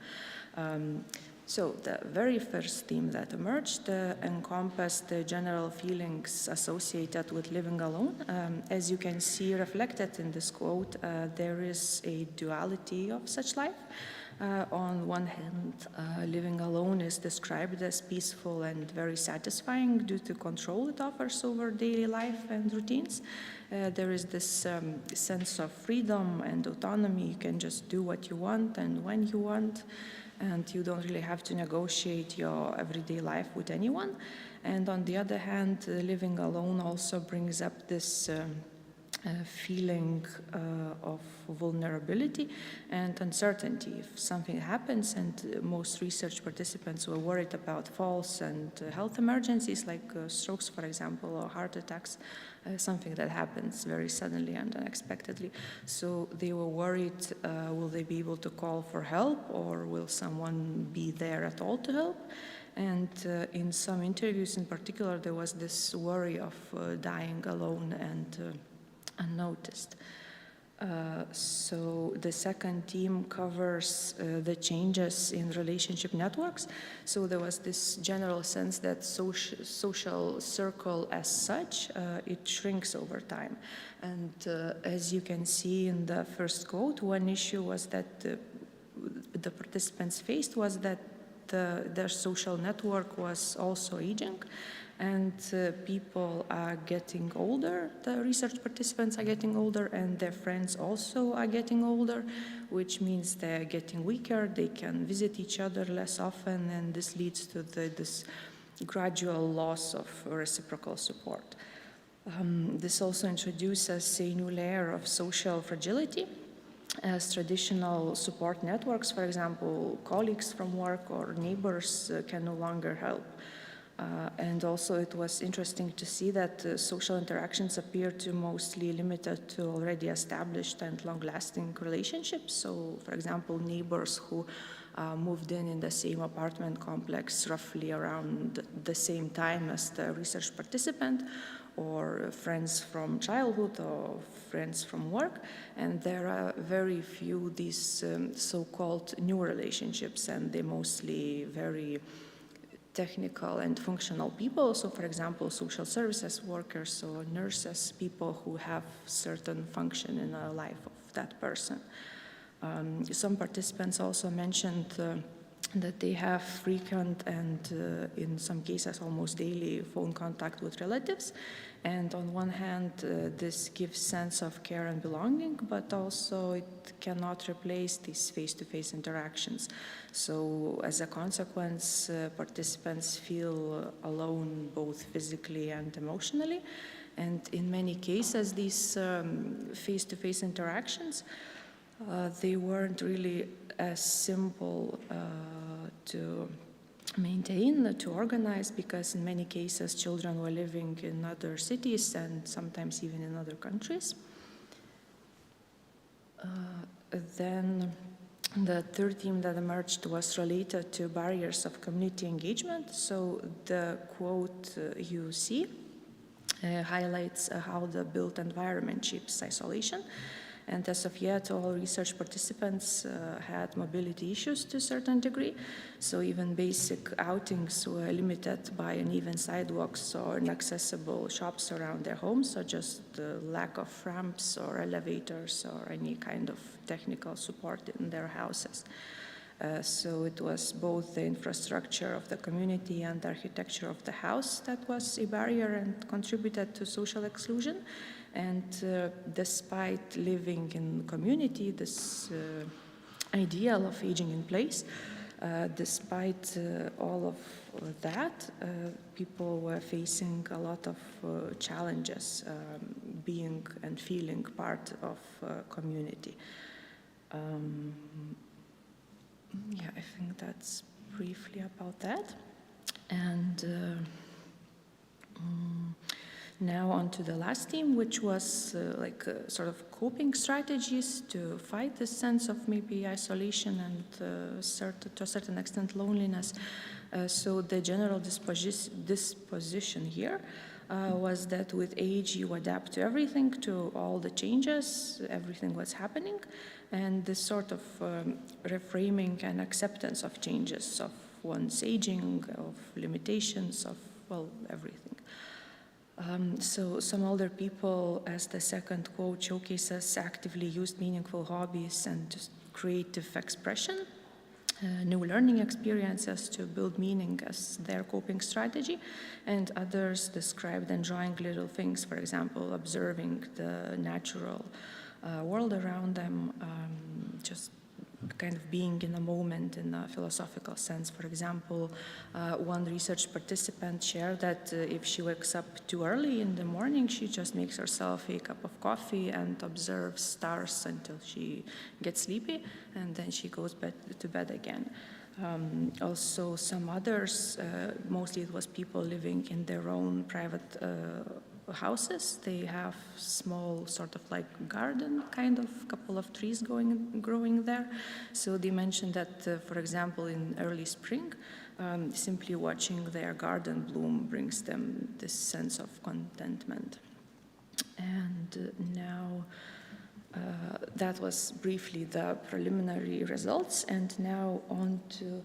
So the very first theme that emerged encompassed the general feelings associated with living alone. As you can see reflected in this quote, there is a duality of such life. On one hand, living alone is described as peaceful and very satisfying due to control it offers over daily life and routines. There is this sense of freedom and autonomy. You can just do what you want and when you want, and you don't really have to negotiate your everyday life with anyone. And on the other hand, living alone also brings up this feeling of vulnerability and uncertainty. If something happens, and most research participants were worried about falls and health emergencies like strokes, for example, or heart attacks, something that happens very suddenly and unexpectedly. So they were worried, will they be able to call for help, or will someone be there at all to help? And in some interviews in particular, there was this worry of dying alone and unnoticed. So the second theme covers the changes in relationship networks. So there was this general sense that social circle as such, it shrinks over time. And as you can see in the first quote, one issue was that the participants faced was that their social network was also aging. and people are getting older, the research participants are getting older, and their friends also are getting older, which means they're getting weaker, they can visit each other less often, and this leads to this gradual loss of reciprocal support. This also introduces a new layer of social fragility, as traditional support networks, for example, colleagues from work or neighbors can no longer help. And also it was interesting to see that social interactions appear to mostly limited to already established and long-lasting relationships. So, for example, neighbors who moved in the same apartment complex roughly around the same time as the research participant, or friends from childhood or friends from work, and there are very few these so-called new relationships, and they're mostly very technical and functional people. So, for example, social services workers or nurses, people who have certain function in the life of that person. Some participants also mentioned that they have frequent and in some cases almost daily phone contact with relatives. And on one hand, this gives sense of care and belonging, but also it cannot replace these face-to-face interactions. So as a consequence, participants feel alone both physically and emotionally. And in many cases, these face-to-face interactions, they weren't really as simple to maintain, to organize, because in many cases children were living in other cities and sometimes even in other countries. Then the third theme that emerged was related to barriers of community engagement. So the quote you see highlights how the built environment shapes isolation. And as of yet, all research participants had mobility issues to a certain degree. So even basic outings were limited by uneven sidewalks or inaccessible shops around their homes, or just the lack of ramps or elevators or any kind of technical support in their houses. So it was both the infrastructure of the community and the architecture of the house that was a barrier and contributed to social exclusion. And despite living in community, this ideal of aging in place, despite all of that, people were facing a lot of challenges being and feeling part of community. Yeah, I think that's briefly about that. And now on to the last theme, which was sort of coping strategies to fight this sense of maybe isolation and to a certain extent loneliness. So the general disposition here was that with age you adapt to everything, to all the changes, everything what's happening, and this sort of reframing and acceptance of changes, of one's aging, of limitations, of, well, everything. So some older people, as the second quote showcases, actively used meaningful hobbies and just creative expression, new learning experiences to build meaning as their coping strategy, and others described enjoying little things, for example, observing the natural world around them, just kind of being in a moment in a philosophical sense. For example, one research participant shared that if she wakes up too early in the morning, she just makes herself a cup of coffee and observes stars until she gets sleepy, and then she goes to bed again. Also, some others, mostly it was people living in their own private houses. They have small sort of like garden, kind of couple of trees growing there. So they mentioned that, for example, in early spring, simply watching their garden bloom brings them this sense of contentment. And now that was briefly the preliminary results, and now on to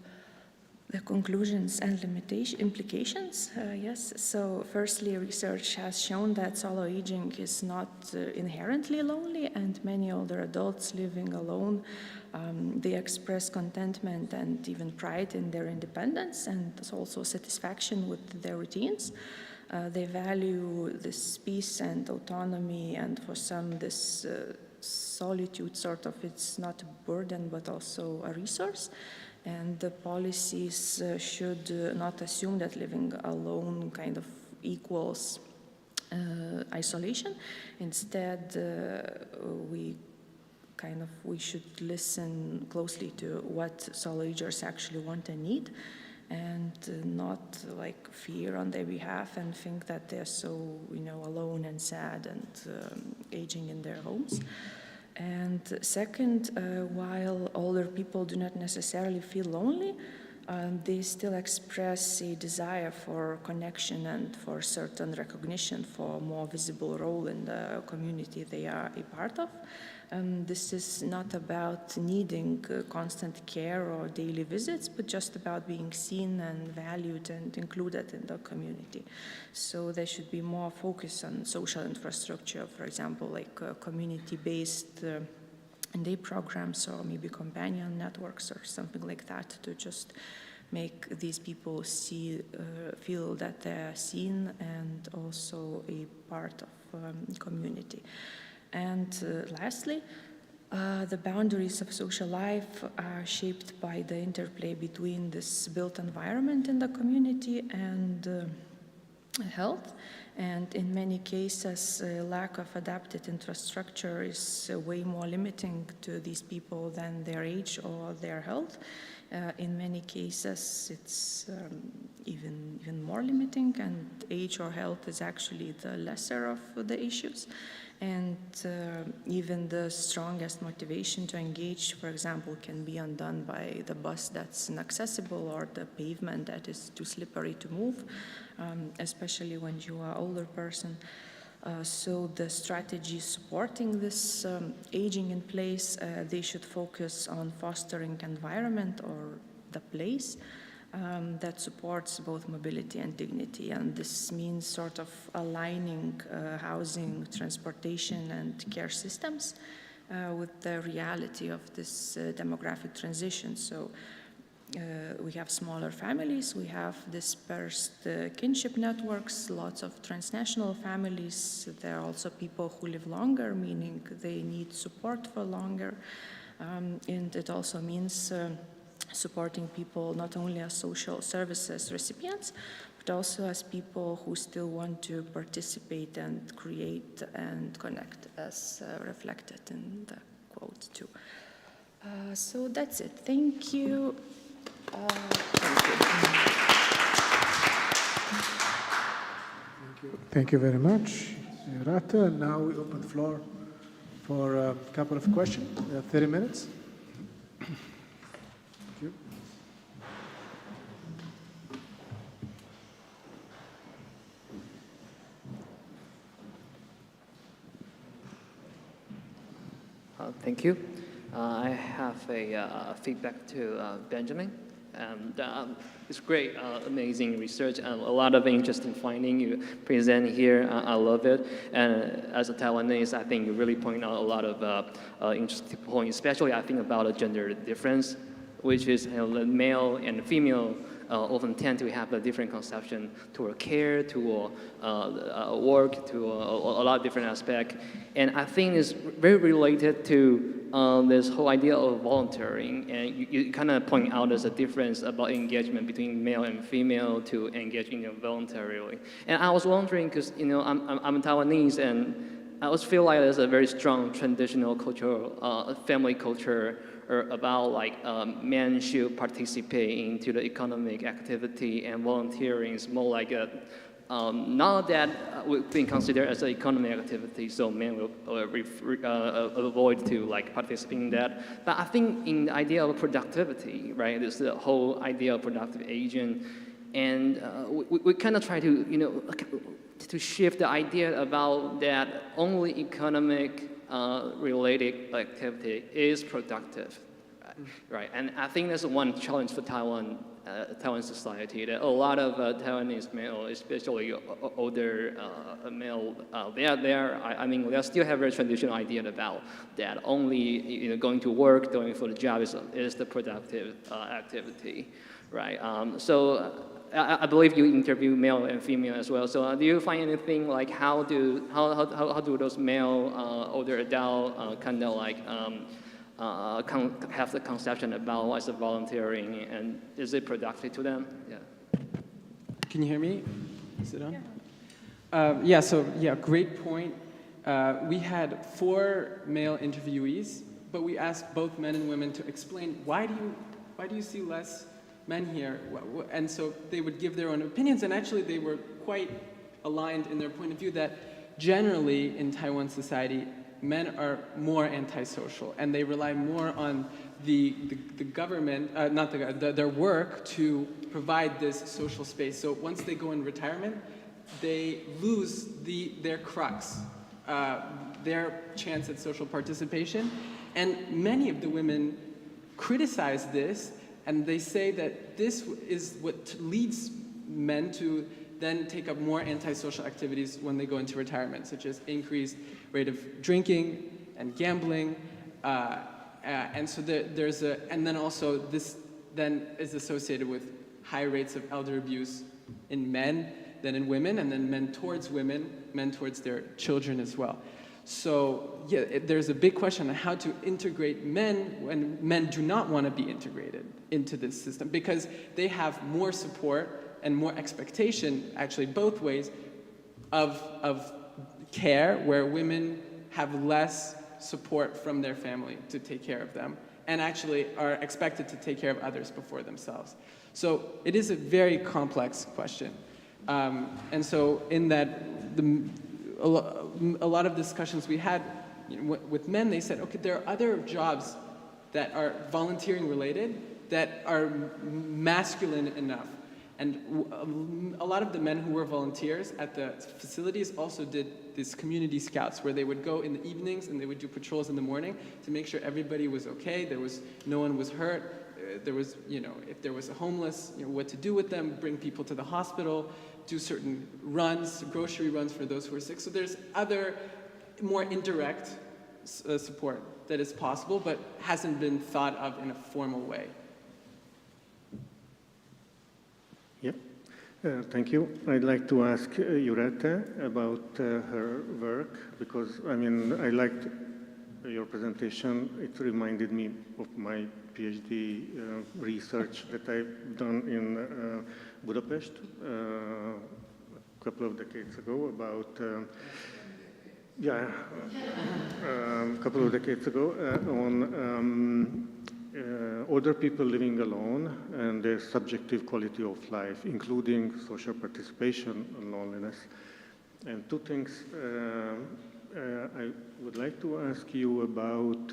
The conclusions and implications, yes. So firstly, research has shown that solo aging is not inherently lonely, and many older adults living alone, they express contentment and even pride in their independence and also satisfaction with their routines. They value this peace and autonomy, and for some this solitude sort of, it's not a burden but also a resource. And the policies should not assume that living alone kind of equals isolation. Instead, we should listen closely to what solo agers actually want and need, and not like fear on their behalf and think that they're so, alone and sad and aging in their homes. And second, while older people do not necessarily feel lonely, they still express a desire for connection and for certain recognition, for a more visible role in the community they are a part of. This is not about needing constant care or daily visits, but just about being seen and valued and included in the community. So there should be more focus on social infrastructure, for example, like community-based day programs or maybe companion networks or something like that, to just make these people feel that they're seen and also a part of community. And lastly, the boundaries of social life are shaped by the interplay between this built environment in the community and health. And in many cases, lack of adapted infrastructure is way more limiting to these people than their age or their health. In many cases, it's even more limiting, and age or health is actually the lesser of the issues. And even the strongest motivation to engage, for example, can be undone by the bus that's inaccessible or the pavement that is too slippery to move, especially when you are an older person. So the strategies supporting this aging in place, they should focus on fostering environment or the place that supports both mobility and dignity. And this means sort of aligning housing, transportation, and care systems with the reality of this demographic transition. So we have smaller families, we have dispersed kinship networks, lots of transnational families. There are also people who live longer, meaning they need support for longer. And it also means supporting people not only as social services recipients, but also as people who still want to participate and create and connect, as reflected in the quote too. So that's it. Thank you. Thank you very much, Rata. And now we open the floor for a couple of questions. 30 minutes. Thank you. Thank you. I have a feedback to Benjamin. And it's great, amazing research, and a lot of interesting findings you present here. I love it. And as a Taiwanese, I think you really point out a lot of interesting points, especially I think about a gender difference, which is the male and female often tend to have a different conception toward care, to work, to a lot of different aspects. And I think it's very related to this whole idea of volunteering. And you kind of point out there's a difference about engagement between male and female to engage voluntarily. And I was wondering, because I'm Taiwanese, and I always feel like there's a very strong traditional culture, family culture, about men should participate into the economic activity, and volunteering is more like a not that would be considered as an economic activity, so men will avoid to participate in that. But I think in the idea of productivity, right, there's the whole idea of productive aging, and we kind of try to to shift the idea about that only economic related activity is productive, right? And I think that's one challenge for Taiwan Taiwan society. That a lot of Taiwanese male, especially older male, I mean, they still have a traditional idea about that. Only going to work, going for the job is the productive activity, right? So I believe you interview male and female as well. So do you find anything like how do those male older adult kind of like have the conception about what's the volunteering and is it productive to them? Yeah. Can you hear me? Is it on? Yeah, great point. We had 4 male interviewees, but we asked both men and women to explain why do you see less men here? And so they would give their own opinions, and actually they were quite aligned in their point of view that generally in Taiwan society, men are more antisocial, and they rely more on the government, their work to provide this social space. So once they go in retirement, they lose their crux, their chance at social participation. And many of the women criticize this, and they say that this is what leads men to then take up more antisocial activities when they go into retirement, such as increased rate of drinking and gambling. And so and then also this then is associated with high rates of elder abuse in men than in women, and then men towards women, men towards their children as well. So yeah, there's a big question on how to integrate men when men do not want to be integrated into this system, because they have more support and more expectation, actually both ways, of care, where women have less support from their family to take care of them, and actually are expected to take care of others before themselves. So it is a very complex question. And so in that, a lot of discussions we had with men, they said, okay, there are other jobs that are volunteering related that are masculine enough. And a lot of the men who were volunteers at the facilities also did these community scouts, where they would go in the evenings and they would do patrols in the morning to make sure everybody was okay, no one was hurt, there was, if there was a homeless, what to do with them, bring people to the hospital, do certain runs, grocery runs for those who are sick. So there's other more indirect support that is possible, but hasn't been thought of in a formal way. Yep. Thank you. I'd like to ask Jurete about her work, because, I mean, I liked your presentation. It reminded me of my PhD research that I've done in Budapest a couple of decades ago about, a couple of decades ago on older people living alone and their subjective quality of life, including social participation and loneliness. And 2 things I would like to ask you about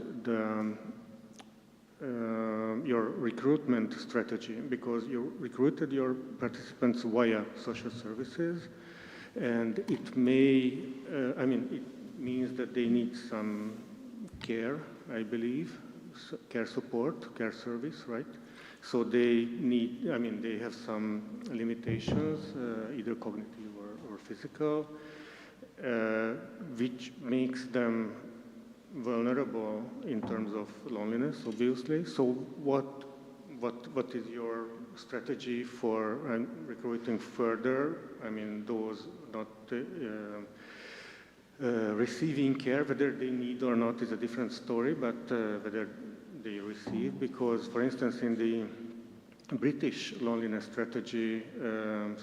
your recruitment strategy, because you recruited your participants via social services, and it may, it means that they need some care, I believe, care support, care service, right? So they need, they have some limitations, either cognitive or physical, which makes them vulnerable in terms of loneliness, obviously. So what is your strategy for recruiting further? Those not receiving care, whether they need or not is a different story, but whether they receive, because, for instance, in the British loneliness strategy,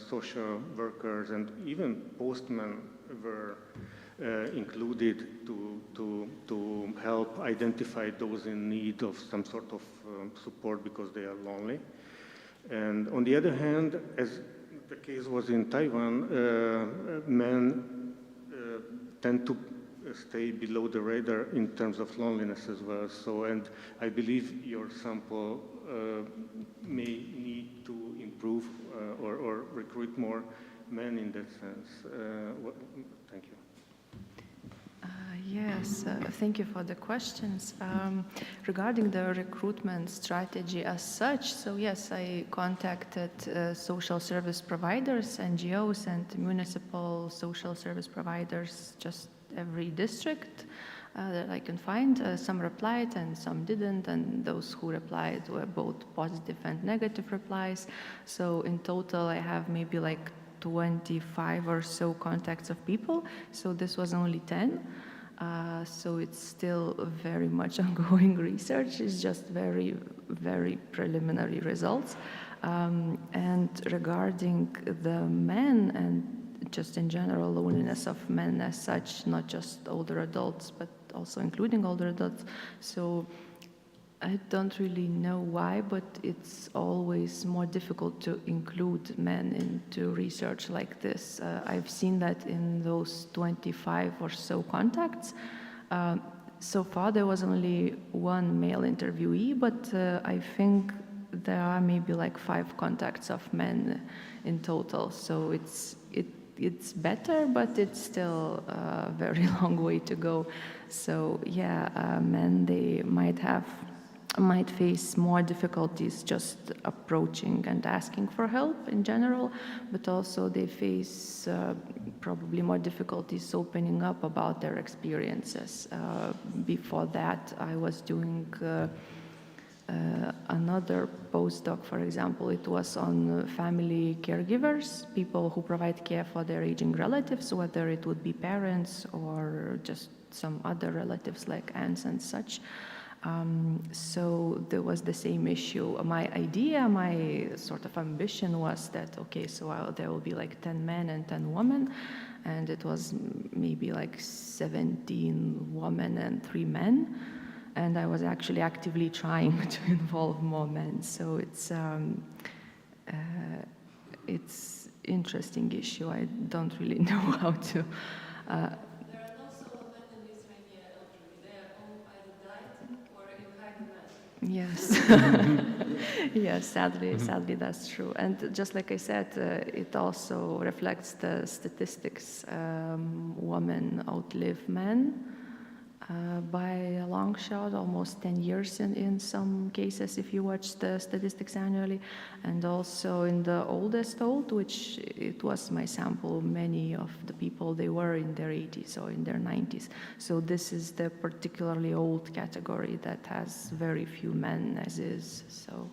social workers and even postmen were included to help identify those in need of some sort of support because they are lonely. And on the other hand, as the case was in Taiwan, men tend to stay below the radar in terms of loneliness as well. So, and I believe your sample may need to improve or recruit more men in that sense. Thank you. Yes, Yes, thank you for the questions. Regarding the recruitment strategy as such, so yes, I contacted social service providers, NGOs, and municipal social service providers, just every district that I can find. Some replied and some didn't, and those who replied were both positive and negative replies. So in total, I have maybe like 25 or so contacts of people, so this was only 10. So it's still very much ongoing research. It's just very, very preliminary results. And regarding the men and just in general loneliness of men as such, not just older adults, but also including older adults. So I don't really know why, but it's always more difficult to include men into research like this. I've seen that in those 25 or so contacts. So far, there was only one male interviewee, but I think there are maybe like 5 contacts of men in total. So it's better, but it's still a very long way to go. So yeah, men, they might face more difficulties just approaching and asking for help in general, but also they face probably more difficulties opening up about their experiences. Before that, I was doing another postdoc, for example. It was on family caregivers, people who provide care for their aging relatives, whether it would be parents or just some other relatives like aunts and such. So there was the same issue. My idea, my sort of ambition was that, okay, so there will be like 10 men and 10 women, and it was maybe like 17 women and 3 men. And I was actually actively trying to involve more men. So it's interesting issue. I don't really know how to. There are not so men in Lithuania elderly. They are all either died or in high demand. Yes. Yes, sadly that's true. And just like I said, it also reflects the statistics. Women outlive men. By a long shot, almost 10 years in some cases, if you watch the statistics annually. And also in the oldest old, which it was my sample, many of the people, they were in their 80s or in their 90s. So this is the particularly old category that has very few men as is. So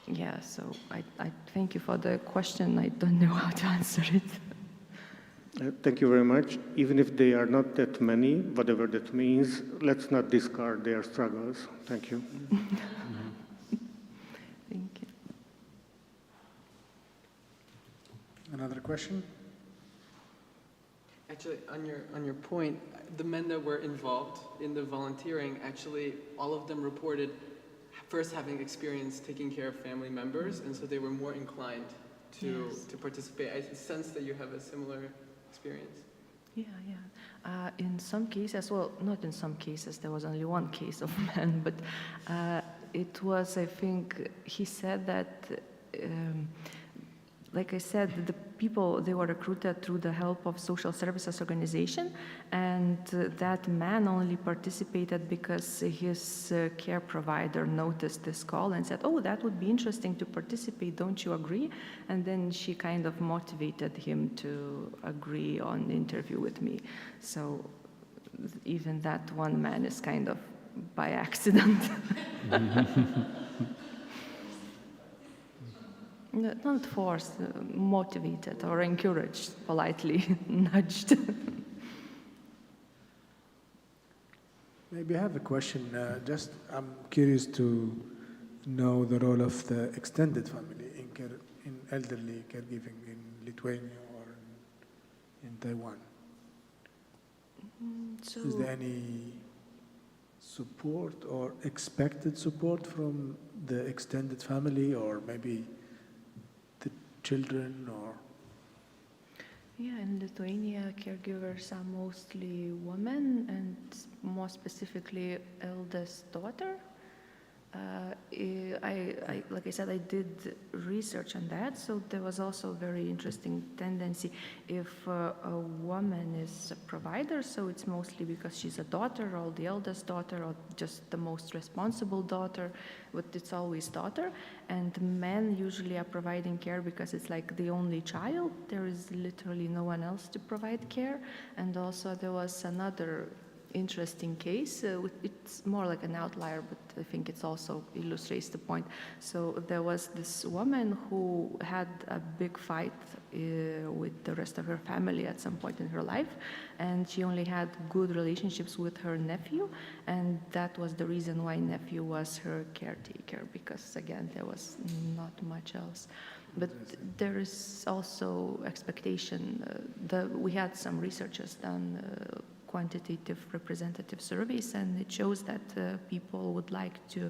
yeah, so I thank you for the question. I don't know how to answer it. Thank you very much. Even if they are not that many, whatever that means, let's not discard their struggles. Thank you. Thank you. Another question? Actually, on your point, the men that were involved in the volunteering, actually, all of them reported first having experience taking care of family members, and so they were more inclined to participate. I sense that you have a similar experience. Yeah. In some cases, well, not in some cases, there was only one case of men, but it was, I think, he said that, like I said, the people, they were recruited through the help of social services organization, and that man only participated because his care provider noticed this call and said, oh, that would be interesting to participate, don't you agree? And then she kind of motivated him to agree on the interview with me. So even that one man is kind of by accident. Not forced, motivated or encouraged, politely nudged. Maybe I have a question. I'm curious to know the role of the extended family in elderly caregiving in Lithuania or in Taiwan. Is there any support or expected support from the extended family, or maybe the children, or? Yeah, in Lithuania, caregivers are mostly women, and more specifically, eldest daughter. Like I said, I did research on that, so there was also a very interesting tendency. If a woman is a provider, so it's mostly because she's a daughter, or the eldest daughter, or just the most responsible daughter, but it's always daughter. And men usually are providing care because it's like the only child. There is literally no one else to provide care. And also there was another interesting case. It's more like an outlier, but I think it also illustrates the point. So there was this woman who had a big fight with the rest of her family at some point in her life, and she only had good relationships with her nephew, and that was the reason why nephew was her caretaker, because again, there was not much else. But there is also expectation. We had some researchers done quantitative representative surveys, and it shows that people would like to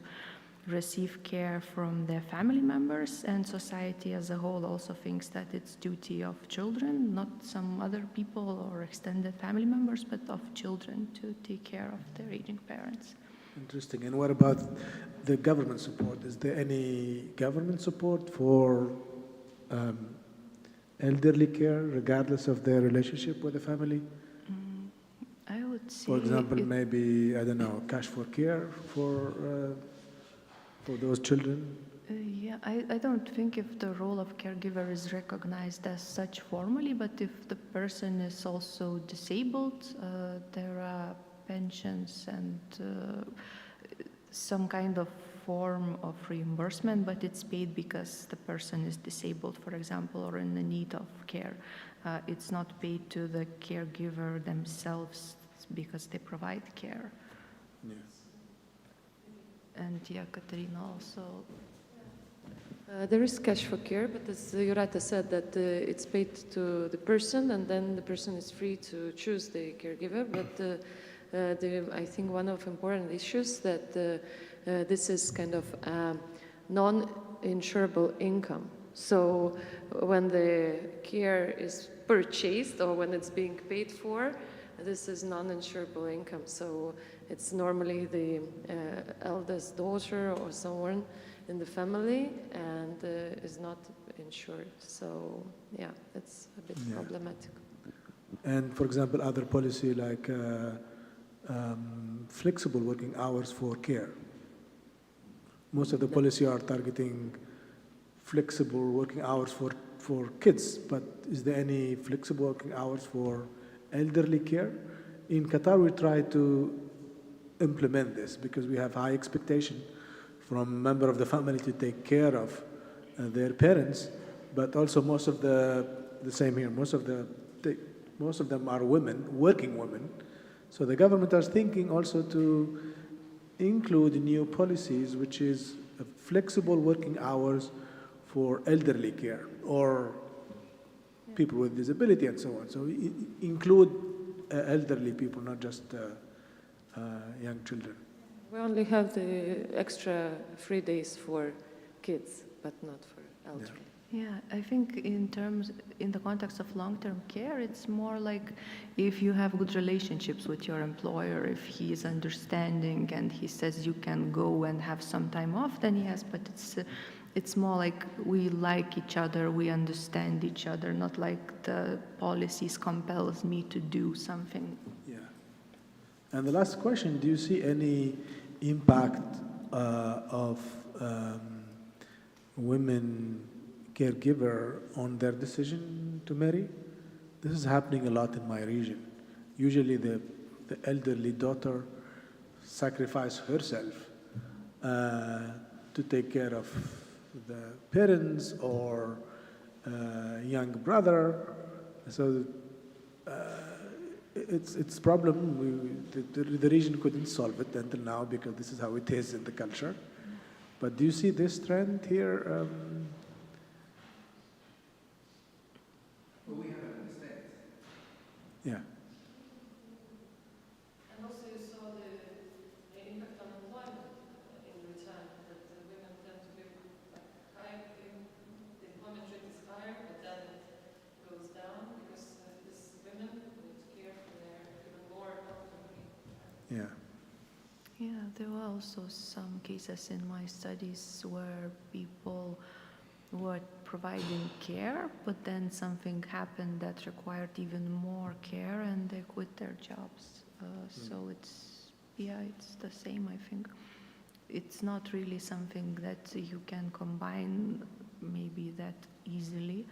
receive care from their family members, and society as a whole also thinks that it's duty of children, not some other people or extended family members, but of children to take care of their aging parents. Interesting. And what about the government support? Is there any government support for elderly care, regardless of their relationship with the family? I would say, for example, maybe, I don't know, cash for care for those children? Yeah, I don't think if the role of caregiver is recognized as such formally, but if the person is also disabled, there are pensions and some kind of form of reimbursement, but it's paid because the person is disabled, for example, or in the need of care. It's not paid to the caregiver themselves because they provide care. Yes. And yeah, Katerina also. There is cash for care, but as Jurata said, that it's paid to the person, and then the person is free to choose the caregiver. But I think one of important issues that this is kind of non-insurable income. So when the care is purchased or when it's being paid for, this is non-insurable income. So it's normally the eldest daughter or someone in the family and is not insured. So yeah, it's a bit problematic. And for example, other policy like flexible working hours for care. Most of the policy are targeting flexible working hours for kids, but is there any flexible working hours for elderly care? In Qatar, we try to implement this because we have high expectation from member of the family to take care of their parents, but also most of the same here. Most of them are women, working women. So the government is thinking also to include new policies, which is flexible working hours for elderly care or people with disability and so on. So include elderly people, not just young children. We only have the extra 3 days for kids, but not for elderly. Yeah, I think in the context of long-term care, it's more like if you have good relationships with your employer, if he is understanding and he says you can go and have some time off, then yes, but it's more like we like each other, we understand each other, not like the policies compels me to do something. Yeah. And the last question, do you see any impact of women caregiver on their decision to marry? This is happening a lot in my region. Usually the elderly daughter sacrifices herself to take care of the parents or young brother. So it's a problem. The region couldn't solve it until now because this is how it is in the culture. But do you see this trend here? We have it in the States. Yeah. And also you saw the impact on employment in return, that the women tend to be high, the employment rate is higher, but then it goes down because these women would care for their even more elderly. Yeah. Yeah, there were also some cases in my studies where people were providing care, but then something happened that required even more care and they quit their jobs. So it's the same, I think. It's not really something that you can combine maybe that easily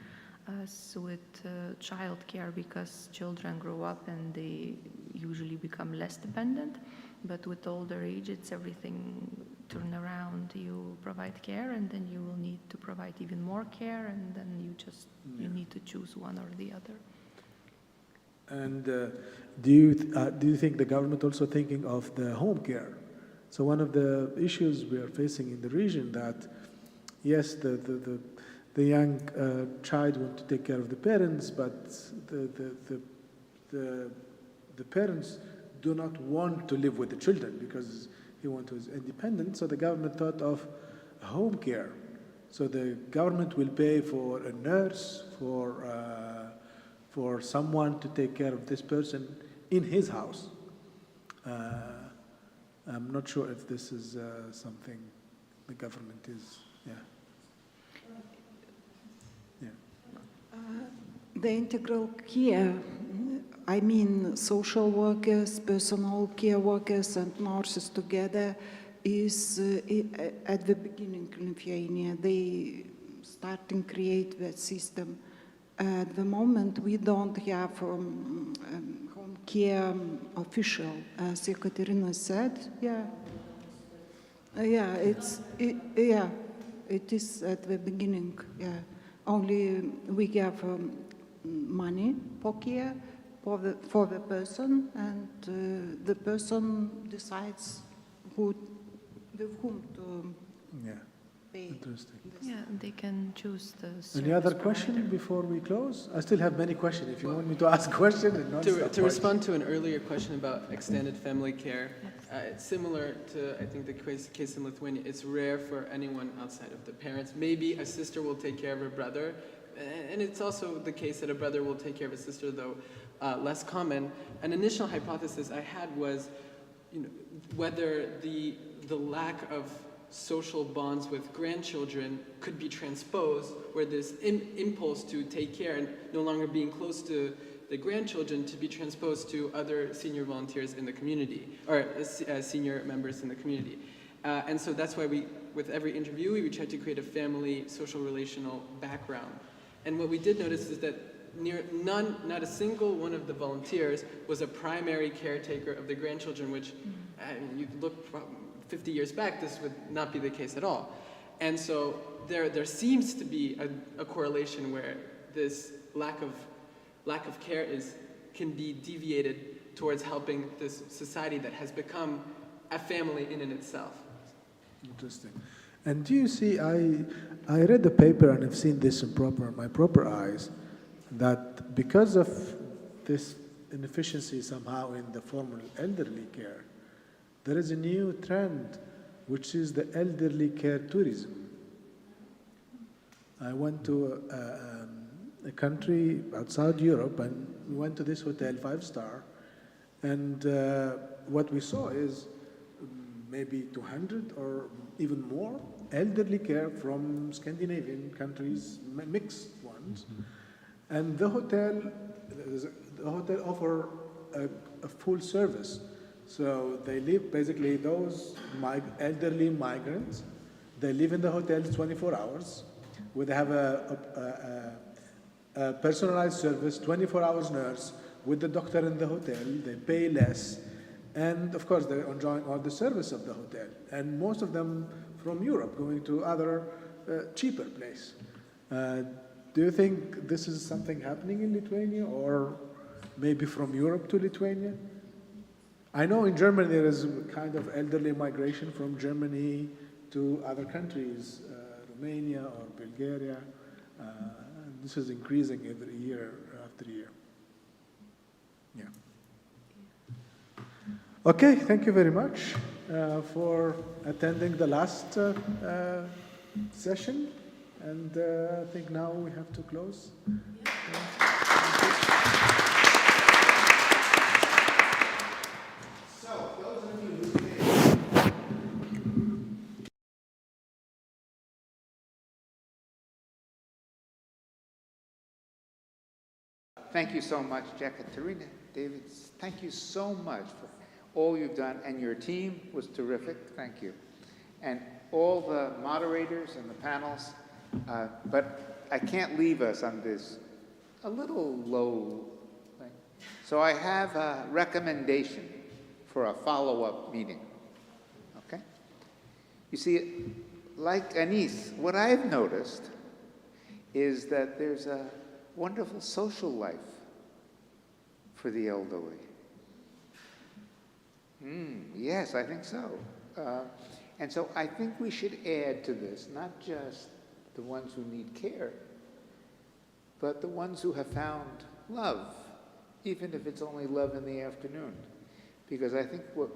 as with childcare, because children grow up and they usually become less dependent. But with older age, it's everything turn around. You provide care, and then you will need to provide even more care, and then you need to choose one or the other. And do you think the government also thinking of the home care? So one of the issues we are facing in the region that, yes, the young child wants to take care of the parents, but the parents do not want to live with the children because he wants to be independent. So the government thought of home care. So the government will pay for a nurse, for someone to take care of this person in his house. I'm not sure if this is something the government is, The integral care, I mean social workers, personal care workers and nurses together is at the beginning in Lithuania. They starting create that system. At the moment we don't have home care official, as Ekaterina said. It is at the beginning. Only we have money for care for the person, and the person decides with whom to pay. Interesting. Yeah, they can choose the service Any other provider. question before we close? I still have many questions. If you want me to ask questions, To respond to an earlier question about extended family care, it's similar to, I think, the case in Lithuania. It's rare for anyone outside of the parents. Maybe a sister will take care of her brother, and it's also the case that a brother will take care of a sister, though less common. An initial hypothesis I had was, whether the lack of social bonds with grandchildren could be transposed, where this impulse to take care and no longer being close to the grandchildren to be transposed to other senior volunteers in the community, or senior members in the community. And so that's why with every interviewee, we tried to create a family, social, relational background. And what we did notice is that not a single one of the volunteers was a primary caretaker of the grandchildren, which you look 50 years back, this would not be the case at all. And so there seems to be a correlation where this lack of care can be deviated towards helping this society that has become a family in and itself. Interesting. And do you see, I read the paper and I've seen this in my proper eyes, that because of this inefficiency somehow in the formal elderly care, there is a new trend, which is the elderly care tourism. I went to a country outside Europe, and we went to this hotel, 5-star, and what we saw is maybe 200 or even more elderly care from Scandinavian countries, mixed ones, and the hotel offer a full service. So they live, basically those elderly migrants, they live in the hotels 24 hours, where they have a personalized service, 24 hours nurse, with the doctor in the hotel. They pay less, and of course they're enjoying all the service of the hotel. And most of them from Europe, going to other cheaper place. Do you think this is something happening in Lithuania, or maybe from Europe to Lithuania? I know in Germany there is a kind of elderly migration from Germany to other countries, Romania or Bulgaria. This is increasing every year after year. Yeah. Okay, thank you very much for attending the last session. And I think now we have to close. So, those of you who Thank you so much, Jekaterina, David. Thank you so much for all you've done, and your team was terrific. Thank you. And all the moderators and the panels, but I can't leave us on this a little low thing. So I have a recommendation for a follow-up meeting, okay? You see, like Anis, what I've noticed is that there's a wonderful social life for the elderly. Yes, I think so. And so I think we should add to this, not just the ones who need care, but the ones who have found love, even if it's only love in the afternoon. Because I think what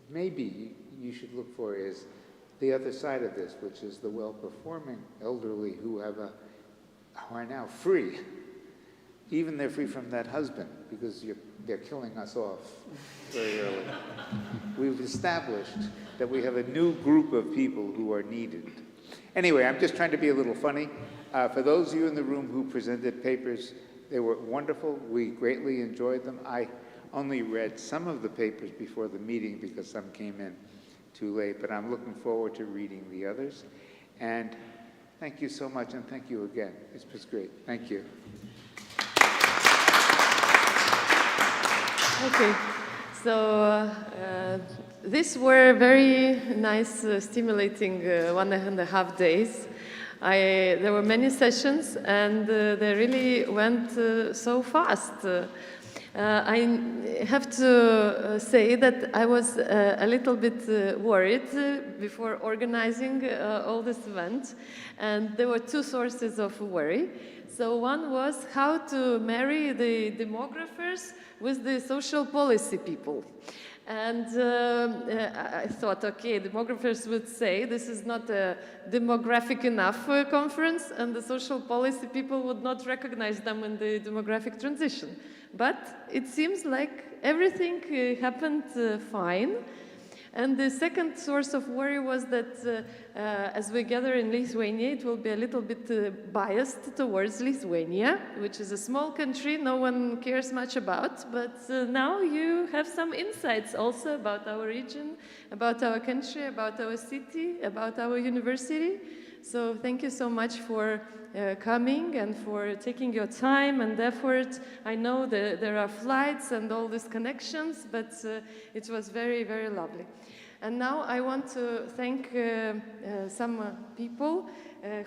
maybe you should look for is the other side of this, which is the well-performing elderly who are now free. Even they're free from that husband, because they're killing us off very early. We've established that we have a new group of people who are needed. Anyway, I'm just trying to be a little funny. For those of you in the room who presented papers, they were wonderful. We greatly enjoyed them. I only read some of the papers before the meeting because some came in too late, but I'm looking forward to reading the others. And thank you so much, and thank you again. It was great. Thank you. Okay, so these were very nice, stimulating 1.5 days. There were many sessions, and they really went so fast. I have to say that I was a little bit worried before organizing all this event, and there were two sources of worry. So one was how to marry the demographers with the social policy people. And I thought, okay, demographers would say this is not a demographic enough conference, and the social policy people would not recognize them in the demographic transition. But it seems like everything happened fine. And the second source of worry was that as we gather in Lithuania, it will be a little bit biased towards Lithuania, which is a small country no one cares much about. But now you have some insights also about our region, about our country, about our city, about our university. So thank you so much for coming and for taking your time and effort. I know that there are flights and all these connections, but it was very, very lovely. And now I want to thank some people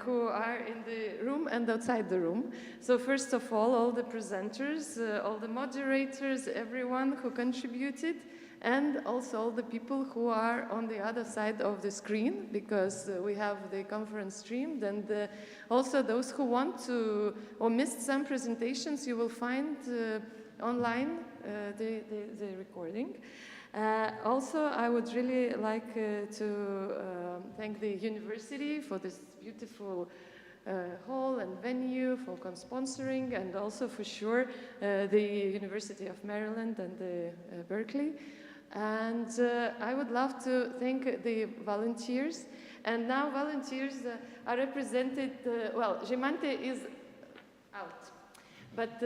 who are in the room and outside the room. So first of all the presenters, all the moderators, everyone who contributed, and also all the people who are on the other side of the screen, because we have the conference streamed, and also those who want to or missed some presentations, you will find online the recording. Also, I would really like to thank the university for this beautiful hall and venue, for sponsoring, and also for sure the University of Maryland and the Berklyje. And I would love to thank the volunteers. And now volunteers are represented, well, Žymantė is out. But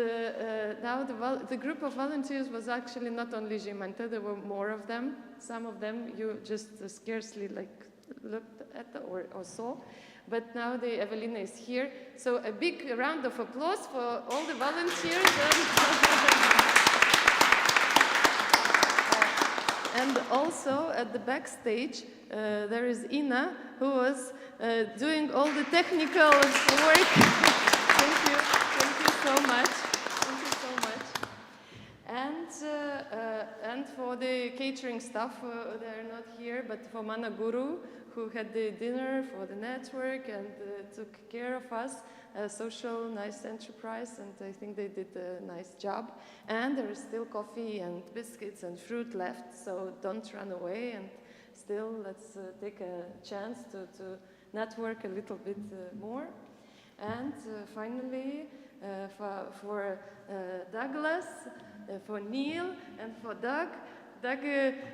now the group of volunteers was actually not only Žymantė, there were more of them. Some of them you just scarcely looked at or saw. But now the Evelina is here. So a big round of applause for all the volunteers. And also at the backstage, there is Ina, who was doing all the technical work. Thank you so much. Thank you so much. And for the catering staff, they're not here, but for Mana Guru, who had the dinner for the network and took care of us. A social, nice enterprise, and I think they did a nice job. And there is still coffee and biscuits and fruit left, so don't run away, and still let's take a chance to network a little bit more. And finally, for Douglas, for Neil, and for Doug. Doug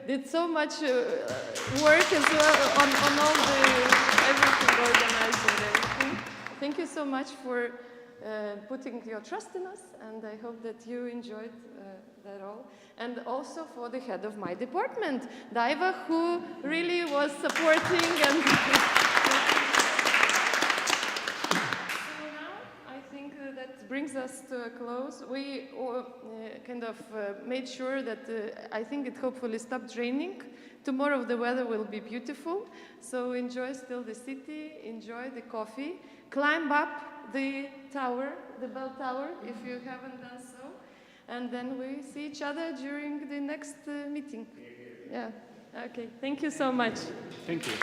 did so much work as well on all the everything organized and everything. Thank you so much for putting your trust in us, and I hope that you enjoyed that all. And also for the head of my department, Daiva, who really was supporting and... So now I think that brings us to a close. We kind of made sure that I think it hopefully stopped raining. Tomorrow the weather will be beautiful, so enjoy still the city, enjoy the coffee, climb up the tower, the bell tower, if you haven't done so, and then we see each other during the next meeting. Yeah, okay, thank you so much. Thank you.